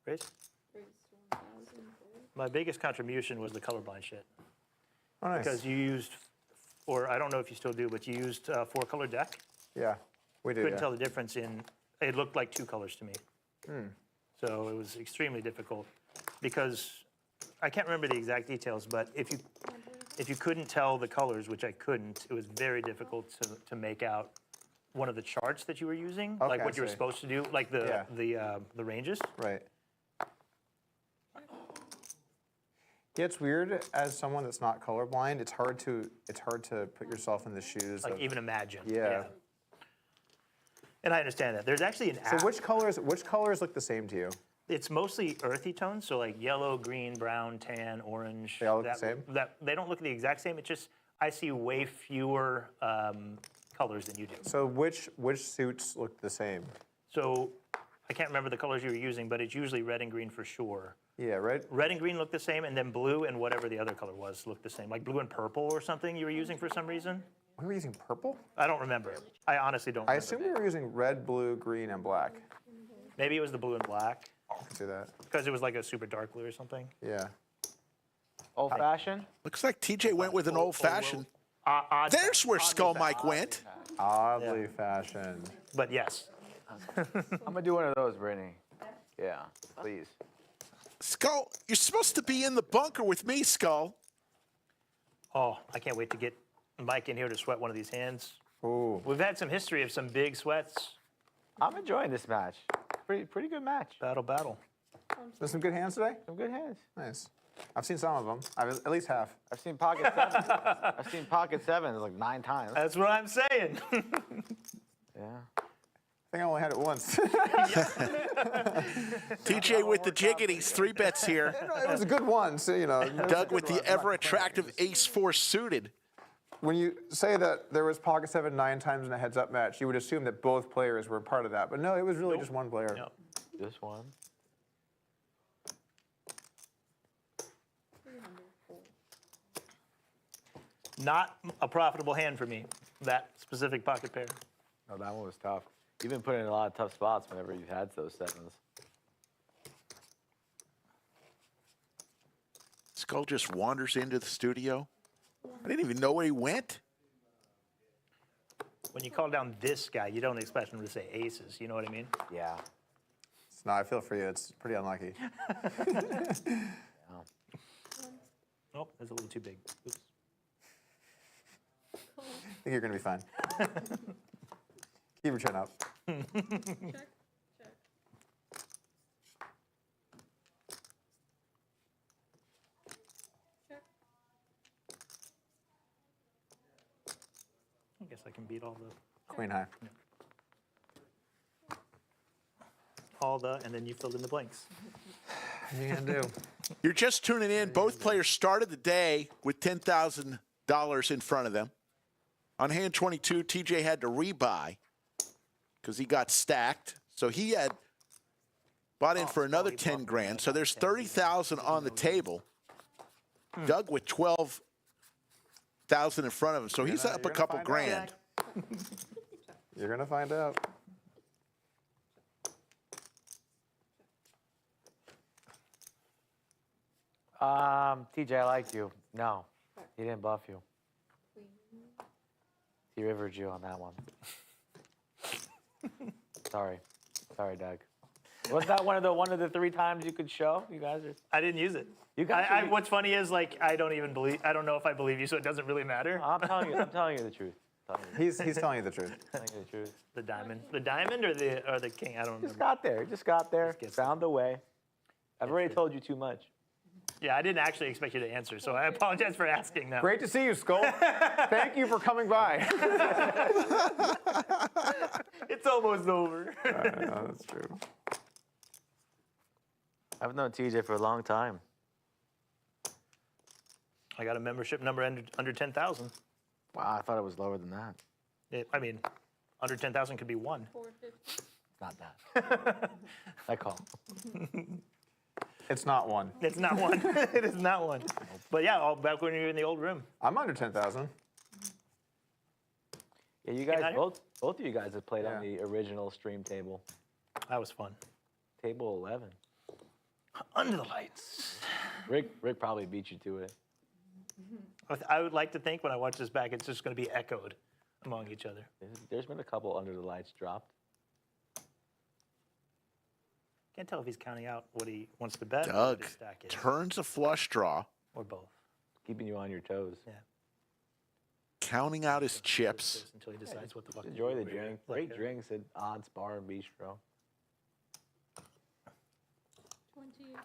Raise? Raised 1,000. My biggest contribution was the colorblind shit. Oh, nice. Because you used, or I don't know if you still do, but you used 4-color deck. Yeah, we do. Couldn't Yeah. tell the difference it looked like 2 colors to me. So it was extremely difficult because I can't remember the exact details, but if you couldn't tell the colors, which I couldn't, it was very difficult to make out one of the charts that you were using, Okay, like what I you were see. supposed to do, like Yeah. the ranges. Right. Yeah, it's weird as someone that's not colorblind. It's hard to put yourself in the shoes Like of. even imagine. Yeah. And I understand that. There's actually an app. So which colors look the same to you? It's mostly earthy tones, so like yellow, green, brown, tan, orange. They all look the same? They don't look the exact same. It's just I see way fewer colors than you do. So which suits look the same? So I can't remember the colors you were using, but it's usually red and green for sure. Yeah, right. Red and green look the same, and then blue and whatever the other color was looked the same. Like blue and purple or something you were using for some reason. We were using purple. I don't remember. I honestly don't I remember. assume we were using red, blue, green, and black. Maybe it was the blue and black I can see that. because it was like a super dark blue or something. Yeah. Old fashioned? Looks like TJ went with an old fashioned. Odd, There's where Skull Mike went. Oddly fashioned. but yes. I'm gonna do one of those, Brittany. Yeah, please. Skull, you're supposed to be in the bunker with me, Skull. Oh, I can't wait to get Mike in here to sweat one of these hands. Ooh. We've had some history of some big sweats. I'm enjoying this match. Pretty good match. Battle. There's some good hands today? Some good hands. Nice. I've seen some of them. At least half. I've seen pocket sevens. I've seen pocket sevens like 9 times. That's what I'm saying. Yeah. I think I only had it once. TJ with the jiggities, 3 bets here. It was a good one, so, you know. Doug with the ever-attractive ace-4 suited. When you say that there was pocket 7 9 times in a heads-up match, you would assume that both players were part of that. But no, it was really just one player. Yep. This one. Not a profitable hand for me, that specific pocket pair. Oh, that one was tough. You've been put in a lot of tough spots whenever you've had those sevens. Skull just wanders into the studio. I didn't even know where he went. When you call down this guy, you don't expect him to say aces. You know what I mean? Yeah. No, I feel for you. It's pretty unlucky. Nope, that's a little too big. Oops. I think you're going to be fine. Keep your chin up. Check. I guess I can beat all Queen high. and then you filled in the blanks. What are you going to do? You're just tuning in. Both players started the day with $10,000 in front of them. On hand 22, TJ had to rebuy because he got stacked. So he had bought in for another 10 grand. So there's 30,000 on the table. Doug with 12,000 in front of him. So he's up a couple grand. You're going to find out. TJ, I like you. No, he didn't buff you. He rivered you on that one. Sorry, Doug. Was that one of the 3 times you could show? You guys are. I didn't use it. You guys. What's funny is like I don't know if I believe you, so it doesn't really matter. I'm telling you the truth. He's telling you the truth. Telling you the truth. The diamond or the king? I don't remember. Just got there. gets Found a way. I've already told you too much. Yeah, I didn't actually expect you to answer, so I apologize for asking now. Great to see you, Skull. Thank you for coming by. It's almost over. No, that's true. I've known TJ for a long time. I got a membership number under 10,000. Wow, I thought it was lower than that. I mean, under 10,000 could be 1. 450. Not that. I call. It's not 1. It's not 1. It is not 1. But yeah, back when you were in the old room. I'm under 10,000. Yeah, you Came out guys, here? both of you guys have played on Yeah. the original stream table. That was fun. Table 11. Under the lights. Rick probably beat you to it. I would like to think when I watch this back, it's just going to be echoed among each other. There's been a couple under the lights dropped. Can't tell if he's counting out what he wants to bet or what Doug his stack is, turns a flush draw, or both. Keeping you on your toes. Yeah. counting out his chips. Until he decides what the fuck. Enjoy the to do. drink. Like, Great drinks at Odds Bar and Bistro. 2,800.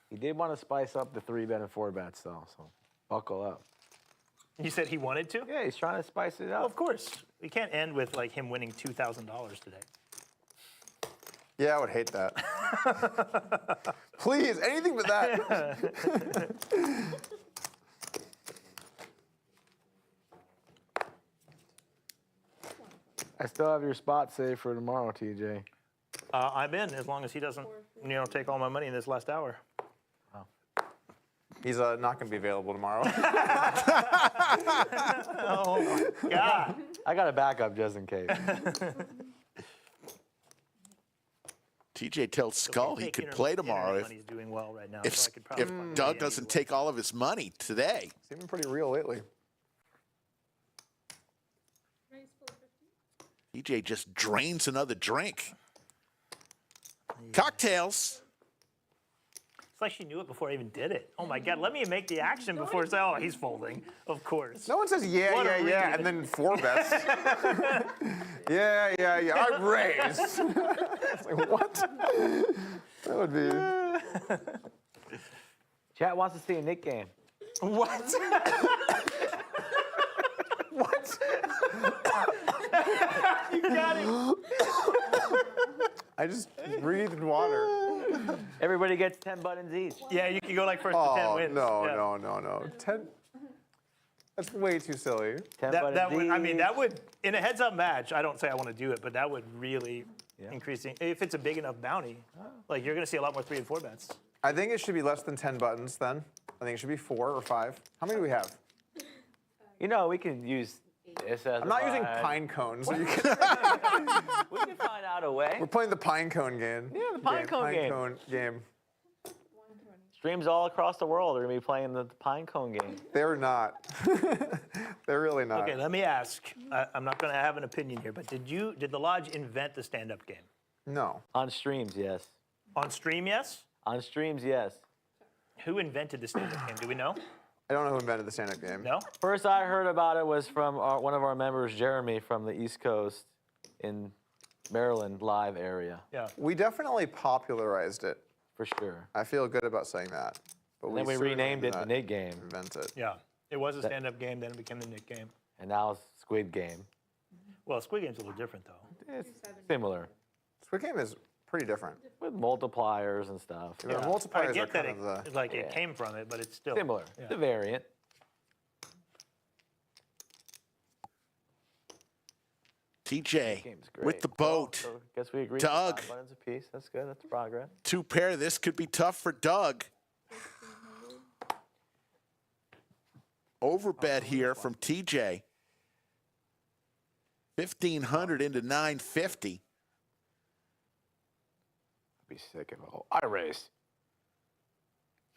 He did want to spice up the 3-bet and 4-bets, though, so buckle up. You said he wanted to? Yeah, he's trying to spice it up. Well, of course. We can't end with like him winning $2,000 today. Yeah, I would hate that. Please, anything but that. I still have your spot saved for tomorrow, TJ. I'm in as long as he doesn't, take all my money in this last hour. He's not going to be available tomorrow. Oh, God. I got a backup just in case. TJ tells Skull he could play tomorrow if, He's doing well right now. if, so I could probably if find Doug a doesn't way. take all of his money today. He's been pretty real lately. Raise 450. TJ just drains another drink. Cocktails. It's like she knew it before I even did it. Oh my God, let me make the action before say, oh, he's folding. Of course. No one says yeah, What a yeah, read. and then 4 bets. yeah, I raised. It's like, what? That would be. Chat wants to see a Nick game. What? What? You got it. I just breathed water. Everybody gets 10 buttons each. Yeah, you can go like first to 10 Oh, wins. no, Yeah. no. 10. That's way too silly. 10 That buttons would, I mean, each. that would, in a heads-up match, I don't say I want to do it, but that would really increase, if it's a big enough bounty, like you're going to see a lot more 3 and 4 bets. I think it should be less than 10 buttons then. I think it should be 4 or 5. How many do we have? You know, we can use this as I'm not using pine cones. So you can, We can find out a way. we're playing the pine cone game. Yeah, the pine cone game. Cone game. Streams all across the world are going to be playing the pine cone game. They're not. They're really not. Okay, let me ask. I'm not going to have an opinion here, but did the Lodge invent the stand-up game? No. On streams, yes. On stream, yes? On streams, yes. Who invented the stand-up game? Do we know? I don't know who invented the stand-up game. No? First I heard about it was from one of our members, Jeremy, from the East Coast in Maryland live area, Yeah. We definitely popularized it. for sure. I feel good about saying that. But And then we certainly renamed did it the not Nick game, invent it. Yeah. It was a stand-up game, then it became the Nick game. and now it's Squid Game. Well, Squid Game's a little different, though. It's similar, Squid Game is pretty different. with multipliers and stuff. The I multipliers are get that kind of the. it, like it came from it, but it's still Similar, Yeah. the variant. TJ Game's great. with the boat. So guess we agree. Doug. 5 buttons apiece. That's good. That's progress. 2 pair. This could be tough for Doug. Overbet here from TJ. 1,500 into 950. Be sick of all. I raise.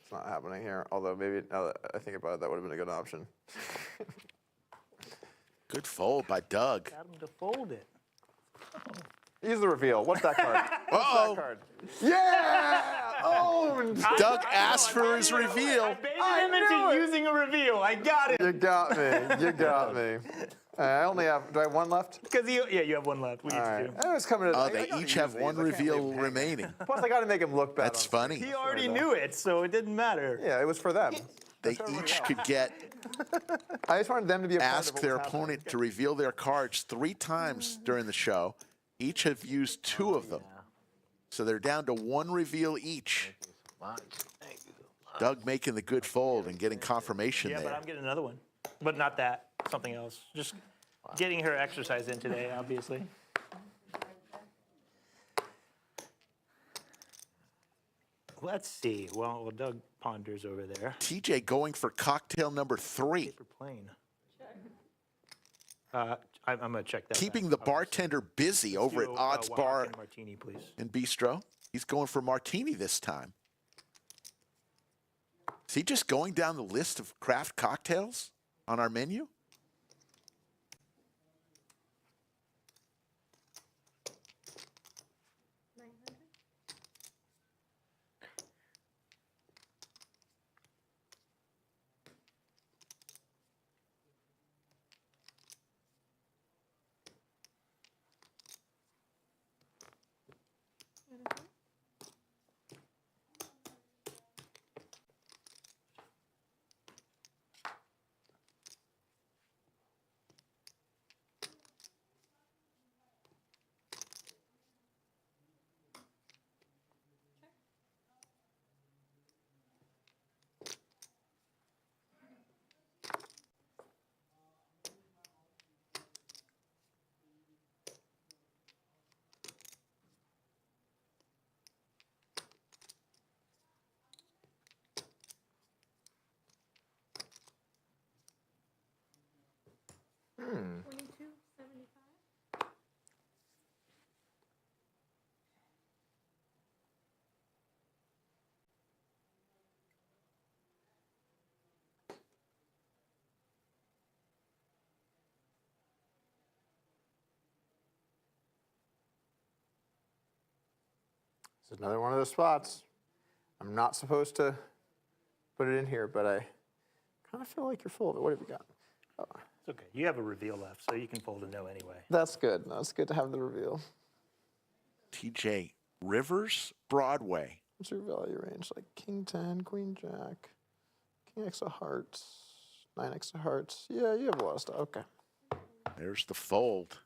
It's not happening here. Although maybe now that I think about it, that would have been a good option. Good fold by Doug. Got him to fold it. Use the reveal. What's that card? What's Uh-oh. that card? Yeah! Owned! Doug asked for his reveal. Baited I him knew into it. using a reveal. I got it. You got me. You got me. I only have. Do I have one left? Because you have one left. We All each right. do. I was coming to. Oh, I they gotta each use have these. one I can't reveal leave hanging. remaining. Plus, I got to make him look bad. That's on funny. He already knew it, so it didn't matter. Yeah, it was for them. They each could get I just wanted them to be a part ask of what their was happening. opponent to reveal their cards 3 times during the show. Each have used 2 of them. So they're down to 1 reveal each. Thank you. Doug making the good fold and getting confirmation Yeah, but there. I'm getting another one. But not that. Something else. Just getting her exercise in today, obviously. Let's see. Well, Doug ponders over there. TJ going for cocktail number 3. Paper plane. I'm going to check that. Keeping the bartender busy over at Odds Bar Oaxacan martini, please. and Bistro. He's going for martini this time. Is he just going down the list of craft cocktails on our menu? It's another one of those spots. I'm not supposed to put it in here, but I kind of feel like you're full of it. What have you got? Oh, It's okay. You have a reveal left, so you can fold a no anyway. that's good. That's good to have the reveal. TJ, Rivers, Broadway. What's your value range? Like king 10, queen jack, king X of hearts, 9X of hearts. Yeah, you have a lot of stuff. Okay. There's the fold.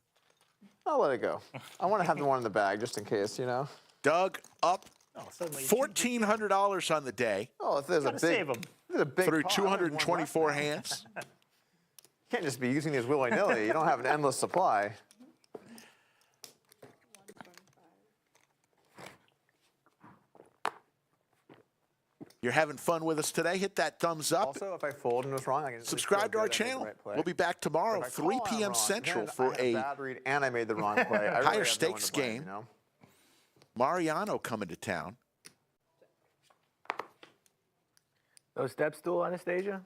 I'll let it go. I want to have the one in the bag just in case, you know? Doug up Oh, suddenly $1,400 on the day Oh, if there's a gotta save big, 'em. there's a big through pot, I have one left 224 now. hands. You can't just be using these willy-nilly. You don't have an endless supply. 125. You're having fun with us today. Hit that thumbs up. Also, if I fold and was wrong, I can just Subscribe to feel our good I made the channel. right play. We'll be back tomorrow, If I 3 call out p.m. wrong, Central then for I had a bad read and I made the wrong play. I really higher have no one stakes to blame, game. You know? Mariano coming to town. No step stool, Anastasia?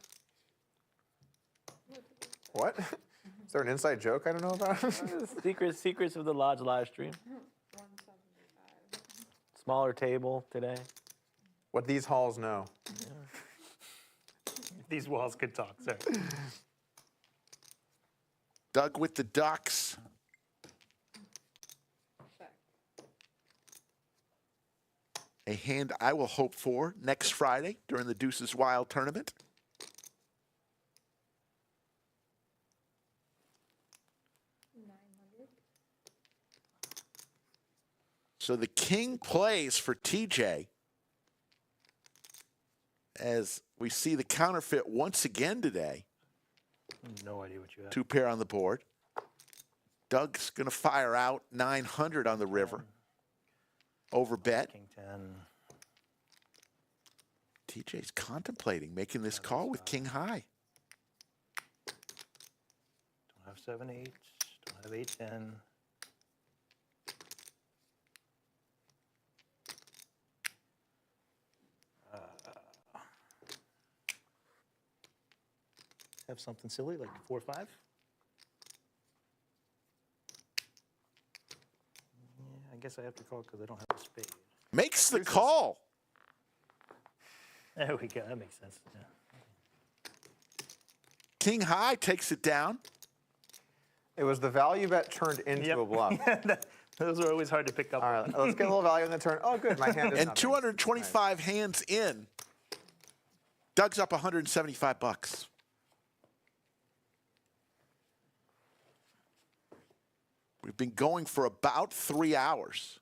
What? Is there an inside joke I don't know about? Secrets of the Lodge live stream. 175. Smaller table today. What these halls know. These walls could talk, sir. Doug with the Ducks. Check. A hand I will hope for next Friday during the Deuces Wild tournament. So the king plays for TJ as we see the counterfeit once again today. No idea what you have. 2 pair on the board. Doug's going to fire out 900 on the river. Over bet. King 10. TJ's contemplating making this call with king high. Don't have 7-8. Don't have 8-10. Have something silly like 4-5. Yeah, I guess I have to call because I don't have a spade. Makes the call. There we go. That makes sense. Yeah. King high takes it down. It was the value bet turned into a bluff. Those are always hard to pick up. All right, let's get a little value in the turn. Oh, good. My hand is And nothing. 225 hands in. Doug's up 175 bucks. We've been going for about 3 hours.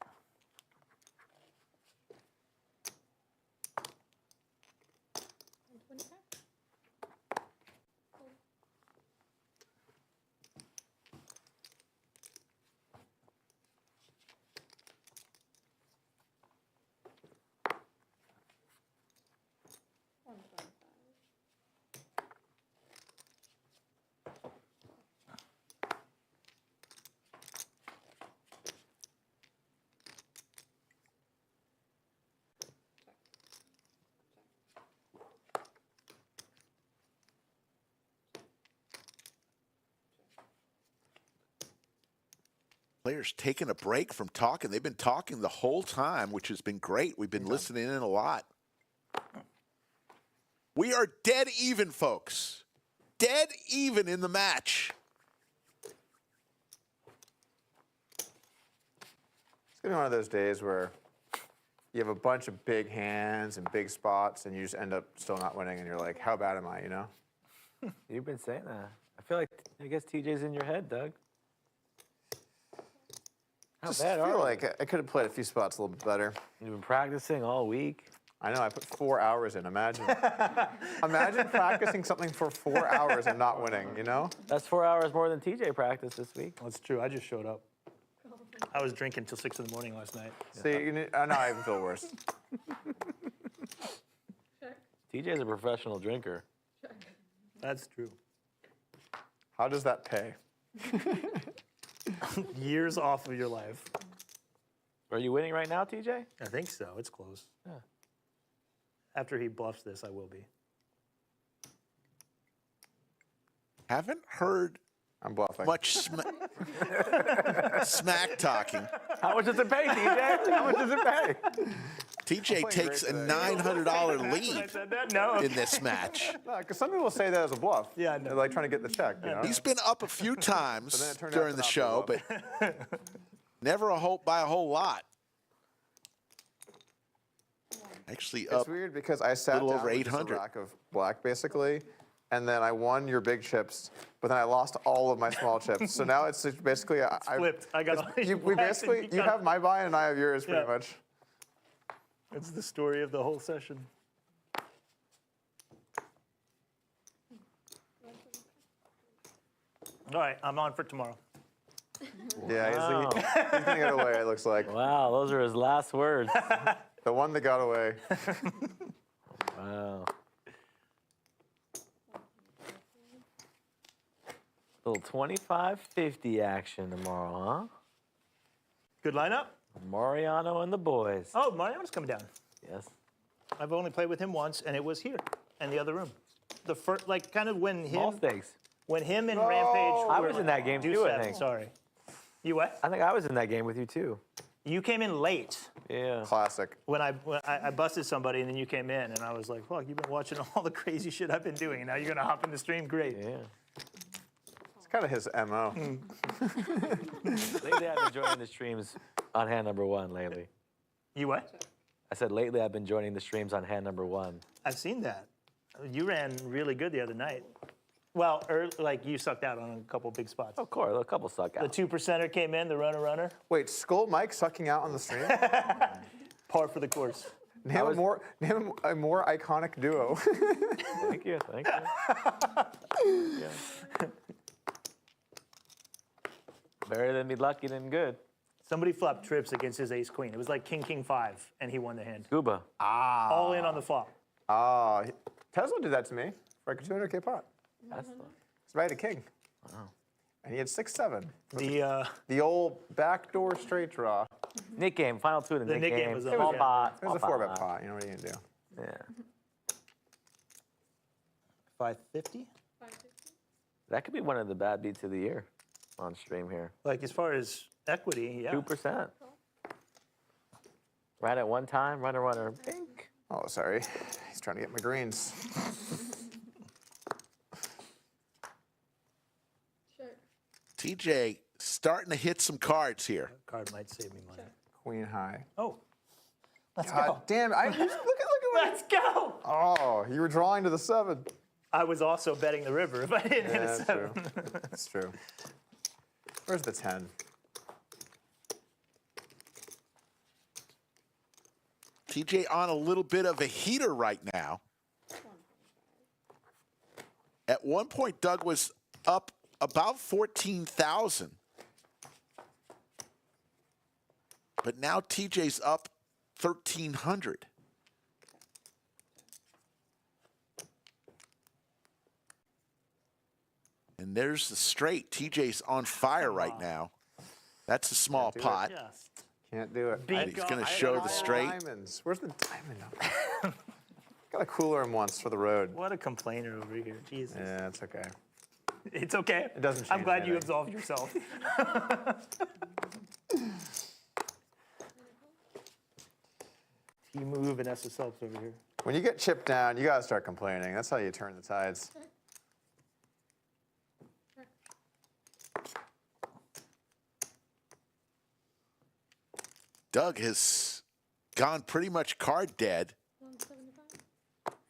Players taking a break from talking. They've been talking the whole time, which has been great. We've been listening in a lot. We are dead even, folks. Dead even in the match. It's going to be one of those days where you have a bunch of big hands and big spots, and you just end up still not winning, and you're like, how bad am I, you know? You've been saying that. I guess TJ's in your head, Doug. How Just bad feel are you? like I could have played a few spots a little bit better. You've been practicing all week. I know, I put 4 hours in, imagine. Imagine practicing something for 4 hours and not winning, you know? That's 4 hours more than TJ practiced this week. That's true. I just showed up. I was drinking till 6 in the morning last night. See, now I even feel worse. Check. TJ's a professional drinker. Check. That's true. How does that pay? Years off of your life. Are you winning right now, TJ? I think so. It's close. Yeah. After he bluffs this, I will be. Haven't heard I'm bluffing. much smack talking. How much does it pay, DJ? How much does it pay? TJ takes a great today. $900 I lead said that? No. in this match. Because some people say that as a bluff. Yeah, I know. They're like trying to get the check. You know? He's been up a few then times it turned out during to the not be show, well. but never by a whole lot. Actually, It's up. weird because I sat little down over with just a 800. rack of black basically, and then I won your big chips, but then I lost all of my small chips. So now it's just basically Flipped. I got all you, we blacks and basically you you got- have my buy and I have yours pretty Yeah. much. It's the story of the whole session. All right, I'm on for tomorrow. Yeah, Wow. he's gonna get away. It looks like Wow, those are his last words. the one that got away. Wow. Little 25-50 action tomorrow, huh? Good lineup? Mariano and the boys. Oh, Mariano's coming down. Yes. I've only played with him once, and it was here in the other room. The first, like, kind of when All him stakes. and Rampage. I were was in that game due too, I seven, think. Sorry. You what? I think I was in that game with you too. You came in late Yeah. Classic. when I busted somebody, and then you came in, and I was like, "Fuck, you've been watching all the crazy shit I've been doing, and now you're gonna hop in the stream? Great." Yeah. It's kind of his MO. Lately, I've been joining the streams on hand number one lately. You what? I said lately, I've been joining the streams on hand number one. I've seen that. You ran really good the other night. Well, like you sucked out on a couple big spots. Of course, a couple suck The out. 2%er came in, the runner, Wait, Skull Mike sucking out on the stream? par for the course. Name a more iconic duo. Thank you, thank you. Yeah. Better than be lucky than good. Somebody flopped trips against his ace queen. It was like king 5, and he won the hand. Scuba. All in on the flop. Tesla did that to me for like a 200K pot. That's He's right a king. Wow. And he had 6-7. The old backdoor straight draw. Nick game, final two of the, Nick game was small yeah. pot. It was a small 4-bet pot. You know what are you gonna do? Yeah. 550. 550. That could be one of the bad beats of the year on stream here. Like as far as equity, yeah. 2%. Right at one time, runner, pink. Oh, sorry. He's trying to get my greens. Sure. TJ starting to hit some cards here. Card might save me money. Queen high. Oh, let's God go. damn it. Look at what. Let's go. Oh, you were drawing to the 7. I was also betting the river if I didn't hit a that's 7. true. That's true. Where's the 10? TJ on a little bit of a heater right now. At one point, Doug was up about 14,000. But now TJ's up 1,300. And there's the straight. TJ's on fire right now. That's a small do it. pot. Just Can't do it. Big And he's going to I show don't the know. straight. Diamonds. Where's the diamond? Gotta cooler him once for the road. what a complainer over here. Jesus. Yeah, it's okay. It's okay. It doesn't I'm change glad you anything. absolved yourself. T move and SSLs over here. When you get chipped down, you gotta start complaining. That's how you turn the tides. Doug has gone pretty much card dead. 175.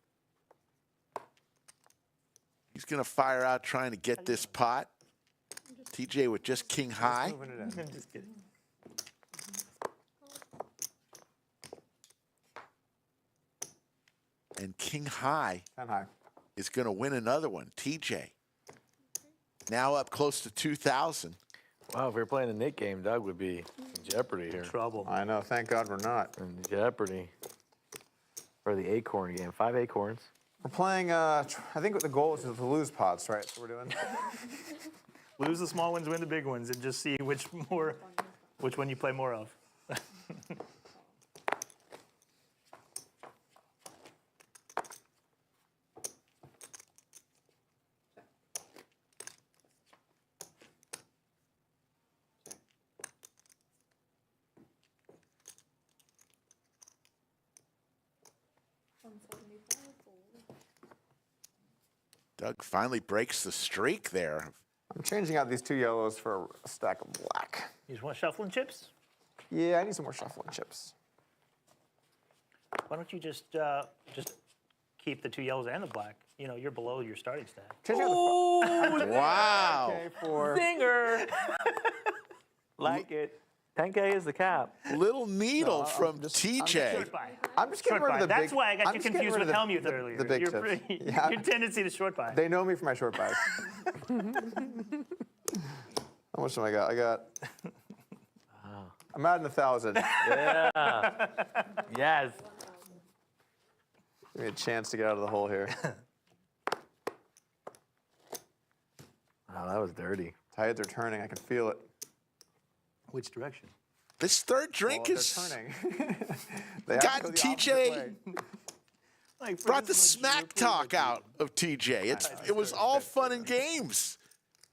He's going to fire out trying to get this pot. TJ with just king high. Moving it in. I'm just kidding. And king high 10 high. is going to win another one. TJ now up close to 2,000. Wow, if we were playing the Nick game, Doug would be in jeopardy here. Trouble. I know. Thank God we're not. In jeopardy. For the acorn game, 5 acorns. We're playing. I think the goal is to lose pots, right? So we're doing. Lose the small ones, win the big ones, and just see which one you play more of. Doug finally breaks the streak there. I'm changing out these 2 yellows for a stack of black. You just want shuffling chips? Yeah, I need some more shuffling chips. Why don't you just keep the 2 yellows and the black? You know, you're below your starting stack. Changing out the Wow. okay for Zinger. Like it. 10K is the cap. Little needle I'm from just- TJ. Short buy. I'm just getting Short rid of buy. the big. That's why I got I'm you just getting confused rid with of Helmuth earlier. The big your, chips. your Yeah. tendency to short buy. They know me for my short buys. How much have I got? I got. I'm adding 1,000. Yeah. Yes. Give me a chance to get out of the hole here. Oh, that was dirty. Tides are turning. I can feel it. Which direction? This third drink Well, is they're turning. They have to gotten go the opposite TJ way. brought the smack talk out of TJ. It was all fun and games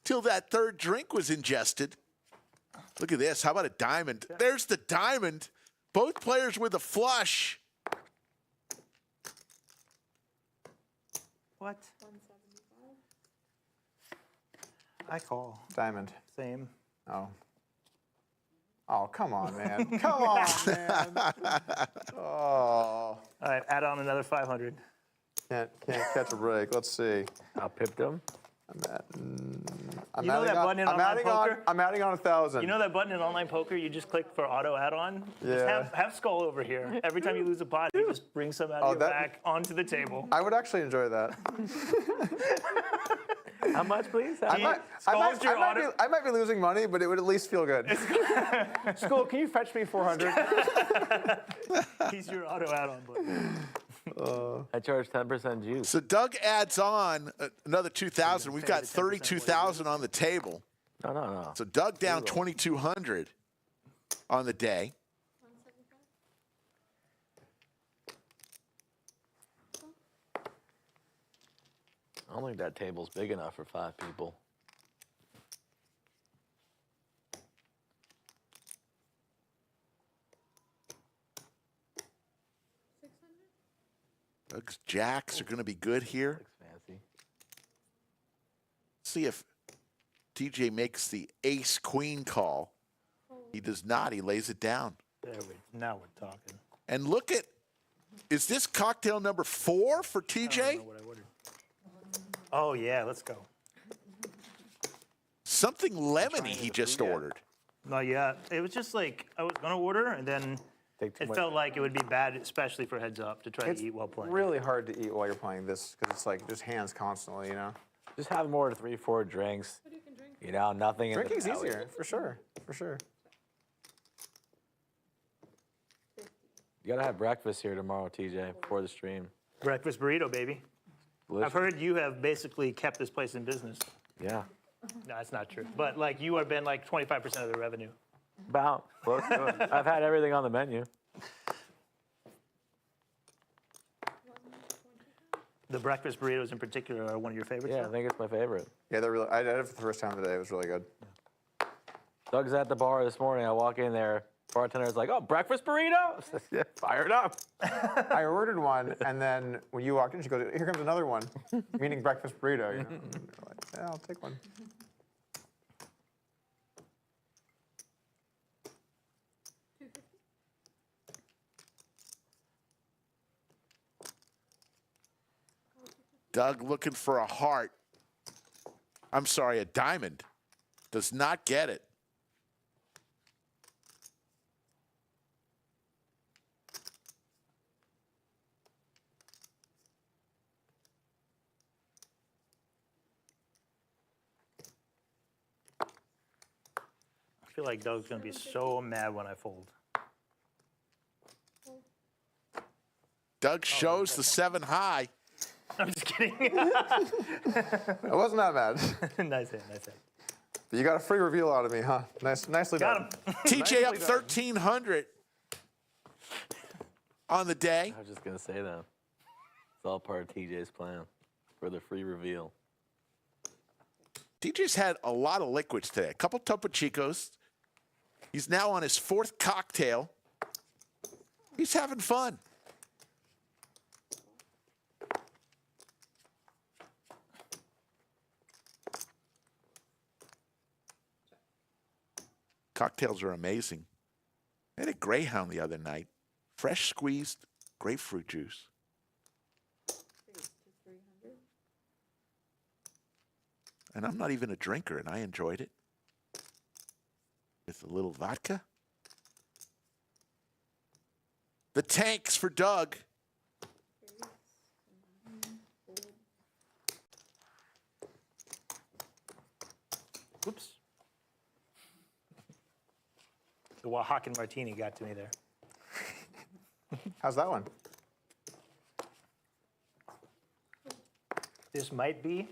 till that third drink was ingested. Look at this. How about a diamond? There's the diamond. Both players with a flush. What? 175. I call. Diamond. Same. Oh. Oh, come on, man. Come on, man. Oh. All right, add on another 500. Can't catch a break. Let's see. Outpipped him. I'm You know adding that on- button in I'm online adding poker? on. I'm adding on 1,000. You know that button in online poker? You just click for auto add-on. Just Yeah. have Skull over here. Every time you lose a pot, you just bring some out of your that- back onto the table. I would actually enjoy that. How much, please? How I much? might, your auto- I might be losing money, but it would at least feel good. School, can you fetch me 400? He's your auto add-on button. I charge 10% juice. So Doug adds on another 2,000. We've got 32,000 on the table. No. So Doug down 2,200 on the day. 175. I don't think that table's big enough for 5 people. Doug's jacks are going to be good here. Looks fancy. See if TJ makes the ace-queen call. He does not. He lays it down. Now we're talking. And look at, is this cocktail number 4 for I don't TJ? know what I ordered. Oh, yeah, let's go. Something lemony he just ordered. Not yet. It was just like, I was going to order, and then Take too it much. felt like it would be bad, especially for heads up, to try It's to eat while playing. really hard to eat while you're playing this because it's like just hands constantly, you know? Just have more than 3-4 drinks. What you can drink? You know, nothing. Drinking's in the belly. easier, for sure. For sure. You gotta have breakfast here tomorrow, TJ, before the stream. Breakfast burrito, baby. I've heard you have basically kept this place in business. Yeah. No, that's not true. But like you have been like 25% of the revenue. About close to it. I've had everything on the menu. The breakfast burritos in particular are one of your favorites. Yeah, I think it's my favorite. Yeah, they're really. I did it for the first time today. It was really good. Doug's at the bar this morning. I walk in there. Bartender's like, "Oh, breakfast burrito?" I said, "Yeah, fire it up." I ordered one, and then when you walked in, she goes, "Here comes another one," meaning breakfast burrito. You know? And you're like, yeah, I'll take one. Doug looking for a heart. I'm sorry, a diamond. Does not get it. I feel like Doug's gonna be so mad when I fold. Doug shows the 7 high. I'm just kidding. It wasn't that bad. Nice hand, nice hand. You got a free reveal out of me, huh? Nicely done. Got him. TJ up done. 1,300 on the day. I was just gonna say that. It's all part of TJ's plan for the free reveal. TJ's had a lot of liquids today. A couple Topo Chicos. He's now on his 4th cocktail. He's having fun. Cocktails are amazing. I had a Greyhound the other night. Fresh squeezed grapefruit juice. And I'm not even a drinker, and I enjoyed it. With a little vodka. The tanks for Doug. Whoops. The Oaxacan martini got to me there. How's that one? This might be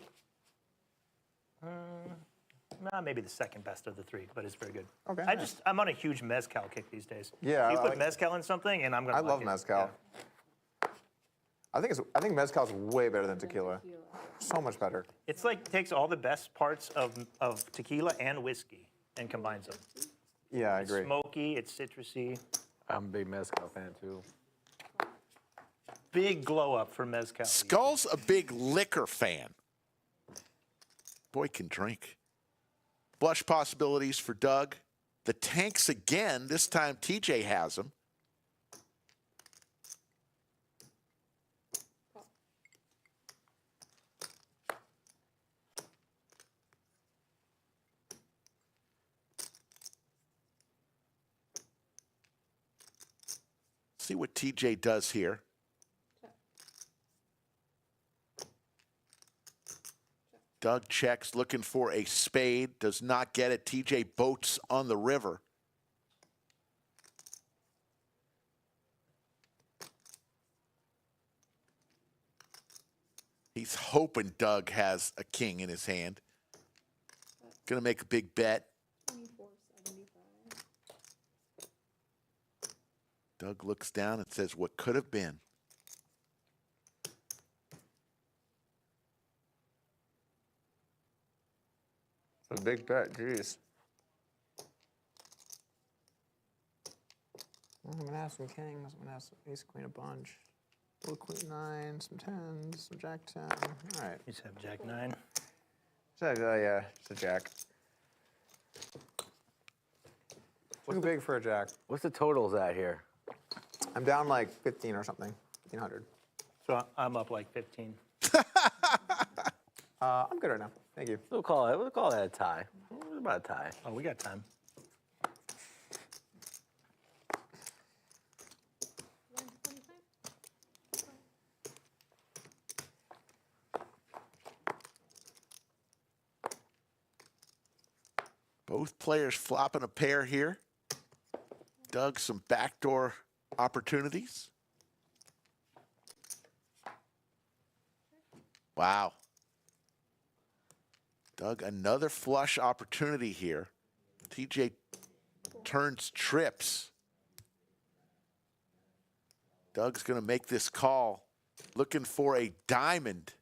maybe the second best of the three, but it's very good. Okay, I'm nice. on a huge mezcal kick these days. Yeah, You I put like- mezcal in something, and I'm gonna. I like love it. mezcal. I think mezcal's way better than tequila. So much better. It's like takes all the best parts of tequila and whiskey and combines them. Yeah, I It's agree. smoky, it's citrusy. I'm a big mezcal fan too. Big glow up for mezcal. Skull's a big liquor fan. Boy can drink. Blush possibilities for Doug. The tanks again. This time TJ has them. See what TJ does here. Doug checks, looking for a spade. Does not get it. TJ boats on the river. He's hoping Doug has a king in his hand. Gonna make a big bet. 24.75. Doug looks down and says, what could have been? It's a big bet, jeez. I'm gonna have some kings. I'm gonna have some ace, queen, a bunch. Little queen nine, some tens, some jack 10. All right. You just have Jack 9. Yeah, just a jack. Too big for a jack. What's the totals at here? I'm down like 15 or something, 1,500. So I'm up like 15. I'm good right now. Thank you. We'll call that a tie. It's about a tie. Oh, we got time. Both players flopping a pair here. Doug, some backdoor opportunities. Wow. Doug, another flush opportunity here. TJ turns trips. Doug's going to make this call. Looking for a diamond.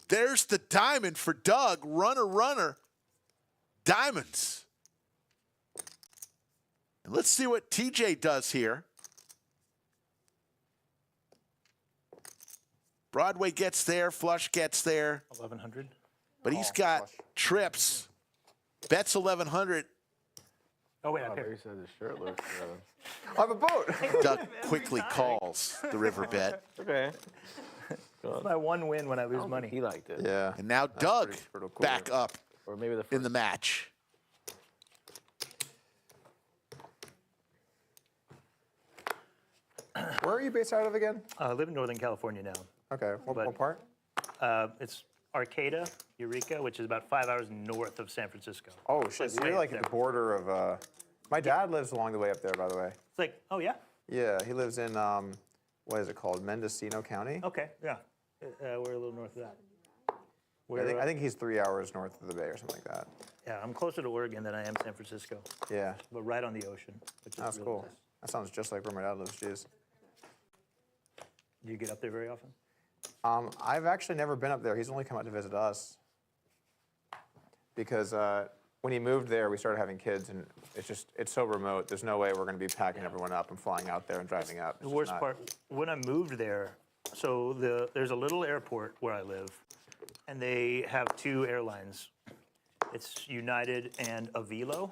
There's the diamond for Doug. Runner, runner. Diamonds. And let's see what TJ does here. Broadway gets there, flush gets there, 1100. but he's got trips. Bets 1100. Oh, wait, Oh, up there here. he said his shirt looks. I have a boat. Doug quickly calls the river bet. Okay. That's my one win when I lose money. He liked it. Yeah. And now Doug pretty cool. back up Or maybe the first. in the match. Where are you based out of again? I live in Northern California now. Okay. What But- part? It's Arcata, Eureka, which is about 5 hours north of San Francisco. Oh, shit. So way you're up like at there. the border of. My dad lives along the way up there, by the way. It's like, oh, yeah? Yeah, he lives in, what is it called? Mendocino County? Okay, yeah. We're a little north of that. I think he's 3 hours north of the bay or something like that. Yeah, I'm closer to Oregon than I am San Francisco, Yeah. but right on the ocean. Which is That's really cool. nice. That sounds just like where my dad lives, jeez. Do you get up there very often? I've actually never been up there. He's only come out to visit us. Because when he moved there, we started having kids, and it's so remote. There's no way we're going to be packing everyone up and flying out there and driving up. The worst part, when I moved there, so there's a little airport where I live, and they have 2 airlines. It's United and Avilo.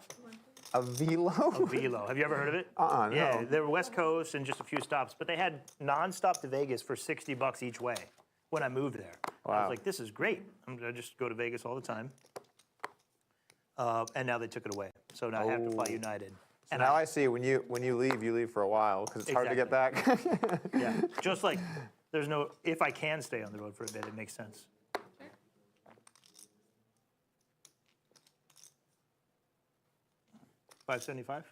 A velo? Avilo. Have you ever heard of it? No. Yeah, they're West Coast and just a few stops, but they had nonstop to Vegas for $60 each way when I moved there. I Wow. was like, this is great. I'm gonna just go to Vegas all the time. And now they took it away, so now I have to fly United. And now I see when you leave for a while because it's hard to get back. Yeah, just like there's no, if I can stay on the road for a bit, it makes sense. $575? 575.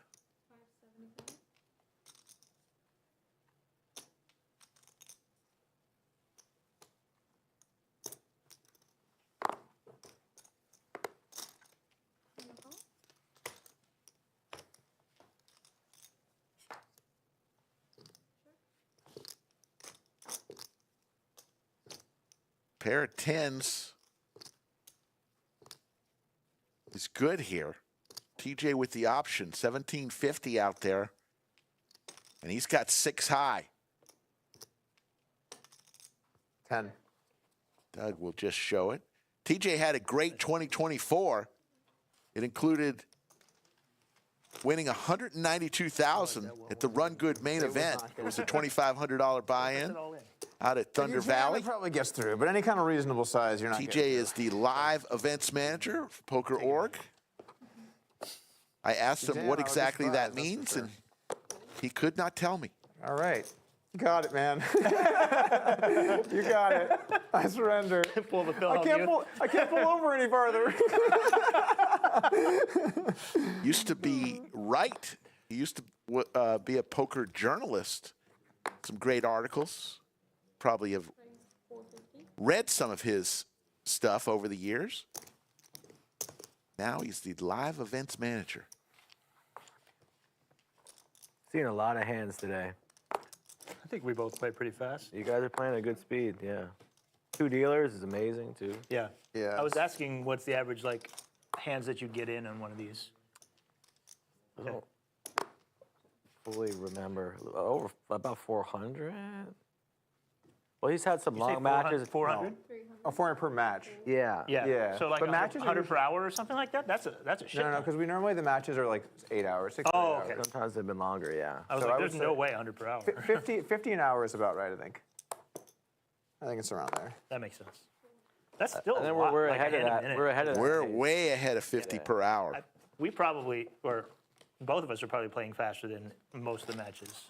Pair of 10s is good here. TJ with the option, 1750 out there. And he's got 6 high. 10. Doug will just show it. TJ had a great 2024. It included winning $192,000 at the Run Good main event. It was a $2,500 buy-in out at Thunder Valley. Probably gets through, but any kind of reasonable size, you're not. TJ is the live events manager for Poker.org. I asked him what exactly that means, and he could not tell me. All right. You got it, man. You got it. I surrender. Pull the Phil I on can't you. pull over any farther. Used to be right. He used to be a poker journalist. Some great articles. Probably have read some of his stuff over the years. Now he's the live events manager. Seeing a lot of hands today. I think we both play pretty fast. You guys are playing at good speed, yeah. 2 dealers is amazing, too. Yeah. Yeah. I was asking what's the average, like, hands that you get in on one of these? I don't fully remember. Over about 400? Well, he's had some You say long matches. 400? A 400 per match. Yeah. Yeah. Yeah. So like But 100, matches are 100 per hour or something like that? That's a shit. No, ton. because we normally the matches are like 8 hours, 6 to 8 Oh, hours. okay. Sometimes they've been longer, yeah. I was So like, I would there's no say- way 100 per hour. 50 an hour is about right, I think. I think it's around there. That makes sense. That's still And a then lot, we're like a ahead of hand a that. minute. We're ahead of that. We're pace. way ahead of 50 per hour. We probably, or both of us are probably playing faster than most of the matches.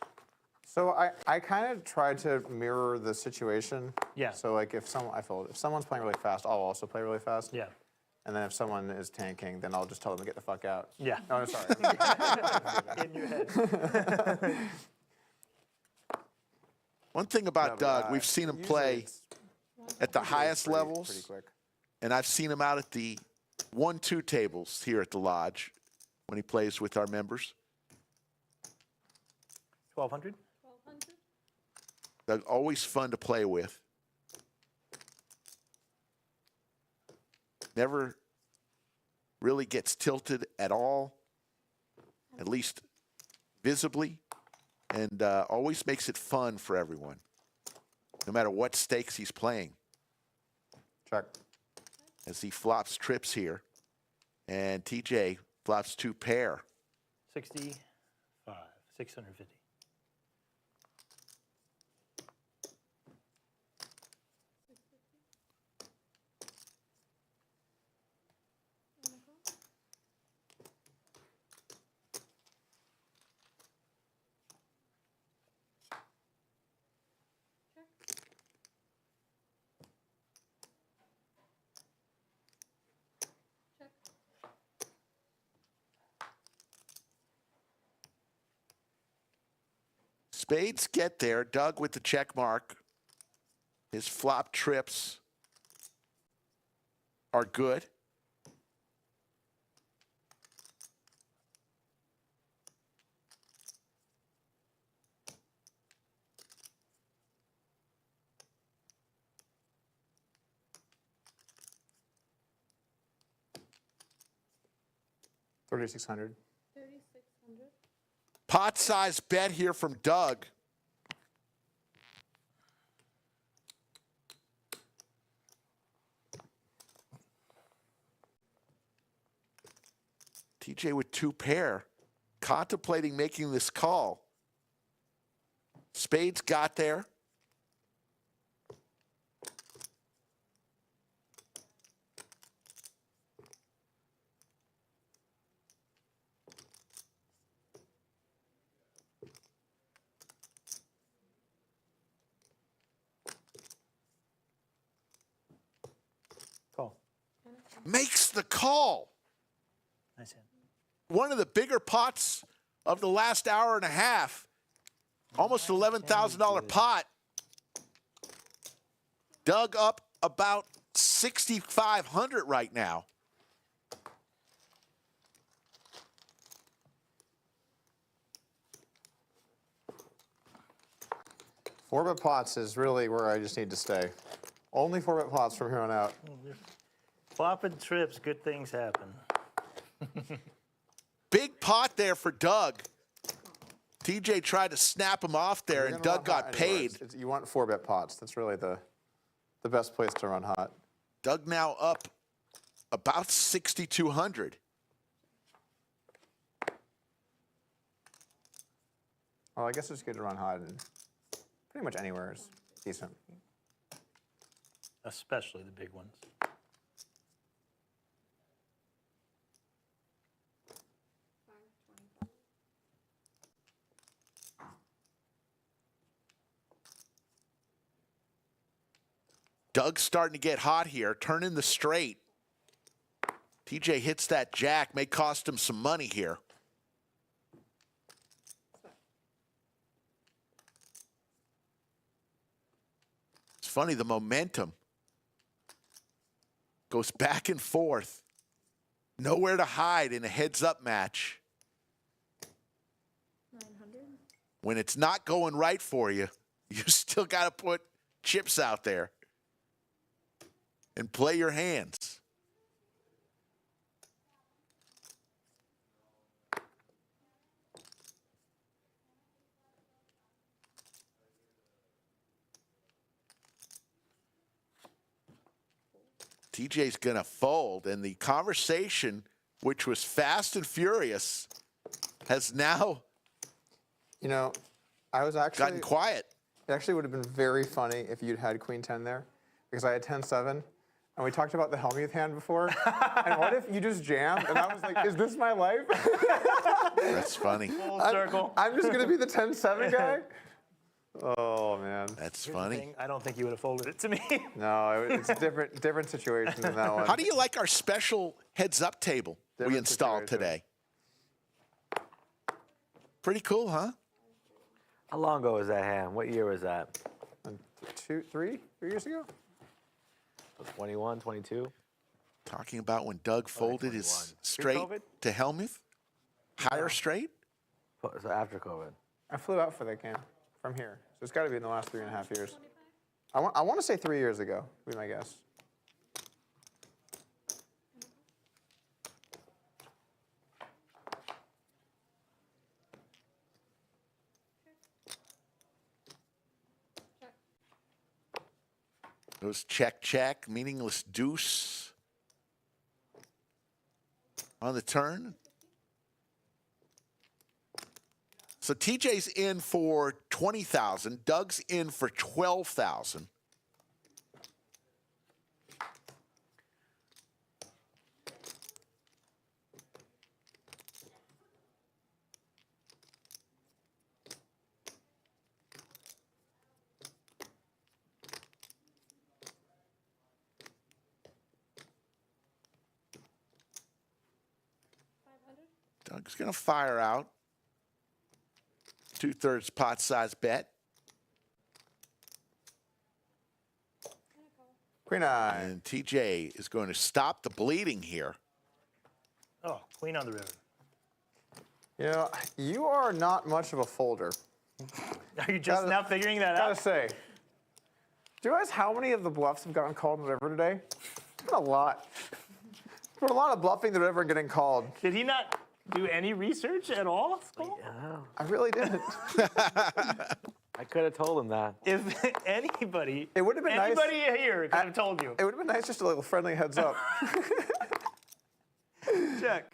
So I kind of try to mirror the situation. Yeah. So like if someone's playing really fast, I'll also play really fast. Yeah. And then if someone is tanking, then I'll just tell them to get the fuck out. Yeah. No, I'm sorry. In your head. One thing about No, but, Doug, we've seen him usually play it's at the highest pretty levels, quick. and I've seen him out at the 1-2 tables here at the lodge when he plays with our members. 1,200? 1200. Doug, always fun to play with. Never really gets tilted at all, at least visibly, and always makes it fun for everyone, no matter what stakes he's playing. Check. As he flops trips here, and TJ flops 2 pair. 65, 650. Spades get there. Doug with the check mark. His flop trips are good. $3,600. 3600. Pot size bet here from Doug. TJ with 2 pair, contemplating making this call. Spades got there. Call. Makes the call. Nice hand. One of the bigger pots of the last hour and a half. Almost $11,000 pot. Doug up about 6,500 right now. Four-bet pots is really where I just need to stay. Only four-bet pots from here on out. Flopping trips, good things happen. Big pot there for Doug. TJ tried to snap him off there, You're and gonna Doug run hot got anywhere. paid. You want four-bet pots. That's really the best place to run hot. Doug now up about 6,200. Well, I guess it's good to run hot, and pretty much anywhere is decent. Especially the big ones. Doug's starting to get hot here, turning the straight. TJ hits that jack, may cost him some money here. It's funny, the momentum goes back and forth. Nowhere to hide in a heads-up match. 900. When it's not going right for you, you still got to put chips out there and play your hands. TJ's going to fold, and the conversation, which was fast and furious, has now You know, I was actually gotten quiet. It actually would have been very funny if you'd had Queen 10 there, because I had 10-7, and we talked about the Helmuth hand before. And what if you just jammed, and I was like, is this my life? That's funny. Full circle. I'm just gonna be the 10-7 guy? Oh man. That's Here's the funny. thing, I don't think you would have folded it to me. No, it's a different situation than that one. How do you like our special heads-up table we Different installed situation. today? Pretty cool, huh? How long ago was that hand? What year was that? 3 years ago? 21, 22? Talking about when Doug folded his 21. straight Pre-COVID? to Helmuth. Higher straight? So after COVID. I flew out for that game from here, so it's got to be in the last 3.5 years. I want to say 3 years ago, would be my guess. Goes check, check, meaningless deuce on the turn. So TJ's in for 20,000. Doug's in for 12,000. Doug's going to fire out. 2/3 pot size bet. Queen eye. And TJ is going to stop the bleeding here. Oh, queen on the river. You know, you are not much of a folder. Are you just now figuring that out? Gotta say. Do you realize how many of the bluffs have gotten called in the river today? It's been a lot. There's been a lot of bluffing the river and getting called. Did he not do any research at all? I really didn't. I could have told him that. If anybody, It would have been nice. anybody here could have told you. It would have been nice just a little friendly heads up. check.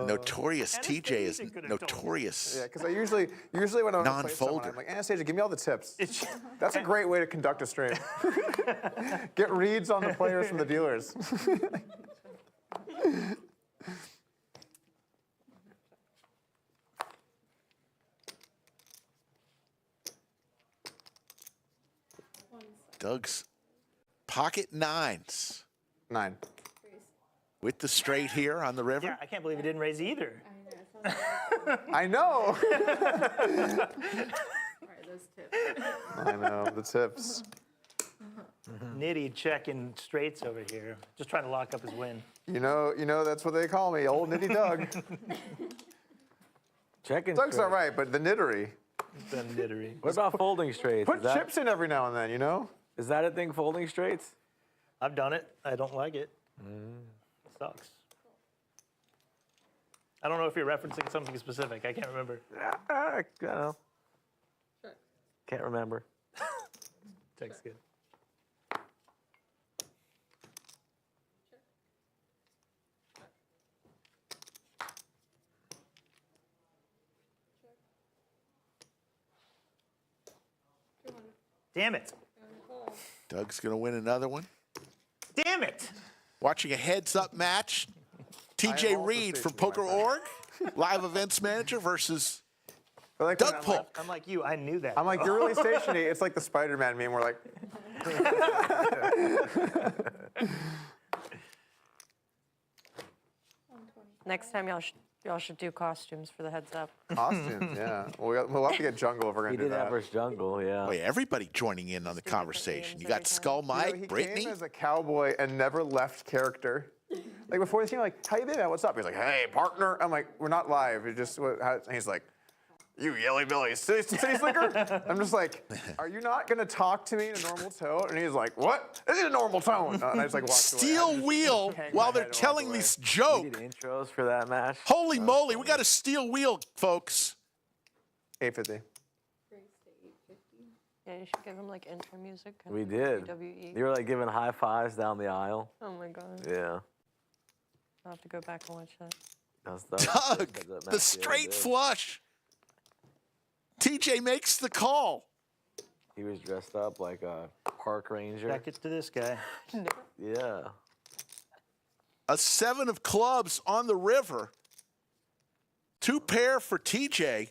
Notorious TJ is Anastasia could have told me. notorious. Yeah, because I usually when I want to play someone, Non-folder. I'm like, Anastasia, give me all the tips. It's, That's a great way to conduct a stream. Get reads on the players from the dealers. Doug's pocket nines 9. with the straight here on the river. yeah, I can't believe he didn't raise either. I know. All right, those tips. I know the tips. Nitty checking straights over here, just trying to lock up his win. You know that's what they call me, old Nitty Doug. Checking Doug's all straight. right, but the nittery. The nittery. What about folding straights? Put chips in every now and then, you know? Is that a thing, folding straights? I've done it. I don't like it. Sucks. I don't know if you're referencing something specific. I can't remember. I don't know. Can't remember. Check's good. Damn it. Doug's going to win another one. Damn it. Watching a heads-up match. TJ also Reid from stationed, my Poker.org, live events manager versus But like Doug when Polk. I'm like you. I knew that. I'm like, you're really stationary. It's like the Spider-Man meme. We're like, Next time y'all should do costumes for the heads up. costumes, yeah. We'll have to get Jungle if we're He gonna do did that that. versus Jungle, yeah. Wait, everybody joining in on the different conversation. names You got every time. Skull Mike, He Brittany. came as a cowboy and never left character. Like before the scene, like, how you been, man? What's up? He's like, hey, partner. I'm like, we're not live. You're just, and he's like, you yelly billy city slicker. I'm just like, are you not gonna talk to me in a normal tone? And he's like, what? This is a normal tone. And I just like walked away. I Steel just wheel hang my while they're head and walk telling away. this We joke. did intros for that match. Holy moly, we got a steel wheel, folks. 850. Yeah, you should give him like intro music. kind We of did. WWE. You were like giving high fives down the aisle. Oh my god. Yeah. I'll have to go back and watch that. That Doug, the straight flush. TJ makes the call. He was dressed up like a park ranger. That gets to this guy. Yeah. A 7 of clubs on the river. 2 pair for TJ.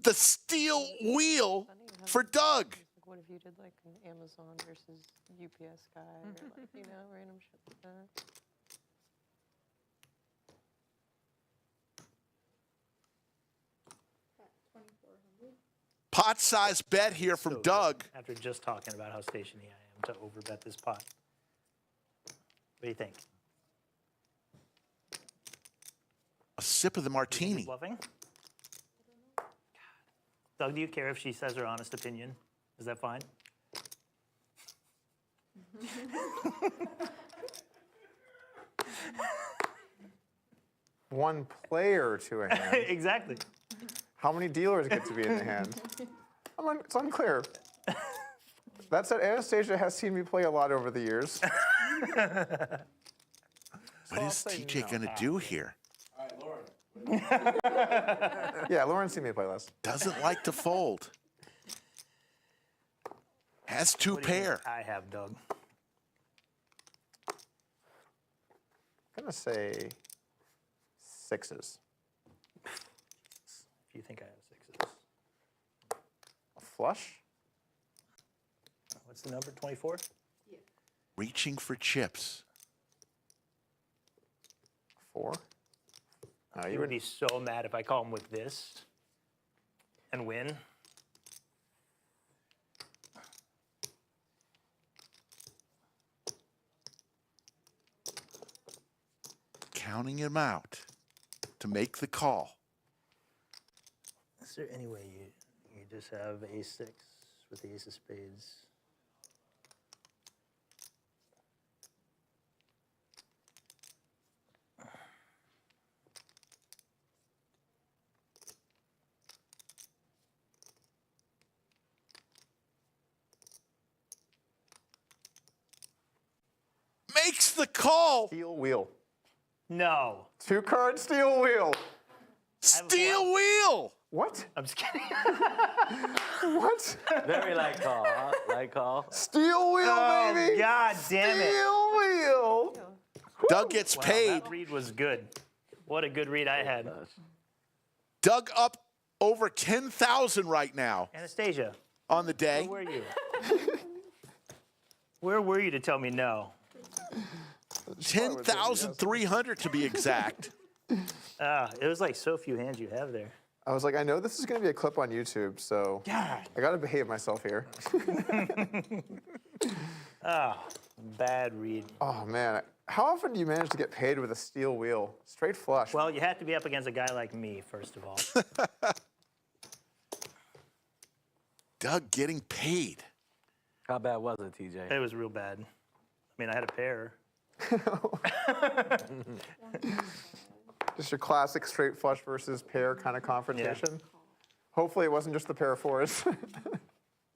The steel wheel for Doug. Like, what if you did like an Amazon versus UPS guy, or like, you know, random shit like that? Pot-sized bet here from So good. Doug. After just talking about how stationary I am to overbet this pot. What do you think? A sip of the Is he martini. bluffing? Doug, do you care if she says her honest opinion? Is that fine? One player to a hand. Exactly. How many dealers get to be in the hand? It's unclear. That said, Anastasia has seen me play a lot over the years. What is TJ going to do here? Yeah, Lauren's seen me play less. Doesn't like to fold. Has 2 What do you think pair. I have, Doug. I'm gonna say 6s. If you think I have 6s. A flush? What's the number? 24? Reaching for chips. 4? No, You would be so mad if I call him with this and win. Counting him out to make the call. Is there any way you just have a6 with the ace of spades? Makes the call. Steel wheel. No. 2-card steel wheel. Steel wheel. What? I'm just kidding. What? Very light call, huh? Light call. Steel wheel, Oh, baby. God damn it. Steel wheel. Doug gets paid. That read was good. What a good read I had. Doug up over 10,000 right now Anastasia, on the day. where were you? Where were you to tell me no? 10,300 to be exact. It was like so few hands you have there. I was like, I know this is going to be a clip on YouTube, so God. I got to behave myself here. Bad read. Oh, man. How often do you manage to get paid with a steel wheel? Straight flush. Well, you have to be up against a guy like me, first of all. Doug getting paid. How bad was it, TJ? It was real bad. I mean, I had a pair. Just your classic straight flush versus pair kind of confrontation. Hopefully it wasn't just the pair of fours.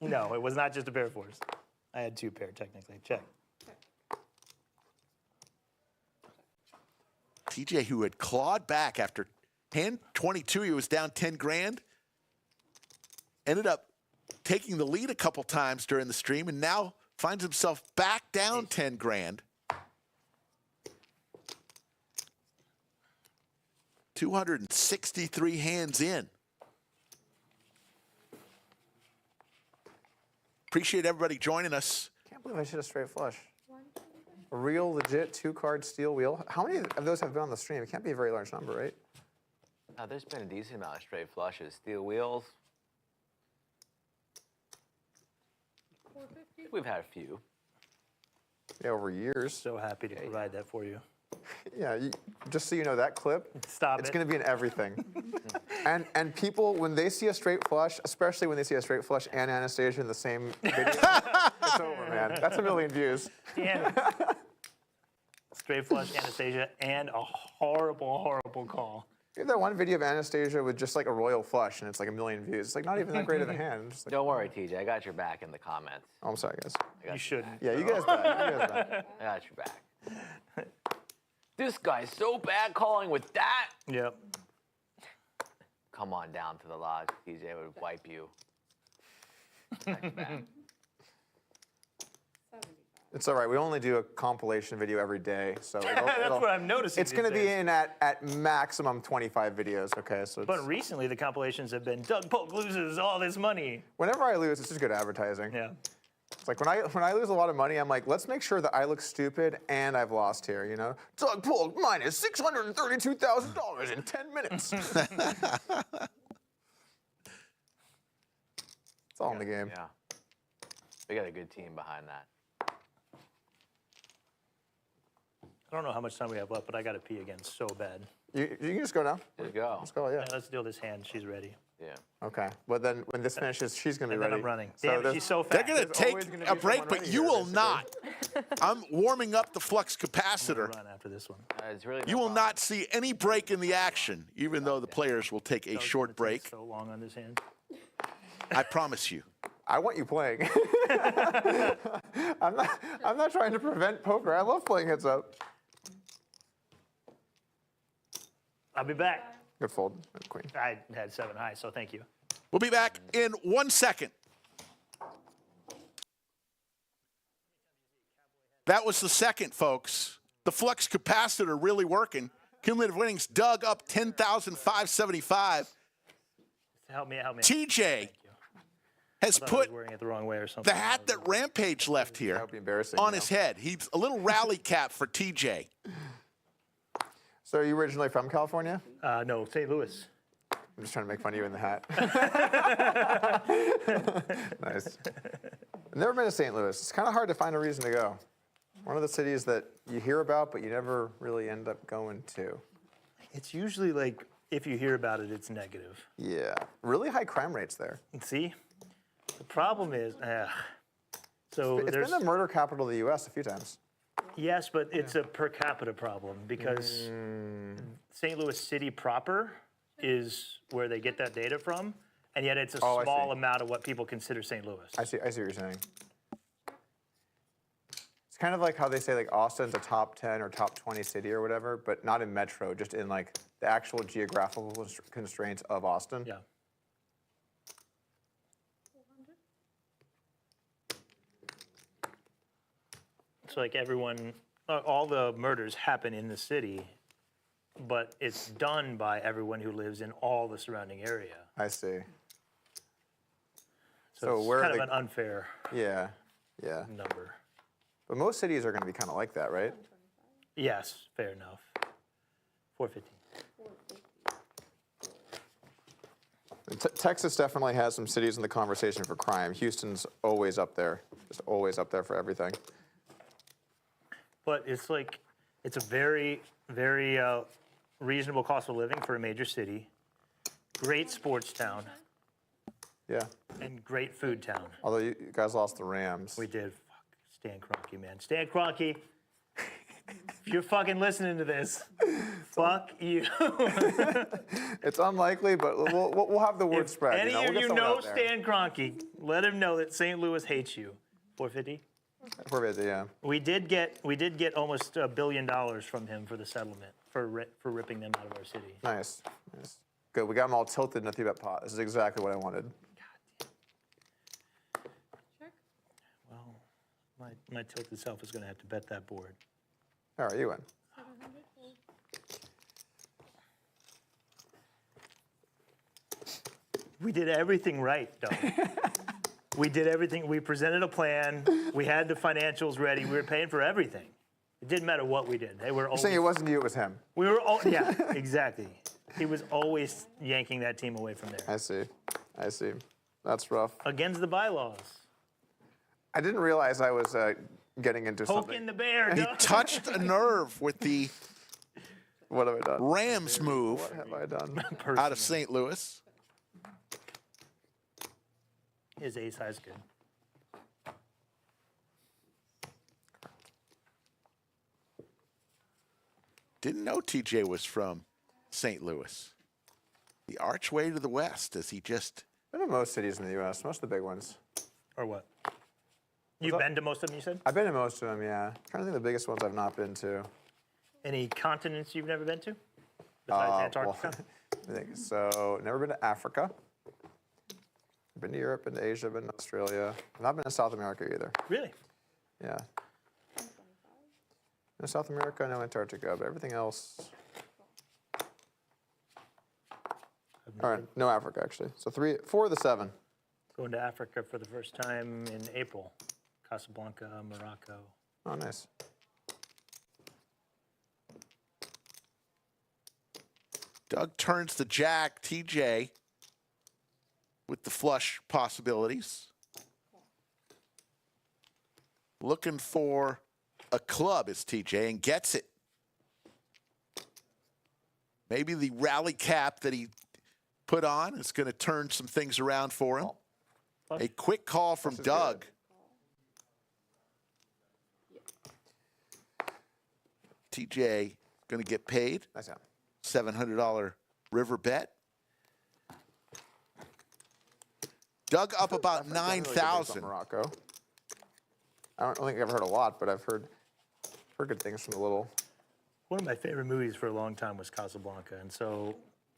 No, it was not just a pair of fours. I had 2 pair, technically. Check. TJ, who had clawed back after hand 22, he was down 10 grand. Ended up taking the lead a couple times during the stream and now finds himself back down 10 grand. 263 hands in. Appreciate everybody joining us. Can't believe I should have straight flush. A real, legit 2-card steel wheel. How many of those have been on the stream? It can't be a very large number, right? There's been a decent amount of straight flushes. Steel wheels. We've had a few. Yeah, over years. So happy to provide that for you. Yeah, just so you know, that clip, Stop it's it. going to be in everything. and people, when they see a straight flush, especially when they see a straight flush and Anastasia in the same video, it's over, man. That's 1 million views. Damn it. Straight flush, Anastasia, and a horrible, horrible call. You have that one video of Anastasia with just like a royal flush, and it's like 1 million views. It's like not even that great of a hand. Just like, Don't worry, TJ. I got your back in the comments. oh, I'm sorry, guys. You shouldn't. Yeah, you guys bet. You guys bet. I got your back. This guy's so bad calling with that. Yep. Come on down to the lodge. TJ would wipe you. Got your back. It's all right. We only do a compilation video every day, so That's what I'm noticing. it's going to be in at maximum 25 videos. Okay, so But recently, the compilations have been Doug Polk loses all this money. whenever I lose, it's just good advertising. Yeah. It's like when I lose a lot of money, I'm like, let's make sure that I look stupid and I've lost here. You know, Doug Polk minus $632,000 in 10 minutes. It's all in the game. Yeah. We got a good team behind that. I don't know how much time we have left, but I got to pee again so bad. You can just go now. Let's go. Let's go. Yeah. Yeah, let's deal this hand. She's ready. Yeah. Okay. But then when this finishes, she's gonna be And then ready. I'm running. So Damn it, there's- she's so They're fast. going to There's take always gonna a be break, someone but ready you here, will basically. not. I'm warming up the flux I'm capacitor. gonna run after this one. It's really You will not see any break in the action, even though the players will take a Doug's short gonna take break. So long on this hand. I promise you. I want you playing. I'm not trying to prevent poker. I love playing heads up. I'll be back. Good fold, queen. I had 7 high, so thank you. We'll be back in 1 second. That was the second, folks. The flux capacitor really working. Cumulative winnings, Doug up 10,575. Help me. TJ has I thought I put was wearing it the wrong way or something. the hat that Rampage left here That would be embarrassing. on you his know? head. He's a little rally cap for TJ. So are you originally from California? No, St. Louis. I'm just trying to make fun of you in the hat. Nice. I've never been to St. Louis. It's kind of hard to find a reason to go. One of the cities that you hear about, but you never really end up going to. It's usually like, if you hear about it, it's negative. Yeah. Really high crime rates there. See? The problem is, so It's there's, been the murder capital of the U.S. a few times. yes, but it's a per capita problem because St. Louis City proper is where they get that data from, and yet it's a Oh, I small see. amount of what people consider St. Louis. I see what you're saying. It's kind of like how they say like Austin's a top 10 or top 20 city or whatever, but not in metro, just in like the actual geographical constraints of Austin. Yeah. It's like everyone, all the murders happen in the city, but it's done by everyone who lives in all the surrounding area. I see. So, So it's where are kind of the- an unfair Yeah, yeah. number. But most cities are going to be kind of like that, right? Yes, fair enough. 450. Texas definitely has some cities in the conversation for crime. Houston's always up there, just always up there for everything. But it's like, it's a very, very reasonable cost of living for a major city. Great sports town Yeah. and great food town. Although you guys lost the Rams. We did. Fuck. Stan Kroenke, man. Stan Kroenke, if you're fucking listening to this, fuck you. It's unlikely, but we'll have the word If spread. any We'll of get you someone know out there. Stan Kroenke, let him know that St. Louis hates you. 450? We're busy, yeah. We did get almost $1 billion from him for the settlement for ripping them out of our city. Nice, nice. Good, we got them all tilted in a 3-bet pot. This is exactly what I wanted. Check. Well, my tilted self is going to have to bet that board. All right, you win. 700 fold. We did everything right, Doug. We did everything. We presented a plan. We had the financials ready. We were paying for everything. It didn't matter what we did. They were You're always. saying it wasn't you, it was him. We were all. Yeah, exactly. He was always yanking that team away from there. I see, I see. That's rough. Against the bylaws. I didn't realize I was getting into Poking something. the bear, He Doug. touched a nerve with the What have I done? Rams move What have I done? out of St. Louis. His ace high is good. Didn't know TJ was from St. Louis. The archway to the west, as he just I've been to most cities in the U.S., most of the big ones. Or what? You've been to most of them, you said? I've been to most of them, yeah. Trying to think of the biggest ones I've not been to. Any continents you've never been to? Besides Well, Antarctica? I think so. Never been to Africa. Been to Europe, been to Asia, been to Australia. I've not been to South America either. Really? Yeah. No South America, no Antarctica, but everything else. All right, no Africa actually. So 4 of the 7. Going to Africa for the first time in April. Casablanca, Morocco. Oh, nice. Doug turns the jack. TJ with the flush possibilities. Looking for a club is TJ and gets it. Maybe the rally cap that he put on is going to turn some things around for him. A quick call from This is Doug. TJ going to get paid. Nice hand. $700 river bet. Doug up about Definitely really good based on 9,000. Morocco. I don't think I've heard a lot, but I've heard good things from the little. One of my favorite movies for a long time was Casablanca, and so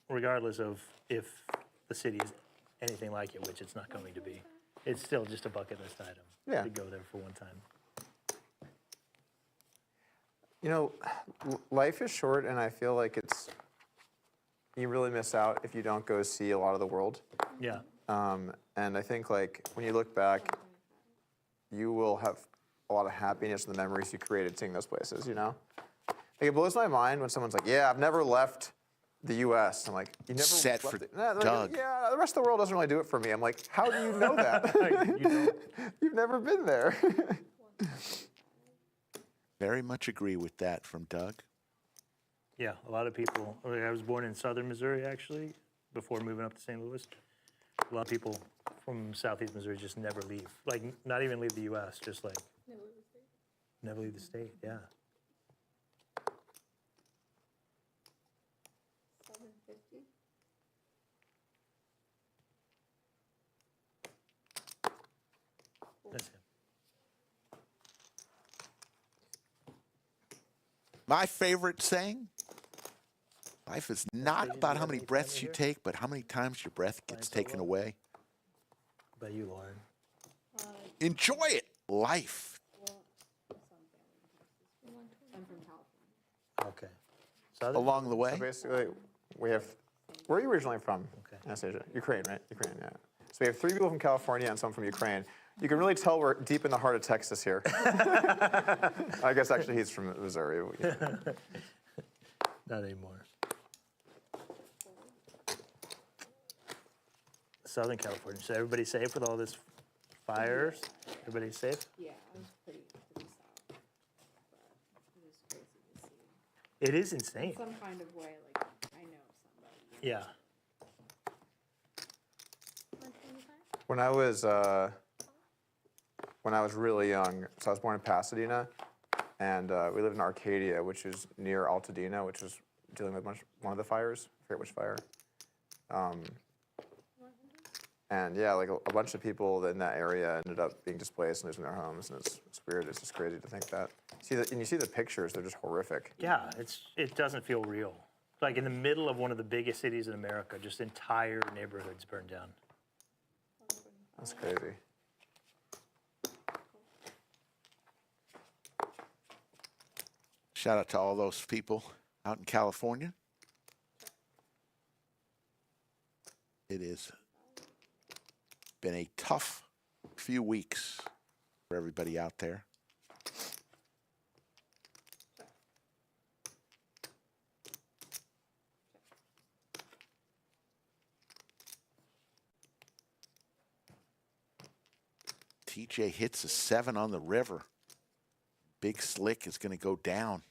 regardless of if the city is anything like it, which it's not going to be, it's still just a bucket list item Yeah. to go there for one time. You know, life is short, and I feel like you really miss out if you don't go see a lot of the world. Yeah. And I think like when you look back, you will have a lot of happiness in the memories you created seeing those places, you know? Like, it blows my mind when someone's like, yeah, I've never left the U.S. I'm like, you never Set left for Nah, they're like, Doug. yeah, the rest of the world doesn't really do it for me. I'm like, how do you know that? You know, You've never been there. Very much agree with that from Doug. yeah, a lot of people. I was born in southern Missouri, actually, before moving up to St. Louis. A lot of people from southeast Missouri just never leave. Like, not even leave the U.S., just like never leave the state, yeah. 750. That's him. My favorite saying, life is not about how many breaths you take, but how many times your breath gets taken away. By you, Lauren. Enjoy it. Life. I'm from California. Okay. Southern? Along the So way. basically, we have. Where are you originally from? Okay. Anastasia? Ukraine, right? Ukraine, yeah. So we have 3 people from California and some from Ukraine. You can really tell we're deep in the heart of Texas here. I guess actually he's from Missouri. Not anymore. Southern California. So everybody safe with all this fires? Everybody safe? Yeah, I was pretty south. But it was crazy to see. It is insane. In some kind of way, like, I know somebody. Yeah. When I was really young, so I was born in Pasadena, and we lived in Arcadia, which is near Altadena, which is dealing with one of the fires. I forget which fire. And yeah, like a bunch of people in that area ended up being displaced and losing their homes, and it's weird. It's just crazy to think that. And you see the pictures; they're just horrific. Yeah, it doesn't feel real. Like in the middle of one of the biggest cities in America, just entire neighborhoods burned down. That's crazy. Shout out to all those people out in California. It has been a tough few weeks for everybody out there. TJ hits a 7 on the river. Big Slick is going to go down.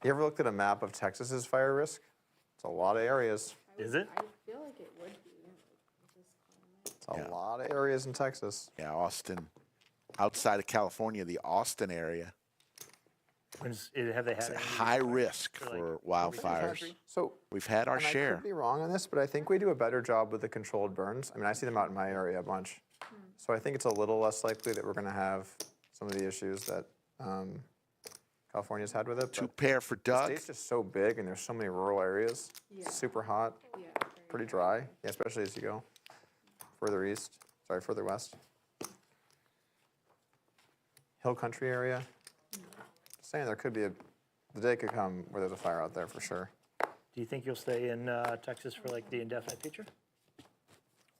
You ever looked at a map of Texas's fire risk? It's a lot of areas. Is it? I feel like it would be. It's a lot of areas in Texas. Yeah, Austin, outside of California, the Austin area, Have they had it's a any high risk like, for wildfires. So We've had our and I share. could be wrong on this, but I think we do a better job with the controlled burns. I mean, I see them out in my area a bunch. So I think it's a little less likely that we're going to have some of the issues that California's had with it. Two But pair for the Doug. state's just so big, and there's so many rural areas. Yeah. It's super hot, Yeah. pretty dry, yeah, especially as you go further west. Hill country area. Just saying there could be the day could come where there's a fire out there for sure. Do you think you'll stay in Texas for like the indefinite future?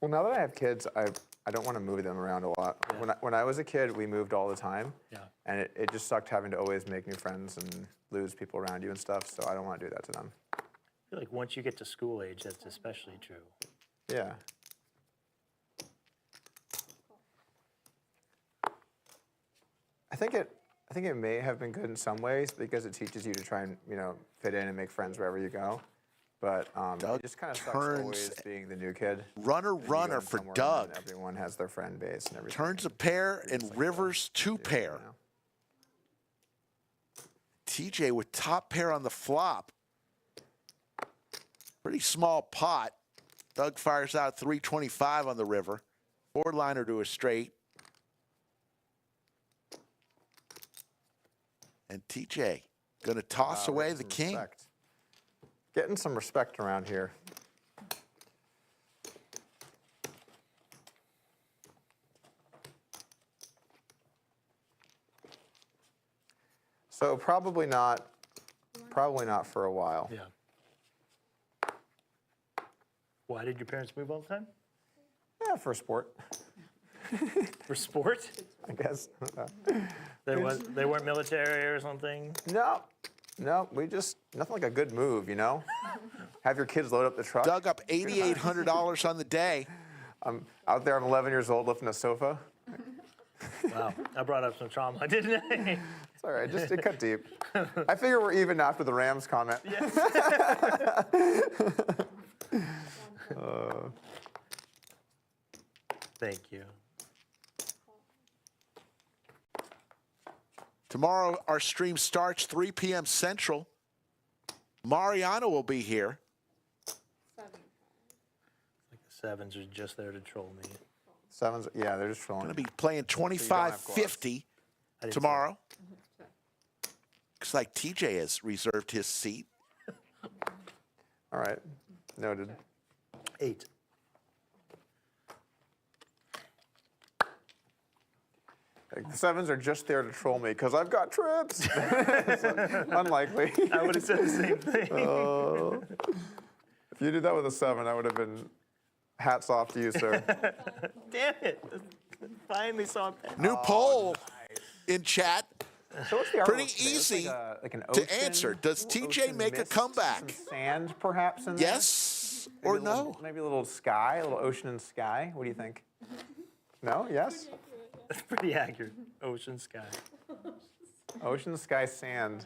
Well, now that I have kids, I don't want to move them around a lot. Yeah. When I was a kid, we moved all the time. Yeah. And it just sucked having to always make new friends and lose people around you and stuff, so I don't want to do that to them. I feel like once you get to school age, that's especially true. Yeah. I think it may have been good in some ways because it teaches you to try and, fit in and make friends wherever you go. But Doug it just kind of sucks turns- always being the new kid. Runner, And you go runner in for somewhere Doug. and everyone has their friend base and everything. Turns a pair and like Rivers 2 pair. TJ with top pair on the flop. Pretty small pot. Doug fires out 325 on the river. 4-liner to a straight. And TJ going to toss Wow, away getting the some king. respect. Getting some respect around here. So probably not for a while. Yeah. Why did your parents move all the time? Yeah, for sport, For sport? I guess. They weren't military or something? No, we just, nothing like a good move, Have your kids load up the truck. Doug up $8,800 on the day. I'm out there, I'm 11 years old, lifting a sofa. Wow, I brought up some trauma, didn't I? It's all right, it cut deep. I figure we're even after the Rams comment. Yes. Thank you. Tomorrow, our stream starts 3 p.m. Central. Mariano will be here. 75. Like the sevens are just there to troll me. Sevens, yeah, they're just trolling. Going to be playing have gloves. 25-50 I didn't tomorrow. Check. Looks like TJ has reserved his seat. All right, noted. 8. Like, the sevens are just there to troll me because I've got trips. So, unlikely. I would have said the same thing. If you did that with a 7, I would have been hats off to you, sir. Damn it. Finally saw that. New poll in chat. So what's the Pretty artwork today? It's easy like an to ocean, answer. Does TJ ocean make a mist, comeback? Some sand, perhaps, in there? Yes Maybe or a little- no? Maybe a little sky, a little ocean and sky. What do you think? No? Yes? That's pretty accurate. Ocean sky. Ocean, sky, sand.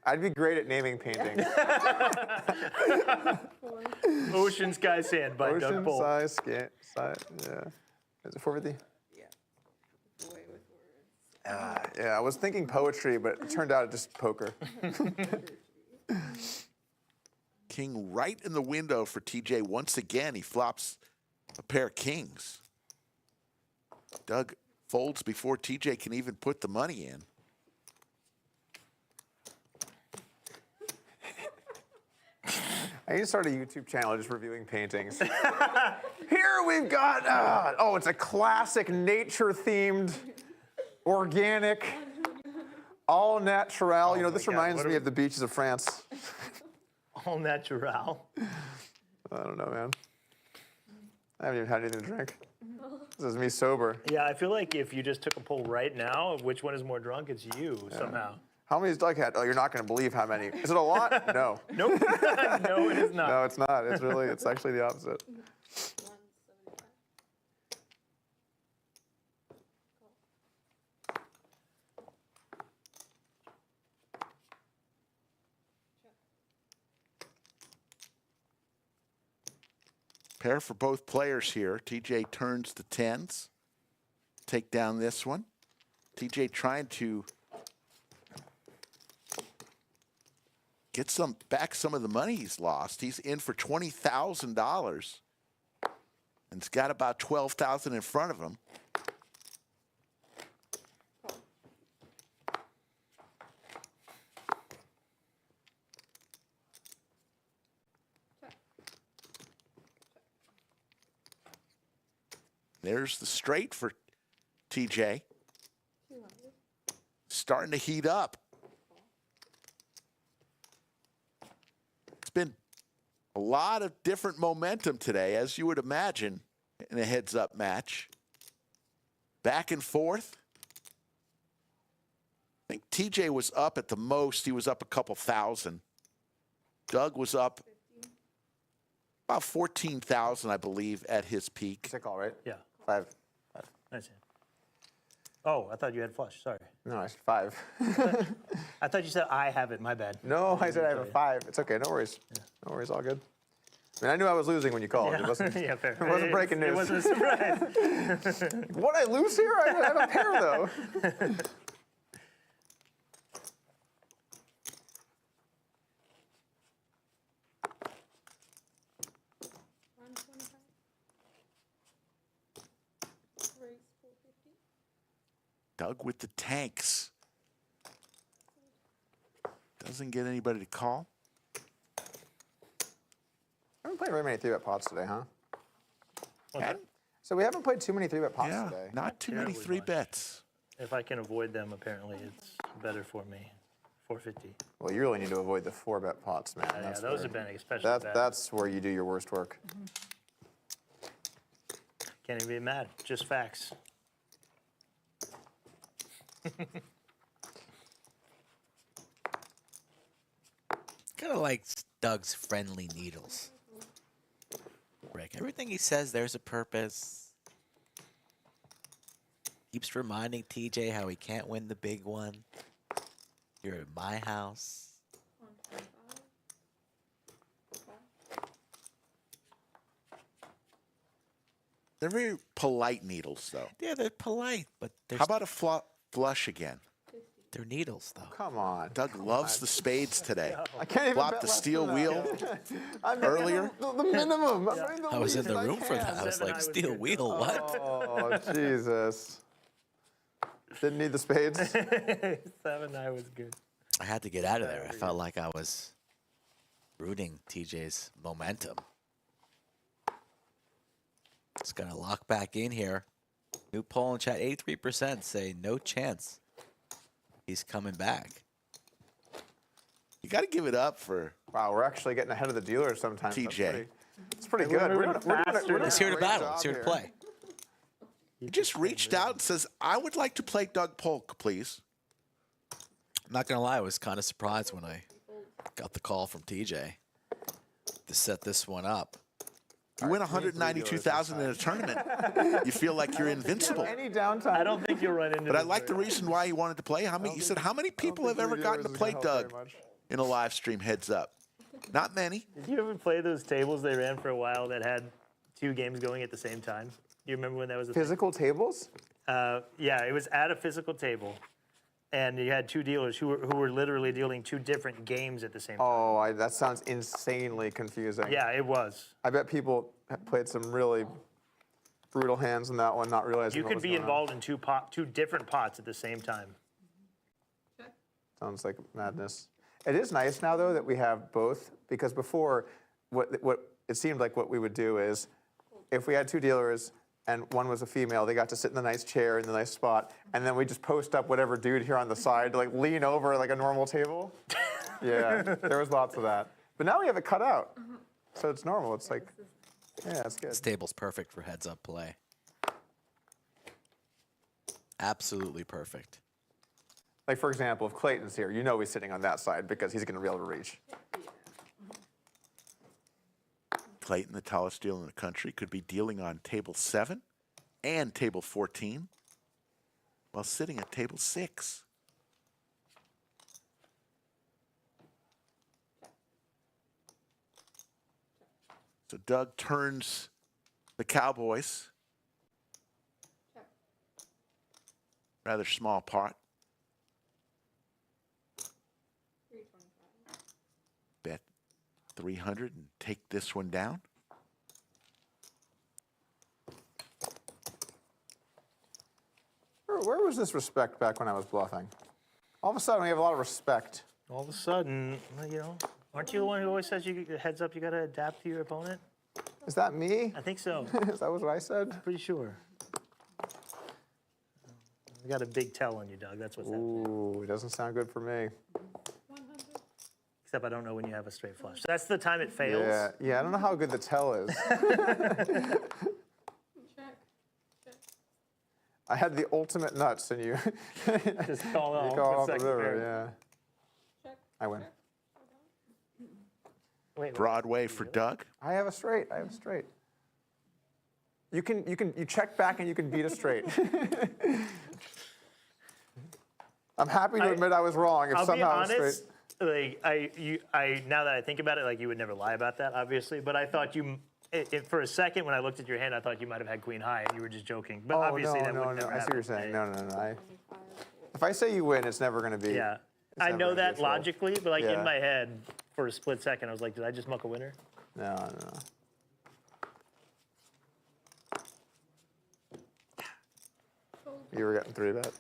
I'd be great at naming paintings. Ocean sky sand by Doug Ocean, Polk. sky, yeah. Is it 450? Yeah. Way with words. Yeah, I was thinking poetry, but it turned out it's just poker. King right in the window for TJ. Once again, he flops a pair of kings. Doug folds before TJ can even put the money in. I need to start a YouTube channel just reviewing paintings. Here we've got, it's a classic nature-themed, organic, all natural. You know, this God, reminds what are me we- of the beaches of France. All natural. I don't know, man. I haven't even had anything to drink. This is me sober. Yeah, I feel like if you just took a poll right now of which one is more drunk, it's you somehow. How many has Doug had? Oh, you're not going to believe how many. Is it a lot? No. Nope. No, it is not. No, it's not. It's actually the opposite. 175. Pair for both players here. TJ turns the 10s. Take down this one. TJ trying to get back some of the money he's lost. He's in for $20,000. And he's got about $12,000 in front of him. There's the straight for TJ. 200. Starting to heat up. It's been a lot of different momentum today, as you would imagine, in a heads-up match. Back and forth. I think TJ was up at the most. He was up a couple thousand. Doug was up about 14,000, I believe, at his peak. It's a call, right? Yeah. 5. Nice hand. Oh, I thought you had flush. Sorry. No, I said 5. I thought you said I have it. My bad. No, I said I have a 5. It's okay. No worries. No worries. All good. I mean, I knew I was losing when you called. It wasn't, Yeah, fair. it wasn't breaking news. It wasn't a surprise. What, I lose here? I have a pair, though. 125. Raise 450. Doug with the tanks. Doesn't get anybody to call. I haven't played very many 3-bet pots today, huh? And, So we haven't played too many 3-bet pots yeah, today. not too many terribly 3 much. bets. If I can avoid them, apparently it's better for me. 450. Well, you really need to avoid the 4-bet pots, man. Yeah, That's those where- have been especially bad. That's where you do your worst work. Can't even be mad. Just facts. Kind of like Doug's friendly needles. Rick, everything he says, there's a purpose. Keeps reminding TJ how he can't win the big one. You're at my house. 125. They're very polite needles, though. Yeah, they're polite, but they're How about a flush again? 50. They're needles, though. Come on. Doug loves the spades today. I can't even Flopped bet the less steel than wheel that. I'm making earlier. The minimum. I'm doing the I was in least the room for can. that. I was Seven, like, I was steel good, wheel, what? Oh, Jesus. Didn't need the spades. 7, I was good. I had to get out of there. I felt like I was rooting TJ's momentum. Just gonna lock back in here. New poll in chat, 83% say no chance he's coming back. You got to give it up for Wow, we're actually getting ahead of the dealers sometimes. TJ. It's pretty We're good. moving faster. He's here to battle. He's here to play. He just reached out and says, I would like to play Doug Polk, please. I'm not gonna lie, I was kind of surprised when I got the call from TJ to set this one up. You win 192,000 in a tournament. You feel like you're invincible. Any downtime. I don't think you'll run into But I this like the very reason why he wanted to play. He said, how many people have ever gotten to play Doug in a live stream heads up? Not many. Did you ever play those tables they ran for a while that had 2 games going at the same time? Do you remember when that was a thing? Physical tables? Yeah, it was at a physical table, and you had 2 dealers who were literally dealing 2 different games at the same time. Oh, that sounds insanely confusing. Yeah, it was. I bet people have played some really brutal hands in that one, not realizing You what could was be going on. involved in 2 different pots at the same time. Sounds like madness. It is nice now, though, that we have both, because before, what it seemed like what we would do is, if we had 2 dealers and one was a female, they got to sit in the nice chair in the nice spot, and then we just post up whatever dude here on the side to like lean over like a normal table. Yeah, there was lots of that. But now we have it cut out, so it's normal. It's like, yeah, it's good. This table's perfect for heads up play. Absolutely perfect. Like, for example, if Clayton's here, you know he's sitting on that side because he's going to be able to reach. Clayton, the tallest dealer in the country, could be dealing on table 7 and table 14 while sitting at table 6. So Doug turns the Cowboys. Rather small pot. Bet 300 and take this one down. Where was this respect back when I was bluffing? All of a sudden, we have a lot of respect. All of a sudden, aren't you the one who always says you heads up, you got to adapt to your opponent? Is that me? I think so. Is that what I said? Pretty sure. You got a big tell on you, Doug. That's what's happening. Ooh, it doesn't sound good for me. Except I don't know when you have a straight flush. That's the time it fails. Yeah, I don't know how good the tell is. I had the ultimate nuts, and you Just call you off go the off the second river. pair. Yeah, I win. Wait, Broadway for Doug. I have a straight. You check back and you can beat a straight. I'm happy to admit I was wrong. If I'll be somehow it's honest. straight. Like I now that I think about it, like you would never lie about that, obviously. But I thought for a second when I looked at your hand, I thought you might have had queen high and you were just joking. But Oh obviously that no, would never I see what you're saying. happen. No. If I say you win, it's never going to be. Yeah, it's I never know gonna be that a fold. logically, but like Yeah. in my head, for a split second, I was like, did I just muck a winner? No. You were getting 3-bet.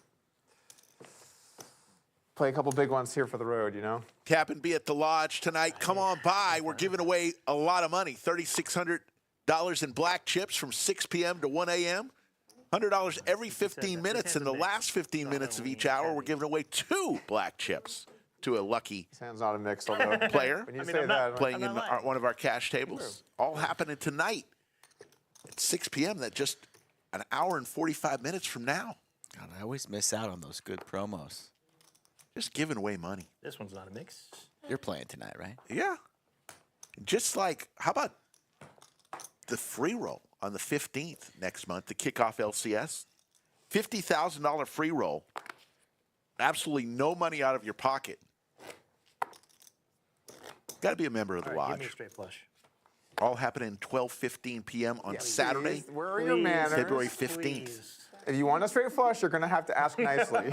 Play a couple big ones here for the road, you know? Cap and be at the lodge tonight. Come on by. We're giving away a lot of money. $3,600 in black chips from 6 p.m. to 1 a.m. $100 every 15 minutes. In the last 15 minutes of each hour, we're giving away 2 black chips to a lucky Sounds not a mix, although. player When you I mean, say I'm not that, playing I'm in not lying. one of our cash tables. All happening tonight at 6 p.m. That just an hour and 45 minutes from now. God, I always miss out on those good promos. Just giving away money. This one's not a mix. You're playing tonight, right? Yeah. Just like, how about the free roll on the 15th next month to kick off LCS? $50,000 free roll. Absolutely no money out of your pocket. Got to be a member of the All right, give me a lodge. straight flush. All happening 12:15 p.m. on Saturday, Where are your manners? February 15th. Please. If you want a straight flush, you're going to have to ask nicely.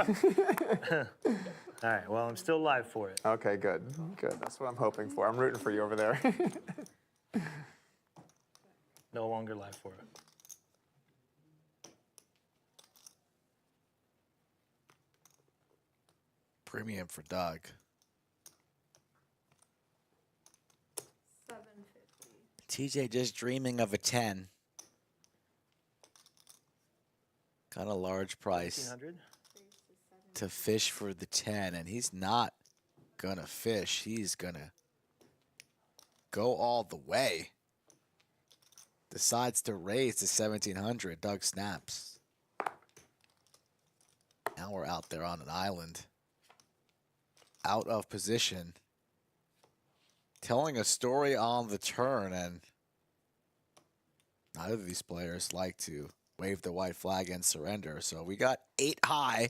All right, well, I'm still live for it. Okay, good. Good. That's what I'm hoping for. I'm rooting for you over there. No longer live for it. Premium for Doug. 750. TJ just dreaming of a 10. Got a large price 1,500? to fish for the 10, and he's not gonna fish. He's gonna go all the way. Decides to raise to 1,700. Doug snaps. Now we're out there on an island. Out of position. Telling a story on the turn, and neither of these players like to wave the white flag and surrender. So we got 8 high,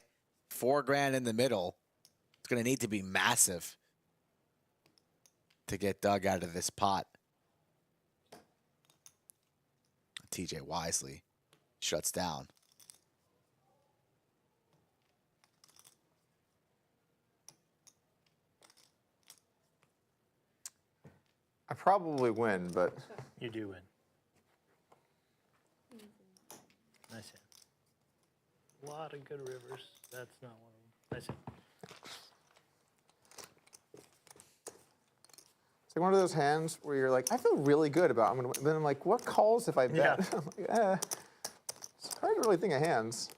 4 grand in the middle. It's going to need to be massive to get Doug out of this pot. TJ wisely shuts down. I probably win, but You do win. Nice hand. A lot of good rivers. That's not one of them. Nice hand. it's like one of those hands where you're like, I feel really good about. I'm gonna. Then I'm like, what calls if I bet? Yeah. I'm like, it's hard to really think of hands.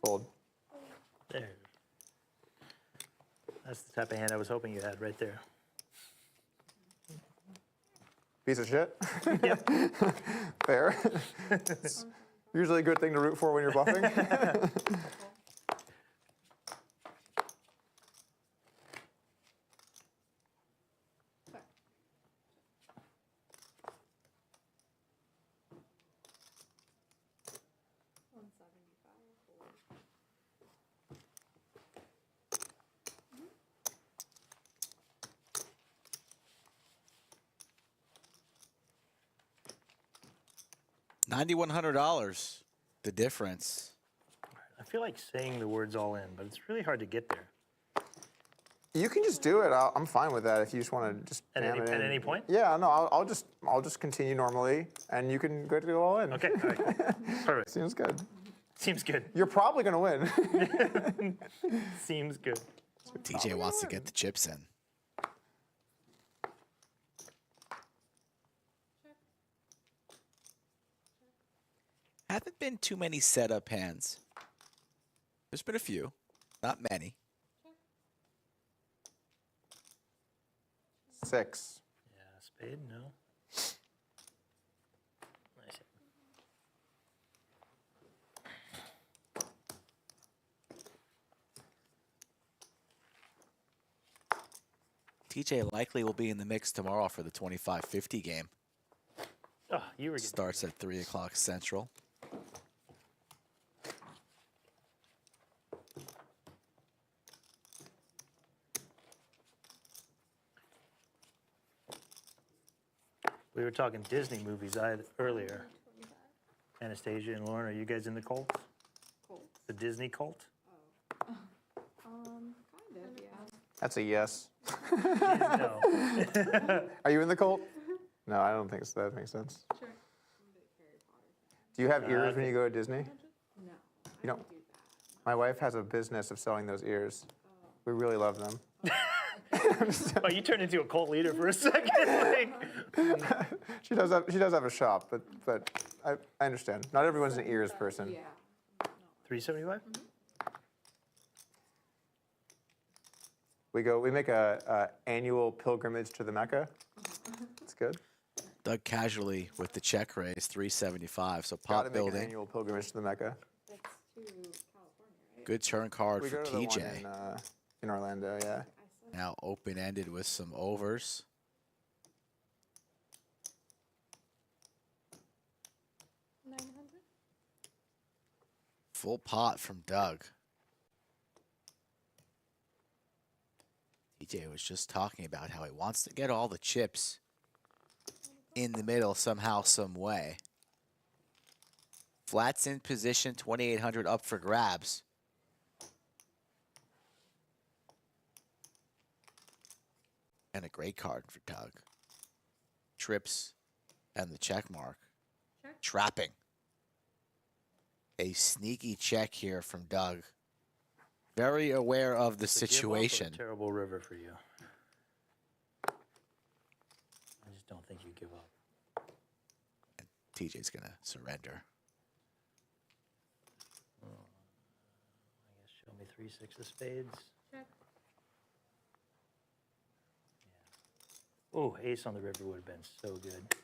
Fold. There. That's the type of hand I was hoping you had right there. Piece of shit. Fair. It's usually a good thing to root for when you're bluffing. $9,100. The difference. I feel like saying the words all in, but it's really hard to get there. You can just do it. I'm fine with that if you just want to just At jam it at in. any point? Yeah, no, I'll just continue normally, and you can go all in. Okay, all right. Perfect. Seems good. Seems good. You're probably gonna win. Seems good. TJ wants to get the chips in. Haven't been too many setup hands. There's been a few, not many. 6. Yeah, spade, no. Nice. TJ likely will be in the mix tomorrow for the 25-50 game. Oh, you were getting Starts at 3 o'clock Central. We were talking Disney movies earlier. Anastasia and Lauren, are you guys in the cult? Colts. The Disney cult? Kind of, yeah. That's a yes. No. Are you in the cult? No, I don't think so. That makes sense. Sure. Do you have ears when you go to Disney? No. You don't. Do that. My wife has a business of selling those ears. We really love them. Oh, you turned into a cult leader for a second. Like, She does have a shop, but I understand. Not everyone's an ears person. Yeah. 375? We make a annual pilgrimage to the Mecca. It's good. Doug casually with the check raise, 375. So Gotta pot make an building. annual pilgrimage to the Mecca. That's to California, right? Good turn card We for go to the one TJ. in Orlando, yeah. Now open-ended with some overs. 900? Full pot from Doug. TJ was just talking about how he wants to get all the chips in the middle somehow, some way. Flats in position, 2,800 up for grabs. And a great card for Doug. Trips and the check mark. Check. Trapping. A sneaky check here from Doug. Very aware of the To give up or a situation. terrible river for you. I just don't think you give up. And TJ's going to surrender. I guess show me 3-6 of spades. Check. Oh, ace on the river would have been so good.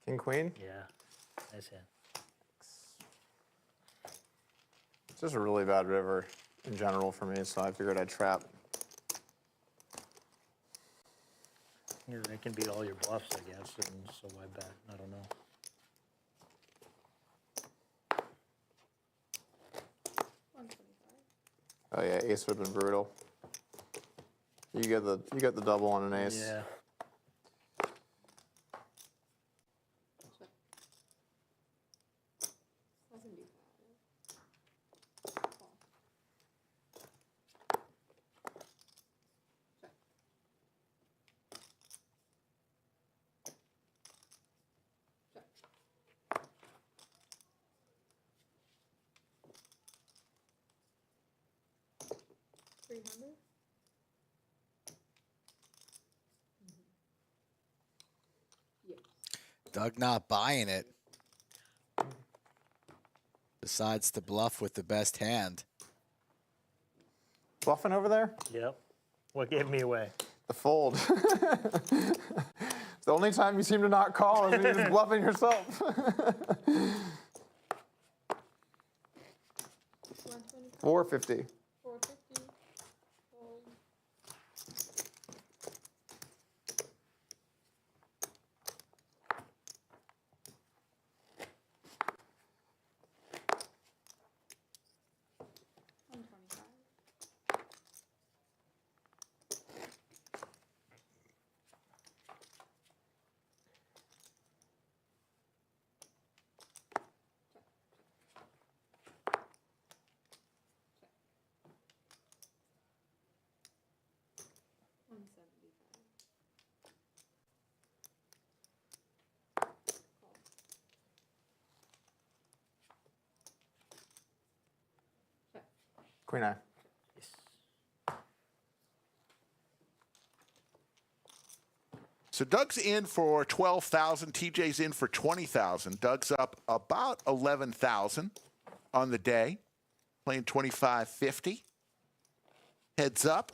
King, queen. Yeah, nice hand. It's just a really bad river in general for me, so I figured I'd trap. Yeah, that can beat all your bluffs, I guess, and so why bet? I don't know. Oh yeah, ace would have been brutal. You get the double on an ace. Yeah. Doug not buying it. Decides to bluff with the best hand. Bluffing over there? Yep. What gave me away? The fold. It's the only time you seem to not call is when you're just bluffing yourself. 450. 450. Fold. Queen eye. So Doug's in for 12,000. TJ's in for 20,000. Doug's up about 11,000 on the day, playing 25.50. Heads up.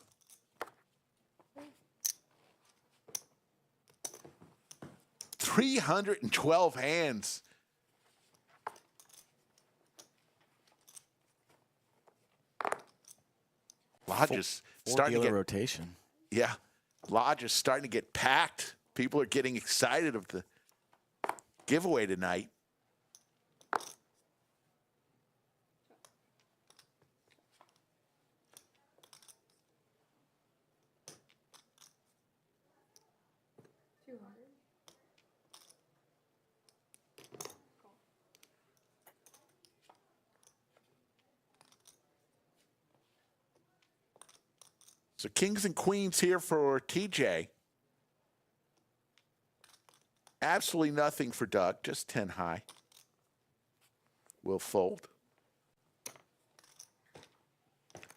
$312 hands. Lodge is starting to get rotation. Yeah, Lodge is starting to get packed. People are getting excited of the giveaway tonight. So kings and queens here for TJ. Absolutely nothing for Doug, just 10 high. Will fold.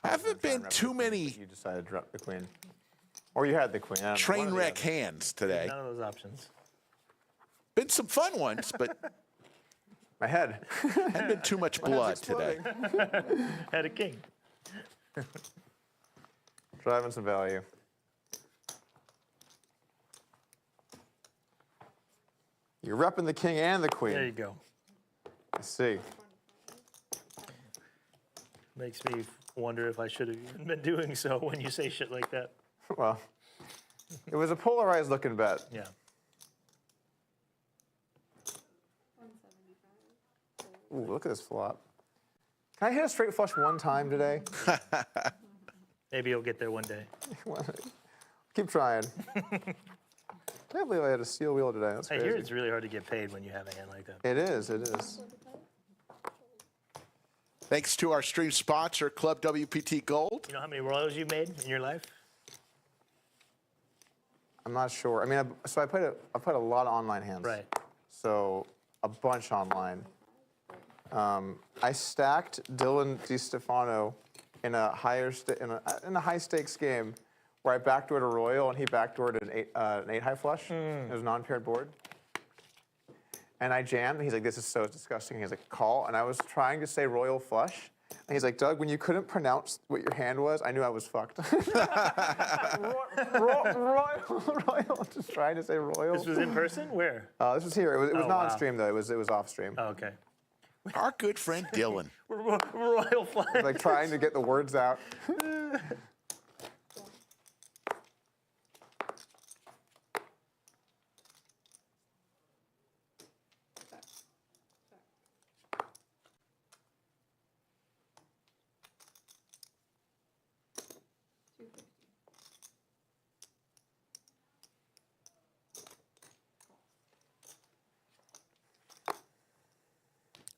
Haven't been too many You decided to drop the queen. Or you had the queen. I don't know, one train or the wreck other. hands today. None of those options. Been some fun ones, but My head. hadn't been too much blood today. Had a king. Driving some value. You're repping the king and the queen. There you go. I see. Makes me wonder if I should have even been doing so when you say shit like that. Well, it was a polarized looking bet. Yeah. Ooh, look at this flop. Can I hit a straight flush one time today? Maybe you'll get there one day. Keep trying. can't believe I had a steel wheel today. That's I crazy. hear it's really hard to get paid when you have a hand like that. It is. It is. Thanks to our stream sponsor, Club WPT Gold. You know how many Royals you've made in your life? I'm not sure. I mean, I played a lot of online hands. Right. So a bunch online. I stacked Dylan DiStefano in a in a high stakes game where I backdoored a royal and he backdoored an 8-high flush. It was a non-paired board. And I jammed, and he's like, this is so disgusting. He's like, call. And I was trying to say royal flush. And he's like, Doug, when you couldn't pronounce what your hand was, I knew I was fucked. Royal, just trying to say royal. This was in person? Where? This was here. It was Oh, not wow. on stream, though. It was off stream. Oh, okay. Our good friend Dylan. Royal flag. Like trying to get the words out.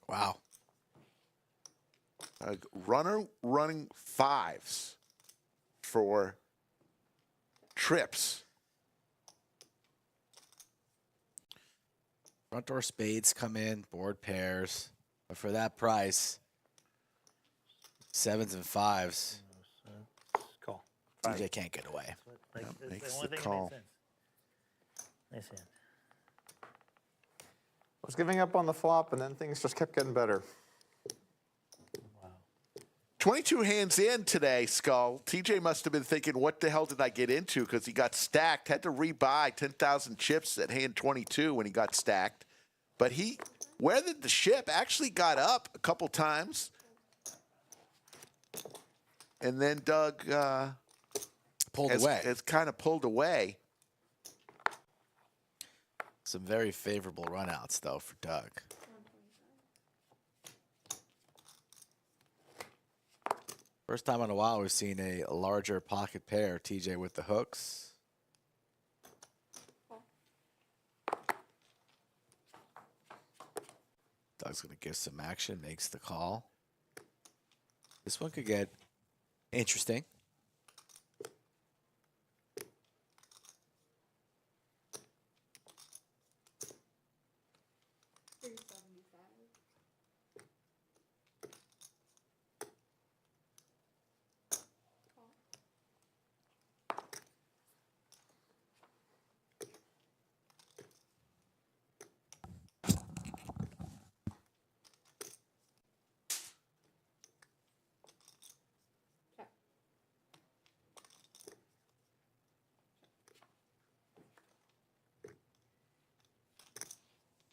Wow. Runner running fives for trips. Front door spades come in, board pairs. But for that price, 7s and 5s, Call. TJ can't get away. Like, Yep, that's makes the only the thing call. that made sense. Nice hand. I was giving up on the flop, and then things just kept getting better. 22 hands in today, Skull. TJ must have been thinking, what the hell did I get into? Because he got stacked, had to rebuy 10,000 chips at hand 22 when he got stacked. But he weathered the ship, actually got up a couple times. And then Doug Pulled has away. kind of pulled away. Some very favorable runouts, though, for Doug. First time in a while we've seen a larger pocket pair. TJ with the hooks. Doug's going to give some action, makes the call. This one could get interesting.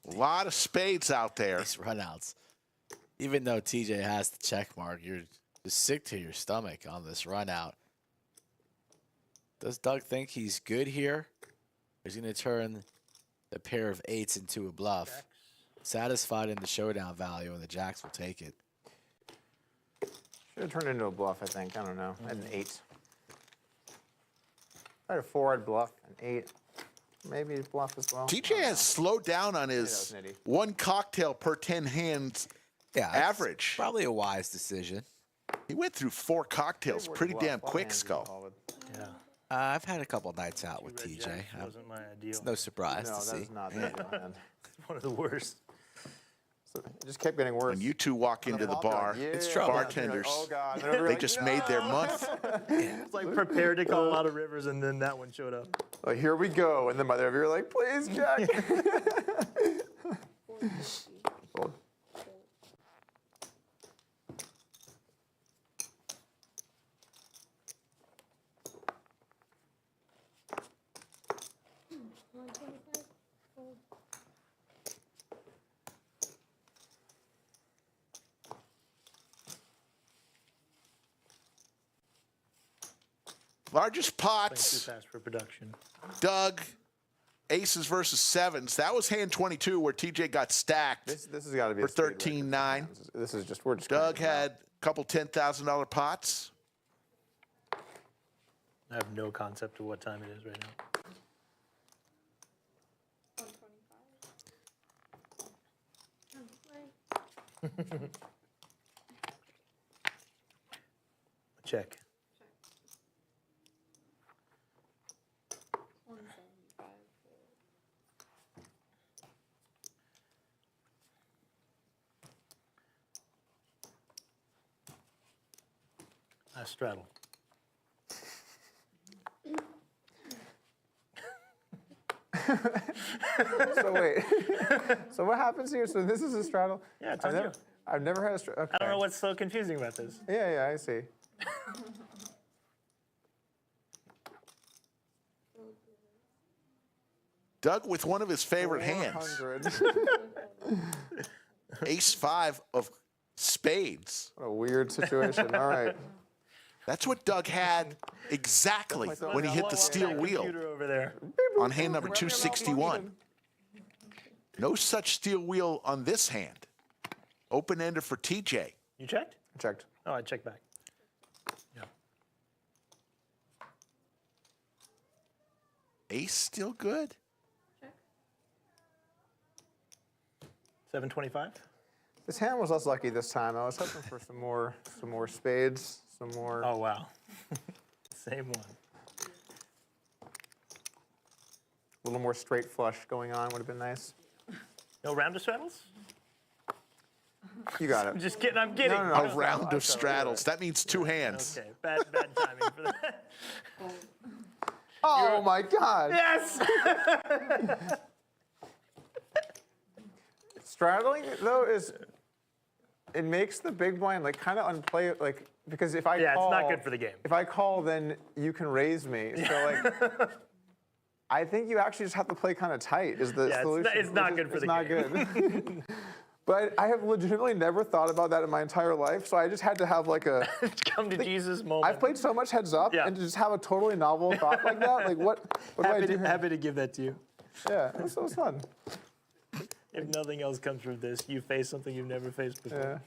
A lot of spades out there. These runouts. Even though TJ has the check mark, you're just sick to your stomach on this run out. Does Doug think he's good here? He's going to turn the pair of 8s into a bluff. Satisfied in the showdown value, and the jacks will take it. Should have turned into a bluff, I think. I don't know. I had an 8. I had a 4, I'd bluff. An 8. Maybe bluff as well. TJ has slowed down on his that was nitty. one cocktail per 10 hands Yeah, it's average. probably a wise decision. He went through 4 cocktails pretty damn quick, Skull. Yeah. I've had a couple nights out with Red TJ. Jacks wasn't my ideal. It's no surprise No, to that see. is not the ideal hand. One of the worst. So it just kept getting worse. When you two walk into the bar, It's trouble. bartenders, Oh, God. And they're they like, just "No." made their month. It's like prepared to call a lot of rivers, and then that one showed up. Like, here we go. And the mother of you are like, please, Jack. Fold. Largest Playing pots, too fast for production. Doug, aces versus 7s. That was hand 22 where TJ got stacked. This has got to be For a speed record 13-9. This is just, we're just. Doug cranking it out. had a couple $10,000 pots. I have no concept of what time it is right now. Check. 175. I straddle. So wait. So what happens here? So this is a straddle? Yeah, it's on you. I've never had a straddle. Okay. I don't know what's so confusing about this. Yeah, I see. Doug with one of his favorite hands. 400. Ace-5 of spades. What a weird situation. All right. That's what Doug had exactly when he hit the steel wheel Computer over there. on hand number 261. No such steel wheel on this hand. Open-ender for TJ. You checked? Checked. Oh, I checked back. Yeah. Ace still good. 725. This hand was less lucky this time. I was hoping for some more spades, some more. Oh wow. Same one. A little more straight flush going on would have been nice. No round of straddles? You got I'm it. just kidding. I'm kidding. No. A round of straddles. That means two hands. Okay. Bad timing for that. Oh my God. Yes. Straddling though it makes the big blind like kind of unplay like because if I Yeah, call, it's not good for the game. If I call, then you can raise me. So like. I think you actually just have to play kind of tight. Is the solution? It's not good for the game. It's not good. But I have legitimately never thought about that in my entire life, so I just had to have like a come to Jesus moment. I've played so much heads up, Yeah. and to just have a totally novel thought like that, like what do I do? Happy to give that to you. Yeah, it was fun. If nothing else comes from this, you face something you've never faced before. Yeah,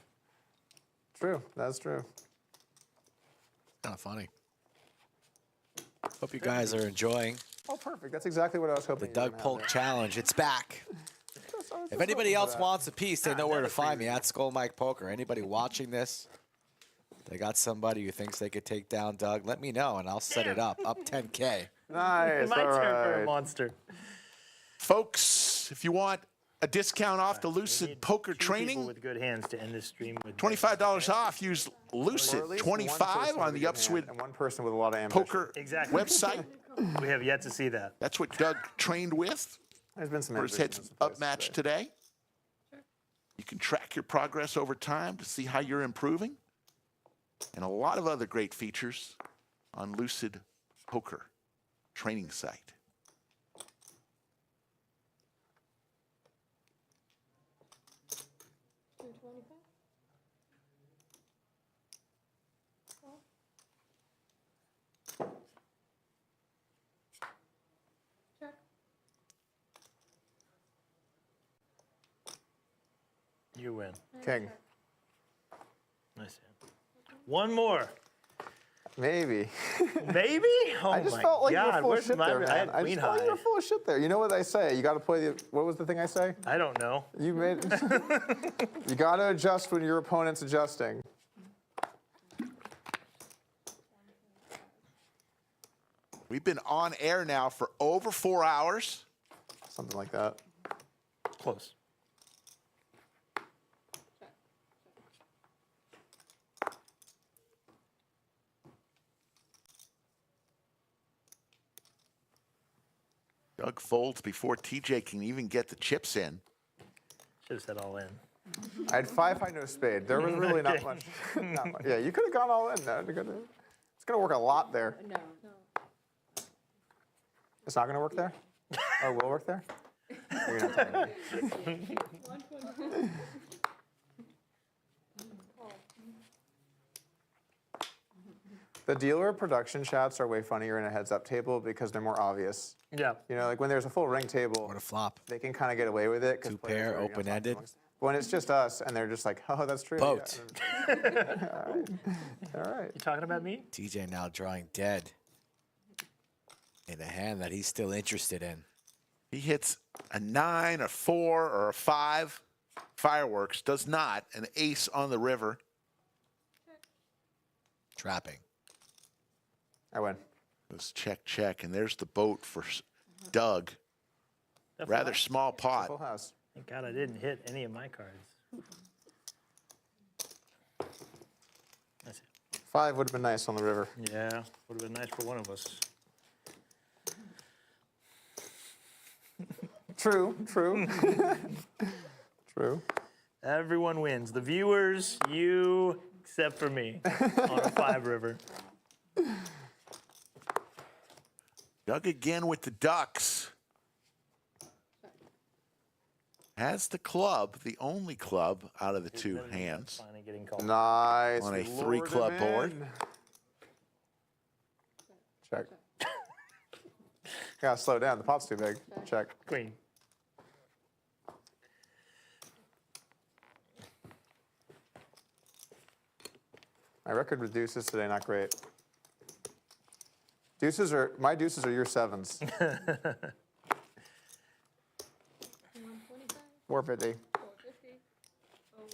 true. That's true. Kind of funny. Hope you guys are enjoying Oh, perfect. That's exactly what I was hoping. the you were Doug gonna have Polk there. challenge. It's back. I was If just anybody hoping for else that. wants a piece, they know where to find me at Skull Mike Poker. Anybody watching this, they got somebody who thinks they could take down Doug, let me know and I'll set it up. Up 10K. Nice. My all turn for a right. monster. Folks, if you want a discount off the We Lucid need Poker two people training, with good hands to end this stream with $25 off. Use Or Lucid at least one 25 person on with the a good hand Upswing and one person with a lot of ambition. Poker Exactly. website. We have yet to see that. That's what Doug trained with There's been some for his ambition in heads some up places match today. You can track your progress over time to see how you're improving. And a lot of other great features on Lucid Poker training site. You win. King. Nice hand. One more. Maybe. Maybe? Oh I just my felt like you were God. full Where's of shit my, there, I man. had I queen just felt like you were high. full of shit there. You know what I say? You got to play the. What was the thing I say? I don't know. You made. You got to adjust when your opponent's adjusting. We've been on air now for over 4 hours. Something like that. Close. Doug folds before TJ can even get the chips in. Should have said all in. I had 5 high, no spade. There was really not much. Not much. Yeah, you could have gone all in. No, it's gonna work a lot there. No. It's not gonna work there. Or will work there. Or you're not telling me. The dealer production shots are way funnier in a heads-up table because they're more obvious. Yeah. You know, like when there's a full ring table, What a flop. they can kind of get away with it. 'Cause Two players pair, are, you know, talking open-ended. amongst- When it's just us and they're just like, oh, that's true. Boat. Yeah. All right. You talking about me? TJ now drawing dead in a hand that he's still interested in. He hits a 9, a 4, or a 5. fireworks. Does not. An ace on the river. Trapping. I win. Let's check, check. And there's the boat for Doug. Rather small pot. Full house. Thank God I didn't hit any of my cards. That's it. 5 would have been nice on the river. Yeah, would have been nice for one of us. True. True. Everyone wins. The viewers, you, except for me, on a 5 river. Doug again with the Ducks. Has the club, the only club out of the two hands. Finally getting called. Nice. On a We 3-club lured him board. in. Check. Gotta slow down. The pot's too big. Check. Queen. My record with deuces today, not great. My deuces are your 7s. 450. 450. Oh,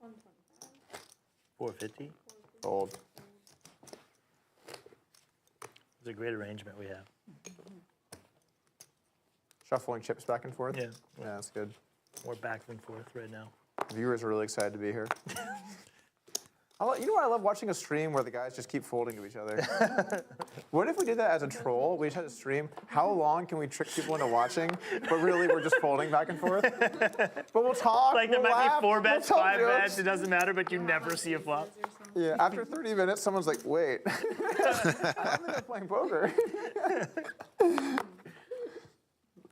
$125. 450. Old. It's a great arrangement we have. Shuffling chips back and forth. Yeah. Yeah, that's good. More back than forth right now. Viewers are really excited to be here. You know what I love watching a stream where the guys just keep folding to each other. What if we did that as a troll? We just had a stream. How long can we trick people into watching? But really, we're just folding back and forth. But we'll talk. Like there we'll might laugh, be 4 we'll bets, tell 5 jokes. bets, it doesn't matter, but you never see a flop. Yeah. After 30 minutes, someone's like, "Wait, I don't think they're playing poker."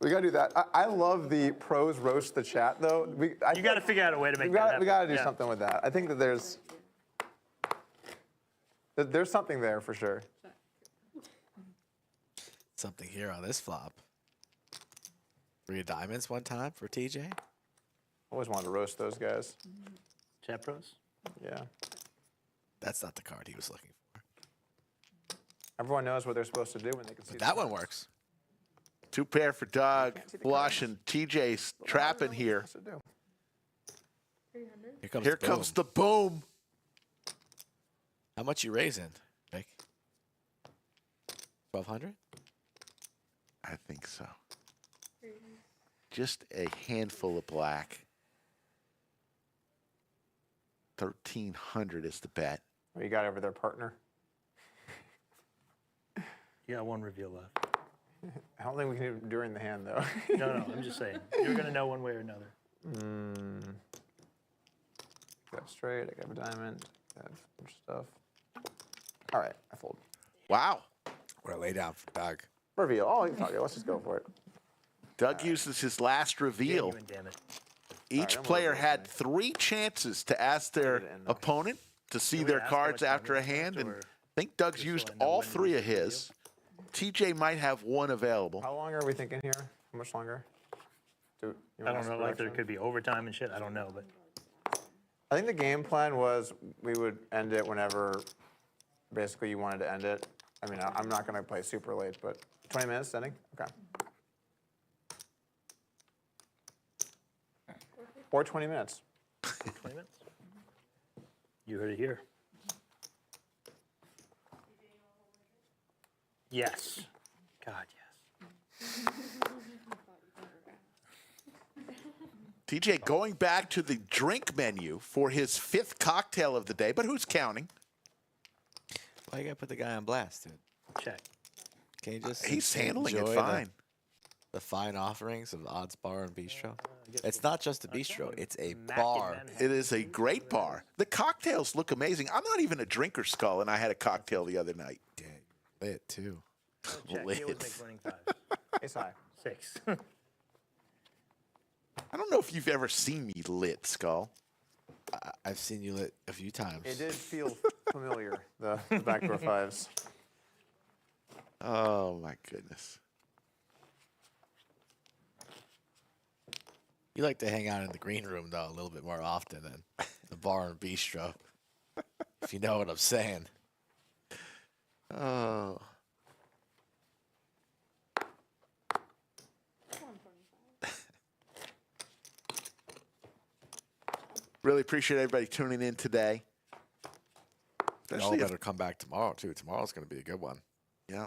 We gotta do that. I love the pros roast the chat though. You got to figure out a way to make We that got happen. we got to do Yeah. something with that. I think that there's something there for sure. Something here on this flop. 3 of diamonds one time for TJ. Always wanted to roast those guys. Chat pros? Yeah. That's not the card he was looking for. Everyone knows what they're supposed to do when they can see But that the one cards. works. 2 pair for Doug. Can't see the Flush cards. and TJ's trapping here. Supposed to do. 300. Here comes Here the comes boom. the boom. How much you raising, Vic? 1,200? I think so. Just a handful of black. 1,300 is the bet. What you got over there, partner? You got 1 reveal left. I don't think we can do it during the hand though. No, I'm just saying. You're going to know one way or another. Got straight. I got a diamond. Got some stuff. All right, I fold. Wow. We're lay down for Doug. Reveal. Oh, fuck it. Let's just go for it. Doug uses his last reveal. Genuine, damn it. Each I'm player gonna had vote 3 chances to ask their Put it in, though. opponent to see we their ask how cards much time after we a have hand, left, and or I think Doug's just so used I know all when 3 we of do the his. TJ might have 1 available. How long are we thinking here? How much longer? You I want don't us know, to like there production? could be overtime and shit. I don't know, but I think the game plan was we would end it whenever basically you wanted to end it. I mean, I'm not going to play super late, but 20 minutes ending? Okay. Or 20 minutes. 20 minutes. You heard it here. Yes. God, yes. TJ going back to the drink menu for his 5th cocktail of the day, but who's counting? Why you gotta put the guy on blast, dude? Check. Can you just He's handling it enjoy fine. The fine offerings of Odds Bar and Bistro? guess It's not just a bistro, it's a Mac and bar. Manhattan. It is a great bar. The cocktails look amazing. I'm not even a drinker, Skull, and I had a cocktail the other night. Yeah, lit too. Check. He always Lit. makes winning 5. Ace high. 6. I don't know if you've ever seen me lit, Skull. I've seen you lit a few times. It did feel familiar, the backdoor 5s. Oh, my goodness. You like to hang out in the green room though a little bit more often than The bar and bistro. If you know what I'm saying. Oh. Really appreciate everybody tuning in today. Y'all Especially if, better come back tomorrow, too. Tomorrow's going to be a good one. yeah.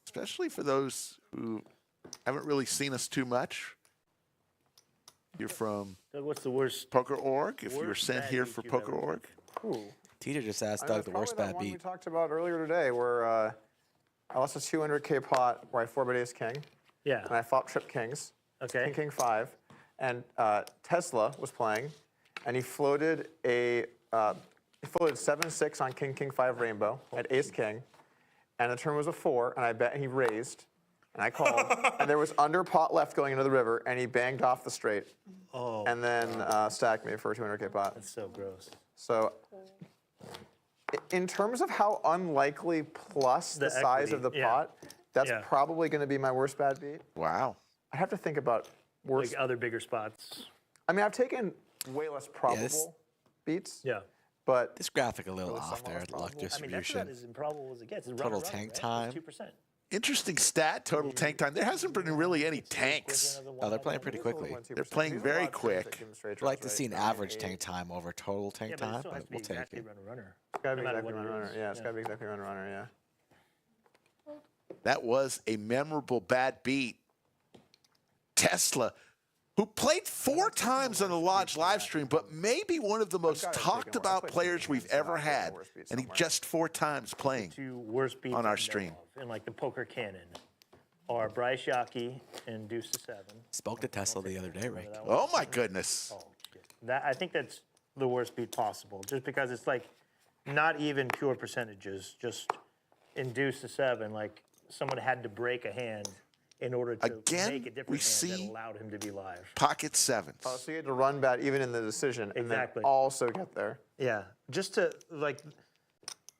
Especially for those who haven't really seen us too much. You're from Doug, what's the worst? Poker Org. If you were Worst sent bad here beat for you've Poker ever Org. Ooh. Teeter just asked I Doug mean, the probably worst that bad one we beat. talked about earlier today where I lost a 200K pot where I 4-bet ace king, Yeah. and I flopped trip kings. Okay. King 5, and Tesla was playing, and he floated 7-6 on King 5 rainbow at ace king, and the turn was a 4, and I bet and he raised, and I called, and there was under pot left going into the river, and he banged off the straight, and then stacked me for a 200K pot. That's so gross. So, in terms of how unlikely plus the size of the equity, yeah. pot, that's Yeah. probably going to be my worst bad beat. Wow. I have to think about worst. Like other bigger spots. I mean, I've taken way less probable this- beats, Yeah. but This graphic a little was off somewhat there. less Luck probable. I mean, that's about distribution. as improbable as it gets. It's Total run, tank right? time. 2%. Interesting stat, total tank time. There hasn't been really any tanks. Oh, they're playing pretty quickly. They're playing very quick. I'd like to see an average tank time over total tank Yeah, but it time, still has but to be we'll take exactly it. runner. It's got to no be matter exactly what it run runner. is. Yeah, it's Yeah. got to be exactly run runner. Yeah. That was a memorable bad beat. Tesla, who played 4 times on the Lodge live stream, but maybe one of the most gotta take talked him. I about played players some we've hands, so ever I'll take the had, worst beat and he somewhere. just 4 times playing. Two worst beats On our I know stream. of in like the poker canon are Bryce Yockey and Deuce to 7. Spoke to Tesla the other day, Rick. Oh my goodness. Oh, shit. I think that's the worst beat possible, just because it's like not even pure percentages, just in Deuce to 7, like someone had to break a hand in order to Again, make a different we hand see- that allowed him to be live. Pocket sevens. Oh, so you had to run bad even in the decision, and Exactly. then also get there. Yeah, just to like,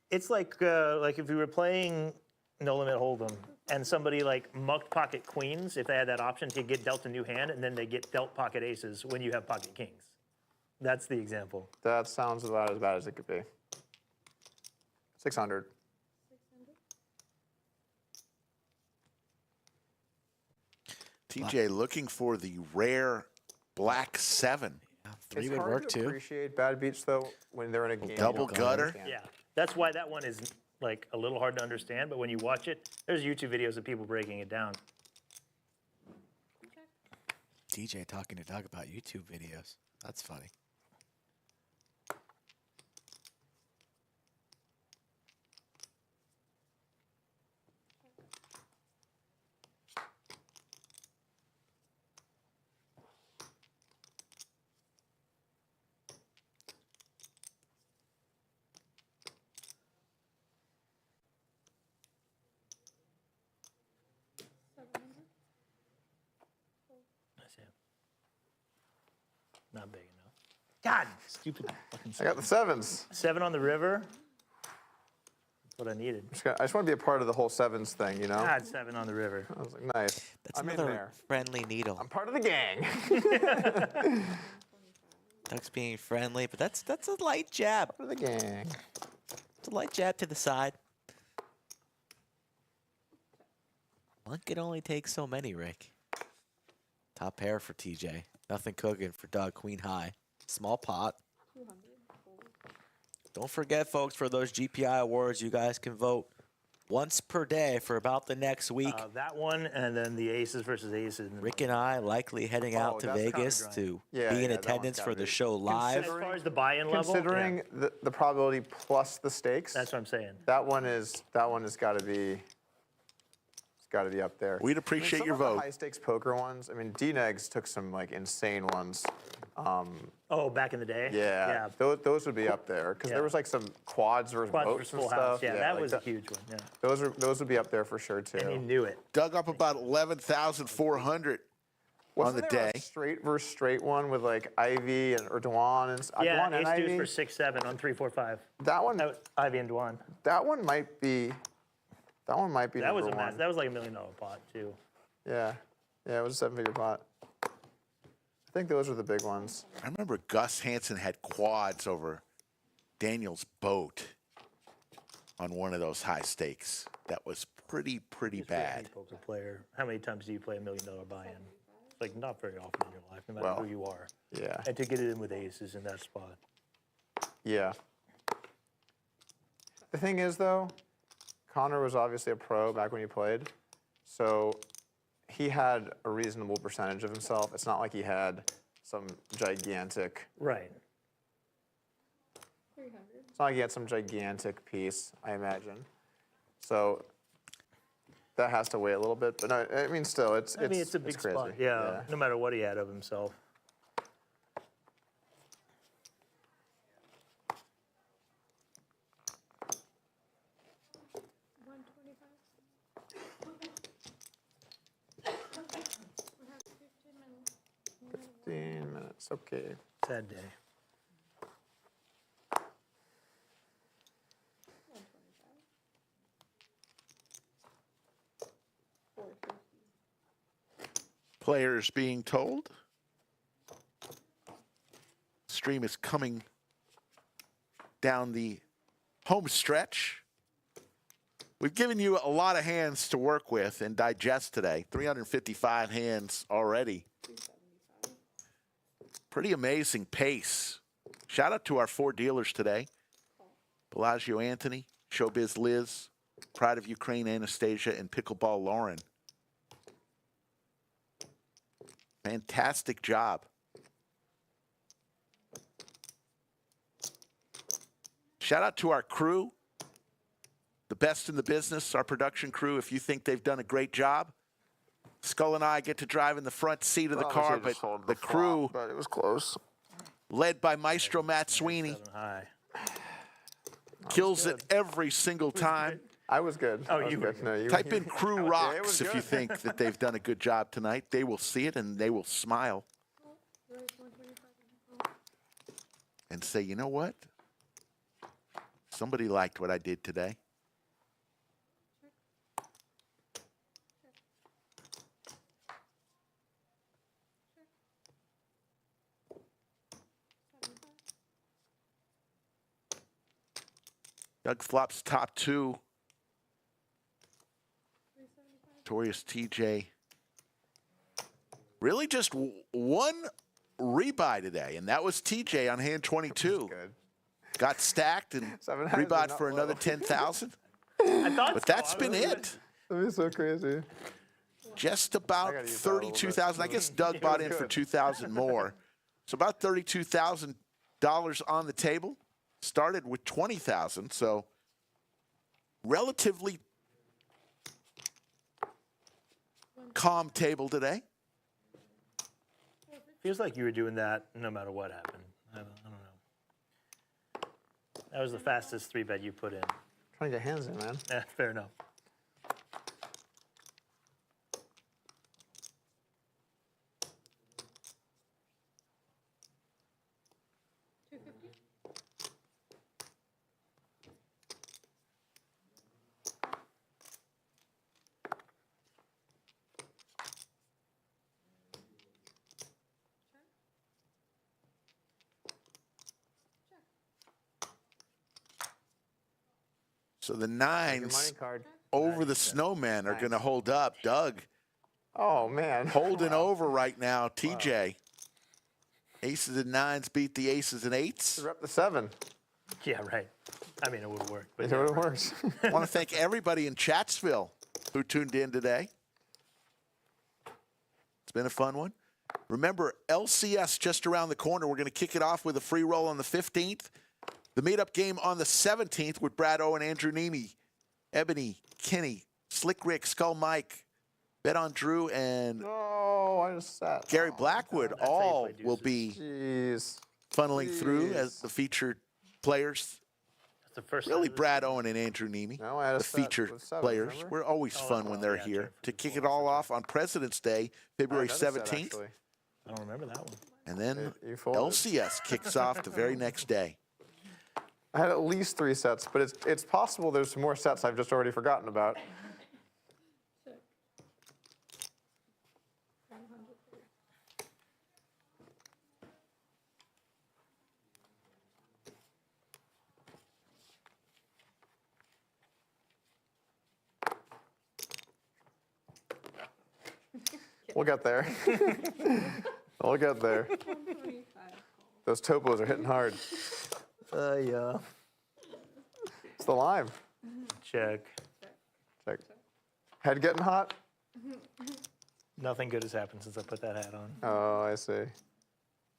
it's like if we were playing No Limit Hold'em and somebody like mucked pocket queens, if they had that option to get dealt a new hand, and then they get dealt pocket aces when you have pocket kings. That's the example. That sounds about as bad as it could be. 600. TJ looking for the rare black 7. Three It's would hard work to too. appreciate bad beats though when they're in a game. you double don't gutter. understand. Yeah, that's why that one is like a little hard to understand. But when you watch it, there's YouTube videos of people breaking it down. DJ talking to Doug about YouTube videos. That's funny. That's it. Not big enough. God, stupid fucking I got the 7s. 7 on the river. That's what I needed. I just want to be a part of the whole 7s thing, you know? God, 7 on the river. I was like, nice. That's I'm in another there. friendly needle. I'm part of the gang. Doug's being friendly, but that's a light jab. Part of the gang. It's a light jab to the side. One can only take so many, Rick. Top pair for TJ. Nothing cooking for Doug. Queen high. Small pot. 200. Don't forget, folks, for those GPI awards, you guys can vote once per day for about the next week. That one, and then the aces versus aces. Rick and I likely heading out to that's kinda Vegas dry. to Yeah, be in yeah, that one's attendance gotta for the be- show live. As far as the buy-in level, Considering yeah, the probability plus the stakes, that's what I'm saying. that one has got to be. It's got to be up there. We'd appreciate some your of the vote. high stakes poker ones. I mean, D-Negs took some like insane ones. Oh, back in the day. Yeah, those would be up there because Yeah. there was like some quads versus Quads boats versus and full stuff. house. Yeah, that like was a huge one. Yeah, Those would be up there for sure too. and he knew it. Dug up about 11,400 on the Wasn't there day. a straight versus straight one with like Ivy or Dwan and Yeah, Dwan and ace deuce Ivy? for 6-7 on 3-4-5. That one, That was Ivy and Dwan. that one might be. That one might be That was number a mass. one. That was like $1 million pot too. Yeah, it was a 7-figure pot. I think those are the big ones. I remember Gus Hansen had quads over Daniel's boat on one of those high stakes. That was pretty bad. Poker player. How many times do you play $1 million buy-in? It's like not very often in your life, no matter Well, who you are. Yeah. And to get it in with aces in that spot. Yeah. The thing is, though, Connor was obviously a pro back when he played, so he had a reasonable percentage of himself. It's not like he had some gigantic. Right. 300. It's not like he had some gigantic piece, I imagine. So that has to weigh a little bit, but no, I mean, still, it's I mean, it's a big crazy. spot. Yeah, no matter what he had of himself. We have 15 minutes. 15 minutes, okay. Sad day. 450. Players being told. Stream is coming down the home stretch. We've given you a lot of hands to work with and digest today. 355 hands already. 375. Pretty amazing pace. Shout out to our 4 dealers today. Bellagio Anthony, Showbiz Liz, Pride of Ukraine Anastasia, and Pickleball Lauren. Fantastic job. Shout out to our crew, the best in the business, our production crew. If you think they've done a great job, Skull and I get to drive in the front seat of the car, but the crew, But it was close. led by Maestro Matt Sweeney, 7 high. kills it every single time. I was good. Oh, I was you were good. No, you Type in Crew it was Rocks if you good. think that they've done a good job tonight. They will see it and they will smile Right, 125. and say, you know what? Somebody liked what I did today. Doug Flop's top 2. Notorious TJ. Really just one rebuy today, and that was TJ on hand 22. Good. Got stacked and 7 hands are rebought not for another low. 10,000. I thought But so. that's been it. That'd be so crazy. Just about gotta use that a little bit. 32,000. I guess Doug bought in for 2,000 more. So about $32,000 on the table. Started with 20,000, so relatively calm table today. Feels like you were doing that no matter what happened. I don't know. That was the fastest 3-bet you put in. Trying to get hands in, man. Yeah, fair enough. So the Your nines money card. over the snowmen are going to hold up. Doug Oh, man. holding over right now. TJ. Aces and 9s beat the aces and 8s. Rep the 7. Yeah, right. I mean, it would have worked. But You know what it works. I want to thank everybody in Chatsville who tuned in today. It's been a fun one. Remember, LCS just around the corner. We're going to kick it off with a free roll on the 15th. The meetup game on the 17th with Brad Owen, Andrew Nemi, Ebony, Kenny, Slick Rick, Skull Mike, Bet on Drew, and Oh, I just sat. Gary Blackwood how you all play will deuces. be Jeez. funneling through as Jeez. the featured players. That's the first Really, time this- Brad Owen and Andrew Nemi, No, I had a the set featured with 7, players. remember? We're always fun when they're yeah, here. true, To for kick the it all off on President's Day, February Another set, 17th. actually. I don't remember that one. And then You folded. LCS kicks off the very next day. I had at least 3 sets, but it's possible there's some more sets I've just already forgotten about. Check. 100. We'll get there. We'll get there. 125. Those topos are hitting hard. Yeah. It's the lime. Check. Check. Head getting hot? Nothing good has happened since I put that hat on. Oh, I see.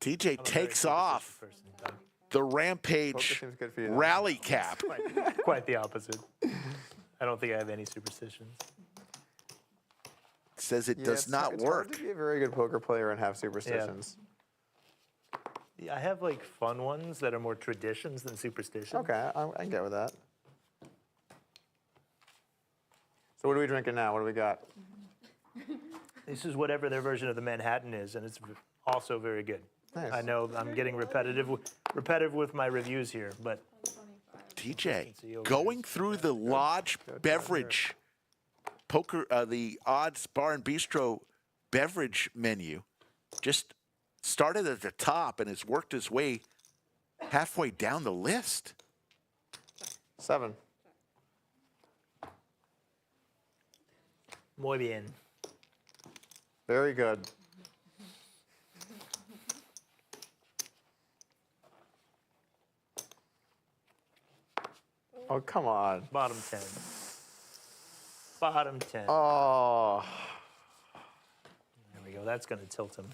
TJ I'm a very takes superstitious off person, Doug. the Poker Rampage seems good for you. Then. rally cap. Quite the opposite. I don't think I have any superstitions. Says it Yeah, does it's not it's work. hard to be a very good poker player and have superstitions. Yeah, I have like fun ones that are more traditions than superstitions. Okay, I can get with that. So what are we drinking now? What do we got? This is whatever their version of the Manhattan is, and it's also very good. Nice. I know I'm getting repetitive with my reviews here, but 125. TJ, going through the lodge beverage poker, the odds bar and bistro beverage menu, just started at the top and has worked his way halfway down the list. 7. muy bien. Very good. Oh, come on. Bottom 10. Bottom 10. Oh. There we go. That's going to tilt him.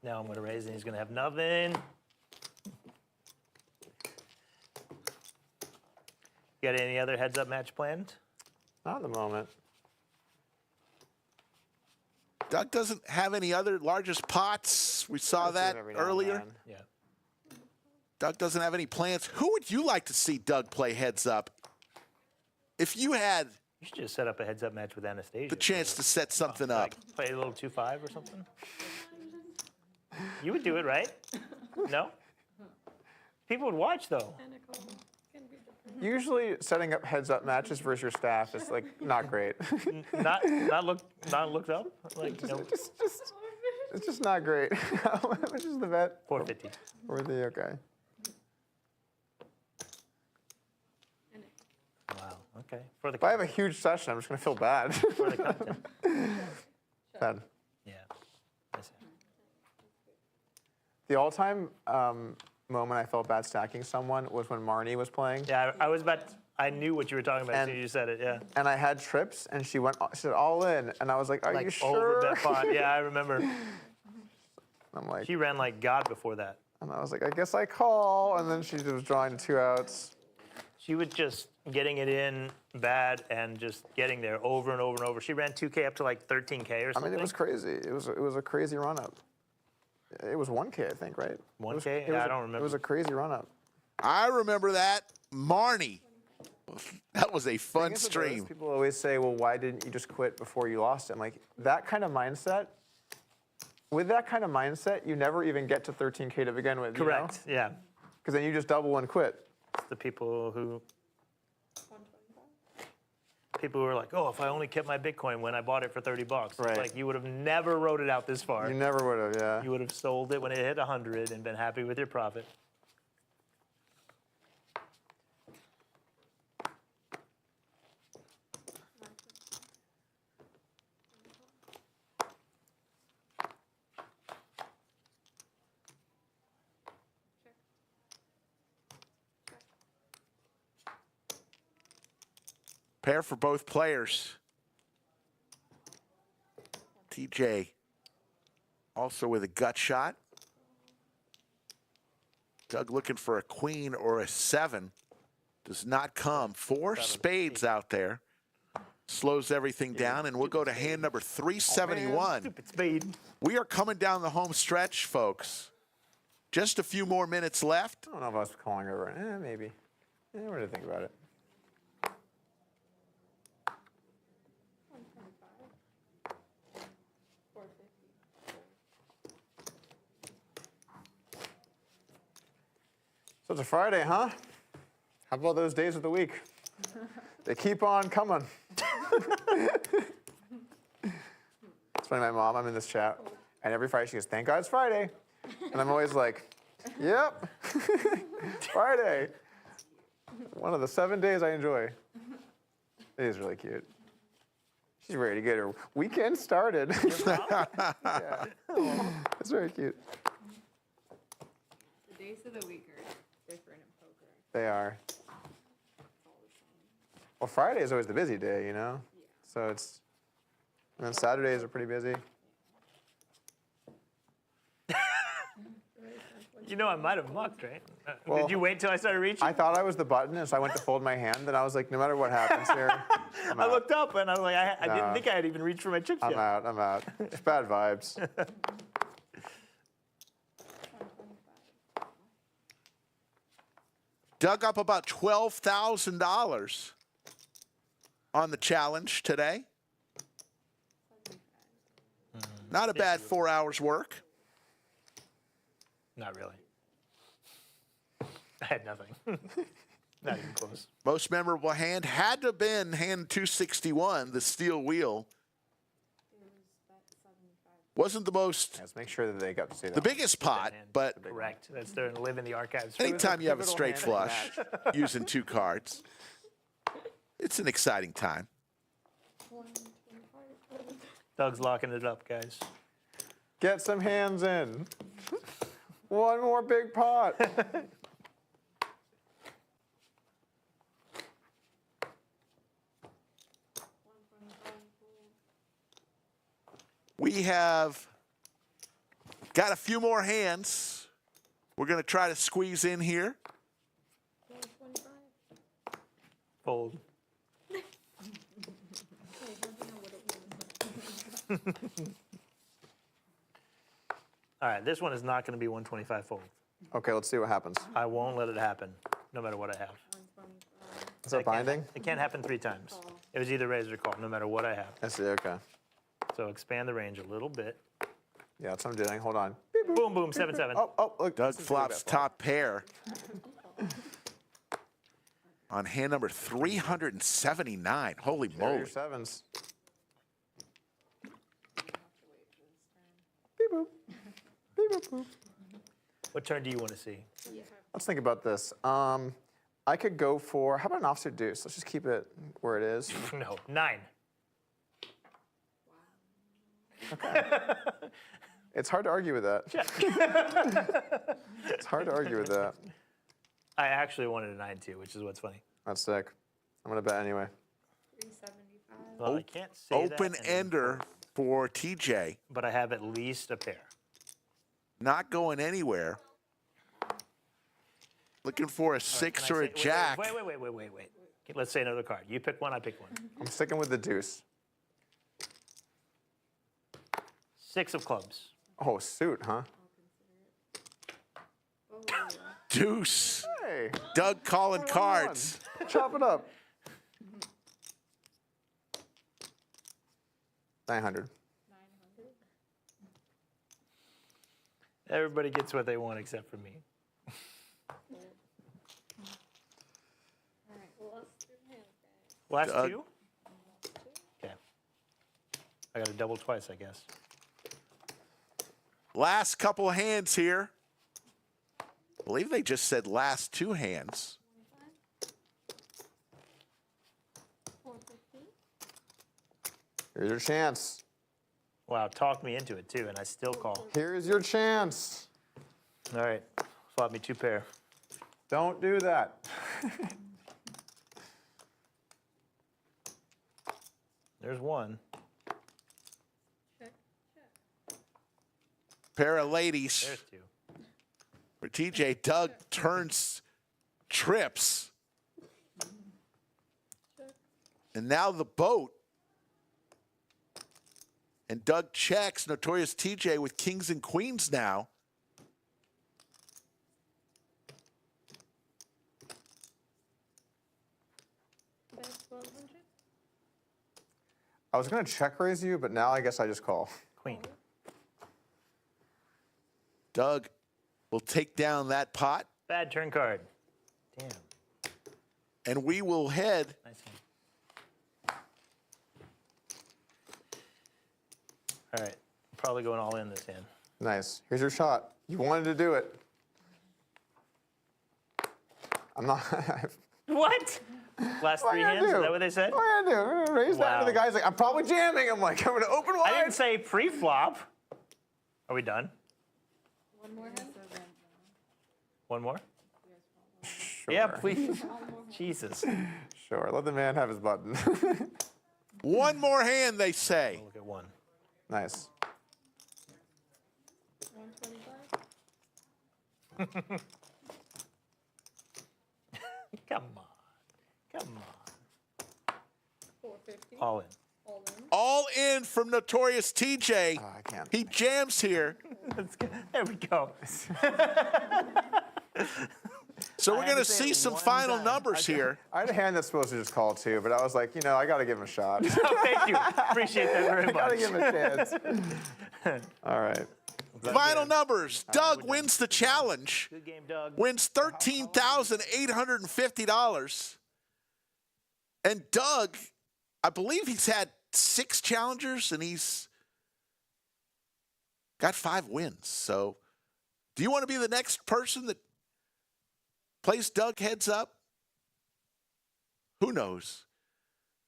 Now I'm going to raise, and he's going to have nothing. You got any other heads-up match planned? Not at the moment. Doug doesn't have any other largest pots. We saw I see that it every now and earlier. then. Yeah. Doug doesn't have any plans. Who would you like to see Doug play heads up? If you had You should just set up a heads-up match with Anastasia. the chance to set something up. Like, play a little 2-5 or something? You would do it, right? No? People would watch, though. Usually setting up heads-up matches versus your staff is like not great. Not looked up? Like, no, It's just not great. How much is the bet? 450. Worthy, okay. Wow, okay. For the If I have a huge session, I'm just gonna feel bad. for the content. Bad. Yeah. I see. The all-time moment I felt bad stacking someone was when Marnie was playing, Yeah, I was about. I knew what you were talking about as soon as you said it. Yeah. and I had trips, and she said all in, and I was like, "Are you Like sure?" over bet pot. Yeah, I remember. I'm like, She ran like God before that. and I was like, "I guess I call," and then she was drawing 2 outs. She was just getting it in bad and just getting there over and over and over. She ran 2K up to like 13K or I something. mean, it was crazy. It was a crazy run-up. It was 1K, I think, right? 1K? It was I don't remember. It was a crazy run-up. I remember that. Marnie. That was a fun Thing is with those, stream. People always say, well, why didn't you just quit before you lost it? I'm like, that kind of mindset, with that kind of mindset, you never even get to 13K to begin with. Correct. Yeah. Because then you just double and quit. It's the people who 125. are like, oh, if I only kept my Bitcoin when I bought it for $30. Right. Like, you would have never wrote it out this far. You never would have, yeah. You would have sold it when it hit 100 and been happy with your profit. Pair for both players. TJ also with a gut shot. Doug looking for a queen or a 7. Does not come. 4 spades out there. Slows everything down, and we'll go to hand number 371. Stupid spade. We are coming down the home stretch, folks. Just a few more minutes left. I don't know if I was calling over. Maybe. What do you think about it? 125. 450. So it's a Friday, huh? How about those days of the week? They keep on coming. It's funny, my mom, I'm in this chat, and every Friday she goes, thank God it's Friday. And I'm always like, yep, Friday. One of the 7 days I enjoy. It is really cute. She's ready to get her weekend started. Yeah. It's very cute. The days of the week are different in poker. They are. It's all the same. Well, Friday is always the busy day, you know? Yeah. So it's, and then Saturdays are pretty busy. You know, I might have mucked, right? Well, Did you wait till I started reaching? I thought I was the button, and so I went to fold my hand, and I was like, no matter what happens here, I'm I out. looked up and I was like, I No. didn't think I had even reached for my chips I'm yet. out. I'm out. It's bad vibes. 125. Dug up about $12,000 on the challenge today. Not a bad 4 hours work. Not really. I had nothing. Not even close. Most memorable hand had to have been hand 261, the steel wheel. It was that 75. Wasn't the most, Let's make sure that they got to see that. the biggest pot, hand. but Correct. That's there to live in the archives. anytime you have a pivotal straight hand in the flush using 2 cards, it's an exciting time. 125. Doug's locking it up, guys. Get some hands in. One more big pot. We have got a few more hands. We're going to try to squeeze in here. 125. Fold. Hey, how'd you know what it was? All right, this one is not going to be 125 fold. Okay, let's see what happens. I won't let it happen, no matter what I have. 125. Is that binding? It can't happen 3 times. It was either raise or call, no matter what I have. I see. Okay. So expand the range a little bit. Yeah, that's what I'm doing. Hold on. Boom, boom, 7-7. Oh, look. Doug this is a flops good bet. top pair on hand number 379. Holy There are moly. your sevens. Beep boop. Beep boop boop. What turn do you want to see? Let's think about this. I could go for, how about an offsuit deuce? Let's just keep it where it is. No, 9. It's hard to argue with that. It's hard to argue with that. I actually wanted a 9 too, which is what's funny. That's sick. I'm going to bet anyway. 375. Well, I can't say that Open and- ender for TJ. But I have at least a pair. Not going anywhere. Looking for a Can 6 I or a say- jack. Wait. Okay, let's say another card. You pick one, I pick one. I'm sticking with the deuce. 6 of clubs. Oh, suit, huh? Oh, Deuce. Hey, Doug calling cards. chop it up. 900. 900. Everybody gets what they want except for me. All right, well, let's do hands, guys. Last Doug. 2? Okay. I got to double twice, I guess. Last couple of hands here. I believe they just said last 2 hands. 450. Here's your chance. Wow, talked me into it too, and I still call. Here's your chance. All right, swap me 2 pair. Don't do that. There's 1. Check. Pair of ladies. There's 2. For TJ, Doug turns trips. And now the boat. And Doug checks Notorious TJ with kings and queens now. That's 1200. I was going to check raise you, but now I guess I just call. Queen. Doug will take down that pot, Bad turn card. Damn. and we will head Nice hand. All right, probably going all in this hand. Nice. Here's your shot. You wanted to do it. I'm not. What? Last What three am I gonna hands? do? Is that what they said? What am I gonna do? I'm gonna raise that. Wow. And the guy's like, I'm probably jamming. I'm like, I'm gonna open wide. I didn't say pre-flop. Are we done? One more hand? One more? Sure. Yeah, please. Jesus. Sure. Let the man have his button. One more hand, they say. Look at one. Nice. 125? Come on. Come on. 450? All in. All in? All in from Notorious TJ. I can't. He jams here. Let's go. There we go. So we're I going to had to say see it some one final time. numbers here. I had a hand that's supposed to just call too, but I was like, I got to give him a shot. Oh, thank you. Appreciate that very got to much. give him a chance. All right. Final numbers. Doug wins the challenge. Good game, Doug. Wins $13,850. And Doug, I believe he's had 6 challengers and he's got 5 wins. So do you want to be the next person that plays Doug heads up? Who knows?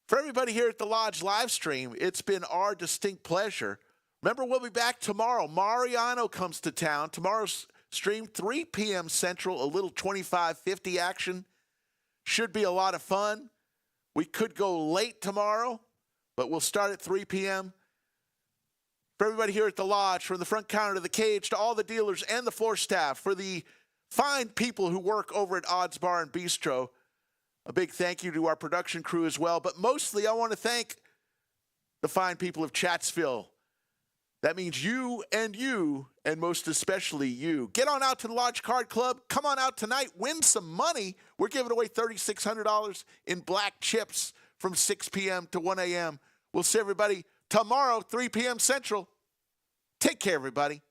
For everybody here at the Lodge live stream, it's been our distinct pleasure. Remember, we'll be back tomorrow. Mariano comes to town. Tomorrow's stream, 3 p.m. Central, a little 25-50 action. Should be a lot of fun. We could go late tomorrow, but we'll start at 3 p.m. For everybody here at the Lodge, from the front counter to the cage, to all the dealers and the floor staff, for the fine people who work over at Odds Bar and Bistro, a big thank you to our production crew as well. But mostly, I want to thank the fine people of Chatsville. That means you, and most especially you. Get on out to the Lodge Card Club. Come on out tonight. Win some money. We're giving away $3,600 in black chips from 6 p.m. to 1 a.m. We'll see everybody tomorrow, 3 p.m. Central. Take care, everybody.